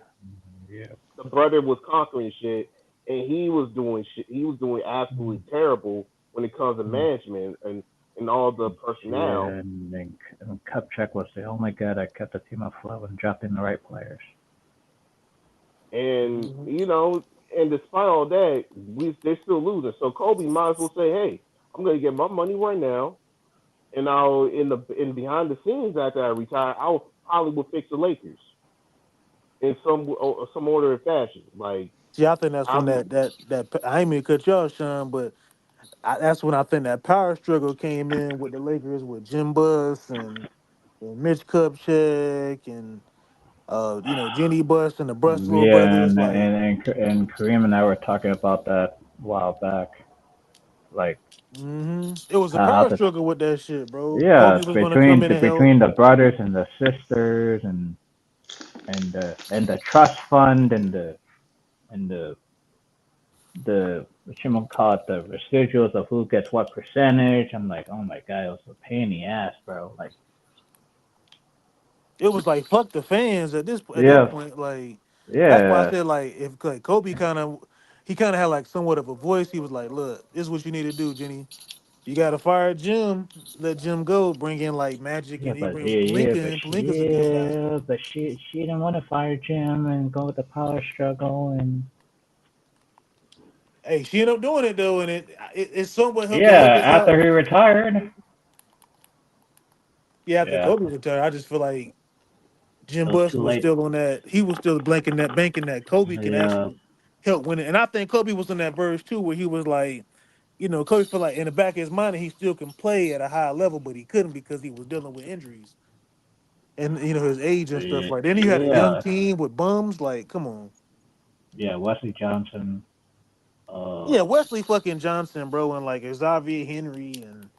Yeah. The brother was conquering shit, and he was doing shit. He was doing absolutely terrible when it comes to management and all the personnel. Yeah, and Kupchak was the only guy that kept the team afloat and drafting the right players. And Mm-hmm. and despite all that, they're still losing. So Kobe might as well say, "Hey, I'm gonna get my money right now, and I'll in behind the scenes after I retire, I'll probably will fix the Lakers in some order of fashion. Like See, I think that's when I'm that I ain't mean to cut you off, Sean, but that's when I think that power struggle came in with the Lakers with Jim Buss and Mitch Kupchak and Jenny Buss and the Bruslow Yeah, brothers. and Like, Kareem and I were talking about that a while back. Like, it was a how power the struggle with that shit, bro. yeah Kobe was gonna come between in the and help. between the brothers and the sisters and the trust fund and the what you call it, the residuals of who gets what percentage. I'm like, oh my god, it was a pain in the ass, bro. Like, It was like fuck the fans at that yeah, point. Like, that's why I yeah, said like if like Kobe he kind of had like somewhat of a voice. He was like, look, this is what you need to do, Jenny. You got to fire Jim, let Jim go, bring in like Magic, yeah, and he but bring yeah, yeah, but Lincoln. Lincoln's a good guy. she didn't want to fire Jim and go with the power struggle and Hey, she ended up doing it though, and it somewhat helped the yeah, Lakers after out. he retired, Yeah, after yeah, Kobe retired, I just feel like it Jim was Buss too was late. still on that. He was still banking that Kobe can Yeah, actually help win it. And I think Kobe was in that verse too, where he was like, Coach feel like in the back of his mind he still can play at a high level, but he couldn't because he was dealing with injuries and his age and stuff like. Then you had a young Yeah, team with bums. Like, come on. yeah. Wesley Johnson. Yeah, Wesley fucking Johnson, bro, and like Xavier Henry and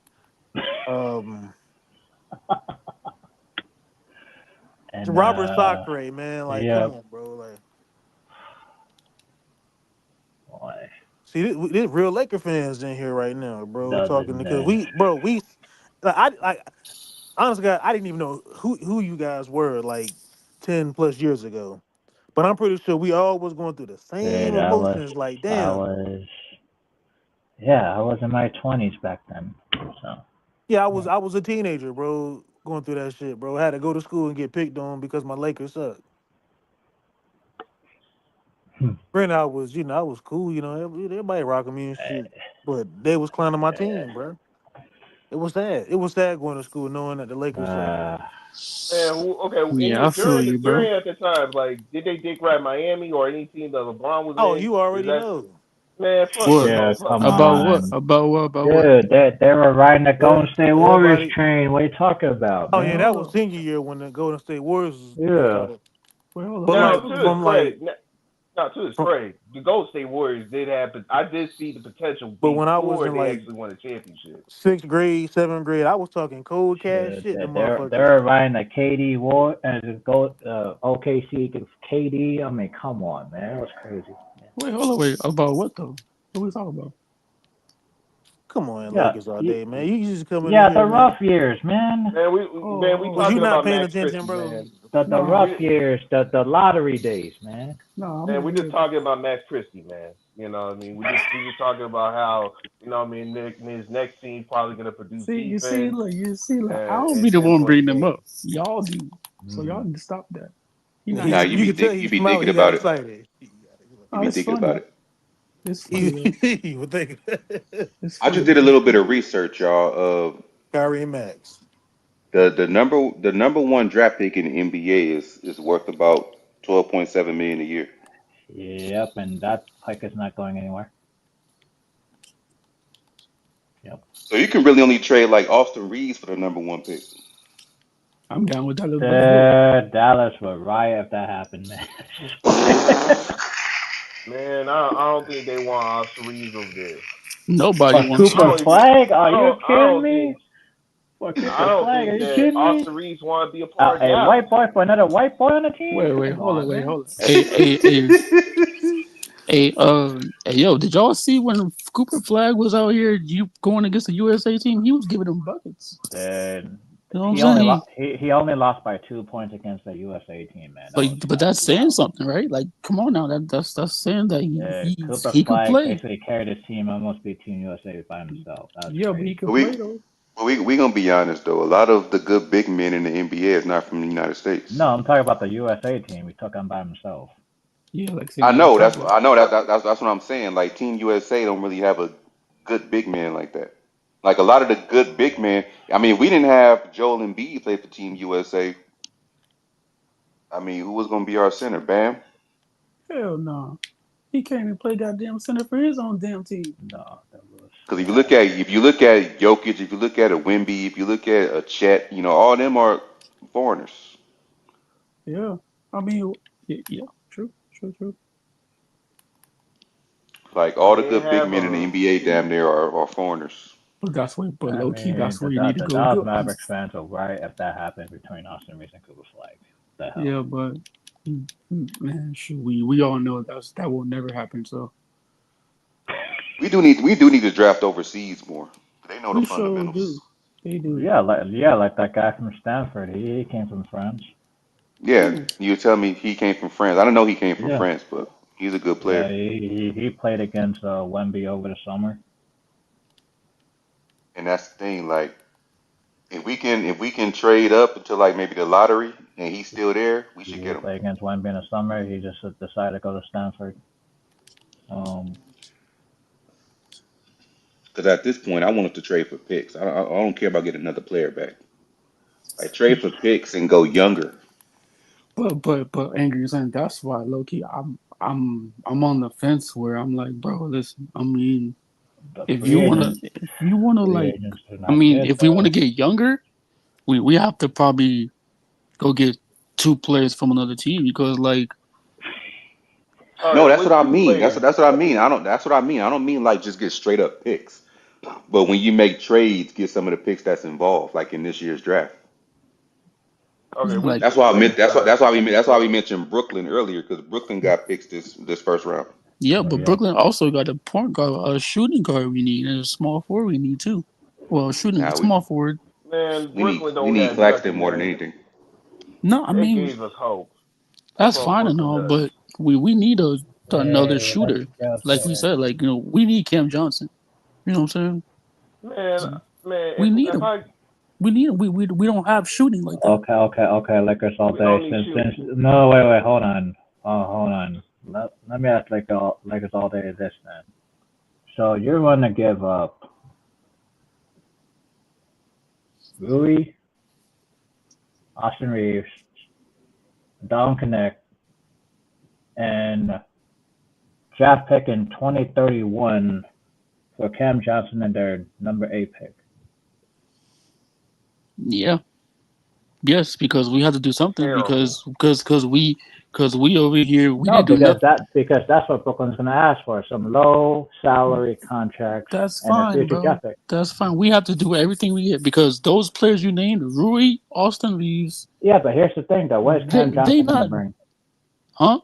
um and Robert Sacre, man. Like, yeah, come on, bro. Like, boy, see, this real Laker fans in here right now, bro, talking doesn't because we like honestly, God, I didn't even know who you guys were like 10+ years ago. But I'm pretty sure we all was going through the same dude, emotions. Like, I damn. was, yeah, I was in my 20s back then. So Yeah, I yeah. was a teenager, bro, going through that shit, bro. I had to go to school and get picked on because my Lakers sucked. Granted, I was cool, everybody rocking me and shit. But they was clowning my team, bro. It was sad. It was sad going to school knowing that the Lakers sucked. Man, Yeah, I feel you, bro. during at the time, like, did they dick ride Miami or any team that LeBron was Oh, in? you Is already that know. man? Fuck them What? Yeah, come motherfuckers. About what? on. About what? About what? Dude, they were riding the Golden State Warriors Everybody. train. What are you talking about, Oh yeah, man? that was senior year when the Golden State Warriors was Yeah. trying to. Wait, hold on. But Who you Now, like talking to his about? from like credit, now to his from, credit, the Golden State Warriors did have. I did see the potential but when I was before in they like actually won a championship. 6th grade, 7th grade, I was talking cold cash Shit, shit. The they motherfuckers. were riding the KD war and the go OKC against KD. I mean, come on, man, that was crazy. Wait, hold on. Wait, about what though? What we talking about? Come on, Yeah, Lakers all day, man. You just coming in yeah, here, the man. rough years, man. Man, we Oh, Was you talking not about paying Max attention, Christie, bro? man. The no, rough We years, the lottery days, man. no, I'm Man, we over just here. talking about Max Christie, man. You know what I mean? We just talking about how, his next team probably gonna produce See, defense look. I and don't be and, the and one point bringing them games. up. Y'all do. So y'all Mm. need to stop that. You're not He, Nah, helping you me. could tell you he be smiled. thinking He got about it. excited. You Oh, be it's thinking about funny. it. It's funny though. He would think It's I just funny did a though. little bit of research, y'all, of Kyrie and Max. the number one draft pick in the NBA is worth about 12.7 million a year. Yep, and that hike is not going anywhere. Yep. So you can really only trade like Austin Reeves for the number one pick. I'm down with that. Let's do it. Dallas would riot if that happened, man. Man, I don't think they want Austin Reeves over there. Nobody For wants I to. Cooper don't even. Flag? Are I you don't. I kidding don't me? think. For I Cooper don't Flag? Are think you that kidding me? Austin Reeves want to be a part of A Dallas. white boy for another white boy on the team? Wait, Come hold on, on, man. hold on. Hey, yo, did y'all see when Cooper Flag was out here, you going against the USA team? He was giving them buckets. Then You know what I'm saying? he only lost by 2 points against the USA team, man. That was But that's saying wild. something, right? Like, come on now, that's saying that Cooper he could Flag play. basically carried his team almost beat Team USA by himself. That was Yeah, but he crazy. could But play we though. but we gonna be honest though. A lot of the good big men in the NBA is not from the United States. No, I'm talking about the USA team. He took him by himself. Yeah, like I saying know Tablet. that's what I'm saying. Like Team USA don't really have a good big man like that. Like a lot of the good big men. I mean, if we didn't have Joel Embiid play for Team USA. I mean, who was gonna be our center? Bam. Hell no. He can't even play goddamn center for his own damn team. No, that was Because if you look at Jokic, if you look at a Wimby, if you look at a Chet, all of them are foreigners. Yeah. I mean, yeah, true. Like I all the mean, good big have men in the a. NBA, damn near are foreigners. But I low key, mean, that's where you need to the go Dallas good. Mavericks fans will riot if that happened between Austin Reeves and Cooper Flag. What the hell? Yeah, but man, shoot, we all know that will never happen. So We do need to draft overseas more. They know the we sure do. fundamentals. They do. Yeah, like that guy from Stanford. He came from France. Yeah, Ooh, you tell me he came from France. I don't know he came from Yeah, France, but he's a good yeah. player. He played against Wemby over the summer. And that's the thing. Like if we can trade up until like maybe the lottery and he's still there, we should He get him. played against Wemby in the summer. He just decided to go to Stanford. Um, Because at this point, I want him to trade for picks. I don't care about getting another player back. Like trade for picks and go younger. but angry saying that's why low key I'm on the fence where I'm like, bro, listen. I mean, if you wanna like, I mean, if we want to get younger, we have to probably go get 2 players from another team because like. No, that's what I mean. That's what I mean. That's what I mean. I don't mean like just get straight up picks. But when you make trades, get some of the picks that's involved, like in this year's draft. Okay, like, that's why I meant. That's why we mentioned Brooklyn earlier because Brooklyn got picks this first round. Yeah, but Brooklyn also got a point guard, a shooting guard we need, and a small forward we need too. Well, small forward. Man, Brooklyn we don't need got Claxton nothing, more than man. anything. No, I They mean gave us hope. that's fine and all, but we need another shooter. Like we said, like we need Cam Johnson. You know what I'm saying? Man, We need if him. I We need him. We don't have shooting like that. Okay. Lakers all We day. don't need Since shooting. no, wait, hold on. Hold on. Let me ask Lakers all day this then. So you're going to give up Rui, Austin Reaves, Don Connect, and draft pick in 2031 for Cam Johnson and their number 8 pick. Yeah. Yes, because we had to do something Terrible. because we over here we No, didn't do nothing. because that's what Brooklyn's going to ask for, some low salary contracts. That's and fine, a future bro. draft pick. That's fine. We have to do everything we get because those players you named, Rui, Austin Reaves. Yeah, but here's the thing though. What is Cam Johnson going to bring? Huh?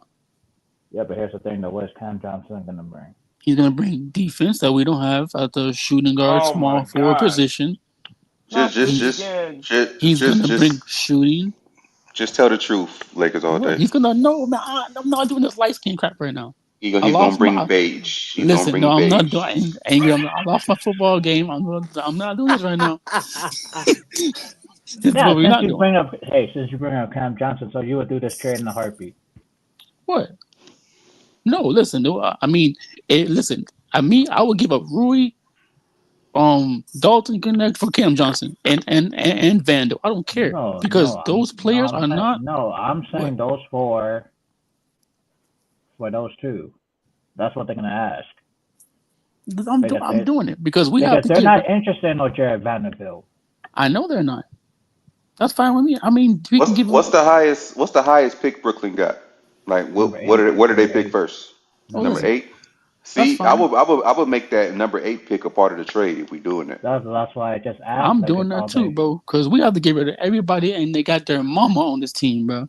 Yeah, but here's the thing though. What is Cam Johnson going to bring? He's going to bring defense that we don't have at the shooting guard, small forward position. He's going to bring shooting. Just tell the truth, Lakers all day. He's going to know, man. I'm not doing this light skin crap right now. He's gonna bring beige. I'm not doing angry. I lost my football game. I'm not doing this right now. Since you bring up Cam Johnson, so you would do this trade in a heartbeat. What? No, listen. I mean, listen. I would give up Rui, Dalton Connect for Cam Johnson and Vandal. I don't care because those players are not. No, I'm saying those for those two. That's what they're gonna ask. I'm doing it because we have to. They're not interested in no Jared Vanderbilt. I know they're not. That's fine with me. I mean, what's the highest pick Brooklyn got? Like what did they pick first? Number 8. See, I would make that number 8 pick a part of the trade if we doing it. That's why I just asked. I'm doing that too, bro. Because we have to get rid of everybody, and they got their mama on this team, bro.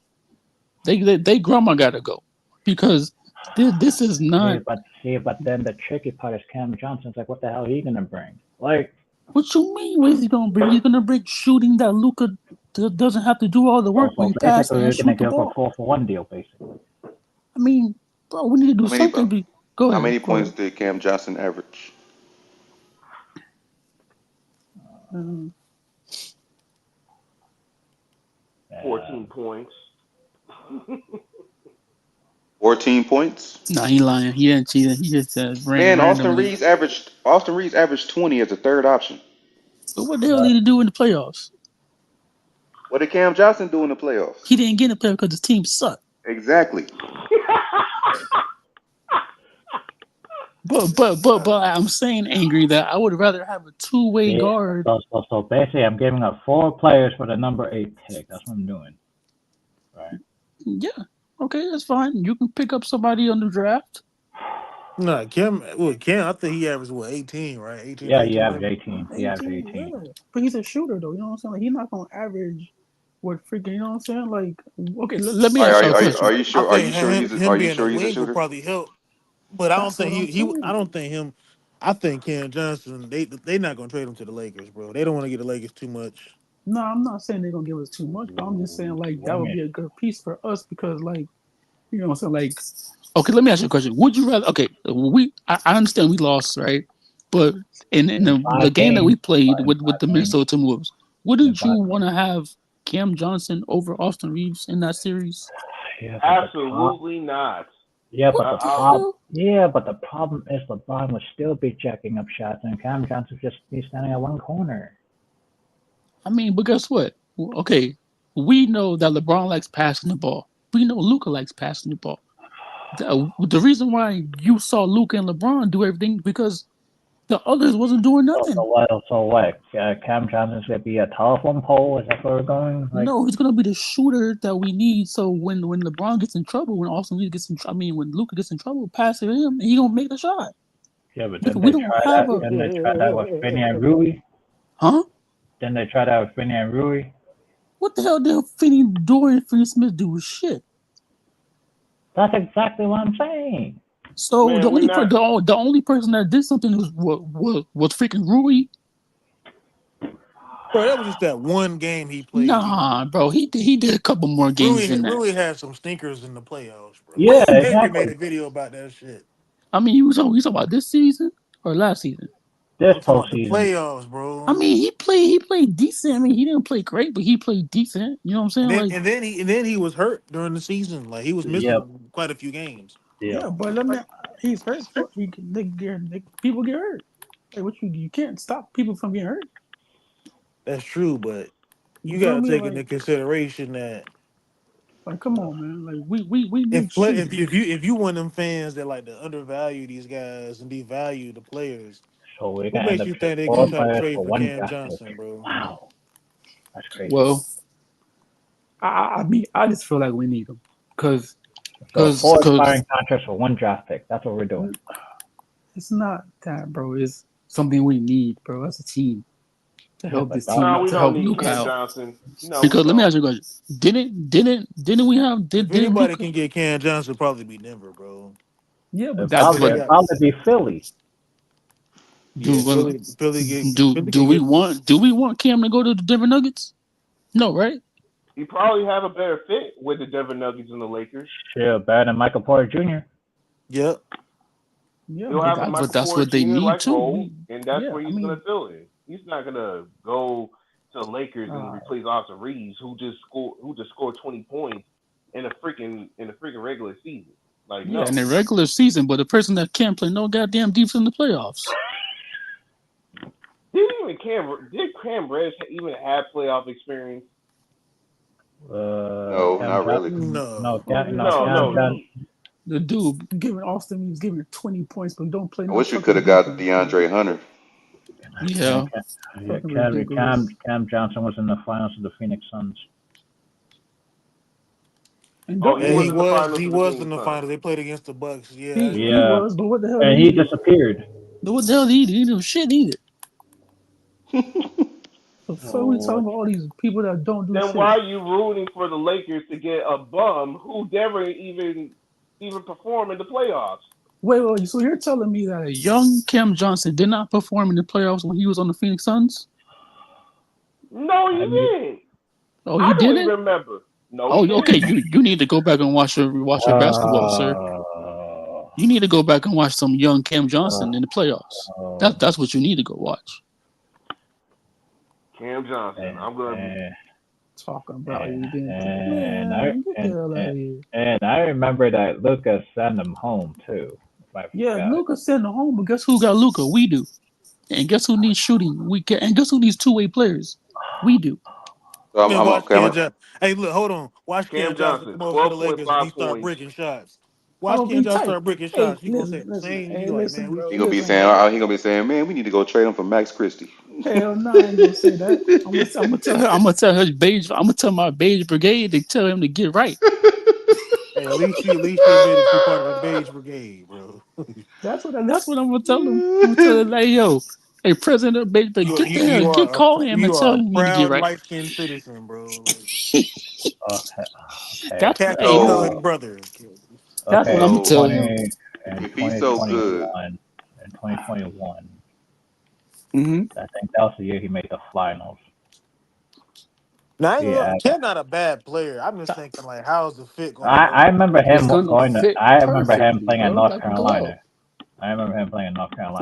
They grandma gotta go because this is not. But then the tricky part is Cam Johnson's like, what the hell are he gonna bring? Like, what you mean? What is he gonna bring? He's gonna bring shooting that Luka doesn't have to do all the work when he passes and shoot the ball. For 4-for-1 deal, basically. I mean, bro, we need to do something. Go ahead. How many points did Cam Johnson average? 14 points. 14 points? No, he lying. He didn't cheat. He just ran. Man, Austin Reaves averaged 20 as a third option. But what the hell did he do in the playoffs? What did Cam Johnson do in the playoffs? He didn't get in the playoffs because his team sucked. Exactly. But I'm saying, Angry, that I would rather have a two-way guard. So basically, I'm giving up 4 players for the number 8 pick. That's what I'm doing. Right. Yeah. Okay, that's fine. You can pick up somebody on the draft. No, Cam. I think he averaged 18, right? 18. Yeah, he averaged 18. He averaged 18. Yeah. But he's a shooter, though. You know what I'm saying? Like, he's not gonna average what freaking. You know what I'm saying? Like, okay, let me ask you a question. Are you sure? Are you sure he's a shooter? Will probably help, but I don't think I don't think him. I think Cam Johnson. They not gonna trade him to the Lakers, bro. They don't want to get the Lakers too much. No, I'm not saying they're gonna give us too much, but I'm just saying like that would be a good piece for us because like, you know what I'm saying? Like, okay, let me ask you a question. Would you rather? Okay, I understand we lost, right? But in the game that we played with the Minnesota Timberwolves, wouldn't you want to have Cam Johnson over Austin Reaves in that series? Yeah, absolutely not. Yeah, but the problem is LeBron would still be checking up shots, and Cam Johnson would just be standing at one corner. I mean, but guess what? Okay, we know that LeBron likes passing the ball. We know Luka likes passing the ball. The reason why you saw Luka and LeBron do everything because The others wasn't doing nothing. So what? Cam Johnson's gonna be a telephone pole? Is that where we're going? Like, no, he's gonna be the shooter that we need. So when LeBron gets in trouble, when Austin Reaves gets in, when Luka gets in trouble, pass it to him, and he gonna make the shot. yeah, but then they try that with Finney and Rui. Huh? Then they try that with Finney and Rui. What the hell did Finney Dorian Finney-Smith do with shit? That's exactly what I'm saying. So the only person that did something was freaking Rui. Bro, that was just that one game he played. Nah, bro, he did a couple more games than that. Rui had some stinkers in the playoffs, bro. Yeah, Avery exactly. made a video about that shit. I mean, you talking about this season or last season? This postseason. Playoffs, bro. I mean, he played decent. I mean, he didn't play great, but he played decent. You know what I'm saying? And then he was hurt during the season. Like he was missing quite a few games. Yeah, but he's hurt. People get hurt. Like, you can't stop people from getting hurt. That's true, but you gotta take into consideration that. Like, come on, man. Like, we need if you one of them fans that like to undervalue these guys and devalue the players. So we're what makes you think they're gonna try to trade for Cam Johnson, bro? Wow, that's crazy. Well, I mean, I just feel like we need him because 4 expiring contracts for 1 draft pick. That's what we're doing. It's not that, bro. It's something we need, bro. As a team to help this team we to don't help need Luka Cam out. Johnson. No, because let me ask you a question: Didn't we have? If anybody can get Cam Johnson, probably be Denver, bro. Yeah, but that's probably be Philly. Do we want Cam to go to the Denver Nuggets? No, right? He probably have a better fit with the Denver Nuggets and the Lakers. Yeah, better than Michael Porter Jr. Yep. Yeah, but that's what they need too. And that's where he's gonna fill in. He's not gonna go to the Lakers and replace Austin Reaves, who just scored 20 points in a freaking regular season. Like no. In the regular season, but the person that can't play no goddamn defense in the playoffs. Did Cam Reddish even have playoff experience? No, not really. No. The dude giving Austin, he was giving 20 points, but don't play. I wish you could have got DeAndre Hunter. Yeah. Cam Johnson was in the finals of the Phoenix Suns. He was in the finals. They played against the Bucks. Yeah. He was, but what the hell? And he disappeared. What the hell did he do? He didn't do shit either. So we talking about all these people that don't do shit. Then why are you rooting for the Lakers to get a bum who never even perform in the playoffs? Wait. So you're telling me that a young Cam Johnson did not perform in the playoffs when he was on the Phoenix Suns? No, he didn't. Oh, you didn't? I don't remember. No. Oh, okay. You need to go back and watch your basketball, sir. You need to go back and watch some young Cam Johnson in the playoffs. That's what you need to go watch. Cam Johnson. I'm gonna talking about you. And I remember that Luka sent him home too. Yeah, Luka sent him home, but guess who got Luka? We do. And guess who needs shooting? And guess who needs two-way players? We do. Hey, look, hold on. Watch Cam Johnson come over to the Lakers and he start breaking shots. Watch Cam Johnson start breaking shots. He gonna say the same. He gonna be saying, man, we need to go trade him for Max Christie. Hell no, I ain't gonna say that. I'm gonna tell my beige brigade to tell him to get right. Hey, at least you admitted you're part of the beige brigade, bro. That's what I'm gonna tell him. I'm gonna tell him, like, yo, hey, President of Beige Brigade, call him and tell him to get right. Light-skinned citizen, bro. That's Captain brother. That's what I'm telling him. If he's so good. In 2021, I think that was the year he made the finals. Now, Cam's not a bad player. I'm just thinking, like, how's the fit going? I remember him playing at North Carolina.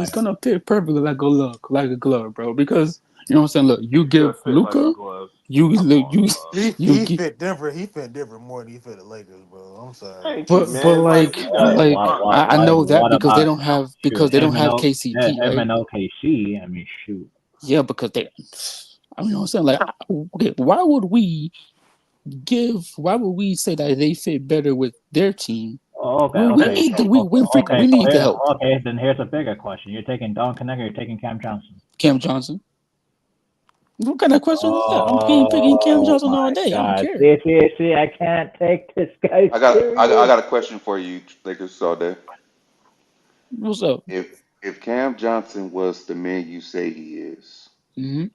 It's gonna fit perfectly like a glove, bro. Because you know what I'm saying. Look, you give Luka, he fit Denver. He fit Denver more than he fit the Lakers, bro. I'm sorry. But I know that because they don't have KCP. Him and OKC. I mean, shoot. Yeah, because they. I mean, you know what I'm saying. Like, okay, why would we say that they fit better with their team Okay, We okay, need the so, we need the help. okay. Then here's a bigger question: you're taking Don Connect or you're taking Cam Johnson? Cam Johnson. What kind of question is that? I'm picking Cam Oh Johnson all my day. I don't God! care. See, I can't take this guy I serious. got a question for you, Lakers all day. What's up? If Cam Johnson was the man you say he is, Mm-hmm.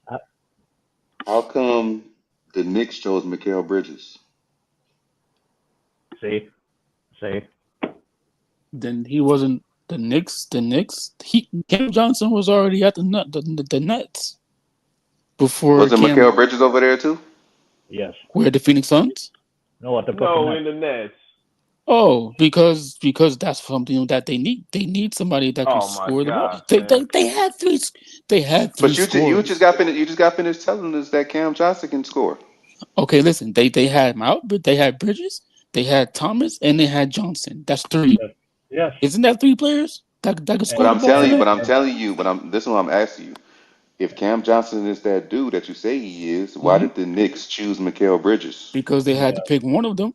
how come the Knicks chose Mikal Bridges? See. Then he wasn't the Knicks. Cam Johnson was already at the Nets before Wasn't Cam. Mikal Bridges over there too? Yes. Where the Phoenix Suns? No, at the Brooklyn No, Nets. in the Nets. Oh, because that's something that they need. They need somebody that can Oh my score the ball. gosh, man. They had three. They had three But you just scorers. got finished telling us that Cam Johnson can score. Okay, listen. They had but they had Bridges, they had Thomas, and they had Johnson. That's three. Yes. Isn't that three players that can But score the I'm ball for telling you, them? this is what I'm asking you. If Cam Johnson is that dude that you say he is, why Mm-hmm. did the Knicks choose Mikal Bridges? Because they had to pick one of them.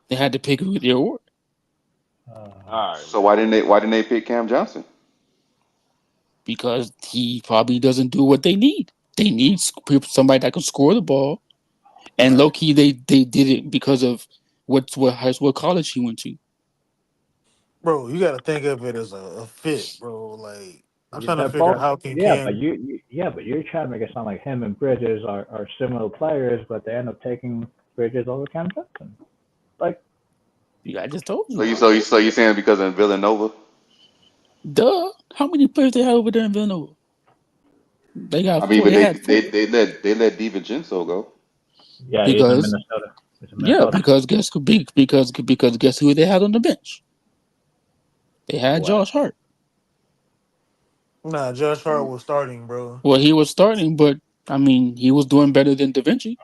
They had to pick who they were. All right, So man. why didn't they pick Cam Johnson? Because he probably doesn't do what they need. They need somebody that can score the ball. And low key, they did it because of what college he went to. Bro, you got to think of it as a fit, bro. Like I'm trying to They're figure out both. how But Cam. you're trying to make it sound like him and Bridges are similar players, but they end up taking Bridges over Cam Johnson. Like, I just told So you. you saying because of Villanova? Duh. How many players they had over there in Villanova? They I got mean, four. but They had four. they let DiVincenzo go. yeah, he's in Because Minnesota. He's in yeah, Minnesota. because guess who they had on the bench? They had What? Josh Hart. Nah, Josh Hart was starting, bro. Well, he was starting, but I mean, he was doing better than Da Vinci.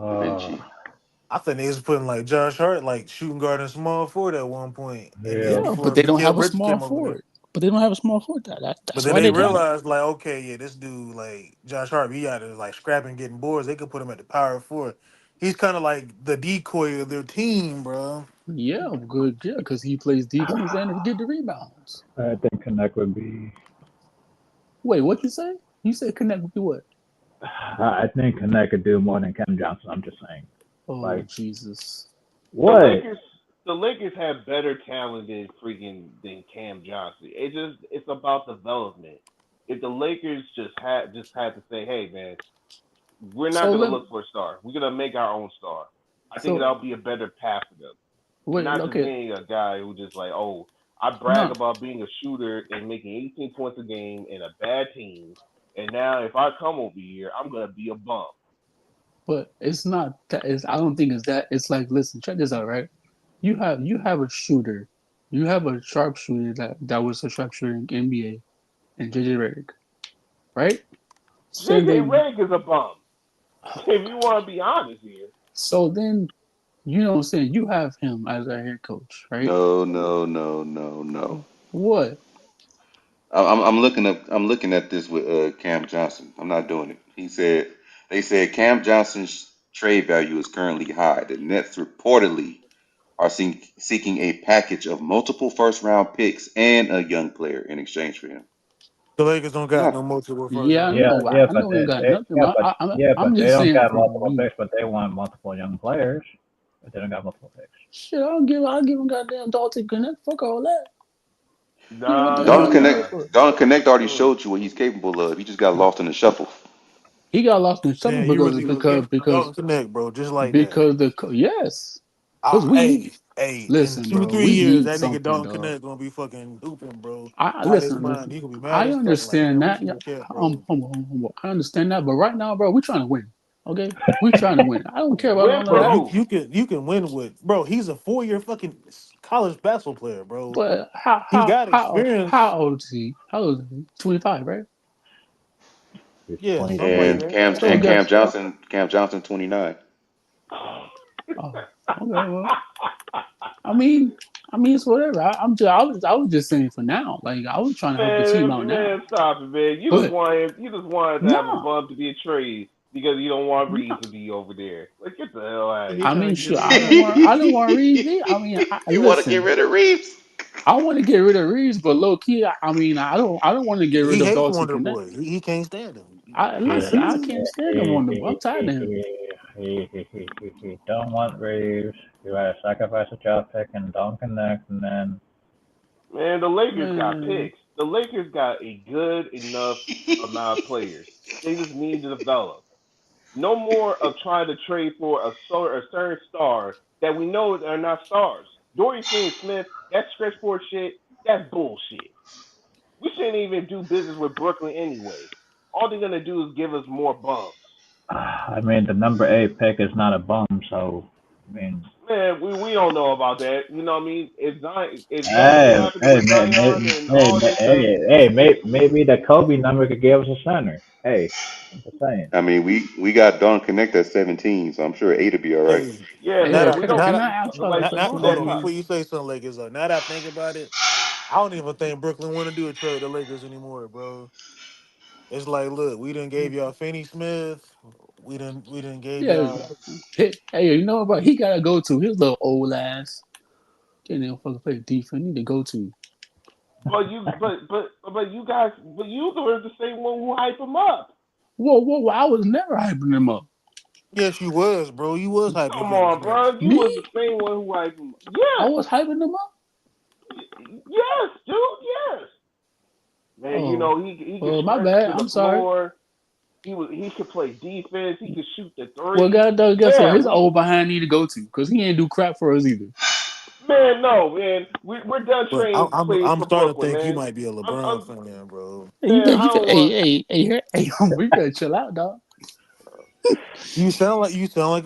Da Vinci. I think they was putting like Josh Hart like shooting guard and small forward at one point, and then Yeah. Yeah, but before they don't Mikal have a Bridges small came over there. forward. But they don't have a small forward. But That's then why they they won. realized like, okay, yeah, this dude like Josh Hart, he out there like scrapping, getting boards. They could put him at the power forward. He's kind of like the decoy of their team, bro. Yeah, good. Yeah, because he plays defense and get the rebounds. I think Connect would be. Wait, what you say? You said connect with what? I think Connect could do more than Cam Johnson. I'm just saying. Oh Like Jesus! The what? Lakers have better talent than Cam Johnson. It's about development. If the Lakers just had to say, hey man, we're not So gonna let look for a star. We're gonna make our own star. I think so that'll be a better path for them. wait. Not just Okay, being a guy who just like, oh, I brag no, about being a shooter and making 18 points a game in a bad team, and now if I come over here, I'm gonna be a bum. but it's not that. I don't think it's that. It's like, listen, check this out, right? You have a shooter, you have a sharpshooter that was a sharpshooter in NBA, and JJ Redick, right? So JJ then, Redick is a bum. If you want to be honest here. so then, you know what I'm saying? You have him as a head coach, right? No. What? I'm looking at this with Cam Johnson. I'm not doing it. They said Cam Johnson's trade value is currently high. The Nets reportedly are seeking a package of multiple first round picks and a young player in exchange for him. The Lakers don't got Yeah. no multiple first Yeah, I round Yeah, picks. know. yeah, I but know we don't got nothing. but I'm they just don't saying got for multiple me. picks, but they want multiple young players. But they don't got multiple picks. Shit, I'll give him goddamn Dalton Connect. Fuck all that. What Nah, the hell nah, you want him nah. for? Don Connect already Mm. showed you what he's capable of. He just got lost in the shuffle. He got lost in Man, something you because really gonna because give because Dalton Connect, bro, just like that. because yes, because we In listen, two, bro. 3 We years, need that nigga something, Dalton dog. Connect gonna be fucking hooping, bro. I Out his listen, mind, listen. he gonna be mad I as fuck. Like, understand man, we that. should Yeah, have kept, bro. humble. I understand that, but right now, bro, we trying to win. Okay, we trying to win. I don't care about Win all of Bro, for that. who? you can win with, bro. He's a 4 year fucking college basketball player, bro. But He got experience. how old is he? How old is he? 25, right? He's Yeah, something like 23. And that. So guess. Cam Johnson 29. Oh, okay. Well, I mean, it's whatever. I was just saying for now. Like I was trying to help the team out now. Man, stop it, man. But You just wanted to have a no, bum to be a trade. because you don't want Reaves to be over there. Like, get the hell out of I here. mean, sure. I don't want Reeves. I mean, You want to get listen. rid of Reeves? I want to get rid of Reeves, but low key, I mean, I don't want to get rid He of hates Dalton Wonder Connect. Boy. He can't stand him. Listen, I can't stand him on the. I'm tired of him. He don't want Reaves. You gotta sacrifice a draft pick and don't connect, and then Man, the Lakers got Man, picks. The Lakers got a good enough amount of players. They just need to develop. No more of trying to trade for a certain star that we know are not stars. Dorian Finney-Smith, that stretch four shit, that's bullshit. We shouldn't even do business with Brooklyn anyway. All they're gonna do is give us more bums. I mean the number 8 pick is not a bum, so I mean, Man, we don't know about that. You know what I mean? If something hey, happens hey, with Zion and all this stuff, maybe the Kobe number could give us a center. Hey, I'm just saying. I mean, we got Don Connect at 17, so I'm sure 8 will be all right. Hey, yeah, hey, now yo, man, that we can, don't can now I ask y'all a that now, screw question? hold that I on pop. before mean, you say something Lakers. Now that I think about it, I don't even think Brooklyn want to do a trade with the Lakers anymore, bro. It's like, look, we didn't gave y'all Finney Smith. We didn't gave yeah. y'all. Hey, you know what? He gotta go to his little old ass. Can't even fucking play defense. Need to go to. But you guys, but you were the same one who hype him up. Whoa! I was never hyping him up. Yes, you was, bro. You was hyping Come Finney on, Smith. bro. You Me? was the same one who hyped him up. I Yes, was hyping him up. yes, dude, yes. Man, you Oh, know he could my stretch bad. to the I'm sorry. floor. He could play defense. He could shoot the Well, three. guess what? Yeah, His old behind need to go to because he ain't do crap for us either. man, no, man. We're done But trading players I'm for starting to Brooklyn, think you man. might be a LeBron I'm fan, bro. Hey, man. I you got, don't want. hey, we better chill out, dog. You sound like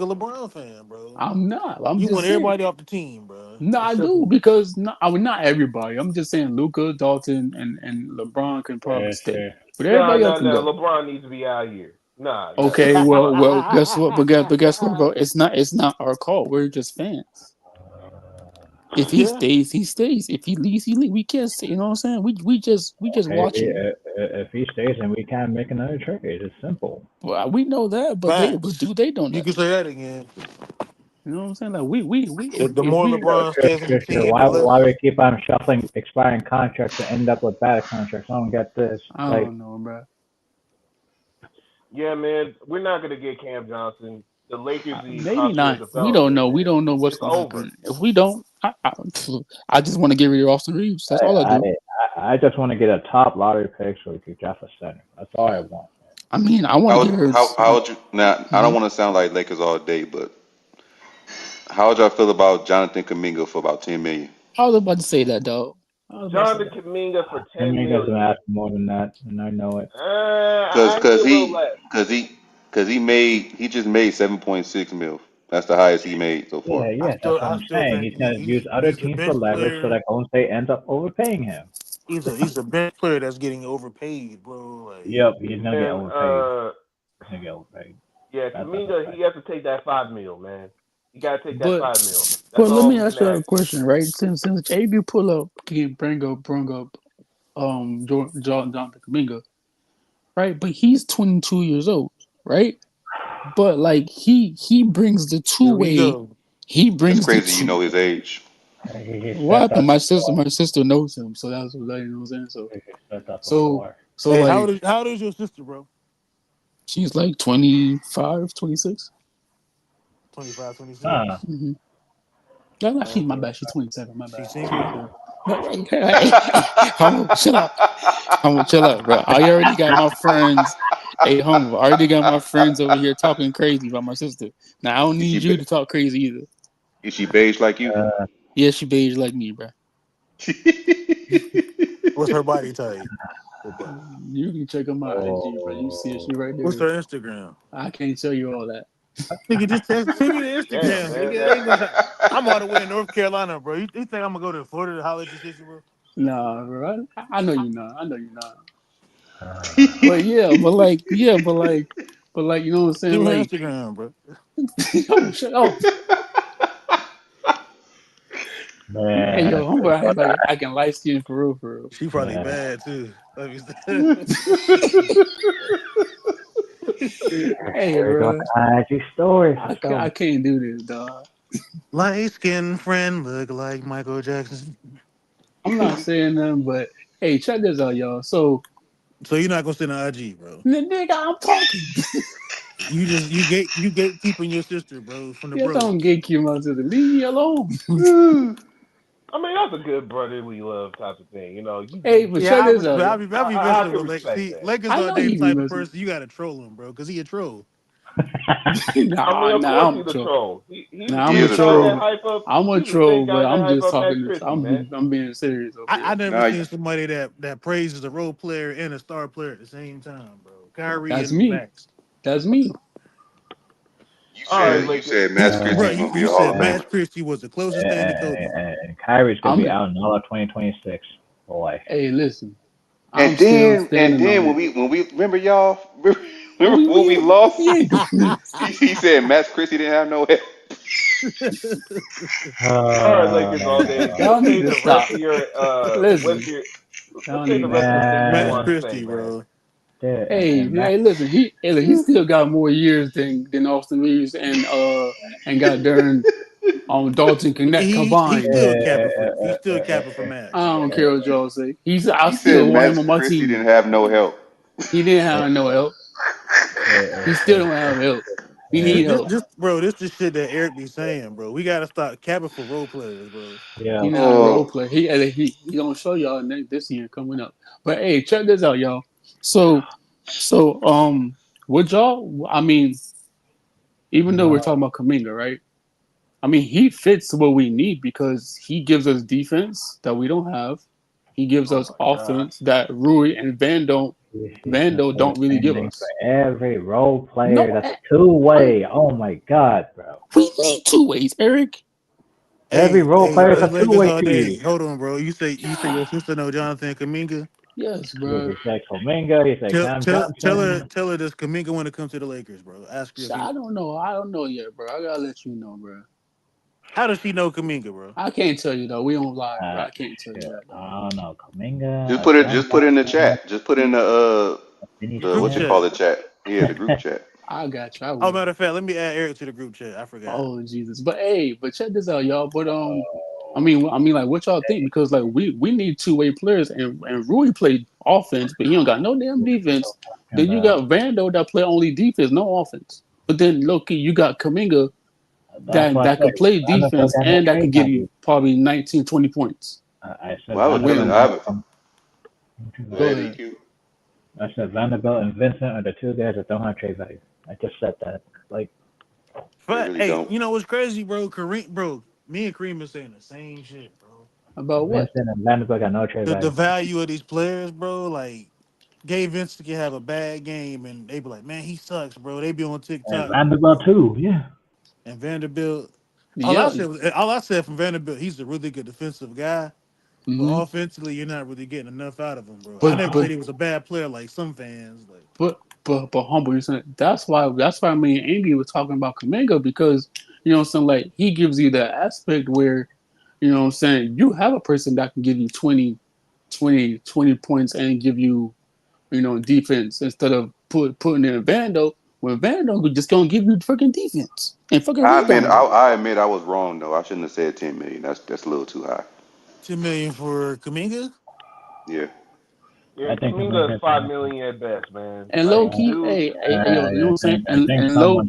a LeBron fan, bro. I'm not. I'm You just want saying. everybody off the team, bro. No, I Except do for because I mean not everybody. I'm just saying Luka, Dalton, and LeBron can probably Sure, stay, sure. but No, everybody else no, can no. go. LeBron needs to be out here. Nah, nah. Okay, well, guess what? But guess what, bro? It's not our call. We're just fans. If he yeah. stays, he stays. If he leaves, he leaves. We can't say, you know what I'm saying? We just Hey, watching. if he stays, then we can't make another trade. It's simple. Well, we know that, but Facts. do they know You that? can say that again. You know what I'm saying? Like we The if more we Sure, LeBron sure, stays on the sure, sure. team, the Why less. we keep on shuffling expiring contracts to end up with bad contracts? I don't get this. I Like, don't know, bro. Yeah, man. We're not gonna get Cam Johnson. The Lakers need Maybe constant not. We don't development, know. We man. don't know what's It's gonna over. happen. If we don't, I just want to get rid of Austin Reeves. That's all I I do. I just want to get a top lottery pick so we can draft a center. That's all I want. I mean, I want How to would get rid. how would you now? I don't Mhm. want to sound like Lakers all day, but how would y'all feel about Jonathan Kaminga for about 10 million? I was about to say that, dog. I was about to say Jonathan that. Kaminga for Tim 10 doesn't ask million. more than that, and I know it. Cause I need cause a little he less. cause he cause he just made 7.6 mil. That's the highest he made so far. Yeah, I yeah, that's still, what I I'm still saying. think He's gonna use other he's a teams for bench leverage so player. that Golden State ends up overpaying him. He's a bench player that's getting overpaid, bro. Like, Yep, he's gonna get And overpaid. He's gonna get overpaid. yeah, That's a Kaminga, he fact. has to take that 5 mil, man. You gotta take that But 5 mil. That's but let all me we can ask you a ask. question, right? Since AB pull up, can bring up Jonathan Kaminga, right? But he's 22 years old, right? But like he brings the two here we way. go. He That's brings the crazy. You two. know his age. He What said happened? that My before. sister knows him, so that's what you know what I'm saying. So He said that so before. so Hey, like how old is your sister, bro? she's like 25, 26. 25, 26. Nah, Mm-hmm. No, she's my Okay. bad. She's 27. My She bad. single? No, hey, homo, chill out. Homo, chill out, bro. I already got my friends. Hey, homo, I already got my friends over here talking crazy about my sister. Now I don't Is she need you to talk crazy either. is she beige like you? Yeah, she beige like me, bro. What's her body type? You can check them out IG, bro. You see it, oh, she right What's there. her Instagram? I can't tell you all that. Nigga, just send me the Damn, Instagram, man. nigga. I ain't gonna. I'm all the way in North Carolina, bro. You think I'm gonna go to Florida to holler at your sister, bro? Nah, bro. I know you're not. I know you're not. But yeah, but like, you know what I'm saying? Send me her Like, Instagram, bro. oh, shut up. Hey, man, yo, I'm gonna act like I can light skin for real, for real. She probably man. mad too. Let me Hey, Here we go bro. with the IG story. I can't do this, dog. Light skinned friend look like Michael Jackson. I'm not saying nothing, but hey, check this out, y'all. So, you're not gonna send an IG, bro. nigga, I'm talking. You gatekeeping your sister, bro, from the Yeah, bros. don't gatekeep my sister. Leave me alone. I mean, that's a good brotherly love type of thing. You know, Hey, but Yeah, check I this was, out, I'll y'all. be, I'll be I messing can with Lakers. respect See, that. Lakers I are know the he be type of messing. person you gotta troll him, bro, because he a troll. I mean, of Nah, course I'm a he's a troll. troll. He's the Nah, He I'm a is same a guy that troll. troll. hype up. I'm a He's the same troll, guy but that I'm hype just up Max talking this. Christie, man. I'm being serious over I here. never Nah, seen somebody that praises a role player and a star player at the same time, bro. Kyrie That's and me. Max. That's me. All right, you Lakers. said Max Bro, Christie's gonna be you a Hall said of Max Famer. Christie was the closest thing to Kobe. And Kyrie's gonna be I'm. out in all of 2026. Boy. Hey, listen. I'm And still then and standing then on when it. we remember y'all No, remember when we lost, we ain't doing this. he said Max Christie didn't have no help. All right, Lakers all day. Let's Y'all need say to the rest stop. of your Listen. let's Y'all say need the to rest of the stop. things you Max want Man, to say, Christie, man. bro. yeah, Hey, and Max, hey, listen. He still got more years than Austin Reeves and got Darren Dalton Connect He's combined. still capping for I Max. don't care what y'all say. I He said still want him Max on my Christie team. didn't have no help. He didn't have no help. He still don't have help. He need help. Bro, this is shit that Eric be saying, bro. We gotta stop capping for role players, bro. He yeah. not a role Oh, player. He gonna show y'all this year coming up. But hey, check this out, y'all. So would y'all? I mean, even though we're No, talking about Kaminga, right? I mean, he fits what we need because he gives us defense that we don't have. He gives Oh us my God. offense that Rui and he's gonna Vando play the don't really same give thing us. for every role player. No, That's a two-way. Oh my god, bro. we need two ways, Eric. Every role player is a Lakers two-way all to day. you. Hold on, bro. You say your sister know Jonathan Kaminga? Yes, Yeah, bro. he said Kuminga. He said Cam Johnson. Tell her this Kaminga when it comes to the Lakers, bro. Ask her if he. I don't know. I don't know yet, bro. I gotta let you know, bro. How does she know Kaminga, bro? I can't tell you though. We don't lie, bro. Uh, I can't tell you shit, that, dog. I don't know. Kuminga, just put it Cam just put it in the Johnson, chat. Just put in The the group what you chat. call it chat. Yeah, the group chat. I got you. I Oh, will. matter of fact, let me add Eric to the group chat. I forgot. Oh Jesus. But hey, but check this out, y'all. But I mean, like, what y'all think? Because like we need two-way players, and Rui played offense, but he don't got no damn defense. talking Then you about. got Vando that play only defense, no offense. But then Loki, you got Kaminga That's what I that said. could play Vanderbilt defense got no and that could trade give you value. probably 19, 20 points. I said Well, Win Vanderbilt win. and go Go ahead, ahead. EQ. I said Vanderbilt and Vincent are the two guys that don't have trade value. I just said that. Like They But really hey, don't. you know what's crazy, bro? Bro, me and Kareem are saying the same shit, bro. About what? Vincent and Vanderbilt got no trade The value. value of these players, bro. Like Gabe Vincent can have a bad game, and they be like, "Man, he sucks, bro." They be on And TikTok Vanderbilt too. Yeah. and Vanderbilt. Yeah. All I said from Vanderbilt, he's a really good defensive guy, but hmm offensively, you're not really getting enough out of him, bro. I But never but said he was a bad player like some fans. Like, but humble, you saying that's why me and Andy were talking about Kaminga because you know what I'm saying, like he gives you that aspect where you know what I'm saying you have a person that can give you 20 points and give you defense instead of putting in Vando when Vando just gonna give you freaking defense and fucking rebounding. I admit I was wrong though. I shouldn't have said 10 million. That's a liton too high. 10 million for Kaminga. Yeah. Yeah, I think Kaminga is Kuminga. 5 million at best, man. And Like low key, dude, yo, you know what I'm saying? I think And low,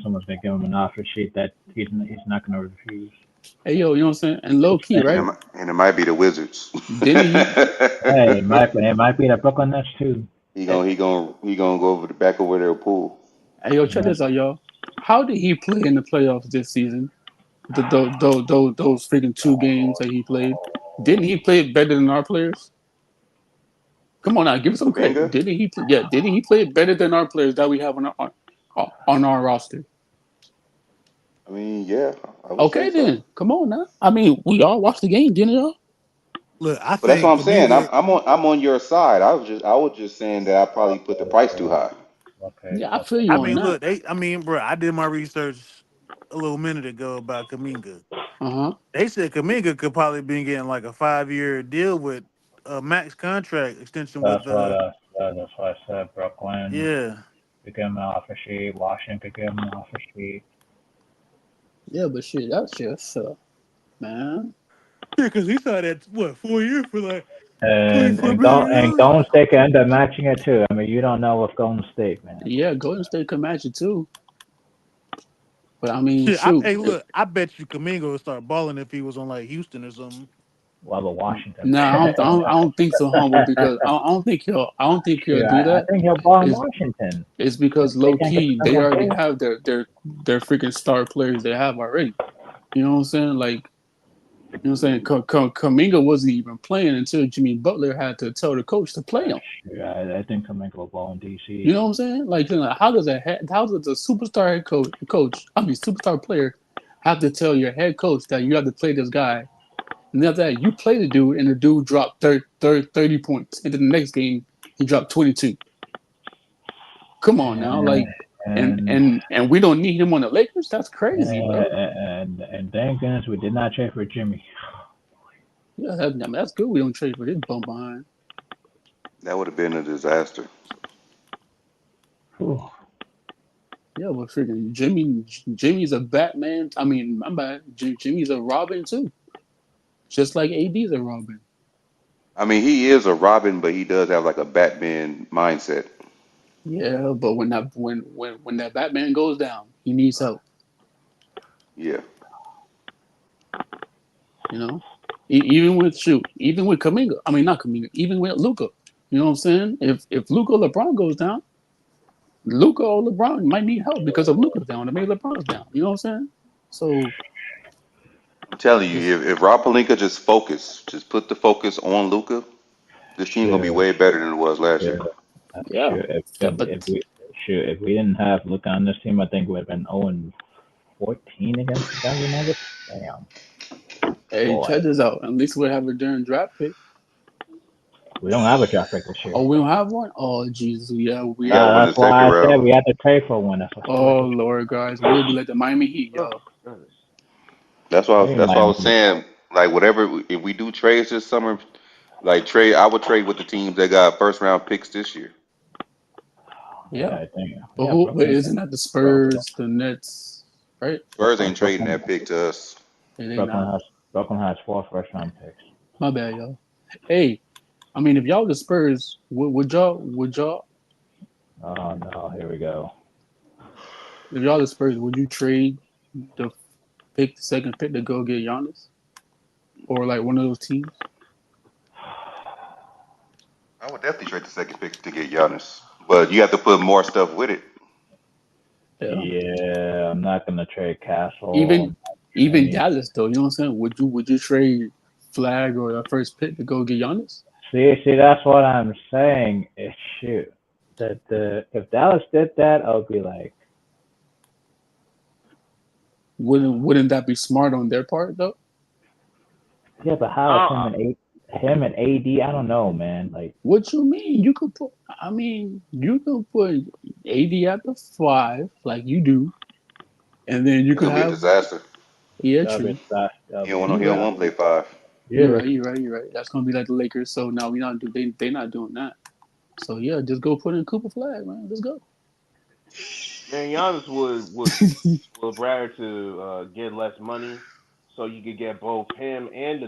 someone's gonna give him an offer sheet that he's not gonna refuse. hey yo, you know what I'm saying? And low key, right? And it might be the Wizards. Didn't he? Hey, it might be the Brooklyn Nets too. he gonna go over the back over their pool. Hey, yo, check this out, y'all. How did he play in the playoffs this season? Those freaking 2 games that he played. Didn't he play better than our players? Come on now, give us some credit. Kaminga? Didn't he? Yeah, didn't he play better than our players that we have on our roster? I mean, yeah, I would say Okay, so. then come on now. I mean, we all watched the game, didn't y'all? Look, I But that's what think I'm saying. Kaminga. I'm on your side. I was just saying that I probably put the price too high. Yeah, I feel Okay. you I on mean, that. look, bro, I did my research a little minute ago about Kaminga. Uh huh. They said Kaminga could probably be getting like a 5-year deal with a max contract extension with That's what I said, Brooklyn. yeah. could get him off a sheet. Washington could get him off a sheet. Yeah, but shit, that's just man. Yeah, because he signed that 4 years for like And $24 and million. Golden State could end up matching it too. I mean, you don't know with Golden State, man. Yeah, Golden State could match it too. But I mean, Shit, shoot. hey, look, I bet you Kaminga would start balling if he was on like Houston or something. Well, but Washington. Nah, I don't think so, humble. Because I don't think he'll Sure, do that. I think he'll ball in Washington. It's because They low can't get key the they second already pick. have their freaking star players they have already. You know what I'm saying? Like, you know what I'm saying? Kaminga wasn't even playing until Jimmy Butler had to tell the coach to play him. Yeah, I think Kaminga will ball in DC. You know what I'm saying? Like, how does a superstar head superstar player have to tell your head coach that you have to play this guy? And after that, you play the dude, and the dude dropped 30 points. And then the next game, he dropped 22. Come on now, like, and we don't need him on the Lakers. That's crazy, bro. And thank goodness we did not trade for Jimmy. Yeah, that's good. We don't trade for this bum behind. That would have been a disaster. Whew. Yeah, but freaking Jimmy's a Batman. I mean, my bad. Jimmy's a Robin too, just like AD's a Robin. I mean, he is a Robin, but he does have like a Batman mindset. Yeah, but when that Batman goes down, he needs help. Yeah. You know, even with Kaminga. I mean, not Kaminga. Even with Luka. You know what I'm saying? If Luka or LeBron goes down, Luka or LeBron might need help because of Luka's down, or maybe LeBron's down. You know what I'm saying? So I'm telling you, if Rob Pelinka just put the focus on Luka, this team gonna be way better than it was last year. Yeah. If we didn't have Luka on this team, I think we would have been 0-14 against the Denver Nuggets. Damn. Hey, Boy. check this out. At least we'll have a during draft pick. We don't have a draft pick this year. Oh, we don't have one? Oh, Jesus. Yeah, we have. That's why I said we had to trade for one. Oh, Lord, guys. We'll be like the Miami Heat, yo. That's why I was saying, like, whatever, if we do trades this summer, like, I would trade with the teams that got first round picks this year. Yeah. I think. But isn't that the Spurs, the Nets, right? Spurs ain't trading that pick to us. Brooklyn has 4 first round picks. My bad, y'all. Hey, I mean, if y'all the Spurs, would y'all? Oh no, here we go. If y'all the Spurs, would you trade the second pick to go get Giannis, or like one of those teams? I would definitely trade the second pick to get Giannis, but you have to put more stuff with it. Yeah, I'm not gonna trade Castle. Even Dallas though, you know what I'm saying? Would you trade Flag or the first pick to go get Giannis? See, that's what I'm saying. Shoot, if Dallas did that, I would be like, wouldn't that be smart on their part though? Yeah, but how him and AD? I don't know, man. Like, what you mean? You could put AD at the 5 like you do, and then you could have a disaster. Yeah, true. He don't want to play 5. You're right. That's gonna be like the Lakers. So now they're not doing that. So yeah, just go put in Cooper Flag, man. Let's go. Man, Giannis would rather to get less money, so you could get both him and the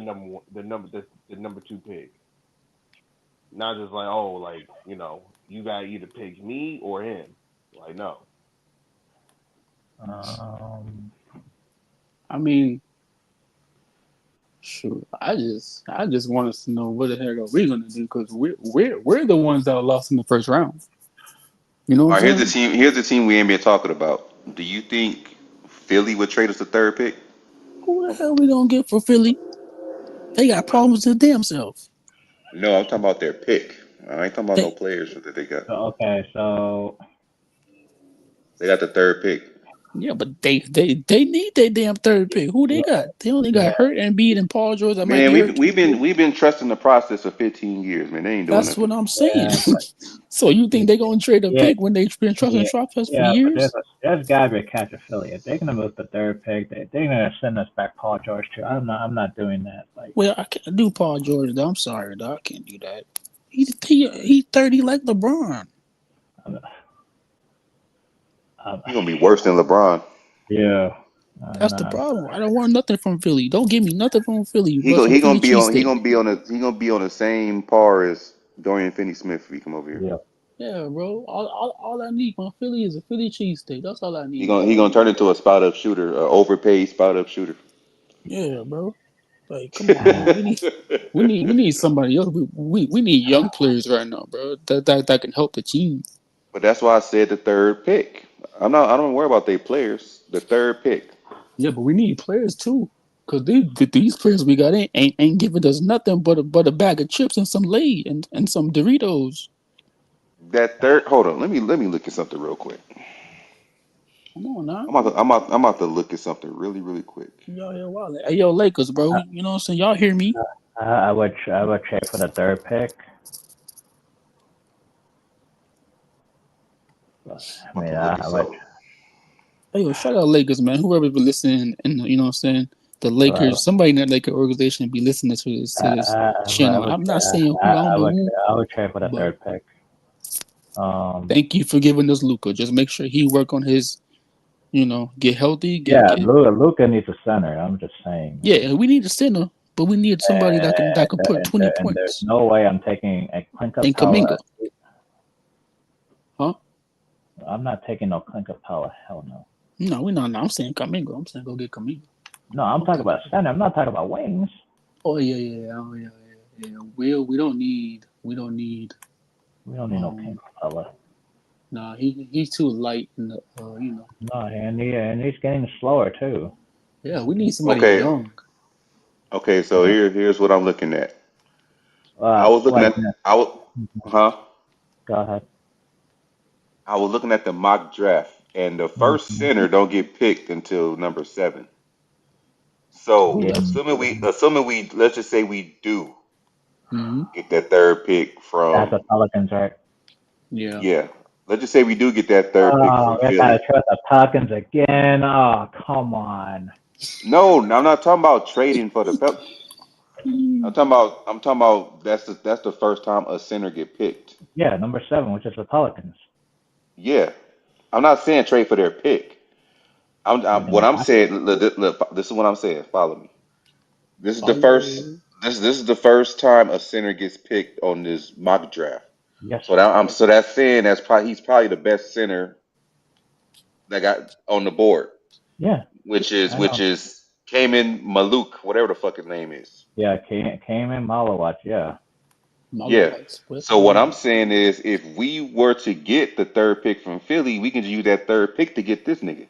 number 2 pick. Not just like, oh, like, you know, you gotta either pick me or him. Like, no. I mean, shoot, I just want us to know what the heck are we gonna do, because we're the ones that are lost in the first round. You know what I'm saying? Here's the team we ain't been talking about. Do you think Philly would trade us the 3rd pick? Who the hell we gonna get for Philly? They got problems with damn self. No, I'm talking about their pick. I ain't talking about no players that they got. Okay, so they got the 3rd pick. Yeah, but they need their damn 3rd pick. Who they got? They only got Hurt, Embiid, and Paul George. Man, we've been trusting the process of 15 years, man. They ain't doing That's nothing. what I'm saying. So you think they're gonna trade a pick when they've been trusting the process for years? There's gotta be a catch affiliate. They're gonna move the 3rd pick. They're gonna send us back Paul George too. I'm not doing that. Like, well, I can't do Paul George. Though. I'm sorry, though. I can't do that. He's 30 like LeBron. He's gonna be worse than LeBron. Yeah. That's the problem. I don't want nothing from Philly. Don't give me nothing from Philly, He but go, some he Philly gonna be on cheesesteak. he gonna be on the same par as Dorian Finney-Smith if he come over here. Yeah. Yeah, bro. All I need from Philly is a Philly cheesesteak. That's all I He need, gonna he bro. gonna turn into a spot up shooter, overpaid spot up shooter. Yeah, bro. Like, come on, man. We need somebody else. We need young players right now, bro. That can help the team. But that's why I said the third pick. I don't worry about their players. The third pick. Yeah, but we need players too. Cause these players we got ain't giving us nothing but a bag of chips and some Lay and some Doritos. That third. Hold on. Let me look at something real quick. Come on now. I'm about to look at something really quick. Y'all here wild. Hey, yo, Lakers, bro. You know what I'm saying? Y'all hear me? I would trade for the third pick. I mean, I would. Hey, yo, shout out Lakers, man. Whoever been listening, and you know what I'm saying, the Lakers. Somebody in that Laker organization be listening to this channel. I'm not saying who. I don't know who. I would trade for the But third pick. thank you for giving us Luka. Just make sure he work on his, get healthy. Yeah, Luka needs a center. I'm just saying. Yeah, we need a center, but we need somebody that can put 20 and points. there's no way I'm taking a Clint And Capella. Kuminga. Huh? I'm not taking no Clint Capella. Hell no. No, we're not. No, I'm saying Kuminga. I'm saying go get Kuminga. No, I'm talking about center. I'm not talking about wings. Oh yeah. Oh yeah. We don't need no Clint Capella. Nah, he's too light in the No, and he's getting slower too. Yeah, we need somebody young. Okay, so here's what I'm looking at. Go ahead. I was looking at the mock draft, and the first center don't get picked until number 7. So assuming we let's just say we do get that third pick from That's the Pelicans, right? Yeah. Let's just say we do get that third pick from we Philly. gotta trust the Pelicans again. Oh, come on. No, I'm not talking about trading for the Pelicans. I'm talking about that's the first time a center get picked. Yeah, number 7, which is the Pelicans. Yeah, I'm not saying trade for their pick. What I'm saying. Look, this is what I'm saying. Follow me. This is the first. This is the first time a center gets picked on this mock draft. Yes. So that's saying he's probably the best center that got on the board. Yeah. Which is Kamen Maluk, whatever the fuck his name is. Yeah, Kamen Malawat, yeah. Yeah. So what I'm saying is, if we were to get the third pick from Philly, we can use that third pick to get this nigga.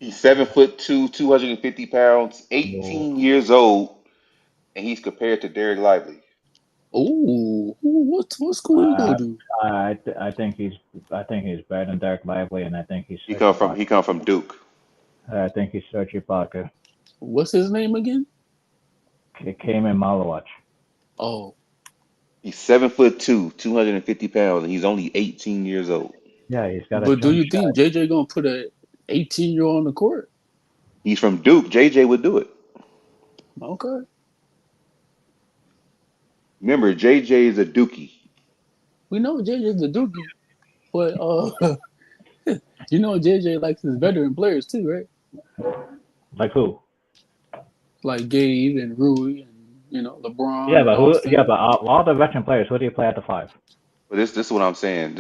He's 7'2", 250 pounds, 18 years old, and he's compared to Derek Lively. Oh, what's cool he gonna do? I think he's better than Derek Lively, and I think he come from Duke. I think he's Serge Ibaka. What's his name again? Kamen Malawat. Oh. He's 7'2", 250 pounds, and he's only 18 years old. Yeah, he's got. But do you think JJ gonna put a 18-year-old on the court? He's from Duke. JJ would do it. Okay. Remember, JJ is a Dookie. We know JJ's a Dookie, but you know JJ likes his veteran players too, right? Like who? Like Gabe and Rui and LeBron. Yeah, but who? Yeah, but all the veteran players, who do you play at the 5? But this is what I'm saying.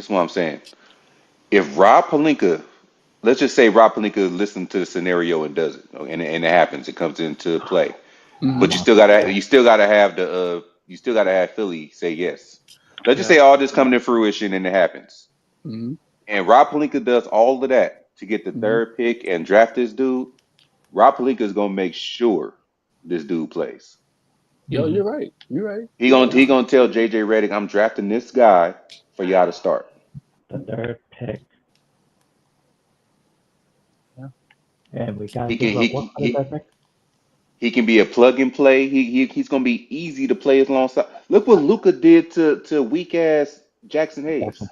If Rob Pelinka, let's just say Rob Pelinka listens to the scenario and does it, and it happens, it comes into play. Mm-hmm. But you still gotta have Philly say yes. Let's just say all this coming to fruition and it happens. Mm-hmm. And Rob Pelinka does all of that to get the third pick and draft this dude. Rob Pelinka is gonna make sure this dude plays. Yo, you're right. You're right. He gonna tell JJ Redick, I'm drafting this guy for y'all to start. The third pick. Yeah, we got. He can be a plug and play. He's gonna be easy to play alongside. Look what Luka did to weak ass Jackson Hayes.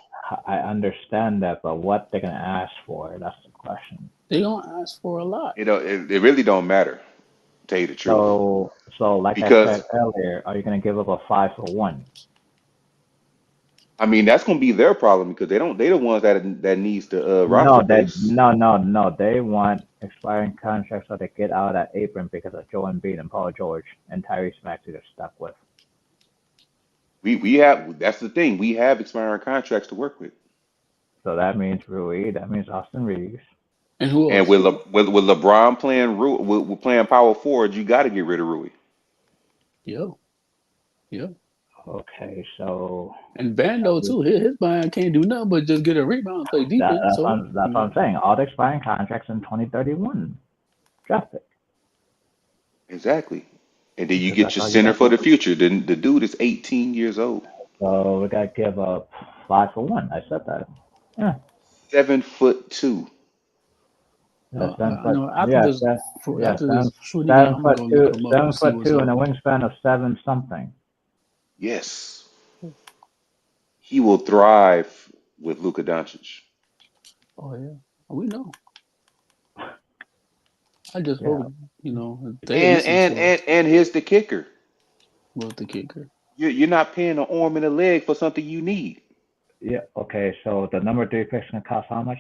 I understand that, but what they're gonna ask for? That's the question. They gonna ask for a lot. It really don't matter. To tell you the truth. So like I said earlier, are you gonna give up a 5 for 1? I mean, that's going to be their problem because they don't. They the ones that needs the roster base. No. They want expiring contracts so they get out of that apron because of Joel Embiid and Paul George and Tyrese Maxey they're stuck with. We have. That's the thing. We have expiring contracts to work with. So that means Rui. That means Austin Reaves. And who And else? with LeBron playing with playing power forward, you got to get rid of Rui. Yeah. Okay, so And Vando too. His mind can't do nothing but just get a rebound and play defense. that's what I'm saying. All the expiring contracts in 2031 draft pick. Exactly. And then you Because get that's your all you center got. for the future. Then the dude is 18 years old. So we gotta give up 5 for 1. I said that. Yeah. 7'2". Yeah, I know after this seven, shooting game, I'm gonna go look 7'2", him up and see 7'2", what's up. and a wingspan of 7 something. Yes. He will thrive with Luka Dončić. Oh yeah, we know. I just Yeah. hope they listen to us. And here's the kicker. With the kicker. You're not paying an arm and a leg for something you need. Yeah. Okay. So the number 3 pick's gonna cost how much?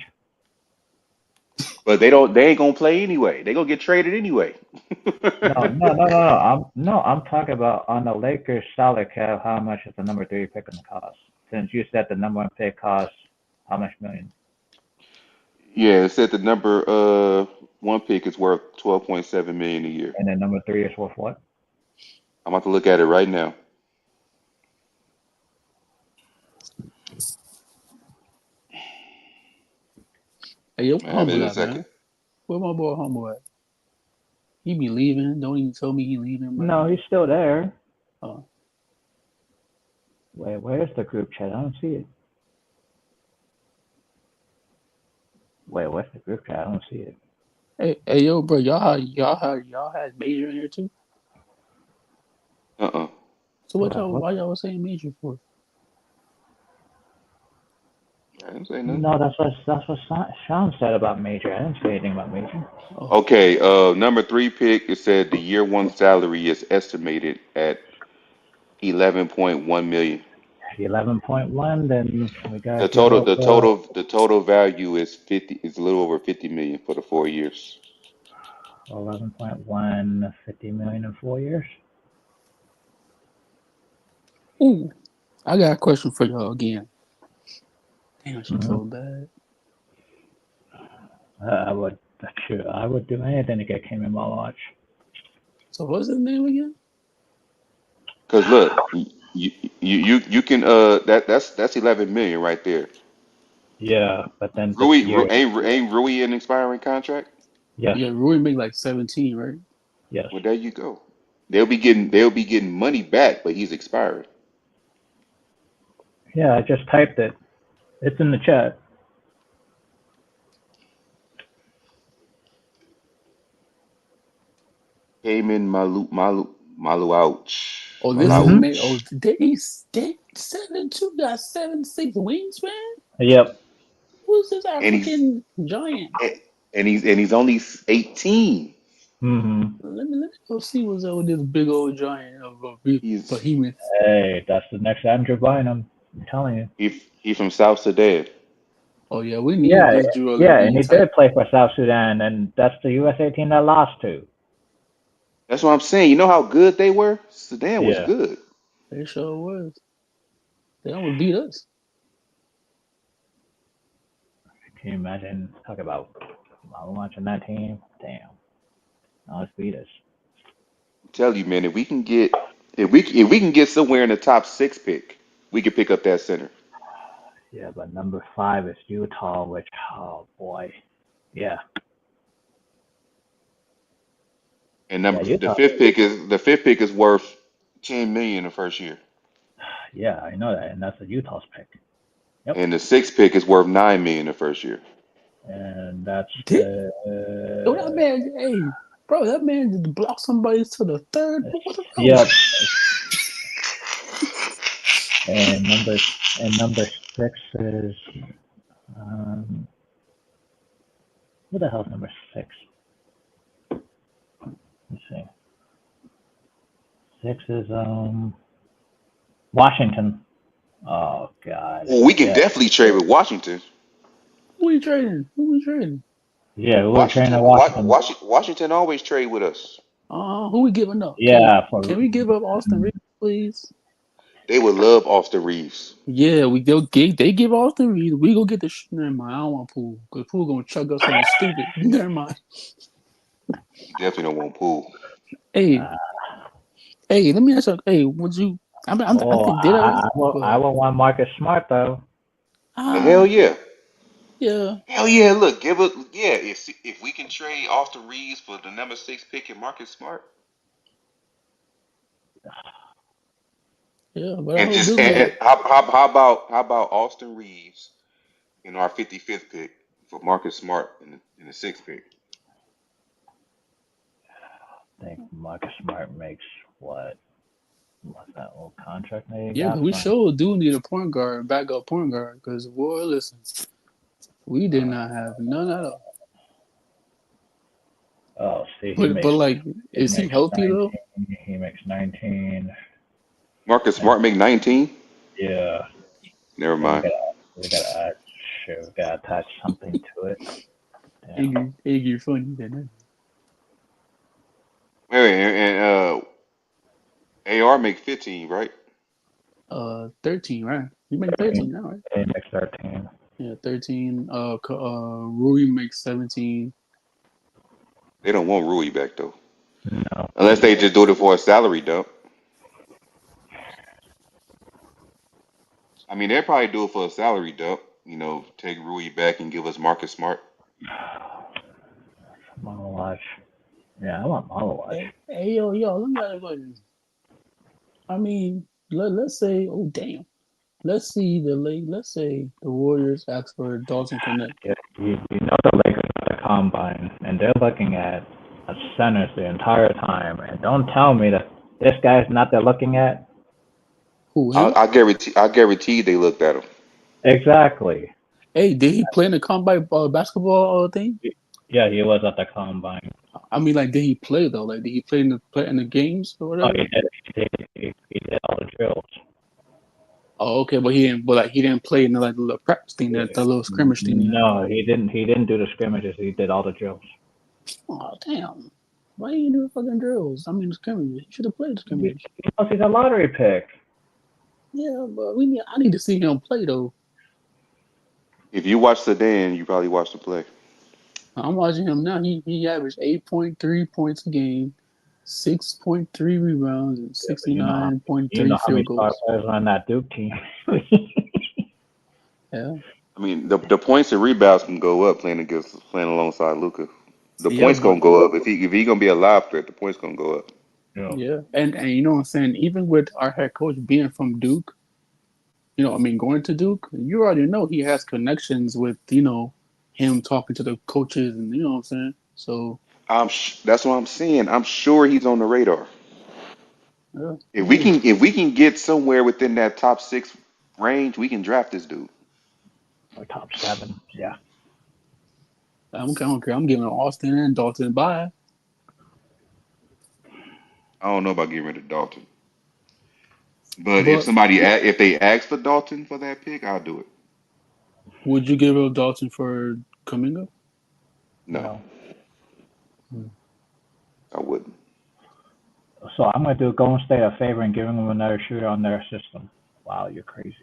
But they ain't gonna play anyway. They gonna get traded anyway. No. I'm talking about on the Lakers salary cap. How much is the number 3 pick gonna cost? Since you said the number 1 pick costs how much million? Yeah, it said the number one pick is worth 12.7 million a year. And then number 3 is worth what? I'm about to look at it right now. Hey, yo, I have it in humble a at, second. man. Where my boy humble at? He be leaving. Don't even tell me he leaving. Bro. No, he's still there. Oh. Wait, where's the group chat? I don't see it. Wait, what's the group chat? I don't see it. Hey, yo, bro, y'all had Major in here too. So why y'all was saying Major for? I didn't say nothing. No, that's what Sean said about Major. I didn't say anything about Major. Oh. Okay, number 3 pick. It said the year 1 salary is estimated at 11.1 million. 11.1. Then we got The to give total, up the total value is 50. Is a little over 50 million for the 4 years. 11.1, 50 million in 4 years. Ooh, I got a question for y'all again. Damn, she so bad. I would do anything to get Kim in my watch. So what's his name again? Cause look, you can that's 11 million right there. Yeah, but then Ain't Rui an expiring contract? Yes. Yeah, Rui make like 17, right? Yes. Well, there you go. They'll be getting money back, but he's expiring. Yeah, I just typed it. It's in the chat. Cayman Malu ouch. Oh, this is me. Oh, he's 7'2", got 7'6" wingspan. Yep. Who's this And African giant? he's only 18. Let me go see what's up with this big old giant of a behemoth. Hey, that's the next Andrew Bynum. I'm telling you. He's from South Sudan. Oh yeah, we need this Joel Embiid and he type. did play for South Sudan, and that's the USA team that lost to. That's what I'm saying. You know how good they were? Sudan was good. They sure was. They almost beat us. Can you imagine? Talk about watching that team. Damn, almost beat us. I tell you, man, if we can get somewhere in the top 6 pick, we can pick up that center. Yeah, but number 5 is Utah, which oh boy, yeah. And the fifth pick is worth 10 million the first year. Yeah, I know that, and that's a Utah's pick. Yep. And the 6th pick is worth 9 million the first year. And that's that man, hey, bro, that man just blocked somebody to the 3rd. What the hell? Yep. And number 6 is who the hell's number 6? Let's see. 6 is Washington. Oh God. Well, we can Yeah. definitely trade with Washington. Who we trading? Who we trading? Yeah. We were trying to Washington, Washington. Washington always trade with us. Who we giving up? Yeah. Can we give up Austin Reeves, please? They would love Austin Reeves. Yeah, they give Austin Reeves. We go get the never mind. I don't want Poole because Poole gonna chuck us something stupid. Never mind. You definitely don't want Poole. Hey, hey, let me ask you. Hey, would you? I Oh, think did I? Go I ahead. would want Marcus Smart though. Hell yeah. Yeah. Hell yeah. Look, give it. Yeah, if we can trade Austin Reeves for the number 6 pick and Marcus Smart, Yeah, but I and hope just Duke get. how about Austin Reeves in our 55th pick for Marcus Smart in the 6th pick? I think Marcus Smart makes what? What's that old contract that he Yeah, got because we from? sure do need a point guard, backup point guard. Because boy, listen, we did not have none at all. Oh, see, But like, he is he makes healthy though? 19. He makes 19. Marcus And Smart make 19. yeah, Never and mind. we gotta add shit. We gotta attach something to it. Damn. Iggy, funny that. And AR make 15, right? 13, right? You make 13 now, right? He makes 13. Yeah, 13. Rui makes 17. They don't want Rui back though, No. unless they just do it for a salary dump. I mean, they'd probably do it for a salary dump. Take Rui back and give us Marcus Smart. Monologue. Yeah, I want monologue. Hey, yo, let me ask you a question. I mean, let's say, oh damn, let's say the Warriors ask for Dalton Connect. Yeah, you know the Lakers at the combine, and they're looking at centers the entire time. And don't tell me that this guy's not there looking at. Who him? I guarantee they looked at him. Exactly. Hey, did he play in the combine basketball thing? Yeah, he was at the combine. I mean, like, did he play though? Like, did he play in the games or Oh, whatever? he did all the drills. Oh, okay, but he didn't play in the little practice thing, the little scrimmage thing. No, he didn't. He didn't do the scrimmages. He did all the drills. Oh damn! Why didn't you do fucking drills? I mean, scrimmages. He should have played scrimmage. Because he's a lottery pick. Yeah, but I need to see him play though. If you watch Sedan, you probably watched the play. I'm watching him now. He averaged 8.3 points a game, 6.3 rebounds, and You know, 69.3 how many field star goals. players are on that Duke team. Yeah. I mean, the points and rebounds can go up playing alongside Luka. The Yeah, points but gonna go up if he gonna be a live threat. The points gonna go up. yeah, and you know what I'm saying. Even with our head coach being from Duke, going to Duke, you already know he has connections with him talking to the coaches, and you know what I'm saying. So That's what I'm saying. I'm sure he's on the radar. yeah, If we can get somewhere within that top 6 range, we can draft this dude. Or top 7. Yeah. I don't care. I'm giving Austin and Dalton bye. I don't know about getting rid of Dalton, but But if they ask for Dalton for that pick, I'll do it. would you give up Dalton for Kuminga? No, No. I wouldn't. So I'm going to do Golden State a favor and giving them another shooter on their system. Wow, you're crazy.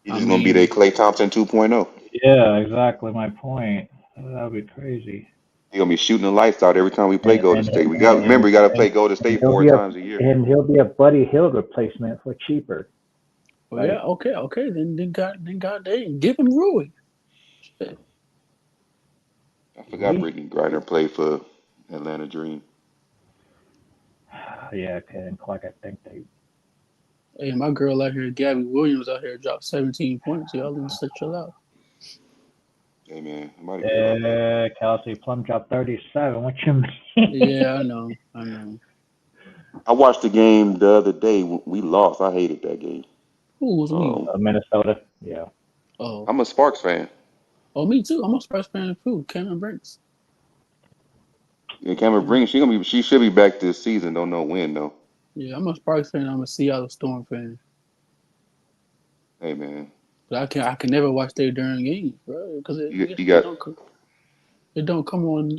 He's just gonna be their Klay Thompson 2.0. Yeah, exactly my point. That would be crazy. He's gonna be shooting the lights out every time we play Golden And, State. We and, got to and, play Golden and State 4 times a year. he'll be a Buddy Hield replacement for cheaper. Well, right? Yeah, okay. Then goddamn, give him Rui. Shit. I forgot Brittany Griner played for Atlanta Dream. Yeah, and Clark, I think they. Hey, my girl out here, Gabby Williams out here, dropped 17 points. Y'all need to chill out. Hey man, Yeah, Kelsey Plum dropped 37. What you mean? Yeah, I know. I watched the game the other day. We lost. I hated that game. Who was we? Minnesota. Yeah. Oh. I'm a Sparks fan. Oh, me too. I'm a Sparks fan too. Cameron Brinks. Yeah, Cameron Brink. She should be back this season. Don't know when though. Yeah, I'm a Sparks fan. I'm a Seattle Storm fan. Hey man, But I can never watch their during games, bro, because you got it don't come on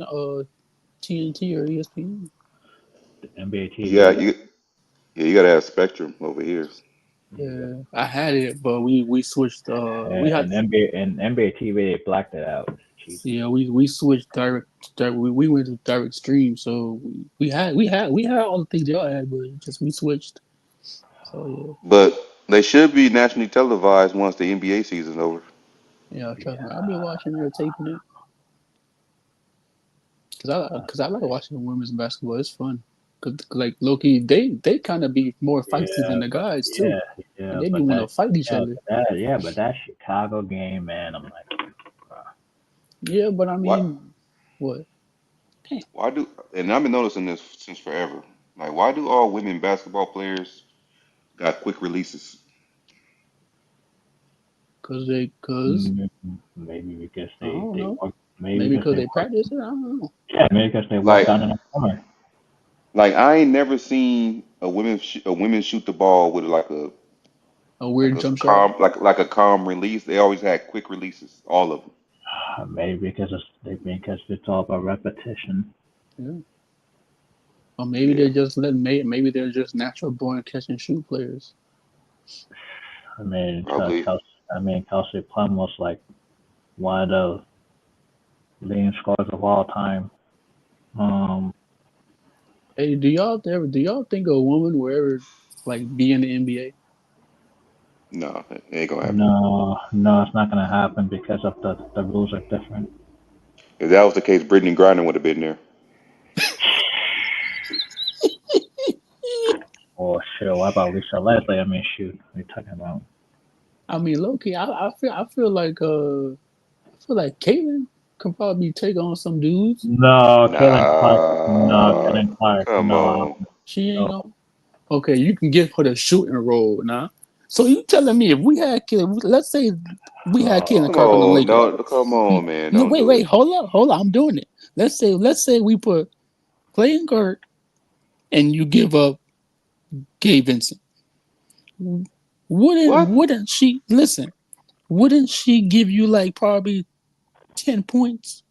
TNT or ESPN. NBA yeah TV. you gotta have Spectrum over here. Yeah. Yeah, I had it, but we switched. We had And NBA TV they blacked it out. Jesus. yeah we switched direct we went to direct stream, so we had all the things y'all had, but just we switched. So But they should be nationally televised once the NBA season's over. yeah, trust me, Yeah. I'll be watching it or taping it because I like watching women's basketball. It's fun. Cause like Loki, they kind of be more feisty than Yeah, the guys too, yeah, and yeah, they be but want to that, fight each other. but that Chicago game, man, I'm like, Yeah, but I Why mean, what? why do and I've been noticing this since forever. Like why do all women basketball players got quick releases? Cause maybe because I don't they know. work, maybe Maybe because because they they work, practice it. I don't know. yeah, maybe because they work Like down in the summer. I ain't never seen a women shoot the ball with A like weird a jump shot. calm like a calm release. They always had quick releases, all of them. Maybe because it's all about repetition. Yeah. Or maybe Yeah, they're just maybe they're just natural born catch and shoot players. I mean, probably. Kelsey Plum was like one of the leading scorers of all time. Um, Hey, do y'all think a woman will ever like be in the NBA? No, it ain't gonna happen. no, it's not gonna happen because of the rules are different. If that was the case, Brittany Griner would have been there. Oh shit, what about Lisa Leslie? I mean, shoot, what are you talking about? I mean, low key, I feel like Caitlyn could probably take on some dudes. No, Kaylin Clark. No, Nah, Kaylin Clark. come No, on. She ain't no. gonna. Okay, you can give her the shooting role now. So you telling me if we had let's say we had Caitlin Come Oh, Clark on the on, Lakers. don't come on, man. No, Don't wait, do it. hold up, I'm doing it. Let's say we put Clayton Kirk and you give up Gabe Vincent. What? Wouldn't she listen? Wouldn't she give you like probably 10 points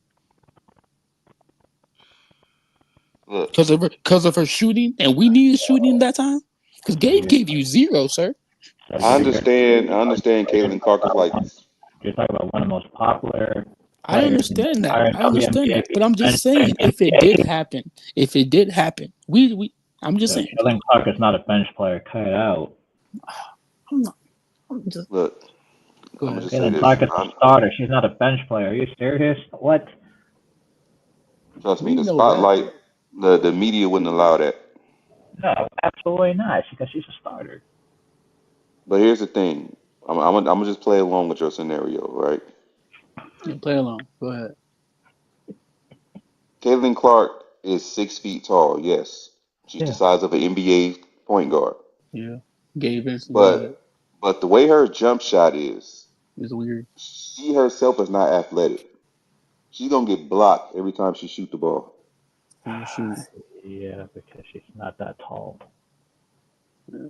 Look, because of her shooting, and we needed shooting that time? Because so Gabe gave you zero, sir. so I you're understand. I understand. Caitlin Clark is like, talking about one of the most popular I players in the understand that. entire I understand WNBA. that. But I'm just saying, if it did happen, we I'm just saying. Kaylin Clark is not a bench player. Cut it out. I'm not. I'm just look. go I'm gonna ahead. just say Kaylin this. Clark is a starter. She's not a bench player. Are you serious? What? Trust me. We The know that. spotlight, the media wouldn't allow that. No, absolutely not. Because she's a starter. But here's the thing. I'm gonna just play along with your scenario, right? Yeah, play along. Go ahead. Caitlin Clark is 6 feet tall. Yes, she's the Yeah. size of an NBA point guard. Yeah. Gabe Vincent. Go ahead. But the way her jump shot is, It's weird. she herself is not athletic. She's gonna get blocked every time she shoot the ball. Yeah, shoot. Yeah, because she's not that tall. Yeah.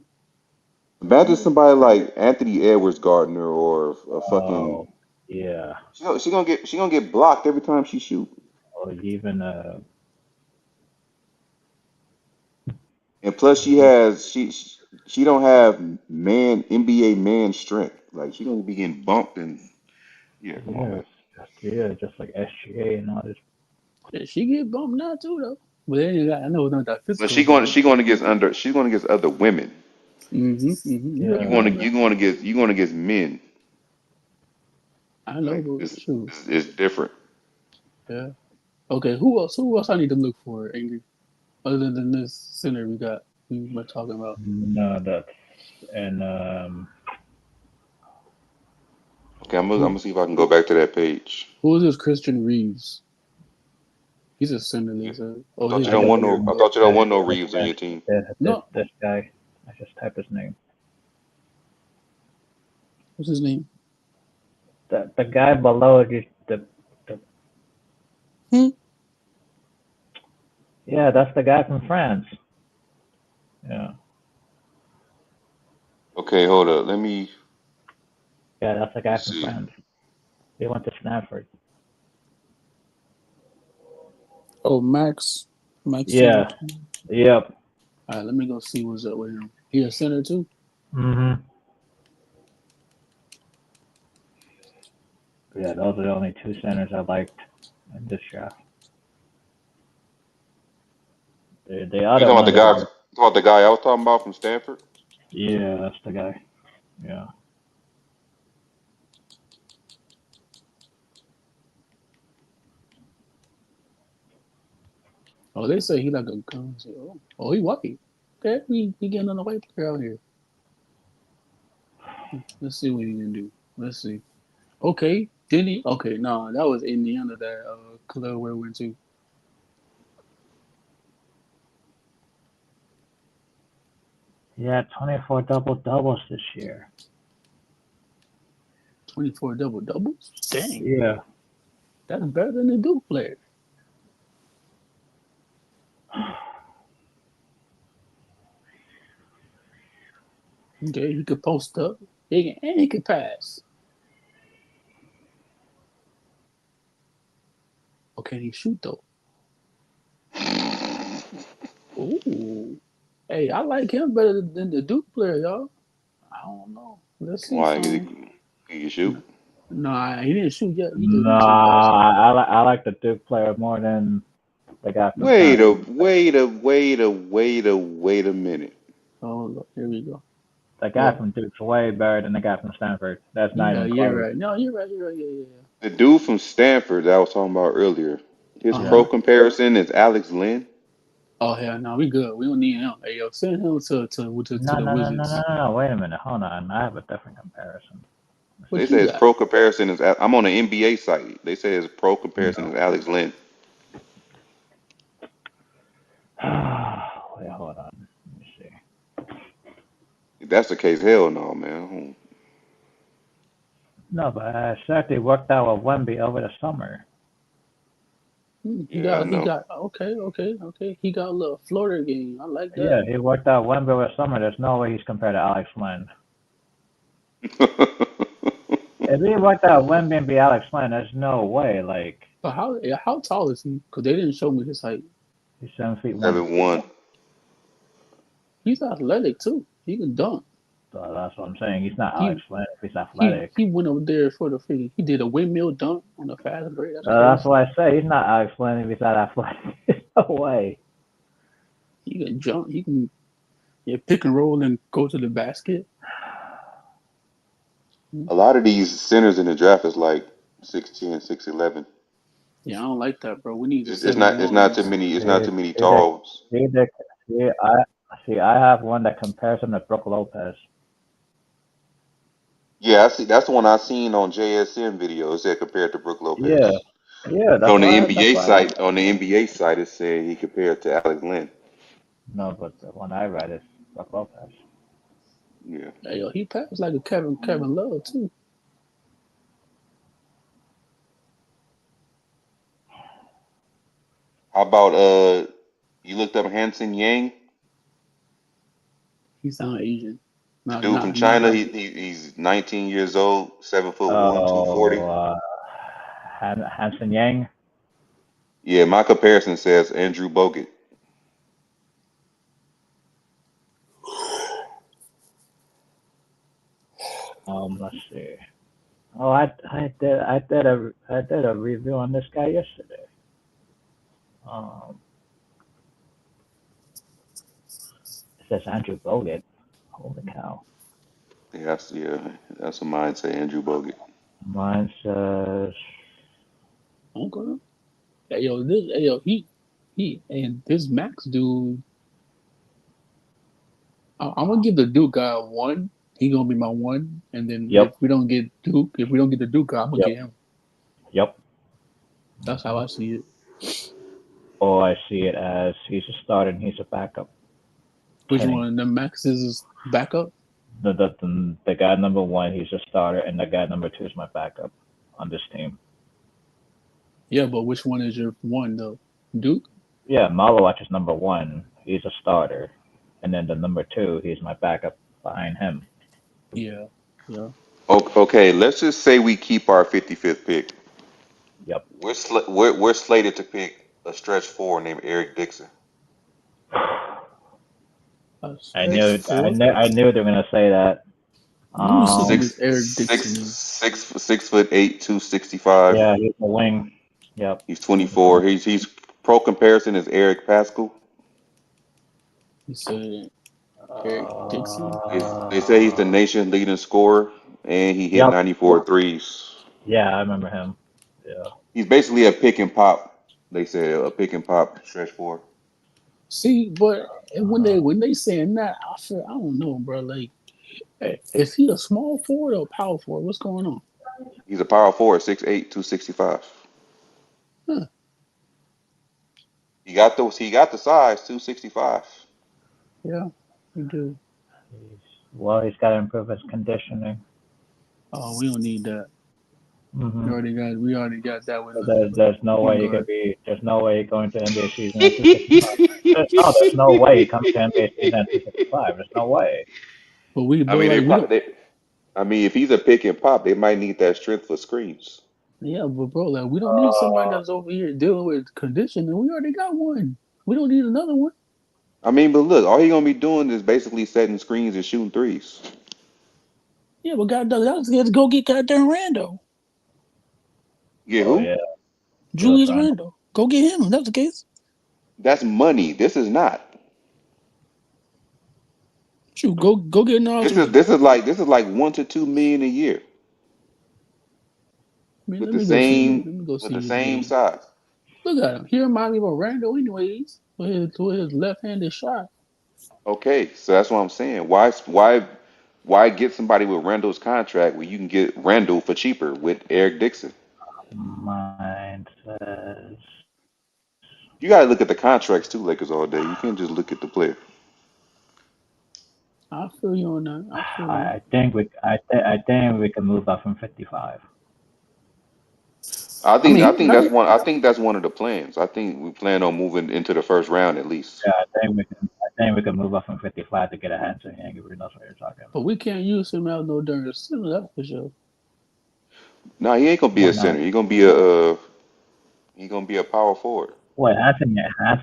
Imagine somebody like Anthony Edwards Gardner or a fucking. Oh, yeah. She gonna get blocked every time she shoot. Or even And plus, she don't have man NBA man strength. Like she gonna be getting bumped and yeah, come on, yeah, man. just like SGA and all this. Yeah, she get bumped now too though. But then I know it's not that But physical, but she going against under she's going against other women. Yeah, You I Yeah, going to know that. you going against men. I know, Like but shoot. it's different. Yeah. Okay, who else I need to look for, Angry? Other than this center we were talking about. no, that's and Okay, I'm Who gonna see if I can go back to that page. who is this Christian Reeves? He's a center, they said. Oh, I thought you his don't want name. no. I thought you don't want no Reeves on your team. No, this guy. I just type his name. what's his name? The guy below the Hmm? yeah, that's the guy from France. Yeah. Okay, hold up. Let me. Yeah, that's the guy Let's from see. Friends. He went to Stanford. Oh, Max. Yeah. Yep. All right, let me go see what's up with him. He a center too? Mm-hmm. Yeah, those are the only two centers I liked in this draft. The You other talking about ones the are guy? like, About the guy I was talking about from Stanford? yeah, that's the guy. Yeah. Oh, they say he like a gun. Oh, he white. Okay, we getting on the white player out here. Let's see what he can do. Let's see. Okay, didn't he? Okay, no, that was Indiana that club where we went to. He had 24 double-doubles this year. 24 double-doubles? Dang. Yeah. That's better than the Duke player. Okay, he could post up. And he could pass. Okay, he shoot though. Ooh. Hey, I like him better than the Duke player, y'all. I don't know. Let's see Why? some. He can shoot? No, he didn't shoot yet. He just went to the basket. Nah, I like the Duke player more than the guy from Wait a Stanford. minute. Oh, look, here we go. The guy What? from Duke's way better than the guy from Stanford. That's not Yeah, even you're close. right. No, you're right. You're right. Yeah. The dude from Stanford that I was talking about earlier. His pro Uh-huh. comparison is Alex Lynn. Oh hell no, we good. We don't need him. Hey yo, send him to No, the no, no, no, Wizards. no, no, no. Wait a minute. Hold on. I have a different comparison. They What say you his got? pro comparison is. I'm on the NBA site. They say his pro comparison No. is Alex Lynn. Wait, hold on. Let me see. If that's the case, hell no, man. No, but I certainly worked out with Wemby over the summer. Yeah, I He know. got okay. He got a little Florida game. I like that. Yeah, he worked out Wemby over the summer. There's no way he's compared to Alex Lynn. If he worked out Wemby and be Alex Lynn, there's no way. Like, But how tall is he? Because they didn't show me his height. he's 7'1". 7'1". He's athletic too. He can dunk. So that's what I'm saying. He's not He Alex Lynn if he's athletic. he went over there for the figure. He did a windmill dunk on the fast break. That's That's crazy. why I say he's not Alex Lynn if he's not athletic. No way. He can jump. He can pick and roll and go to the basket. A lot of these centers in the draft is like 6'10", 6'11". Yeah, I don't like that, bro. We need the It's not too 7'1s. many. It's not See, too many see, that, talls. see, that, I have one that compares him to Brook Lopez. Yeah, I see. That's the one I seen on JSN video. It said compared to Brook Yeah, Lopez. yeah, But on the NBA site, it said he compared to Alex Lynn. No, but the one I read is Brook Lopez. Yeah. Hey, yo, he passed like a Kevin Love too. How about you looked up Hanson Yang, He sound Asian. the Not dude from not not China? like He's 19 years old, 7'1", 240. Oh, Hanson Yang. Yeah, my comparison says Andrew Bogut. Let's see. Oh, I did a review on this guy yesterday. Um, it says Andrew Bogut. Holy cow. That's what mine say, Andrew Bogut. Mine says okay. Hey yo, he and this Max dude. I'm gonna give the Duke guy a 1. He gonna be my 1, and then if yep, we don't get the Duke guy, I'm gonna yep, get him. yep. That's how I see it. Or I see it as he's a starter and he's a backup. Which Kidding. one? The Max is backup. The guy number 1, he's a starter, and the guy number 2 is my backup on this team. Yeah, but which one is your 1 though? Duke. Yeah, Malowacz is number 1. He's a starter, and then the number 2, he's my backup behind him. Yeah. Okay, let's just say we keep our 55th pick. Yep. We're slated to pick a stretch four named Eric Dixon. I knew they were gonna say that. Let me see who this Eric Six, Dixon is. 6'8", 265. Yeah, he's a wing. Yep. He's 24. He's pro comparison is Eric Pascal. He said Eric Dixon. They say he's the nation leading scorer, and he hit Yep. 94 threes. Yeah, I remember him. Yeah. He's basically a pick and pop. They say a pick and pop stretch four. See, but when they saying that, I don't know, bro. Like, is he a small forward or a power forward? What's going on? He's a power forward, 6'8", 265. Huh. He got the size, 265. Yeah, he do. Well, he's got to improve his conditioning. Oh, we don't need that. Mm-hmm. We already got that with. There's no way he could be. There's no way he going to NBA season at 265. There's no way he comes to NBA season at 265. There's no way. But I mean, if he's a pick and pop, they might need that strength for screens. Yeah, but bro, like we don't need somebody that's over here dealing with conditioning. We already got one. We don't need another one. I mean, but look, all he gonna be doing is basically setting screens and shooting threes. Yeah, but goddamn, let's go get goddamn Randall. Yeah, who? Yeah. Julius Randall. Go get him. If that's the case. That's money. This is not. Shoot, go get Nas. This is like $1 to $2 million a year. Man, With let the me go see. same Let me go see his same game. size. Look at him. He reminds me of Randall, anyways, with his left-handed shot. Okay, so that's what I'm saying. Why get somebody with Randall's contract when you can get Randall for cheaper with Eric Dixon? Mine says. You gotta look at the contracts too, Lakers all day. You can't just look at the player. I feel you on that. I think we can move up from 55. I think that's one of the plans. I think we plan on moving into the first round at least. Yeah, I think we can move up from 55 to get a Hanson Yankee. That's what you're talking about. But we can't use him out no during the center. That's for sure. No, he ain't gonna be a center. He's gonna be a power forward. Wait, Hanson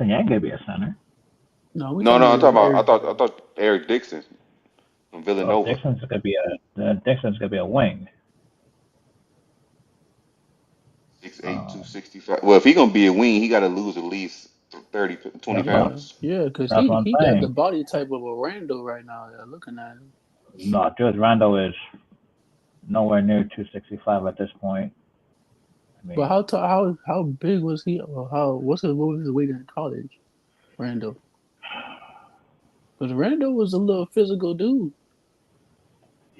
Yankee gonna be a center? No, I'm talking about. I thought Eric Dixon from Villanova. Dixon's gonna be a wing. 6'8", 265. Well, if he's gonna be a wing, he got to lose at least 20 pounds. Yeah, because he got the body type of a Randall right now. Looking at him. No, Julius Randle is nowhere near 265 at this point. I mean, but how big was he? Or what was his weight in college? Randall. Because Randall was a little physical dude.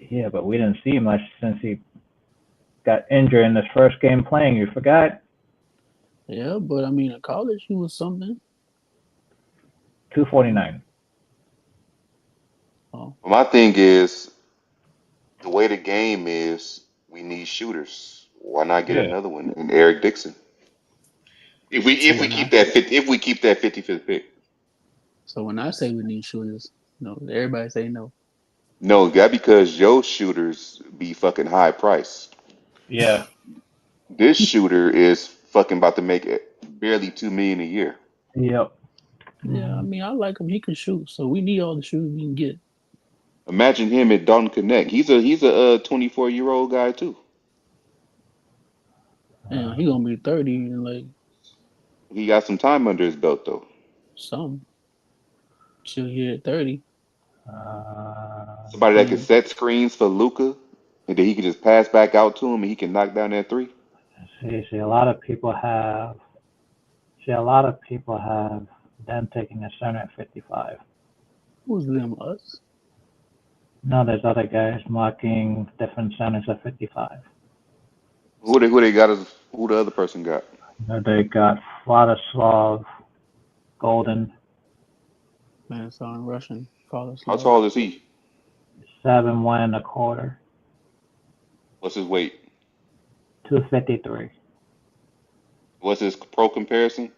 Yeah, but we didn't see much since he got injured in his first game playing. You forgot? Yeah, but I mean, in college, he was something. 249. Oh. My thing is, the way the game is, we need shooters. Why not get another one in Eric Dixon? If we keep that 55th pick. So when I say we need shooters, everybody say no. No, that because your shooters be fucking high price. Yeah. This shooter is fucking about to make barely $2 million a year. Yep. Yeah, I mean, I like him. He can shoot, so we need all the shooters we can get. Imagine him at Dalton Connect. He's a 24-year-old guy too. Yeah, he gonna be 30 and like. He got some time under his belt though. Some. Till he at 30. Somebody that can set screens for Luka, and then he can just pass back out to him, and he can knock down that three. See, a lot of people have them taking a center at 55. Who's them? Us? No, there's other guys mocking different centers at 55. Who they got? Who the other person got? They got Vladislav Golden. Man, it's on Russian. How tall is he? 7'1" and a quarter. What's his weight? 253. What's his pro comparison?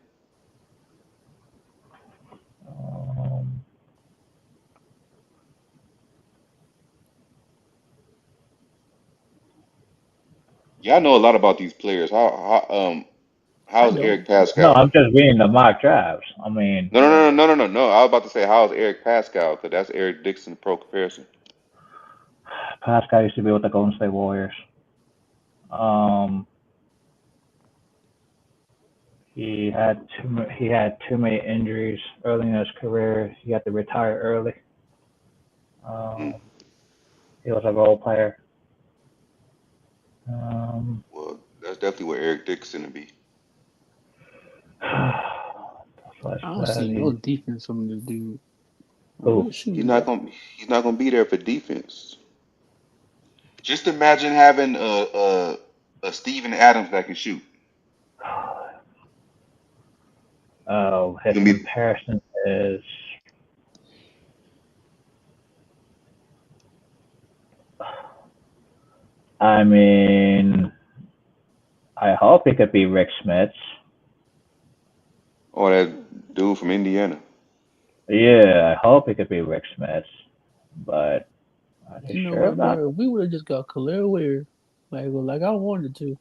Y'all know a lot about these players. I How's don't. Eric No, Pascal? I'm just reading the mock drafts. I mean, No. I was about to say how's Eric Pascal because that's Eric Dixon pro comparison. Pascal used to be with the Golden State Warriors. Um, he had too many injuries early in his career. He had to retire early. Mm. He was a role player. Well, that's definitely where Eric Dixon would be. I don't see no defense from this dude. Who? He's not gonna be there for defense. Just imagine having a Steven Adams that can shoot. Oh, his comparison is. I mean, I hope he could be Rick Smits. Or that dude from Indiana. Yeah, I hope he could be Rick Smits. But are they You know sure what, about bro? If we would have just got Khalil Ware, like I wanted to,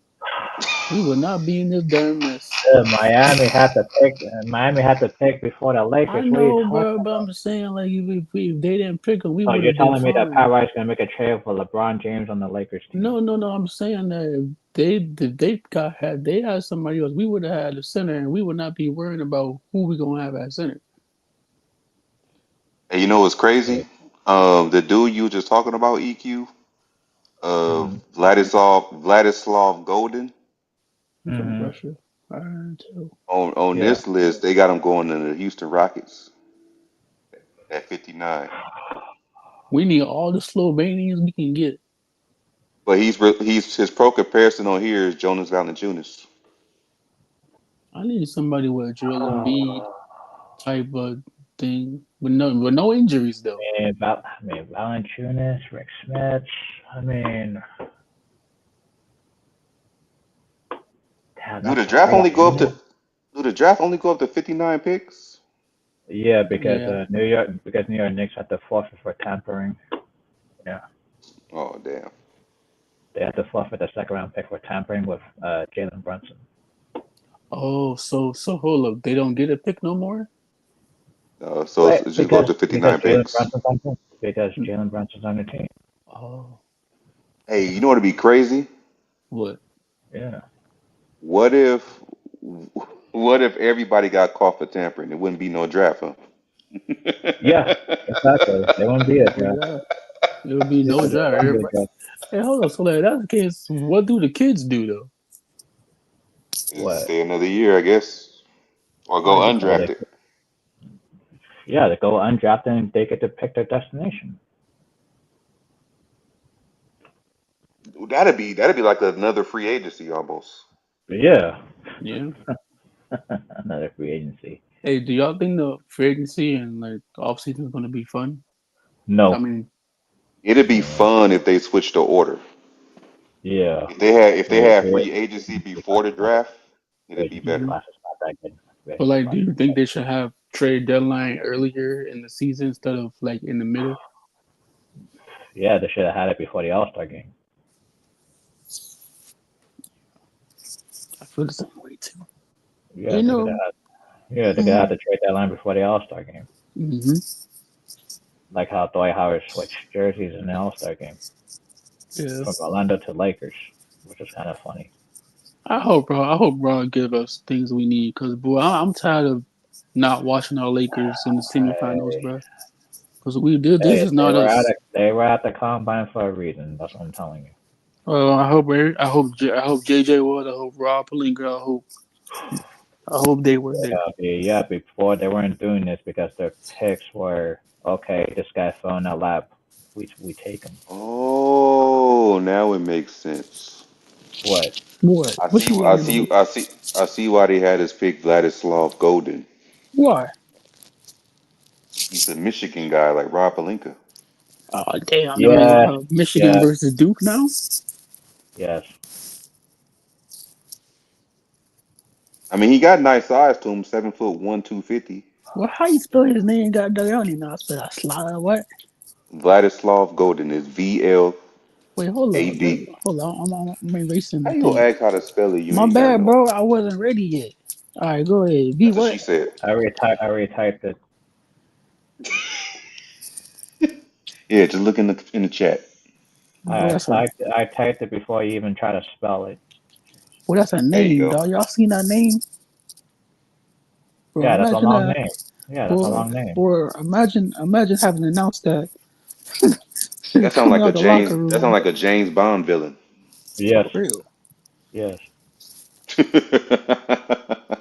we would not be in this damn mess. Miami had to pick. Miami had to pick before the Lakers. I What are you know, talking bro, but I'm saying like if they didn't pick him, we So would you're have been telling me that fine. Pat Riley's gonna make a trade for LeBron James on the Lakers team? No. I'm saying that if they had somebody else, we would have had a center, and we would not be worrying about who we gonna have at center. And you know what's crazy? The dude you were just talking about, EQ, Vladislav Golden. From Russia. Too. On this list, they got him going to the Houston Rockets at 59. We need all the Slovenians we can get. But he's his pro comparison on here is Jonas Valanciunas. I need somebody with a Joel Embiid type of thing, with no injuries though. Valanciunas, Rick Smith. I mean, Do the draft only go up to 59 picks? Yeah, because New York Knicks had to forfeit for tampering. Yeah. Oh damn. They had to forfeit the second round pick for tampering with Jalen Brunson. Oh, so hold up. They don't get a pick no more? So it just goes to 59 picks. Because Jalen Brunson's on the team. Oh. Hey, you know what would be crazy? What? Yeah. What if everybody got caught for tampering? There wouldn't be no draft, huh? Yeah, exactly. There won't be a draft. Yeah. There would be no draft. Hey, hold on. So like that's the case. What do the kids do though? Stay another year, I guess, or go undrafted. Yeah, they go undrafted and they get to pick their destination. That'd be like another free agency almost. Yeah. Yeah. Another free agency. Hey, do y'all think the free agency and like off season is gonna be fun? No. I mean, it'd be fun if they switched the order. Yeah. If they had free agency before the draft, it'd be better. But like, do you think they should have trade deadline earlier in the season instead of like in the middle? Yeah, they should have had it before the All-Star game. I feel the same way too. Yeah, they could have the trade deadline before the All-Star game. Like how Dwight Howard switched jerseys in the All-Star game. Yeah. From Orlando to Lakers, which is kind of funny. I hope Ron give us things we need because boy, I'm tired of not watching our Lakers in the semifinals, bro. Because this is not us. They were at the combine for a reason. That's what I'm telling you. I hope JJ was. I hope Rob Pelinka. I hope they were there. Yeah, before they weren't doing this because their picks were okay. This guy fell in that lap. We take him. Oh, now it makes sense. What? I see why they had us pick Vladislav Golden. Why? He's a Michigan guy like Rob Pelinka. Oh damn! Yeah. Michigan versus Duke now. Yes. I mean, he got nice size to him, 7'1", 250. Well, how you spell his name? God, I don't even know. I spell Slaughter. What? Vladislav Golden is VL Wait, hold up. AD. Hold on. I'm erasing How the you gonna thing. ask how to spell it? You My ain't got bad, no. bro. I wasn't ready yet. All right, go ahead. V, That's what what? she said. I retyped it. Yeah, just look in the chat. Well, I typed it before you even try to spell it. that's a There you name, go. dog. Y'all seen that name? Bro, Yeah, that's a imagine long that. name. Yeah, that's a Boy, long name. imagine having announced that That sounds coming like a out the locker James. That sounds room. like a James Bond villain. Yes. For real. Yes.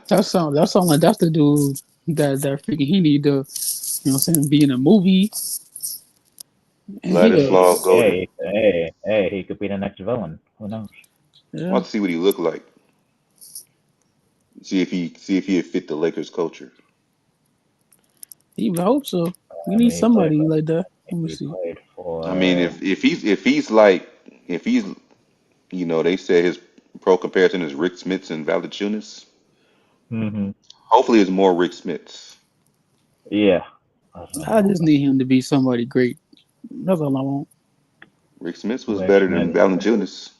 That sound like that's the dude that freaking he need to, you know what I'm saying, be in a movie. And he Vladislav Golden. Hey, he could be the next villain. Who knows? I yeah, want to see what he look like. See if he fit the Lakers culture. he would hope so. We I need mean, somebody like that. Let me he see. played I mean, for. if he's they said his pro comparison is Rick Smits and Valanciunas. Mm-hmm. Hopefully, it's more Rick Smits. Yeah. I just need him to be somebody great. That's all I want. Rick Smits was Rick better Smith. than Valanciunas.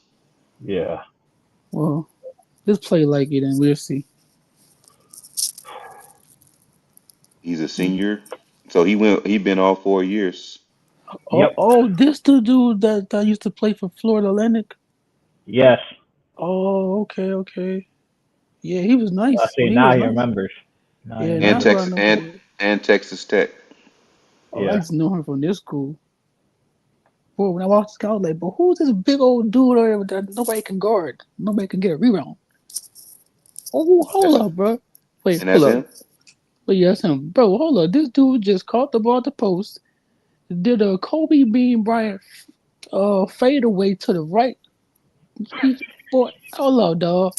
Yeah. Well, just play like it and we'll see. He's a senior, so he been all 4 years. Yep. This the dude that used to play for Florida Atlantic. Yes. Oh, okay. Yeah, he was nice. See, Well, he now was he nice. remembers. Now he Yeah, And now remembers. who I Texas know and who. and Texas Tech. Oh, I Yeah. just know him from this school. Boy, when I watched this guy, I was like, but who's this big old dude over there that nobody can guard? Nobody can get a rebound. Oh, That's hold up, bro. Wait, and hold that's up. him. But yes, him. Bro, hold up. This dude just caught the ball at the post, did a Kobe Bean Bryant fade away to the right. Boy, hold up, dog.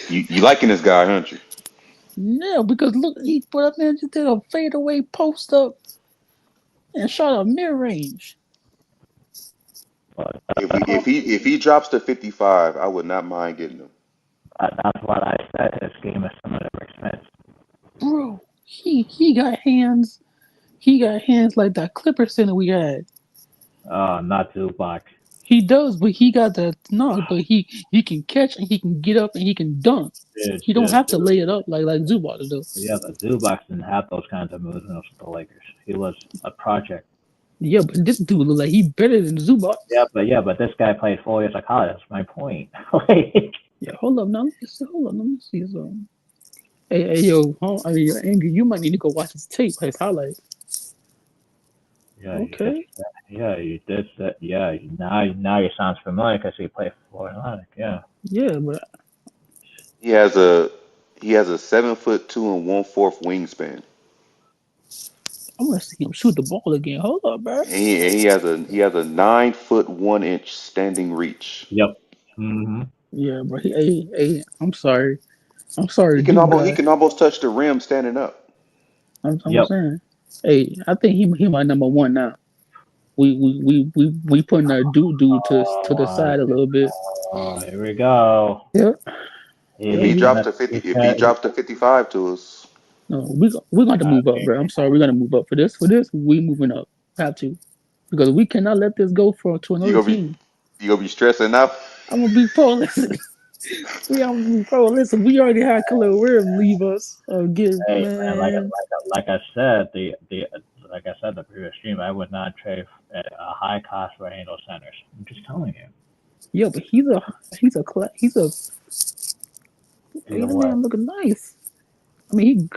You liking this guy, aren't you? Yeah, because look, he put up man just did a fade away post up and shot a mid range. But If he drops to 55, I would not mind getting him. that's what I said. His game is similar to Rick Smith. Bro, he got hands. He got hands like that Clipper center we had. Not Zubac. He does, but he got that no, but he can catch and he can get up and he can dunk. He don't have to lay it up like Zubac does. Yeah, but Zubac didn't have those kinds of moves when he was with the Lakers. He was a project. Yeah, but this dude look like he better than Zubac. But this guy played 4 years of college. That's my point. Like, Yeah, hold up now. Let me see something. Hey, yo, I mean, Andrew, you might need to go watch his tape, his highlights. yeah, Okay. you did that. Yeah, now he sounds familiar because he played for Atlantic. Yeah. Yeah, but He has a 7'2" and 1/4 wingspan, I want to see him shoot the ball again. Hold up, bro. and he has a 9 foot 1 inch standing reach. Yep. Mm-hmm. Yeah, bro. I'm sorry. I'm sorry, Duke He guy. can almost touch the rim standing up. I'm Yep. saying. Hey, I think he my number one now. We putting our dude to the side a little bit. Here we go. Yeah. If Yeah, he he, drops to 50, if he drops to 55 to us, no, we're going to move up, bro. I'm sorry, we're gonna move up for this. For this, we moving up. Have to because we cannot let this go to you another gonna be team. you gonna be stressing out. I'm gonna be pro. Listen, Listen, we already had Khalil Williams leave us. Get Hey man, man. like I said, the like I said the previous stream, I would not trade a high cost for any of those centers. I'm just telling you. Yeah, but he's a You know the what? man looking nice. I mean,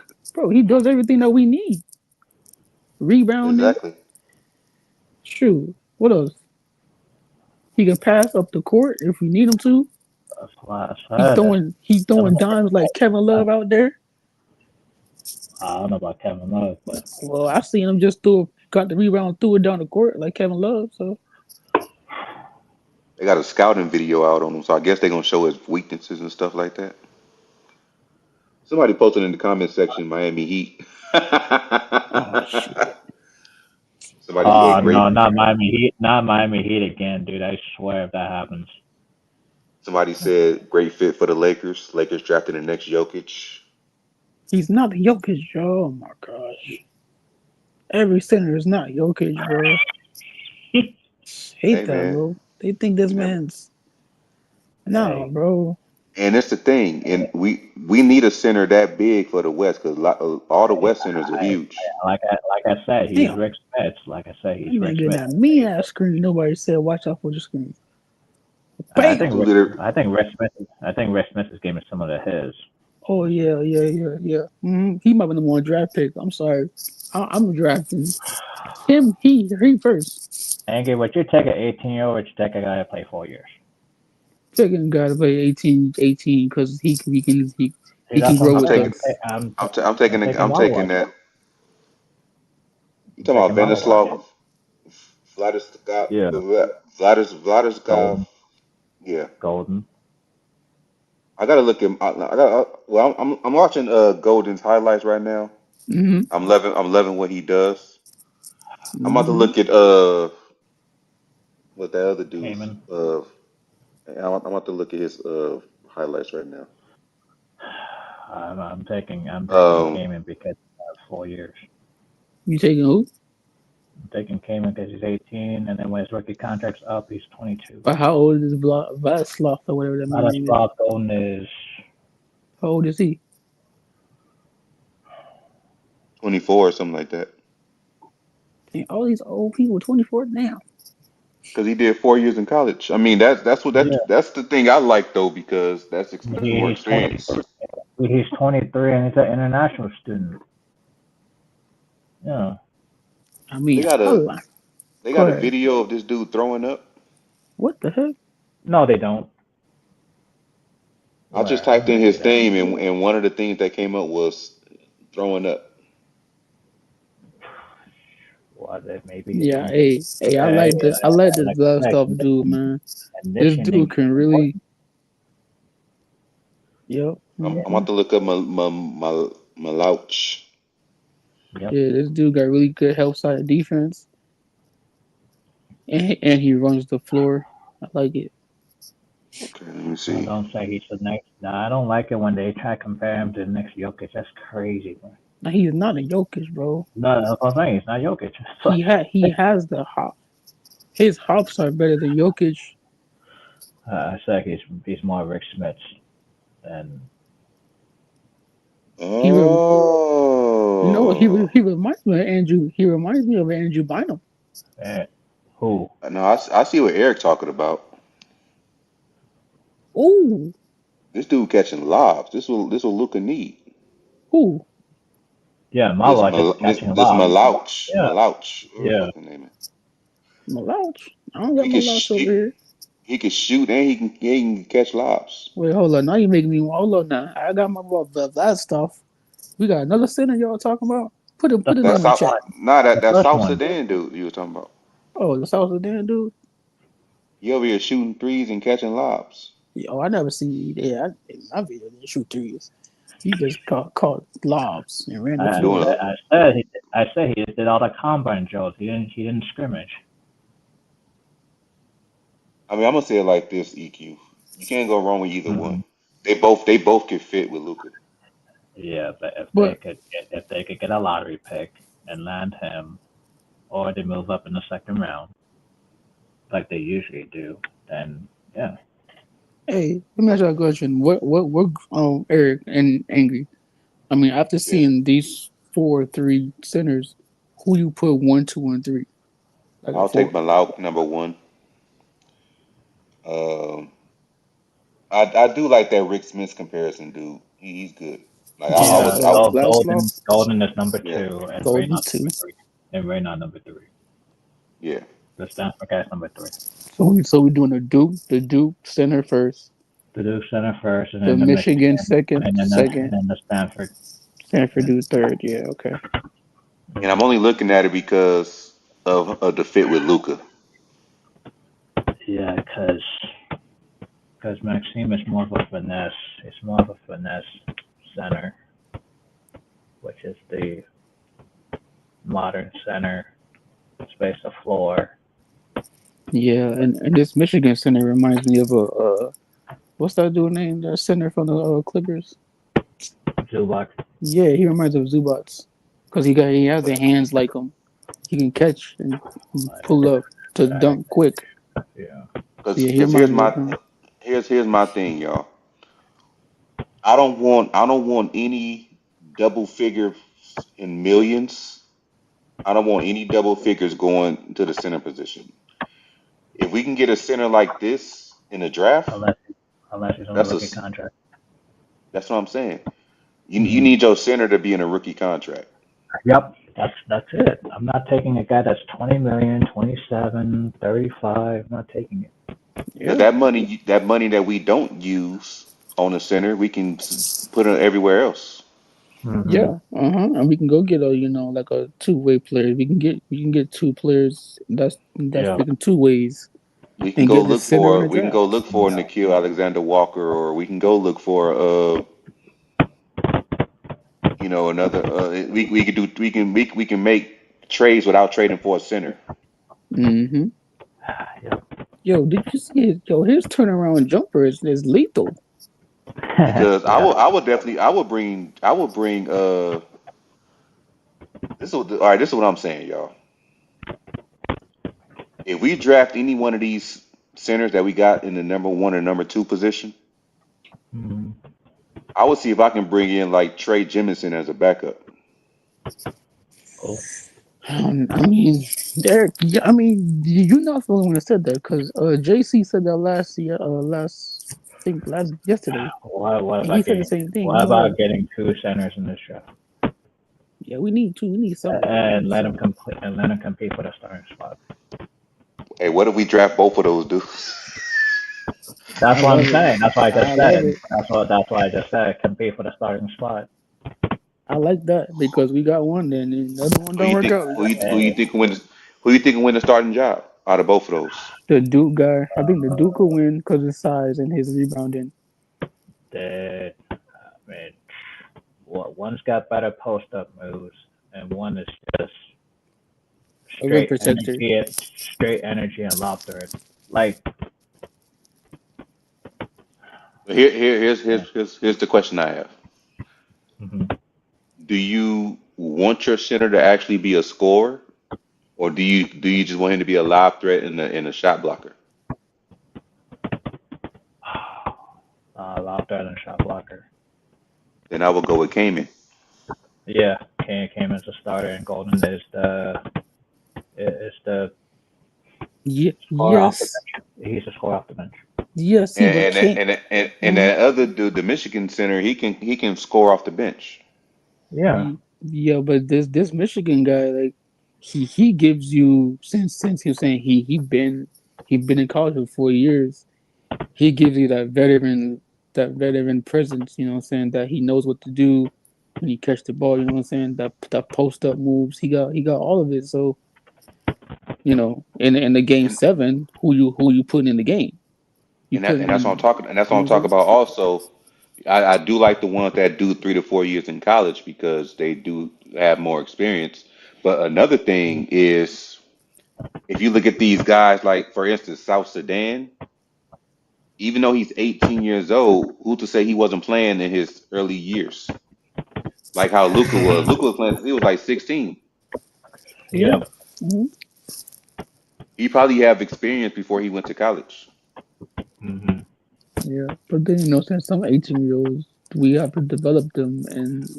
he does everything that we need. Rebounding, Exactly. shoot. What else? He can pass up the court if we need him to. That's why I said that. He's throwing dimes like Kevin Love out there. I don't know about Kevin Love, but Well, I seen him just got the rebound, threw it down the court like Kevin Love. So They got a scouting video out on him, so I guess they're gonna show his weaknesses and stuff like that. Somebody posted in the comment section, Miami Heat. oh shit. Somebody said no, great. not Miami Heat again, dude. I swear if that happens. Somebody said great fit for the Lakers. Lakers drafted the next Jokic. He's not Jokic, oh my gosh. Every center is not Jokic, bro. hate Hey that, man, bro. They think this man, man's nah, bro. and it's the thing, and we need a center that big for the West because all the West centers are huge. Like I said, he's Damn, Rick Smith. Like I said, that he's man Rick getting Smith. that mean ass screen. Nobody said watch out for the screen. I Bam. think Two Rick, liter. I think Rick Smith is giving some of the his. Oh yeah. He might be the one draft pick. I'm sorry, I'm drafting him. He first. Angie, would you take an 18-year-old or would you take a guy that play 4 years? Taking guy to play 18 because See, he can that's what grow I'm I'm with saying. taking. us. I'm taking I'm taking Walla. that. You I'm talking taking about Walla. Venislav Vladislav Yeah, Vladislav? Golden, Yeah, Golden. I gotta look him. I got. Well, I'm watching Golden's highlights right now. Mm-hmm. I'm loving what he does. I'm about to Mm-hmm. look at what the other dudes. Cayman. I'm about to look at his highlights right now. I'm taking Um, Cayman because he has 4 years. You taking who? I'm taking Cayman because he's 18, and then when his rookie contract's up, he's 22. But how old is Vladislav or whatever that man name is? Vladislav Golden is How old is he? 24 or something like that. Damn, all these old people, 24 now. Because he did 4 years in college. I mean, yeah. that's the thing I like though because that's more He's 20. experience. He's 23 and he's an international student. Yeah. I They mean, got I a like. they Go got a ahead. video of this dude throwing up. What the heck? No, they don't. I just Where? typed Let in me see his that. name and one of the things that came up was throwing up. Was it maybe a Yeah, condition? hey, I like this blood stuff, dude, man. This dude Conditioning can is important. really, yep. I'm about to look up my louch. Yep. Yeah, this dude got really good help side defense, and he runs the floor. I like it. Okay, let me Now, see. don't say he's the next. No, I don't like it when they try to compare him to the next Jokic. That's crazy. Man. Now he's not a Jokic, bro. No, that's what I'm saying. It's not Jokic. He has the hop. His hops are better than Jokic. I say he's more Rick Smith than. He re, no, Oh, he reminds me of Andrew. He reminds me of Andrew Bynum. Eh, who? no, I see what Eric talking about. Oh, This dude catching lobs. This will Luka need. who? Yeah, Malo just catching This lobs. Yeah, Malouch, whatever the yeah. fucking name is. Malouch. I don't got He can Malouch over here. he can shoot and he can catch lobs. Wait, hold on. Now you making me hold on. Now I got my boy that stuff. We got another center y'all talking about. The Put his That's name in first the South. one. chat. Nah, The that first South one. Sudan dude you were talking about. Oh, the South Sudan dude. He over here shooting threes and catching lobs. Oh, I never see. Yeah, I video didn't shoot threes. He just caught lobs and ran the I, Doing floor. a, I said he did all the combine drills. He didn't scrimmage. I mean, I'm gonna say it like this, EQ. You can't go wrong with either Hmm. one. They both can fit with Luca. Yeah, but But if they could get a lottery pick and land him, or they move up in the second round like they usually do, then yeah. hey, let me ask you a question. What Eric and Angry? I mean, after Yeah, seeing these 4-3 centers, who you put 1, 2, and 3? Like a I'll take four. Malau number one. Um, I do like that Rick Smith comparison, dude. He's good. Like I Yeah, was I Vladislav, Golden is number yeah two, and Golden Raynaud 2. number three, and Raynaud number three. yeah. The Stanford guy's number three. So we doing the Duke center first, The Duke center first, and the then the Michigan Michigan, second, and then the Stanford. Stanford dude third. Yeah, okay. And I'm only looking at it because of the fit with Luca. Yeah, because Maxime is more of a finesse. It's more of a finesse center, which is the modern center. Space the floor. Yeah, and this Michigan center reminds me of a what's that dude name? The center from the Clippers. Zubac. Yeah, he reminds me of Zubats because he has the hands like him. He can catch and pull up. to dunk quick. Yeah. Because Yeah, he reminds me of him. here's my thing, y'all. I don't want any double figure in millions. I don't want any double figures going to the center position. If we can get a center like this in the draft, Unless he's on a that's rookie contract. that's what I'm saying. You need your center to be in a rookie contract. Yep, that's it. I'm not taking a guy that's 20 million, 27, 35. I'm not taking it. Because that money that we don't use on the center, we can put it everywhere else. Yeah, and we can go get a like a two-way player. We can get two players that's Yeah. freaking two ways We can and go get the look center in for the we can go draft. look for Nikhil Alexander Walker, or we can go look for another we could do we can make trades without trading for a center. Mm-hmm. Yep. Yo, did you see it? Yo, his turnaround jumper is lethal. Because Yeah. I would bring this is what I'm saying, y'all. If we draft any one of these centers that we got in the number one or number two position, Mhm. I would see if I can bring in like Trey Jemison as a backup. Cool. I mean, Derek. Yeah, I mean, you're not the only one that said that because JC said that last year. I think last yesterday, What and he about said the getting? same thing. What He's like, about getting two centers in this draft yeah, we need two. We need somebody. and let him compete for the starting spot? Hey, what if we draft both of those dudes? That's I what I'm love it. saying. That's what I just I love said. it. That's why I just said compete for the starting spot. I like that because we got one then, and the other one Who don't you work think? out. We Who got you who you Hey, think can win the starting job out of both of those? the Duke guy. I think the Duke will win because of his size and his rebounding. the I mean, one's got better post up moves, and one is just A rim protector. straight energy and lob threat. Like, Here's the question I have. mhm. Do you want your center to actually be a scorer, or do you just want him to be a live threat in a shot blocker? Lob threat and shot blocker. Then I would go with Kaman. Yeah, Kane came as a starter, and Golden is the scorer off the Yes. bench. He's a scorer off the bench. Yes. See, but can't. And that other dude, the Michigan center, he can score off the bench. Yeah. Yeah, but this Michigan guy, like he gives you since he was saying he been in college for 4 years. He gives you that veteran presence. You know what I'm saying, that he knows what to do when you catch the ball. You know what I'm saying, that post up moves. He got all of it. So in the game And 7, who you putting in the game? You and putting that's what I'm in. talking and that's what You know I'm what I'm talking saying? about also. I do like the ones that do 3 to 4 years in college because they do have more experience. But another thing is, if you look at these guys, like for instance, South Sudan, even though he's 18 years old, who to say he wasn't playing in his early years? Like how Luca was. Luca was playing since he was like 16. Yeah. Yep. hmm He probably have experience before he went to college. Hmm. Yeah. But then since some 18-year-olds, we have to develop them, and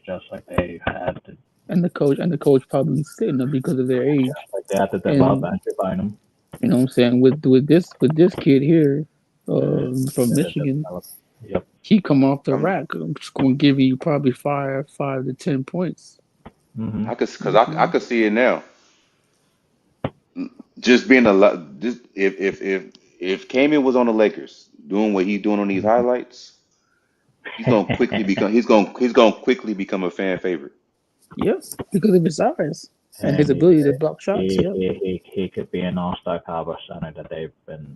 Just like they had to, and the coach probably sitting them because of their age. just like they had to develop And Andrew Bynum. you know what I'm saying, with this kid here, from They had to Michigan, develop. Yep. he come off the Um, rack. I'm just gonna give you probably five to 10 points. Hmm. I could see it now. Just being a lot. Just if Kaman was on the Lakers doing what he's doing on these highlights, he's gonna quickly become a fan favorite. Yep, because of his size and his and ability to block shots. Yep. he could be an all-star caliber center that they've been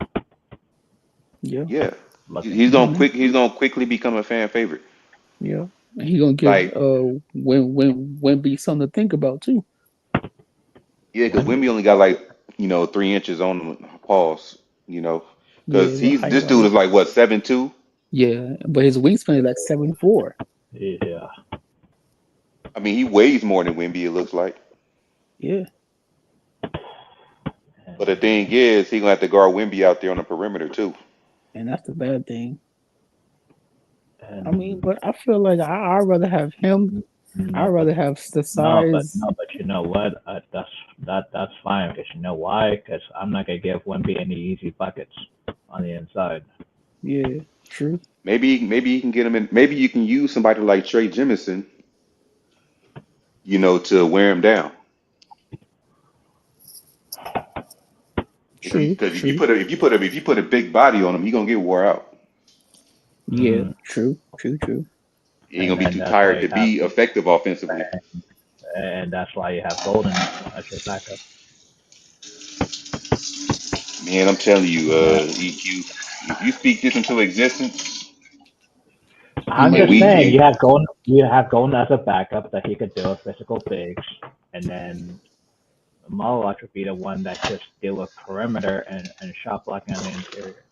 Yeah. Yeah, looking he's for. gonna hmm quick he's gonna quickly become a fan favorite. Yeah. And he gonna give Like Wemby something to think about too. yeah, because Wemby. Wimby only got like 3 inches on him. Pause. Because Yeah, the he's height this dude wise. is like what 7'2". Yeah, but his wingspan is like 7'4". Yeah. I mean, he weighs more than Wimby. It looks like. Yeah. But the thing is, he gonna have to guard Wemby out there on the perimeter too. And that's the bad thing. I mean, And but I feel like I'd rather have him. I'd no, but rather have the no, but size. no, but you know what? That's fine because you know why? Because I'm not gonna give Wemby any easy buckets on the inside. Yeah, true. Maybe you can get him in. Maybe you can use somebody like Trey Jemison, to wear him down. True. Because True. if you put a big body on him, he's gonna get wore out. Yeah, true. True. True. He ain't And gonna be then too that's why tired you to have, be effective offensively. and that's why you have Golden as your backup. Man, I'm telling you, And that EQ, if you speak this into existence, I'm and just Mm-hmm. saying you have Golden as a backup that he could deal with physical bigs, and then Malak would be the one that just deal with perimeter and shot blocking on the interior.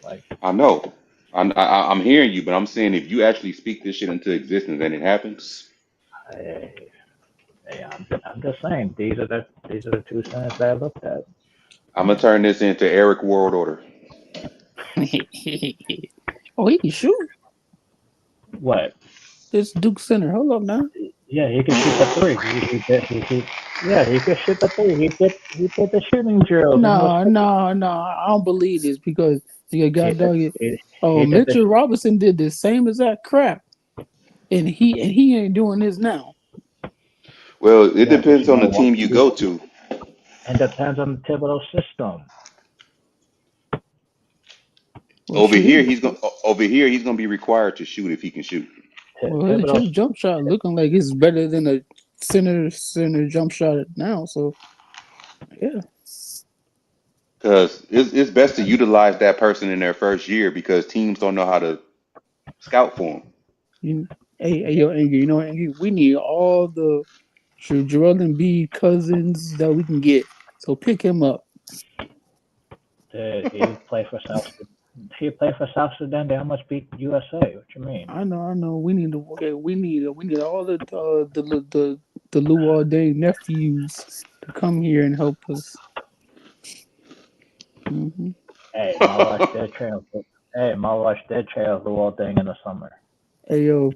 Like, I know, I'm hearing you, but I'm saying if you actually speak this shit into existence and it happens, hey, I'm just saying these are the two centers that I looked at. I'm gonna turn this into Eric World Order. Oh, he can shoot. What? This Duke Center. Hold up now. Yeah, he could shoot the three. Yeah, he could shoot the three. He did the shooting drills and he was No, no, no. I don't believe this because you he got did dog. he, Oh, he did the Mitchell Robinson did the same exact crap, and he ain't doing this now. Well, it yeah, but depends you on know the what? team you go to. And depends on the Thibodeau system. Well, shoot, Over here he's gonna be required to shoot if he can shoot. well, Thibodeau. his jump shot looking like it's better than a center jump shot now. So yeah, Because it's best to utilize that person in their first year because teams don't know how to scout for them. hey, yo, Angry, Angry, we need all the Joel Embiid cousins that we can get. So pick him up. He played for South. He played for South Sudan. They almost beat USA. What you mean? I know. We need to. Okay, we need all the Luau Day nephews to come here and help us. Hmm. Hey, my watch did trail the whole thing in the summer. Hey yo,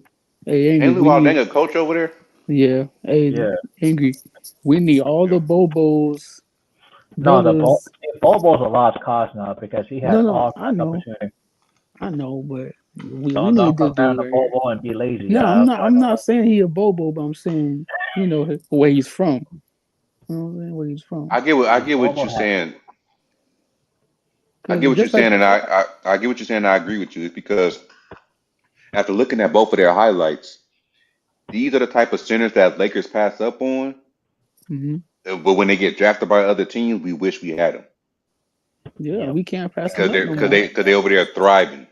hey Angry, Ain't we Luol Deng need a coach over there? yeah. Hey Yeah. Angry, we need all Yeah. the Bobos No, brothers. Bobo's a lost cause now because he had No, all kinds of opportunity. I know, but we Don't need this come down dude to right here. Bobo and be lazy. No, Okay, I I'm know not saying he a Bobo, but I'm saying where he's from. You know what I'm saying? Where he's from. I that. get what Bobo you're had saying. I get Cause what you're just like saying, and I get what you're saying. And I agree with you. It's because after looking at both of their highlights, these are the type of centers that Lakers pass up on. hmm But when they get drafted by other teams, we wish we had them yeah, Yep. we can't pass him because up they're no because more. they because they over there thriving.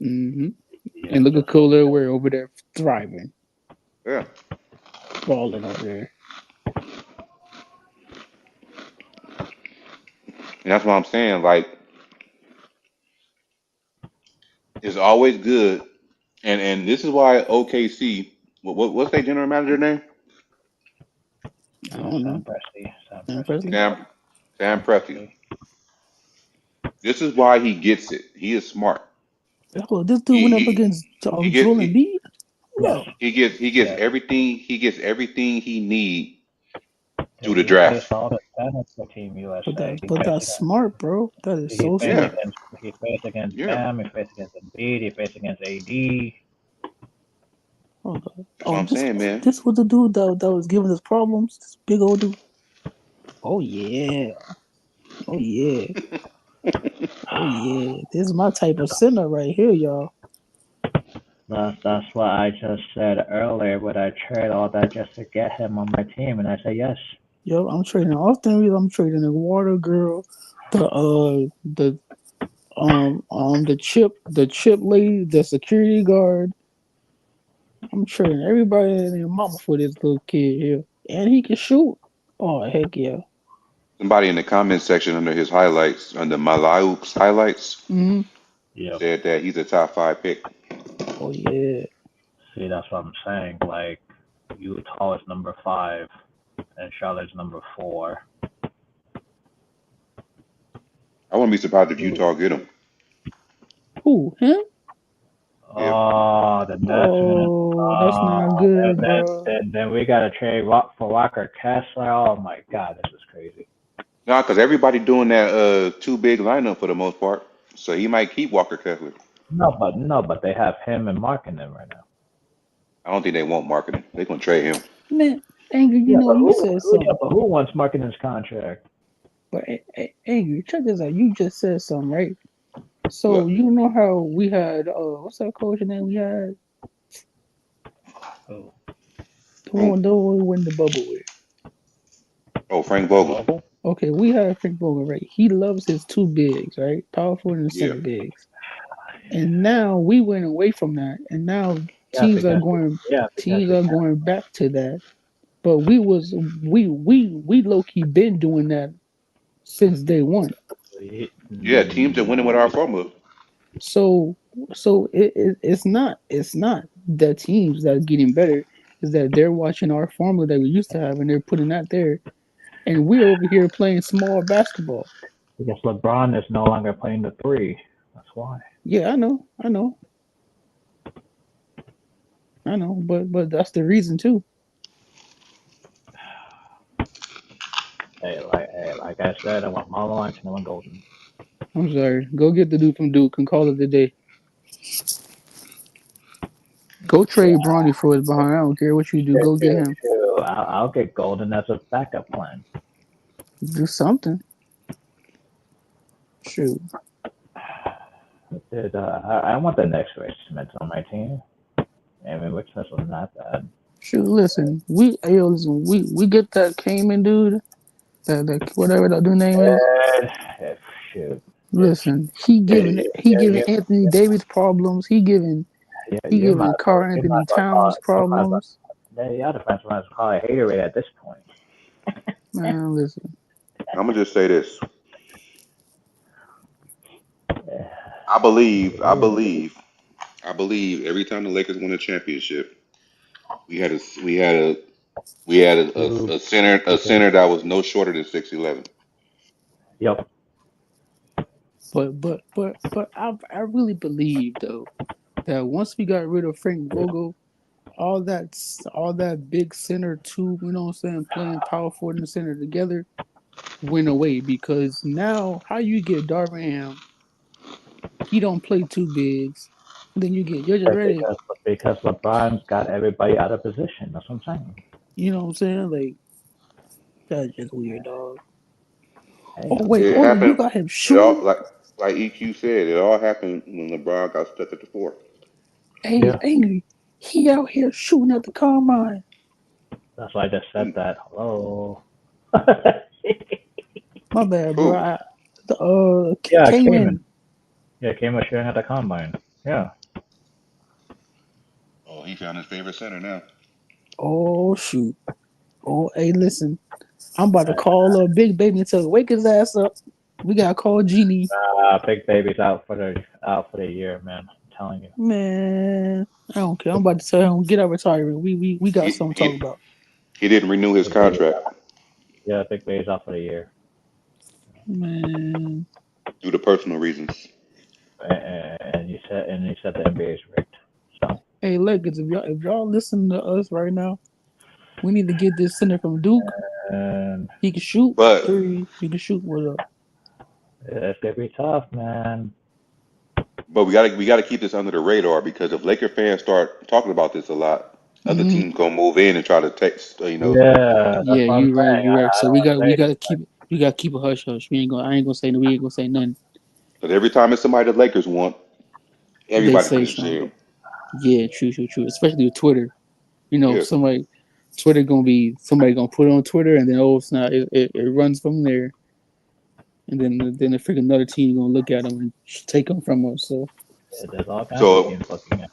Hmm. Yep. And look at Just look Cooler, at we're over there thriving, Yeah, balling over there. and that's what I'm saying. Like it's always good, and this is why OKC. What's their general manager name? I don't know. Sam Presti. Sam And Presti. Presley. Sam Sam Presti. Presti. This is why he gets it. He is smart. Oh, this dude He went up he against he gets Joel he, Embiid. Yes. Hold up. he gets Yes. everything he need through the He faced draft. all the talent for Team USA. He But faced that's against smart, bro. That is he so faced Yeah, smart. against he faced against yeah. Bam. He faced against Embiid. He faced against AD. Hold up. That's what Oh, I'm saying, man. this was the dude that was giving us problems. This big old dude. Oh yeah. Oh yeah. Oh yeah. This is my type of center right here, y'all. That's what I just said earlier. Would I trade all that just to get him on my team? And I say yes. Yo, I'm trading Austin Reeves. I'm trading the Water Girl, the chip lady, the security guard. I'm trading everybody and their mama for this little kid here, and he can shoot. Oh heck yeah! Somebody in the comment section under his highlights, under Malauk's highlights, Hmm. Yep. said that he's a top 5 pick. Oh yeah. See, that's what I'm saying. Like Utah is number 5 and Charlotte's number 4. I wouldn't be surprised if Utah get him. Who? Him? Yeah. Oh, the Nets. Oh, that's not good, bro. Then we got to trade for Walker Kessler. Oh my God, this is crazy. Nah, because everybody doing that too big lineup for the most part. So he might keep Walker Kessler. No, but they have him and Mark in them right now. I don't think they want marketing. They're gonna trade him. Man, Angry, Yeah, but you said something. who wants Mark in his contract? But Angry, check this out. You just said something, right? So What? you know how we had what's that coach name we had? Oh, The one we win the bubble with. Oh, Frank Vogel. Okay, we had Frank Vogel, right? He loves his two bigs, right? Power forward and Yeah. center bigs. And now we went away from that, and now teams are going back to that. But we low key been doing that since day one. Yeah, teams are winning with our formula. So it's not the teams that are getting better. Is that they're watching our formula that we used to have and they're putting that there, and we're over here playing small basketball. Because LeBron is no longer playing the three. That's why. Yeah, I know, but that's the reason too. Hey, like I said, I want Marlon and I want Golden. I'm sorry. Go get the dude from Duke and call it a day. Go trade Bronny for his behind. I don't care what you do. Go get him. I'll get Golden as a backup plan. Do something. Shoot. Dude, I want the next Rick Smith on my team. I mean, Rick Smith was not bad. Shoot, listen. We get that Cayman dude. That whatever that dude name is. Shoot. Listen, he giving Anthony Davis problems. He giving Karl Anthony Towns problems. Yeah, the fans might call it haterade at this point. Man, listen. I'm gonna just say this. I believe every time the Lakers win a championship, we had a center that was no shorter than 6'11". Yep. But I really believe though that once we got rid of Frank Vogel, all that big center two, you know what I'm saying, playing power forward and center together went away, because now how you get Darvin Ham, he don't play two bigs. Then you get you're just ready. Because LeBron's got everybody out of position. That's what I'm saying. You know what I'm saying? Like, that's just weird, dog. Hey, Oh wait, It hold on, you happened. got him It all shooting? like EQ said. It all happened when LeBron got stuck at the four. Hey, Angry, he out here shooting at the combine. That's why I just said that. Hello. My bad, Who? bro. Cayman. Yeah, Cayman shooting at the combine. Yeah. Oh, he found his favorite center now. Oh shoot. Oh, hey, listen. I'm about to call Big Baby and tell him, wake his ass up. We gotta call Genie. Big Baby's out for the year, man. I'm telling you. Man, I don't care. I'm about to tell him, get out retirement. We got something to talk about. He didn't renew his contract. Yeah, Big Baby's out for the year. Man. Due to personal reasons. And you said the NBA is rigged. So. Hey, Lakers, if y'all listen to us right now, we need to get this center from Duke. He can shoot. But three. He can shoot. What up? It's gonna be tough, man. But we gotta keep this under the radar, because if Laker fans start talking about this a lot, other teams gonna move in and try to text. Yeah, you're right. So we gotta keep a hush hush. I ain't gonna say nothing. Because every time it's somebody the Lakers want, everybody's gonna say him. Yeah, true. Especially with Twitter. You know, Yeah. somebody gonna put it on Twitter, and then it's not. It runs from there, and then the freaking another team gonna look at them and take them from us. So. There's all kinds of teams looking at.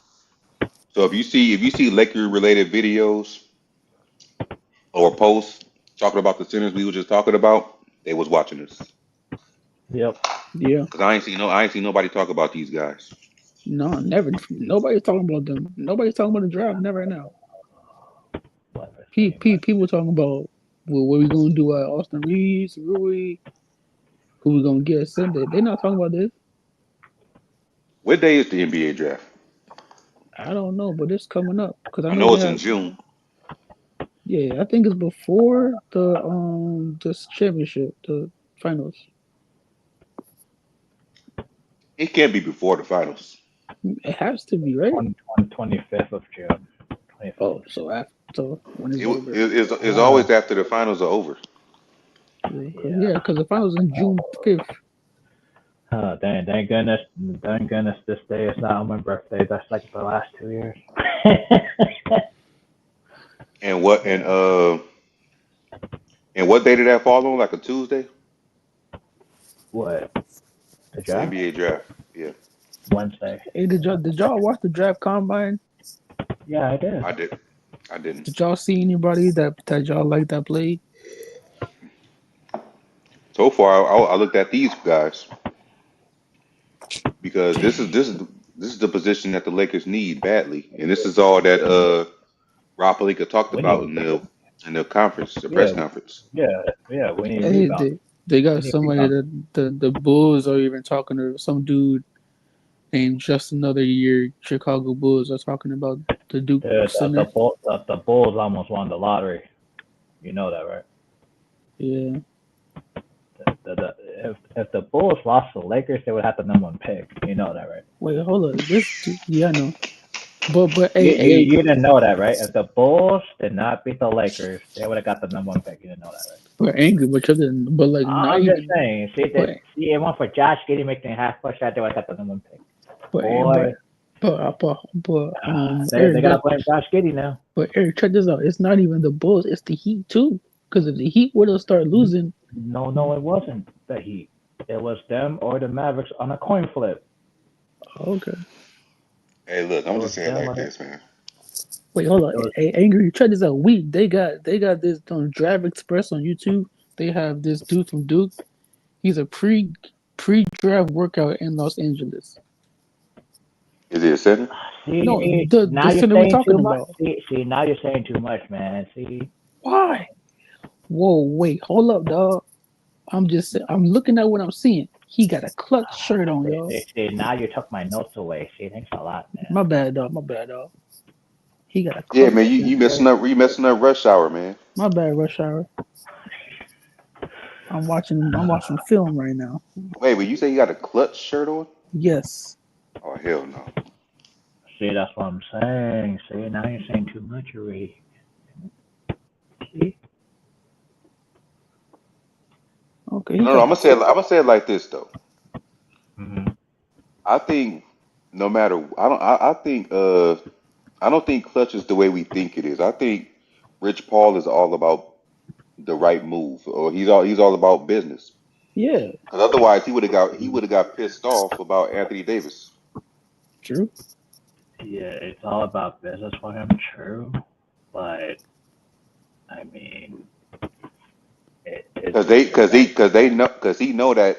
So if you see Laker related videos or posts talking about the centers we were just talking about, they was watching us. Yep. Yeah. Because I ain't seen nobody talk about these guys. No, never. Nobody's talking about them. Nobody's talking about the draft. Never now. People talking about what we gonna do at Austin Reaves, Rui, who we gonna get Sunday. They're not talking about this. What day is the NBA draft? I don't know, but it's coming up because I I know know they it's in have. June. Yeah, I think it's before the championship, the finals. It can't be before the finals. It has to be, right? 25th of June. 25th Oh, of June. so when it's It, over. it's always after the finals are over. Yeah, because the finals in June 5th. Thank goodness this day is not on my birthday. That's like the last 2 years. And what day did that fall on? Like a Tuesday? What? The The draft? NBA draft. Yeah. Wednesday. Hey, did y'all watch the draft combine? Yeah, I did. I didn't. Did y'all see anybody that y'all like that played? So far, I looked at these guys because this is the position that the Lakers need badly, and this is all that Rob Pelinka talked We about need. in the conference, the press Yeah, conference. yeah. We need Hey, rebound. they We got need somebody rebound. that the Bulls are even talking to some dude named Just Another Year. Chicago Bulls are talking about the Duke center. The Bulls almost won the lottery. You know that, right? Yeah. If the Bulls lost to the Lakers, they would have the #1 pick. You know that, right? Wait, hold up. Yeah, I know. But You, hey, you, you didn't know that, right? If the Bulls did not beat the Lakers, they would have got the #1 pick. You didn't know that, right? we're angry, but like not I'm just even. saying. But It went for Josh Giddey making a half push shot. They would have got the #1 pick. but Boy, they Eric, gotta blame Josh Giddey now. but Eric, check this out. It's not even the Bulls. It's the Heat too. Because if the Heat would have started losing, No, it wasn't the Heat. It was them or the Mavericks on a coin flip. okay. Hey, look, It I'm was just saying them. like this, man. Wait, hold on. It was Hey, angry, check this out. They got this on Draft Express on YouTube. They have this dude from Duke. He's a pre-draft workout in Los Angeles. Is it a center? No, See, the now you're center we're saying too talking much. about. See, now you're saying too much, man. See, Why? Whoa, wait, hold up, dog. I'm looking at what I'm seeing. He got a clutch shirt on, yo. now you took my notes away. See, thanks a lot, man. My bad, dog. My bad, dog. He got a Yeah, clutch man. shirt. You messing up rush hour, man. My bad, Rush Hour. I'm watching film right now. Wait, but you say you got a clutch shirt on? Yes. Oh hell no. See, that's what I'm saying. See, now you're saying too much already. See? Okay, he No, got I'm gonna say it like this though. Mm-hmm. I think no matter I don't think clutch is the way we think it is. I think Rich Paul is all about the right move, or he's all about business. yeah, Because otherwise, he would have got pissed off about Anthony Davis. true. Yeah, it's all about business for him, true. But I mean, it's Because he know that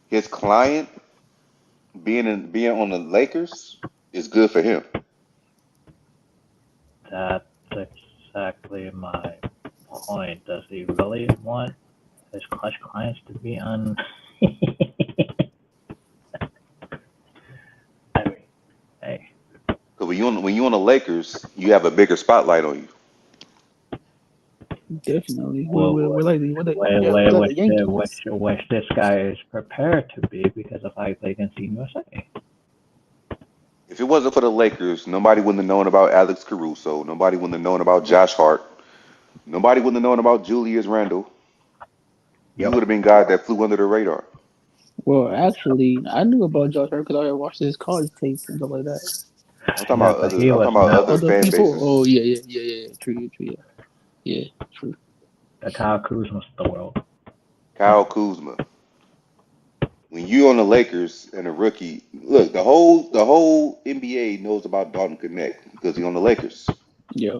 his client being on the Lakers is good for him. that's exactly my point. Does he really want his clutch clients to be on? I mean, hey, Because when you on the Lakers, you have a bigger spotlight on you. Definitely. well, We're like the wait, yeah, wait, we're like the Yankees. which this guy is prepared to be because of how he played against Team USA. If it wasn't for the Lakers, nobody wouldn't have known about Alex Caruso. Nobody wouldn't have known about Josh Hart. Nobody wouldn't have known about Julius Randle. These Yep. would have been guys that flew under the radar. Well, actually, I knew about Josh Hart because I watched his college tapes and stuff like that. Yeah, but he I'm was talking about not other Other fan people, bases. oh yeah. True, yeah, true. the Kyle Kuzma of the world. Kyle Kuzma. When you on the Lakers and a rookie, look, the whole NBA knows about Dalton Connect because he's on the Lakers. Yeah,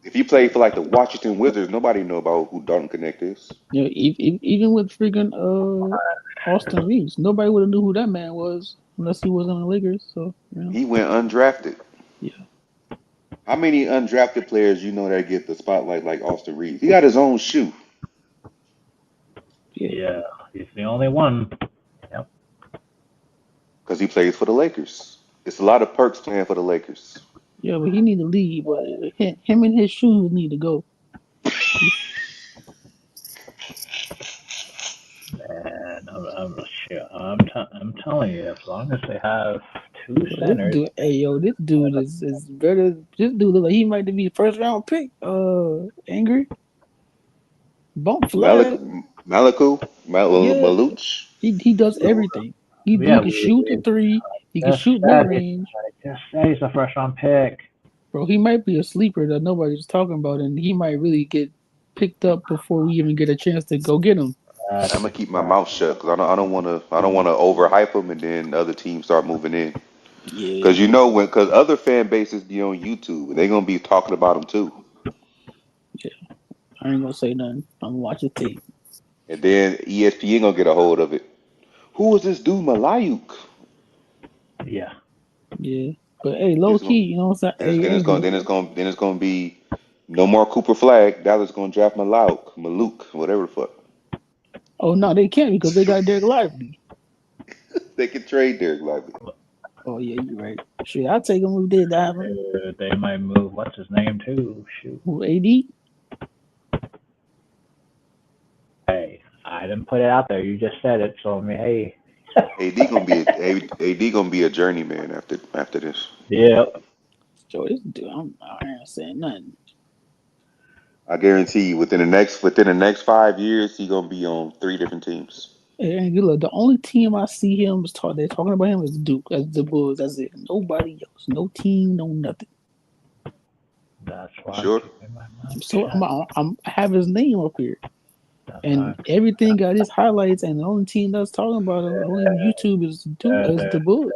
If you play for like the Washington Wizards, nobody know about who Dalton Connect is. yeah. Even with freaking Austin Reeves, nobody would have knew who that man was unless he was on the Lakers. So He went undrafted. yeah. How many undrafted players you know that get the spotlight like Austin Reeves? He got his own shoe. Yeah, he's the only one. Yep. Because he plays for the Lakers. It's a lot of perks playing for the Lakers. Yeah, but he need to leave. But him and his shoes need to go. Man, I'm telling you, as long as they have two This centers, dude, hey yo, this dude is better. This dude look like he might be first round pick. Angry, bump flag. Yeah, Maluch. he does everything. He yeah, can shoot the three. He can just shoot mid said range. he's a first round pick. Bro, he might be a sleeper that nobody's talking about, and he might really get picked up before we even get a chance to go get him. I'm gonna keep my mouth shut because I don't wanna overhype him and then other teams start moving in. Yeah, Because because other fan bases be on YouTube and they're gonna be talking about him too. yeah. I ain't gonna say nothing. I'm gonna watch the tape. And then ESPN gonna get a hold of it. Who is this dude Malayuk? Yeah. Yeah, but hey, low It's key, gonna, you know what I'm saying? then it's, Hey, then it's gonna angry. then it's gonna be no more Cooper Flag. Dallas gonna draft Maluk, whatever the fuck. Oh no, they can't because they got Derek Lively. They can trade Derek Lively. Oh yeah, you're right. Shit, I'll take him if they happen. They might move. What's his name too? Shoot. Who AD? Hey, I didn't put it out there. You just said it. So I mean, hey. AD gonna be a journeyman after this. Yeah. So this dude, I ain't saying nothing. I guarantee you, within the next 5 years, he gonna be on 3 different teams. Hey, Angry, look, the only team I see him they're talking about him is Duke. That's the Bulls. That's it. Nobody else. No team. No nothing. That's why Sure. I have his name up here. And everything got his highlights, and the only team that's talking about him on YouTube is the Bulls.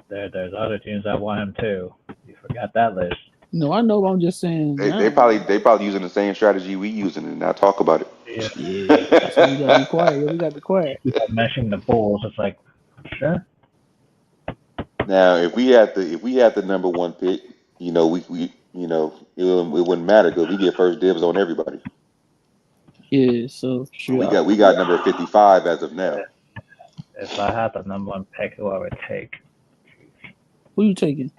There's other teams that want him too. You forgot that list. No, I know. I'm just saying. They probably using the same strategy we using and not talk about it. Yeah, that's why we gotta be quiet. We gotta be quiet. Mentioning the Bulls, it's like, sure. Now, if we had the number one pick, we it wouldn't matter because we get first dibs on everybody. Yeah, so sure. We got number 55 as of now. If I had the number one pick, who I would take? Who you taking?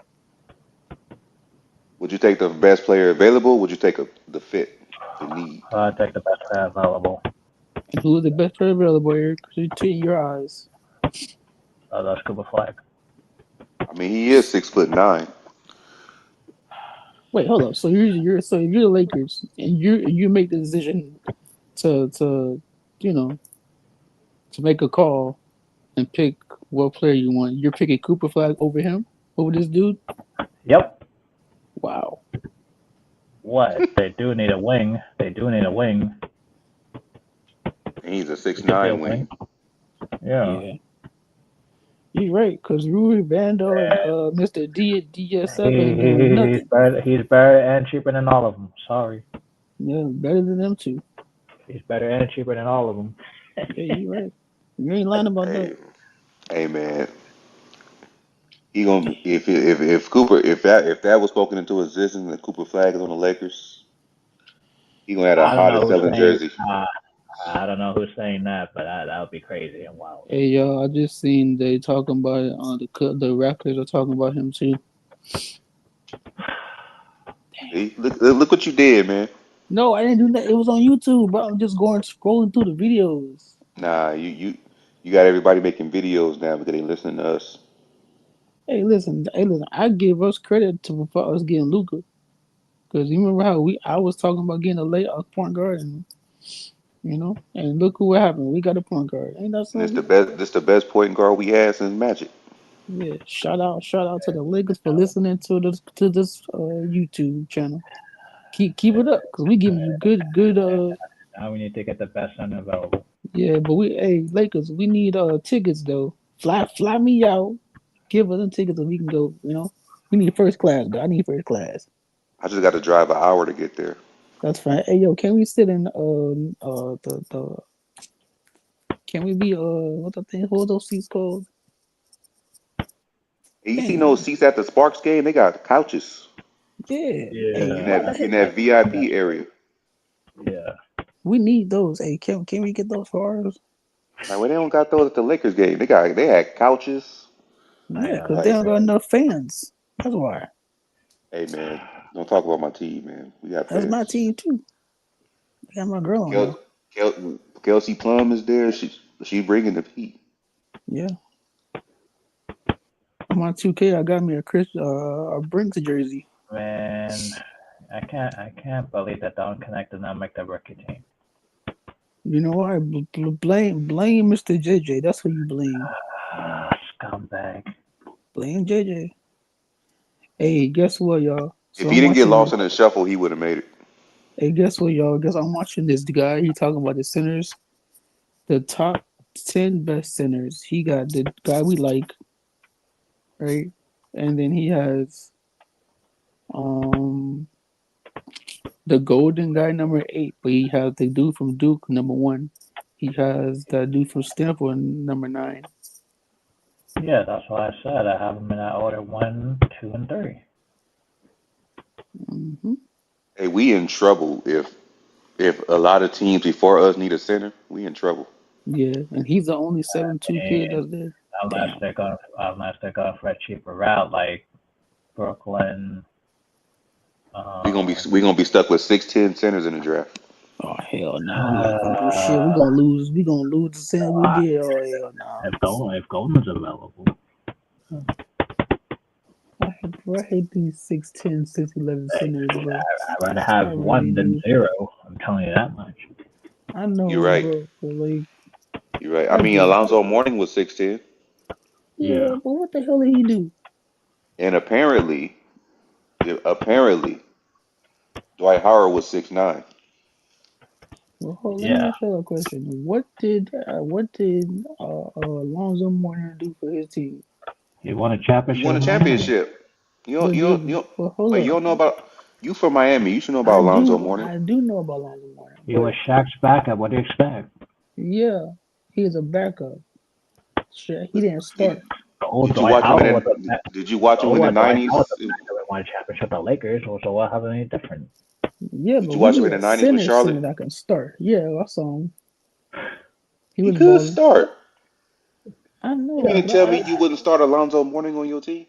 Would you take the best player available? Would you take the fit, the need? I'd take the best player available. And who is the best player available, Eric? To your eyes. That's Cooper Flag. I mean, he is 6'9". Wait, hold up. So if you're the Lakers and you make the decision to make a call and pick what player you want, you're picking Cooper Flag over him, over this dude. Yep. Wow. What? They do need a wing. And he's a 6'9" wing. Yeah. You're right, because Rui Vando and Mr. DS7 ain't doing nothing. He's better and cheaper than all of them. Sorry. Yeah, better than them two. He's better and cheaper than all of them. Yeah, you're right. You ain't lying about that. Hey man, he gonna if that was spoken into existence and Cooper Flag is on the Lakers, he gonna have the hottest selling jersey. I don't know who's saying that, but that would be crazy and wild. Hey y'all, I just seen they talking about it on the Raptors are talking about him too. Hey, look what you did, man. No, I didn't do that. It was on YouTube, bro. I'm just scrolling through the videos. Nah, you got everybody making videos now because they listening to us. Hey, listen. I give us credit for us getting Luka, because you remember how I was talking about getting a point guard, and and look what happened. We got a point guard. Ain't that something? This the best point guard we had since Magic. Yeah. Shout out to the Lakers for listening to this YouTube channel. Keep it up, because we giving you good. Now we need to get the best center available. Yeah, but Lakers, we need tickets though. Fly me out. Give us them tickets so we can go. We need first class, though. I need first class. I just got to drive an hour to get there. That's fine. Hey yo, can we sit in can we be what the thing? What are those seats called? Hey, you seen those seats at the Sparks game? They got couches. Yeah. In that VIP area. Yeah. We need those. Hey, can we get those for ours? Like, well, they don't got those at the Lakers game. They had couches. Yeah, because they Like, don't got enough fans. That's why. hey man, don't talk about my team, man. We got That's my fans. team too. I got my girl on Kel, there. Kelsey Plum is there. She bringing the heat. Yeah. I'm on 2K. I got me a Brinks jersey. Man, I can't believe that don't connect did not make the rookie team. You know why? Blame Mr. JJ. That's who you blame. Scumbag. Blame JJ. Hey, guess what, y'all? If So he I'm didn't get watching lost this. in the shuffle, he would have made it. Hey, guess what, y'all? Guess I'm watching this guy. He talking about the centers, the top 10 best centers. He got the guy we like, right? And then he has the golden guy number 8, but he has the dude from Duke number 1. He has the dude from Stanford number 9. Yeah, that's why I said I have them in that order 1, 2, and 3. Mm-hmm. Hey, we in trouble if a lot of teams before us need a center. We in trouble. Yeah, and he's the only 7'2" kid And that's there. unless Damn. they're going for a cheaper route like Brooklyn. We gonna be stuck with 6'10" centers in the draft. Oh hell no, we ain't gonna do shit. We gonna lose. We gonna lose the center we get. Oh hell no. If Golden's available. I hate these 6'10", 6'11" centers, bro. I'd rather have I really 1 than do. 0. I'm telling you that much. I know, You're right. bro. But like, You're right. I I mean, just Alonzo Mourning was 6'10", yeah. But what the hell did he do? and apparently, Dwight Howard was 6'9". Well, let me Yeah. ask you a question. What did Alonzo Mourning do for his team? He won a He championship won a with Miami. championship. But hold Wait, you up. don't know about you from Miami. You should know about Alonzo Mourning. I do know about Alonzo Mourning, He but was Shaq's backup. What do you expect? yeah, he's a backup. Shit, he didn't Did, start. Old did you Dwight watch him Howard in was a the Did you watch him in the Dwight Howard was '90s? a backup and won a championship with the Lakers. So what happened any different? Yeah, Did but you we watch him need in the a '90s with center Charlotte? that can start. Yeah, I saw him. He He was could balling. start. I You know, mean to but tell me you wouldn't start Alonzo Mourning on your team?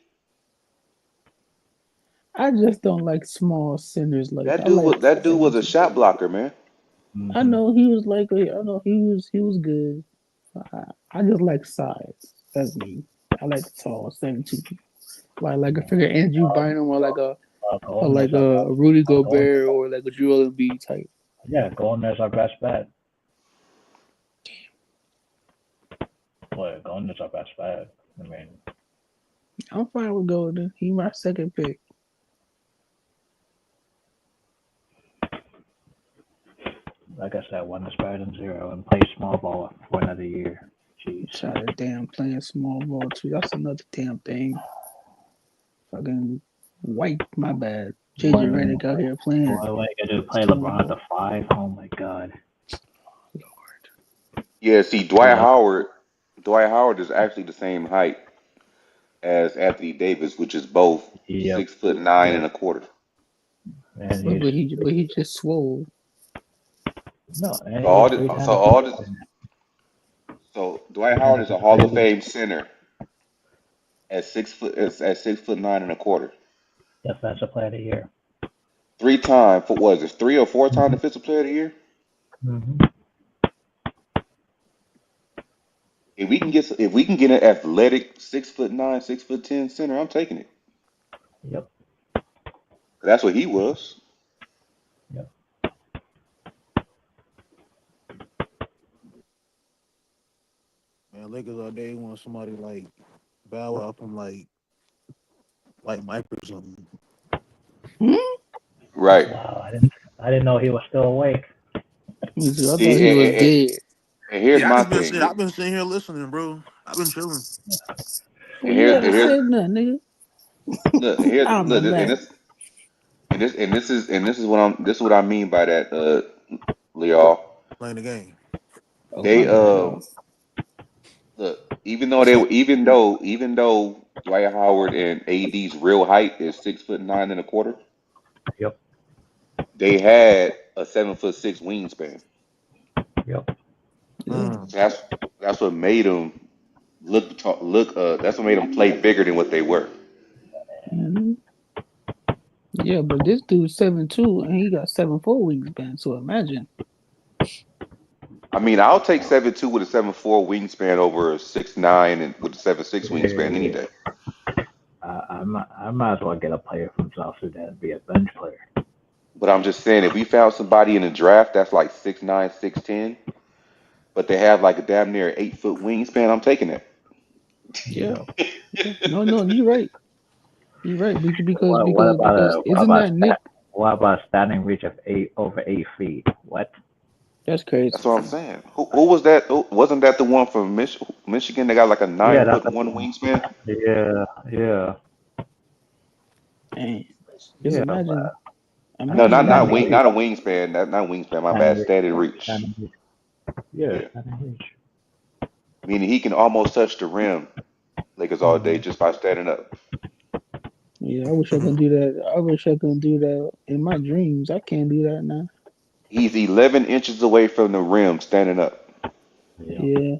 I just don't like small centers like that. That I dude like was that dude was a 7'2". shot blocker, man. I know he was like. I know he was good. I just like size. That's me. I like the tall 7'2" people. Like I figure Andrew Bynum or Golden is like our a Rudy Golden. Gobert or like a Joel Embiid type. Yeah, Golden is our best bet. Boy, Golden is our best bet. I mean, I'm fine with Golden. He my second pick. like I said, 1 is better than 0, and play small ball for another year. Jeez. Try to damn playing small ball too. That's another damn thing. Fucking white. My bad. JJ Redick out here playing. What you gotta do? Play LeBron at the 5? Oh my god. Yeah, see, Dwight Howard is actually the same height as Anthony Davis, which is both Yep. 6'9.25". But he just swole. No, so Dwight Howard is a Hall of Fame center at 6'9.25". Defensive player of the year. 3-time for what is it? 3 or 4-time defensive player of the year. Mm-hmm. If we can get an athletic 6'9", 6'10" center, I'm taking it. Yep. That's what he was. Yep. Man, Lakers all day want somebody like bow up and like Mike or something. Right. Wow, I didn't know he was still awake. I thought he was dead. And here's my I've been thing. sitting here listening, bro. I've been chilling. Well, you haven't said nothing, nigga. Look, this is what I mean by that, Leo. Playing the game. They look, even though Dwight Howard and AD's real height is 6'9.25". Yep. They had a 7'6" wingspan. Yep. That's what made them look. That's what made them play bigger than what they were. Mm-hmm. Yeah, but this dude's 7'2" and he got 7'4" wingspan. So imagine. I mean, I'll take 7'2" with a 7'4" wingspan over a 6'9" and with a 7'6" wingspan any day. I might as well get a player from South Sudan and be a bench player. But I'm just saying, if we found somebody in the draft that's like 6'9", 6'10", but they have like a damn near 8-foot wingspan, I'm taking it. Yeah. No, you're right. You're right What because isn't that Nick? What about a standing reach of over 8 feet? What? That's crazy. That's what I'm saying. Who was that? Wasn't that the one from Michigan? They got like a 9'1" wingspan. Yeah. Man, just imagine. No, not that. not a wingspan. Not wingspan. My bad. Standing reach. Yeah. Meaning he can almost touch the rim, Lakers all day just by standing up. Yeah, I wish I could do that. I wish I could do that in my dreams. I can't do that now. He's 11 inches away from the rim standing up. Yeah.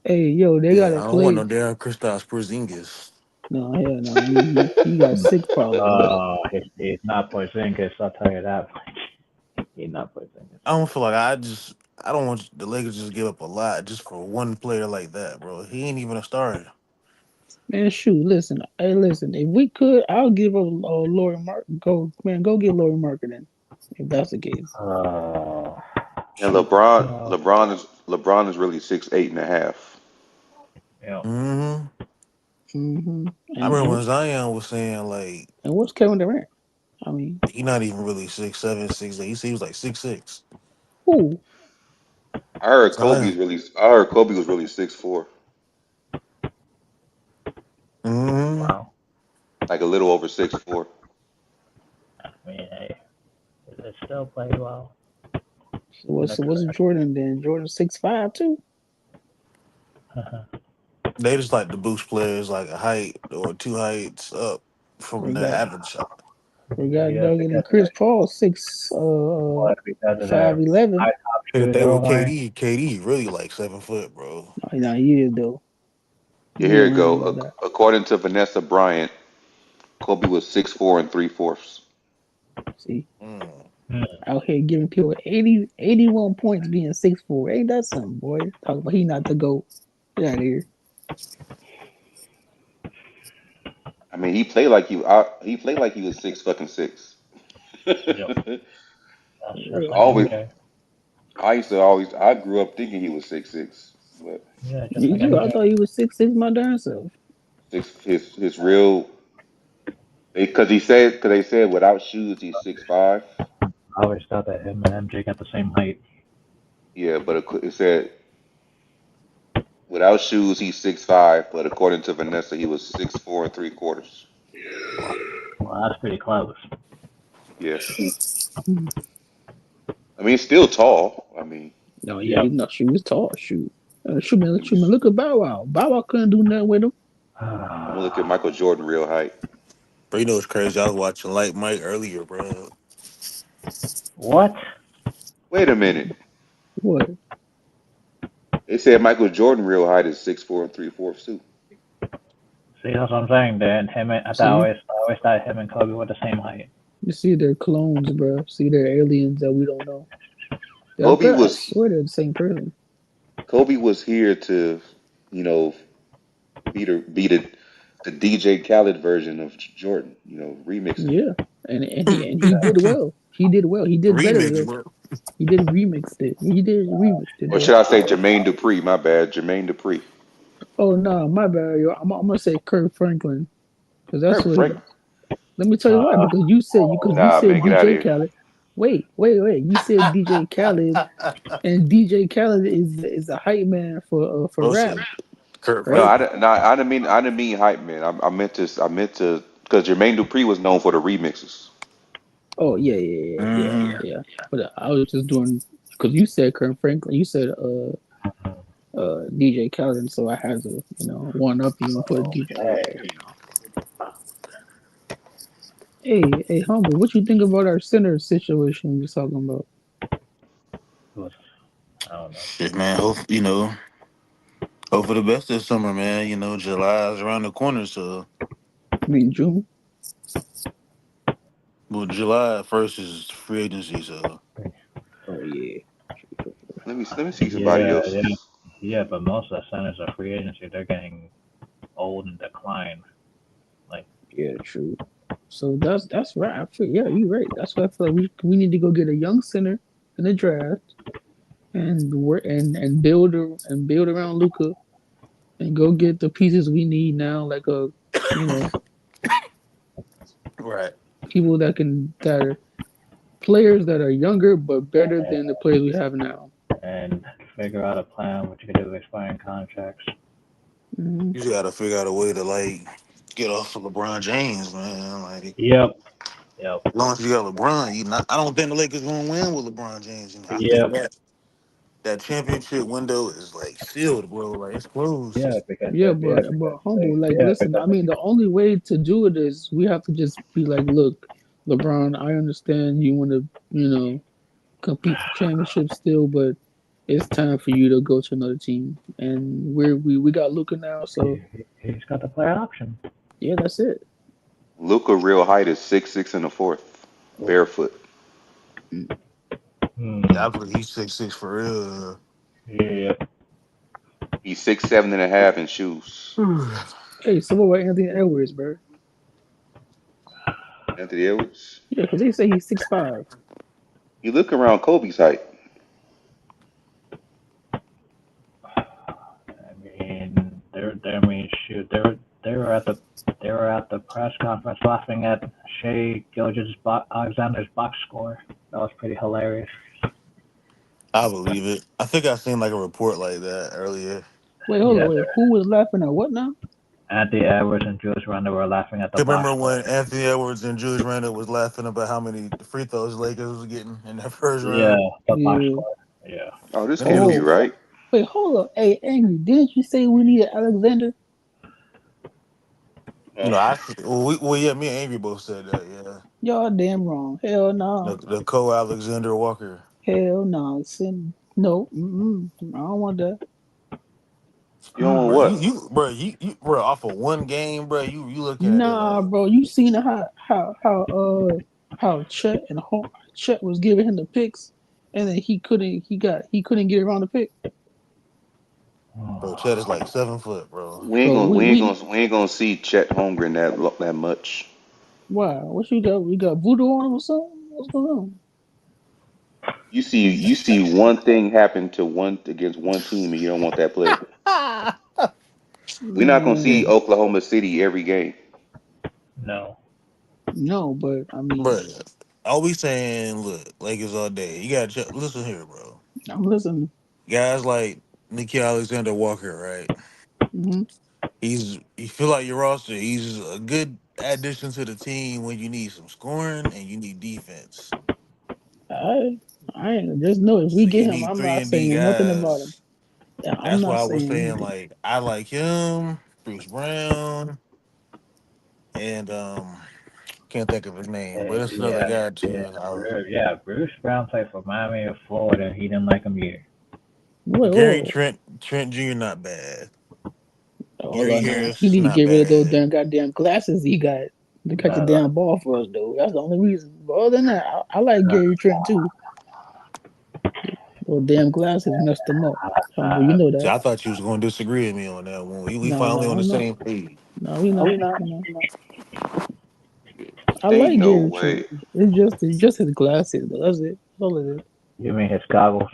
Hey, yo, they Yeah, gotta I don't want play. no damn Kristaps Porzingis. No, hell no. He got six problems. He's not Porzingis. I'll tell you that. He's not Porzingis. I don't feel like I don't want the Lakers to just give up a lot just for one player like that, bro. He ain't even a starter. Man, shoot, listen. Hey, listen. If we could, I'll give up Laurie Mark. Go get Laurie Marker then. If that's the case. And LeBron is really 6'8.5". Yeah. Mm-hmm. I remember when Zion was saying like, and what's Kevin Durant? I mean, he not even really 6'7", 6'8". He seems like 6'6". who? I heard Zion. Kobe was really 6'4". Wow. Like a little over 6'4". I mean, hey, they still play well. So what's Jordan then? Jordan 6'5" too? They just like to boost players like a height or 2 heights up from their average shot. We got Duggan and Chris Paul 5'11". If they were KD really like 7 foot, bro. No, he is though. Yeah, here you go. According to Vanessa Bryant, Kobe was 6'4" 3/4". See, out here giving people 81 points being 6'4". Ain't that something, boy? Talk about he not the GOAT. Get out of here. I mean, he played like he was 6'6". Always, I grew up thinking he was 6'6", but Me too. I thought he was 6'6" my darn self. his real, because they said without shoes he's 6'5". I always thought that him and MJ got the same height. Yeah, but it said without shoes he's 6'5", but according to Vanessa he was 6'4" 3/4". Well, that's pretty close. Yeah. I mean, it's still tall. I mean. No, yeah, he's not. Shoot, he's tall. Shoot, man. Look at Bow Wow. Bow Wow couldn't do nothing with him. I'm gonna look at Michael Jordan real height. Bro, you know what's crazy? I was watching Light Mike earlier, bro. What? Wait a minute. What? They said Michael Jordan real height is 6'4" 3/4" too. See, that's what I'm saying. Then I always thought him and Kobe were the same height. You see, they're clones, bro. See, they're aliens that we don't know. I swear they're the same person. Kobe was here to, be the DJ Khaled version of Jordan. Remix. Yeah, and he did well. He did well. He did better. He did remixed it. Or should I say Jermaine Dupri? My bad, Jermaine Dupri. Oh no, my bad. Yo. I'm gonna say Kirk Franklin because that's what. Let me tell you why. Because you said DJ Khaled. Wait. You said DJ Khaled, and DJ Khaled is a hype man for rap. No, I didn't mean hype man. I meant to because Jermaine Dupri was known for the remixes. Oh yeah. But I was just doing because you said Kirk Franklin. You said DJ Khaled, so I had to one up you and put DJ. Hey, humble. What you think about our center situation we was talking about? I don't know. Shit, man. Hope for the best this summer, man. July is around the corner, so I mean June. well, July 1st is free agency, so Oh yeah. Let me see somebody Yeah, else. yeah, yeah. But most of the centers are free agency. They're getting old and decline. Like, Yeah, true. So that's right. Yeah, you're right. That's why I feel like we need to go get a young center in the draft and work and build around Luca and go get the pieces we need now, like you know, right. people that are players that are younger but better than the players we have now. and figure out a plan what you can do with expiring contracts. Hmm. You just gotta figure out a way to get off of LeBron James, man. Like, Yep. Yep. as long as you got LeBron, I don't think the Lakers gonna win with LeBron James. I think Yep. that championship window is sealed, bro. Like, it's closed. Yeah, because Yeah, but humble. Like, listen. I mean, the only way to do it is we have to just be like, look, LeBron. I understand you want to, compete for championships still, but it's time for you to go to another team. And we got Luca now, so he's got the player option. yeah, that's it. Luca real height is 6'6" and a fourth, barefoot. I believe he's 6'6" for real. Yeah. He's 6'7.5" in shoes. Hey, so what about Anthony Edwards, bro? Anthony Edwards. Yeah, because they say he's 6'5". You look around Kobe's height. I mean, I mean, shoot, they were at the press conference laughing at Shea Alexander's box score. That was pretty hilarious. I believe it. I think I seen a report like that earlier. Wait, hold on, Yeah, wait. Who was laughing at what now? Anthony Edwards and Julius Randle were laughing at the You box remember score. when Anthony Edwards and Julius Randle was laughing about how many free throws Lakers was getting in that first Yeah, round? the box Yeah. score. Yeah. Oh, this Them can't be niggas, Oh, right. wait, hold up. Hey, Angry, didn't you say we needed Alexander? yeah, me and Angry both said that. Yeah, Y'all damn wrong. Hell no. the Alexander Walker. Hell no. No. I don't want that. You don't want Bro, what? bro, off of one game, bro, you looking at it Nah, like, bro. You seen how Chet was giving him the picks, and then he couldn't get around the pick. bro, Chet is 7 foot, bro. We ain't Bro, gonna we ain't we gonna we ain't gonna see Chet Holmgren that much. why? What you got? We got voodoo on him or something? What's going You see one thing happen to one against one team, and you don't want that play. on? We're not gonna see Man, Oklahoma City every game. No. no, but I Bro, mean, all we saying, look, Lakers all day. You gotta listen here, bro. I'm listening. Guys like Nikhil Alexander Walker, right? Hmm. You feel like your roster. He's a good addition to the team when you need some scoring and you need defense. I I ain't just know if we So get you him, need I'm three not and D saying nothing about him. guys. Yeah, I'm That's not why I was saying saying anything. I like him, Bruce Brown, and can't think of his name, but it's another Yeah, guy yeah, too. Bruce Brown played for Miami of Florida. He didn't like him either. Wait, Gary whoa. Trent Jr. not bad. Hold Gary on now. He Harris need to not get rid of those bad. damn goddamn glasses he got to catch the Uh, damn ball for us, though. That's the only reason. But other than that, I like Gary Trent too. Those damn glasses messed him up. Humble, you uh, know See, that. I thought you was going to disagree with me on that one. We No, finally no, on the I'm not. same page. No, we not. You know. I Ain't like no Gary Trent. way. It's just his glasses, though. That's it. That's all it is. you mean his goggles?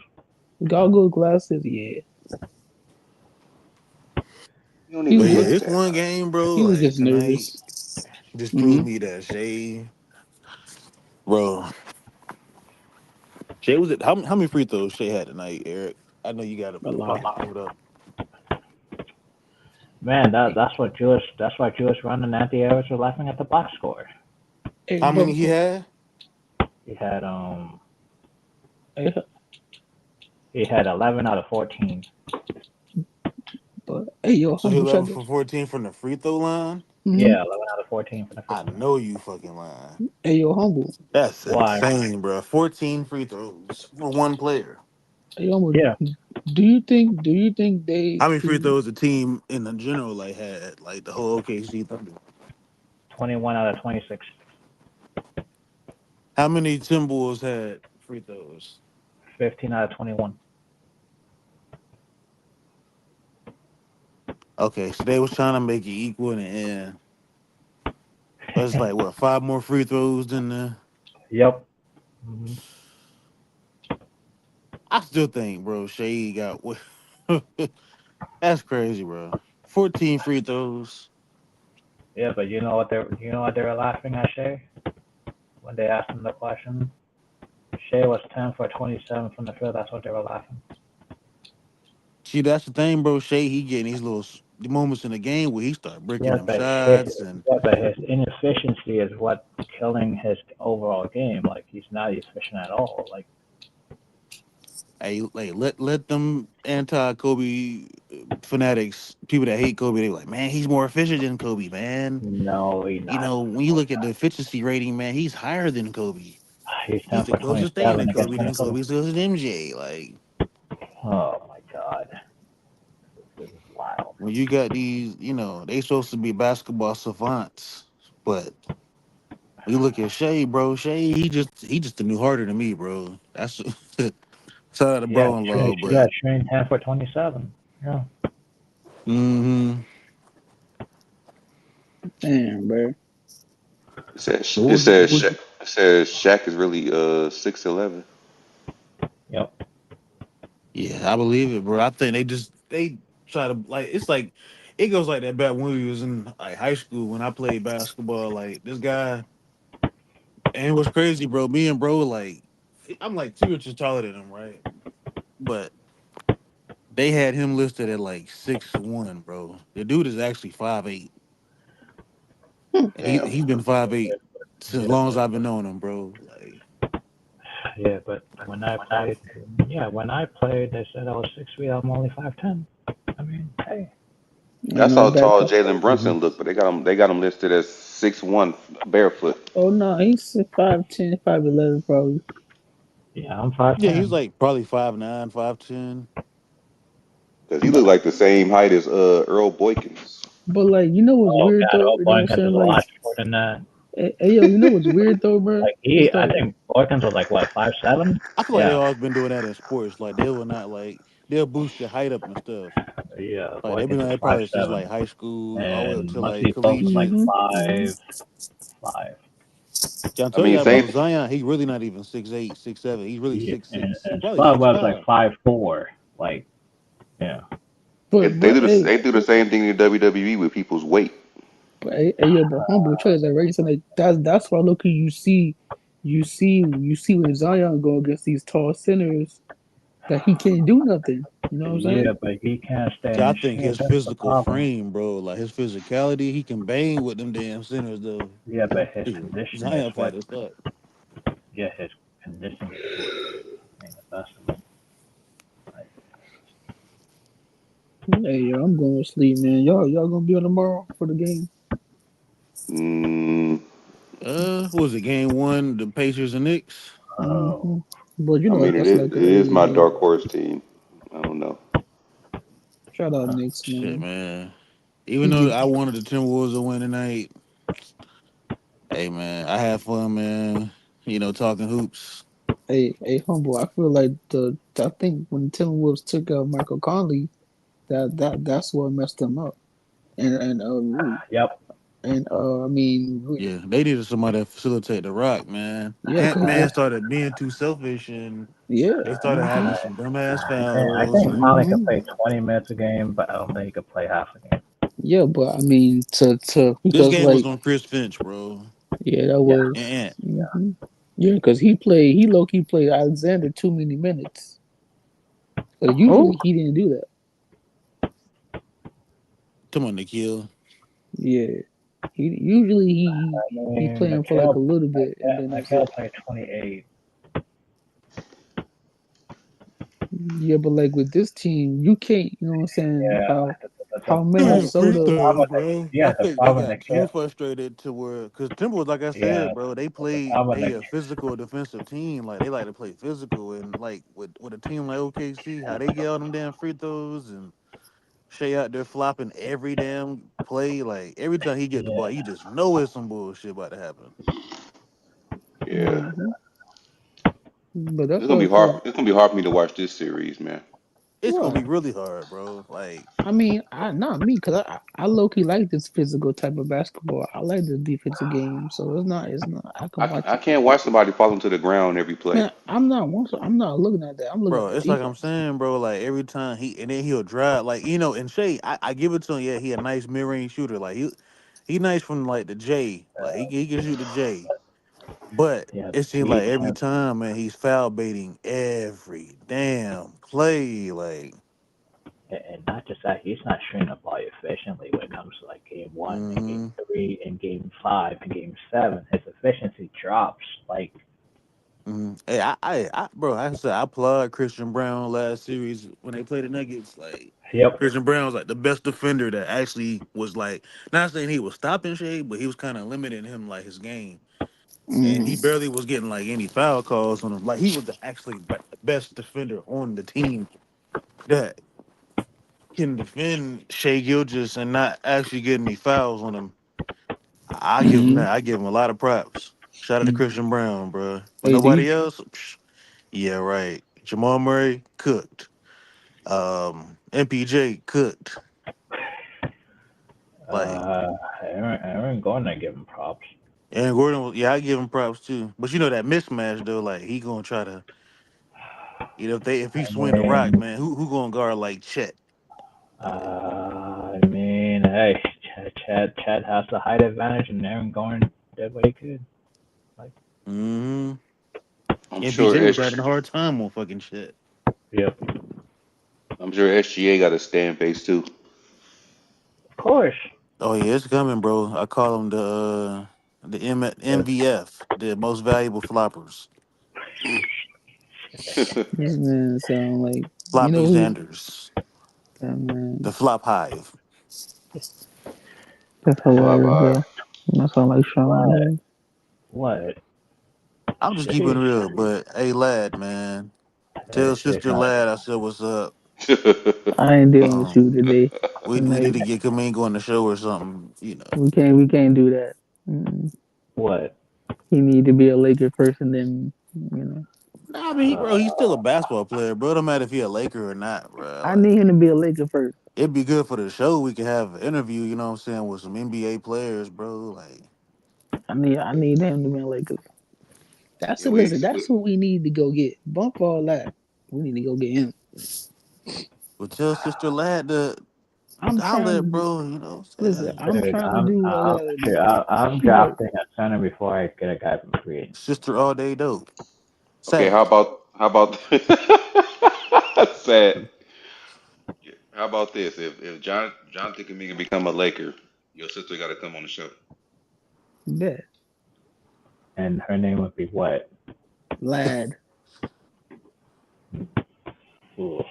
Goggle glasses, yeah. You don't He But was even yeah, just look it's that one high. game, bro. he was Like just tonight, nervous. just Hmm. proved me that bro, Shay was it? How many free throws Shay had tonight, Eric? I know you got it A lot. probably pulled up. Man, that's why Jewish Run and Anthony Edwards were laughing at the box score. Hey, How many he had? He had hey, he had 11 out of 14. hey, yo, So he humble, check 11 this. for 14 from the free throw line. Hmm. Yeah, 11 out of 14 for the free I throw. know you fucking lying. Hey, yo, humble. That's Why? insane, bro. 14 free throws for one player. Yeah. Do you think they? How many free throws the team in the general had, like the whole OKC Thunder? 21 out of 26. How many Timberwolves had free throws? 15 out of 21. Okay, so they was trying to make it equal in the end. But it's like what, 5 more free throws than the. Yep. Mm-hmm. I still think, bro, Shea got. That's crazy, bro. 14 free throws. Yeah, but you know what they were laughing at Shea when they asked him the question. Shea was 10 for 27 from the field. That's what they were laughing. See, that's the thing, bro. Shea, he getting these little moments in the game where he start breaking Yeah, them shots and. but his inefficiency is what's killing his overall game. Like he's not efficient at all. Like, Hey, let them anti-Kobe fanatics, people that hate Kobe, they like, man, he's more efficient than Kobe, man. no, he's You not. know, when you look at the efficiency rating, man, he's higher than Kobe. He's He's 10 the for closest thing to 27 against Kobe, then Minnesota. Kobe's closest to MJ. Like, Oh my God, this is wild. when you got these, they supposed to be basketball savants, but when you look at Shea, bro, Shea, he just a new Harder than me, bro. That's shout out to bro-in-law, Yeah, but Train 10 for 27. Yeah. mm-hmm. Damn, bro. It says So it says Sha- it says Shaq is really 6'11". Yep. yeah, I believe it, bro. I think they try to like it's like it goes like that back when we was in like high school when I played basketball. Like this guy, and it was crazy, bro. Me and bro, like I'm like 2 inches taller than him, right? But they had him listed at like 6'1", bro. The dude is actually 5'8". And Damn. he's been 5'8" since Yeah, long as I've been knowing him, bro. Like yeah, but when I played, they said I was 6 feet. I'm only 5'10". I mean, hey. That's No how bad tall call. Jalen Brunson looked, but they got him listed as 6'1" barefoot. Oh no, he's 5'10", 5'11", probably. Yeah, I'm yeah, he's 5'10". like probably 5'9", 5'10". Because he looked like the same height as Earl Boykins. But like, you know what's Oh weird God, though? oh You know what I'm Boykins is saying? a Like, lot shorter than that. hey, yo, you know what's weird though, bro? Like It's I like, think Boykins was like what 5'7". I feel like they Yeah, always been doing that in sports. Like they will not like they'll boost your height up and stuff. yeah. Like they've been Boykins doing is that five probably since seven, like high school all the way up and to like Muggsy Bogues was like collegiate. mm-hmm, mm-hmm. 5'5". Yeah, I'm I telling mean, you same. about Zion. He's really not even 6'8", 6'7". He's really Yeah, 6'6". and Probably Spud Webb's like 6'5". 5'4". Like, yeah, They, But they but do the hey, they do the same thing in WWE with people's weight. yo, but humble trust that right? So like that's why look you see when Zion go against these tall centers that he can't do nothing. You know what I'm yeah, saying? but he can't stay See, I in think shape. his That's the physical problem. frame, bro, like his physicality, he can bang with them damn centers though. Yeah, but his Dude, condition is Zion what. fat as fuck. Yeah, his condition is what ain't the best of him. Like, Hey, yo, I'm going to sleep, man. Y'all gonna be on tomorrow for the game? Mm, What was it, game one, the Pacers and Knicks? Mm-hmm. But I mean, that's like it an is early my game. dark horse team. I don't know. Shout out Knicks, Shit, man. man. Even We though get I wanted the Timberwolves to win tonight, hey man, I had fun, man. Talking hoops. hey, humble. I feel like I think when the Timberwolves took out Michael Conley, that's what messed them up. And yep. I mean, Yeah, they needed somebody to facilitate the rock, man. yeah, Ant cause Man started being too selfish, and yeah, they started mm-hmm, having some dumbass I fouls. think And Conley can mm-hmm, play 20 minutes a game, but I don't think he could play half a game. yeah. But I mean, to this because game was like on Chris Finch, bro. yeah, that Yeah, And was Ant. mm-hmm. Yeah, because he low key played Alexander too many minutes. Because who? usually he didn't do that. Come on, Nikhil. Yeah, usually I he mean, playing for like a little bit and then that's Mikhail it. played 28. Yeah, but like with this team, you can't. You know what I'm saying? Yeah, How the How The many problem, soda? Bro. I the think they problem got they too kept, frustrated to where, because Timberwolves, like I yeah, said, bro, the problem they they, a physical defensive team. Like they like to play physical, and like with a team like OKC, how they get all them damn free throws and Shea out there flopping every damn play. Like every time he get the ball, yeah, you just know it's some bullshit about to happen. Yeah, Hmm. But that's why, It's gonna be hard for me to watch this series, man. It's gonna why? be really hard, bro. Like I mean, I not me because I low key like this physical type of basketball. I like this defensive game, so it's not. I can watch I it. can't watch somebody falling to the ground every play. Man, I'm not looking at that. I'm looking at bro, the it's like I'm defense. saying, bro. Like every time and then he'll drive, like and Shea, I give it to him. Yeah, he a nice mid range shooter. Like he nice from like the J. Like he can shoot the J. But yeah, it seems he like every can't, time, man, he's foul baiting every damn play. Like, and not just that, he's not shooting the ball efficiently when it comes to like game one and game mm-hmm, three and game five and game seven. His efficiency drops. Like, mm-hmm. Hey, bro, I said I applaud Christian Brown last series when they played the Nuggets. Like, yep, Christian Brown was like the best defender that actually was like, not saying he was stopping Shea, but he was kind of limiting him like his game. And he Hmm. barely was getting like any foul calls on him. Like he was actually the best defender on the team that can defend Shea Gilgeous and not actually get any fouls on him. I give him Hmm. that. I give him a lot of props. Shout out to Christian Brown, bro. But AD. nobody else, yeah, right. Jamal Murray cooked. MPJ cooked. Like Aaron Gordon, I give him props. Aaron Gordon, yeah, I give him props too. But you know that mismatch though, like he gonna try to, if he I swing the rock, mean, man, who gonna guard like Chet? Like, hey, Chad has the height advantage, and Aaron Gordon did what he could. Like, mm-hmm. I'm sure MPJ was having a hard time on fucking Chet. yep, I'm sure SGA got a stand face too. of course. Oh yeah, it's coming, bro. I call them Yeah, MVF, the most valuable floppers, This man sound like you floppy know who Xanders, that the man. flop hive. That's Flop hilarious, high. bro. That sound like Sean, what? bro. What? I'm just keeping it Sheesh. real, but hey, lad, man, tell It's sister not. lad I said what's up. I ain't dealing with you Um, today we need tonight. to get Kamingo on the show or something, you know. We can't do that. Mm-mm. What? He need to be a Laker first, and then you know. Nah, I mean, bro, he's still a basketball player, bro. Don't matter if he a Laker or not, bro. I Like, need him to be a Laker first. it'd be good for the show. We could have an interview, you know what I'm saying, with some NBA players, bro. Like, I need him to be a Lakers. That's Yeah, it. Listen, that's what we need to go get. Bump all that. We need to go get him. well, tell sister lad to I'm holler trying at to bro. You know what I'm listen. saying? I'm Dude, trying to do what I gotta do. I'm He like, drafting a center before I get a guy from free agency. Sister all day dope. Okay, Sad. how about sad? How about this? If Jonathan can become a Laker, your sister got to come on the show. bet And her name would be what? lad. Ooh.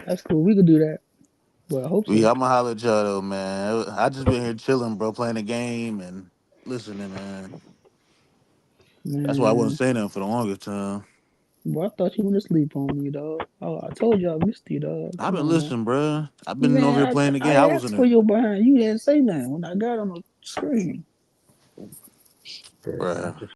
That's cool. We could do that. Well, I hope Yeah, so. I'ma holler at y'all though, man. I just been here chilling, bro, playing the game and listening, man. That's why I wasn't Man, saying nothing for the longest time. boy, I thought you went to sleep on me, dog. Oh, I told you I missed you, dog. I've Come been on now. listening, bro. I've been over here Man, playing the game. I I was asked in for the your behind. You didn't say nothing when I got on the screen. Dude, I bro. just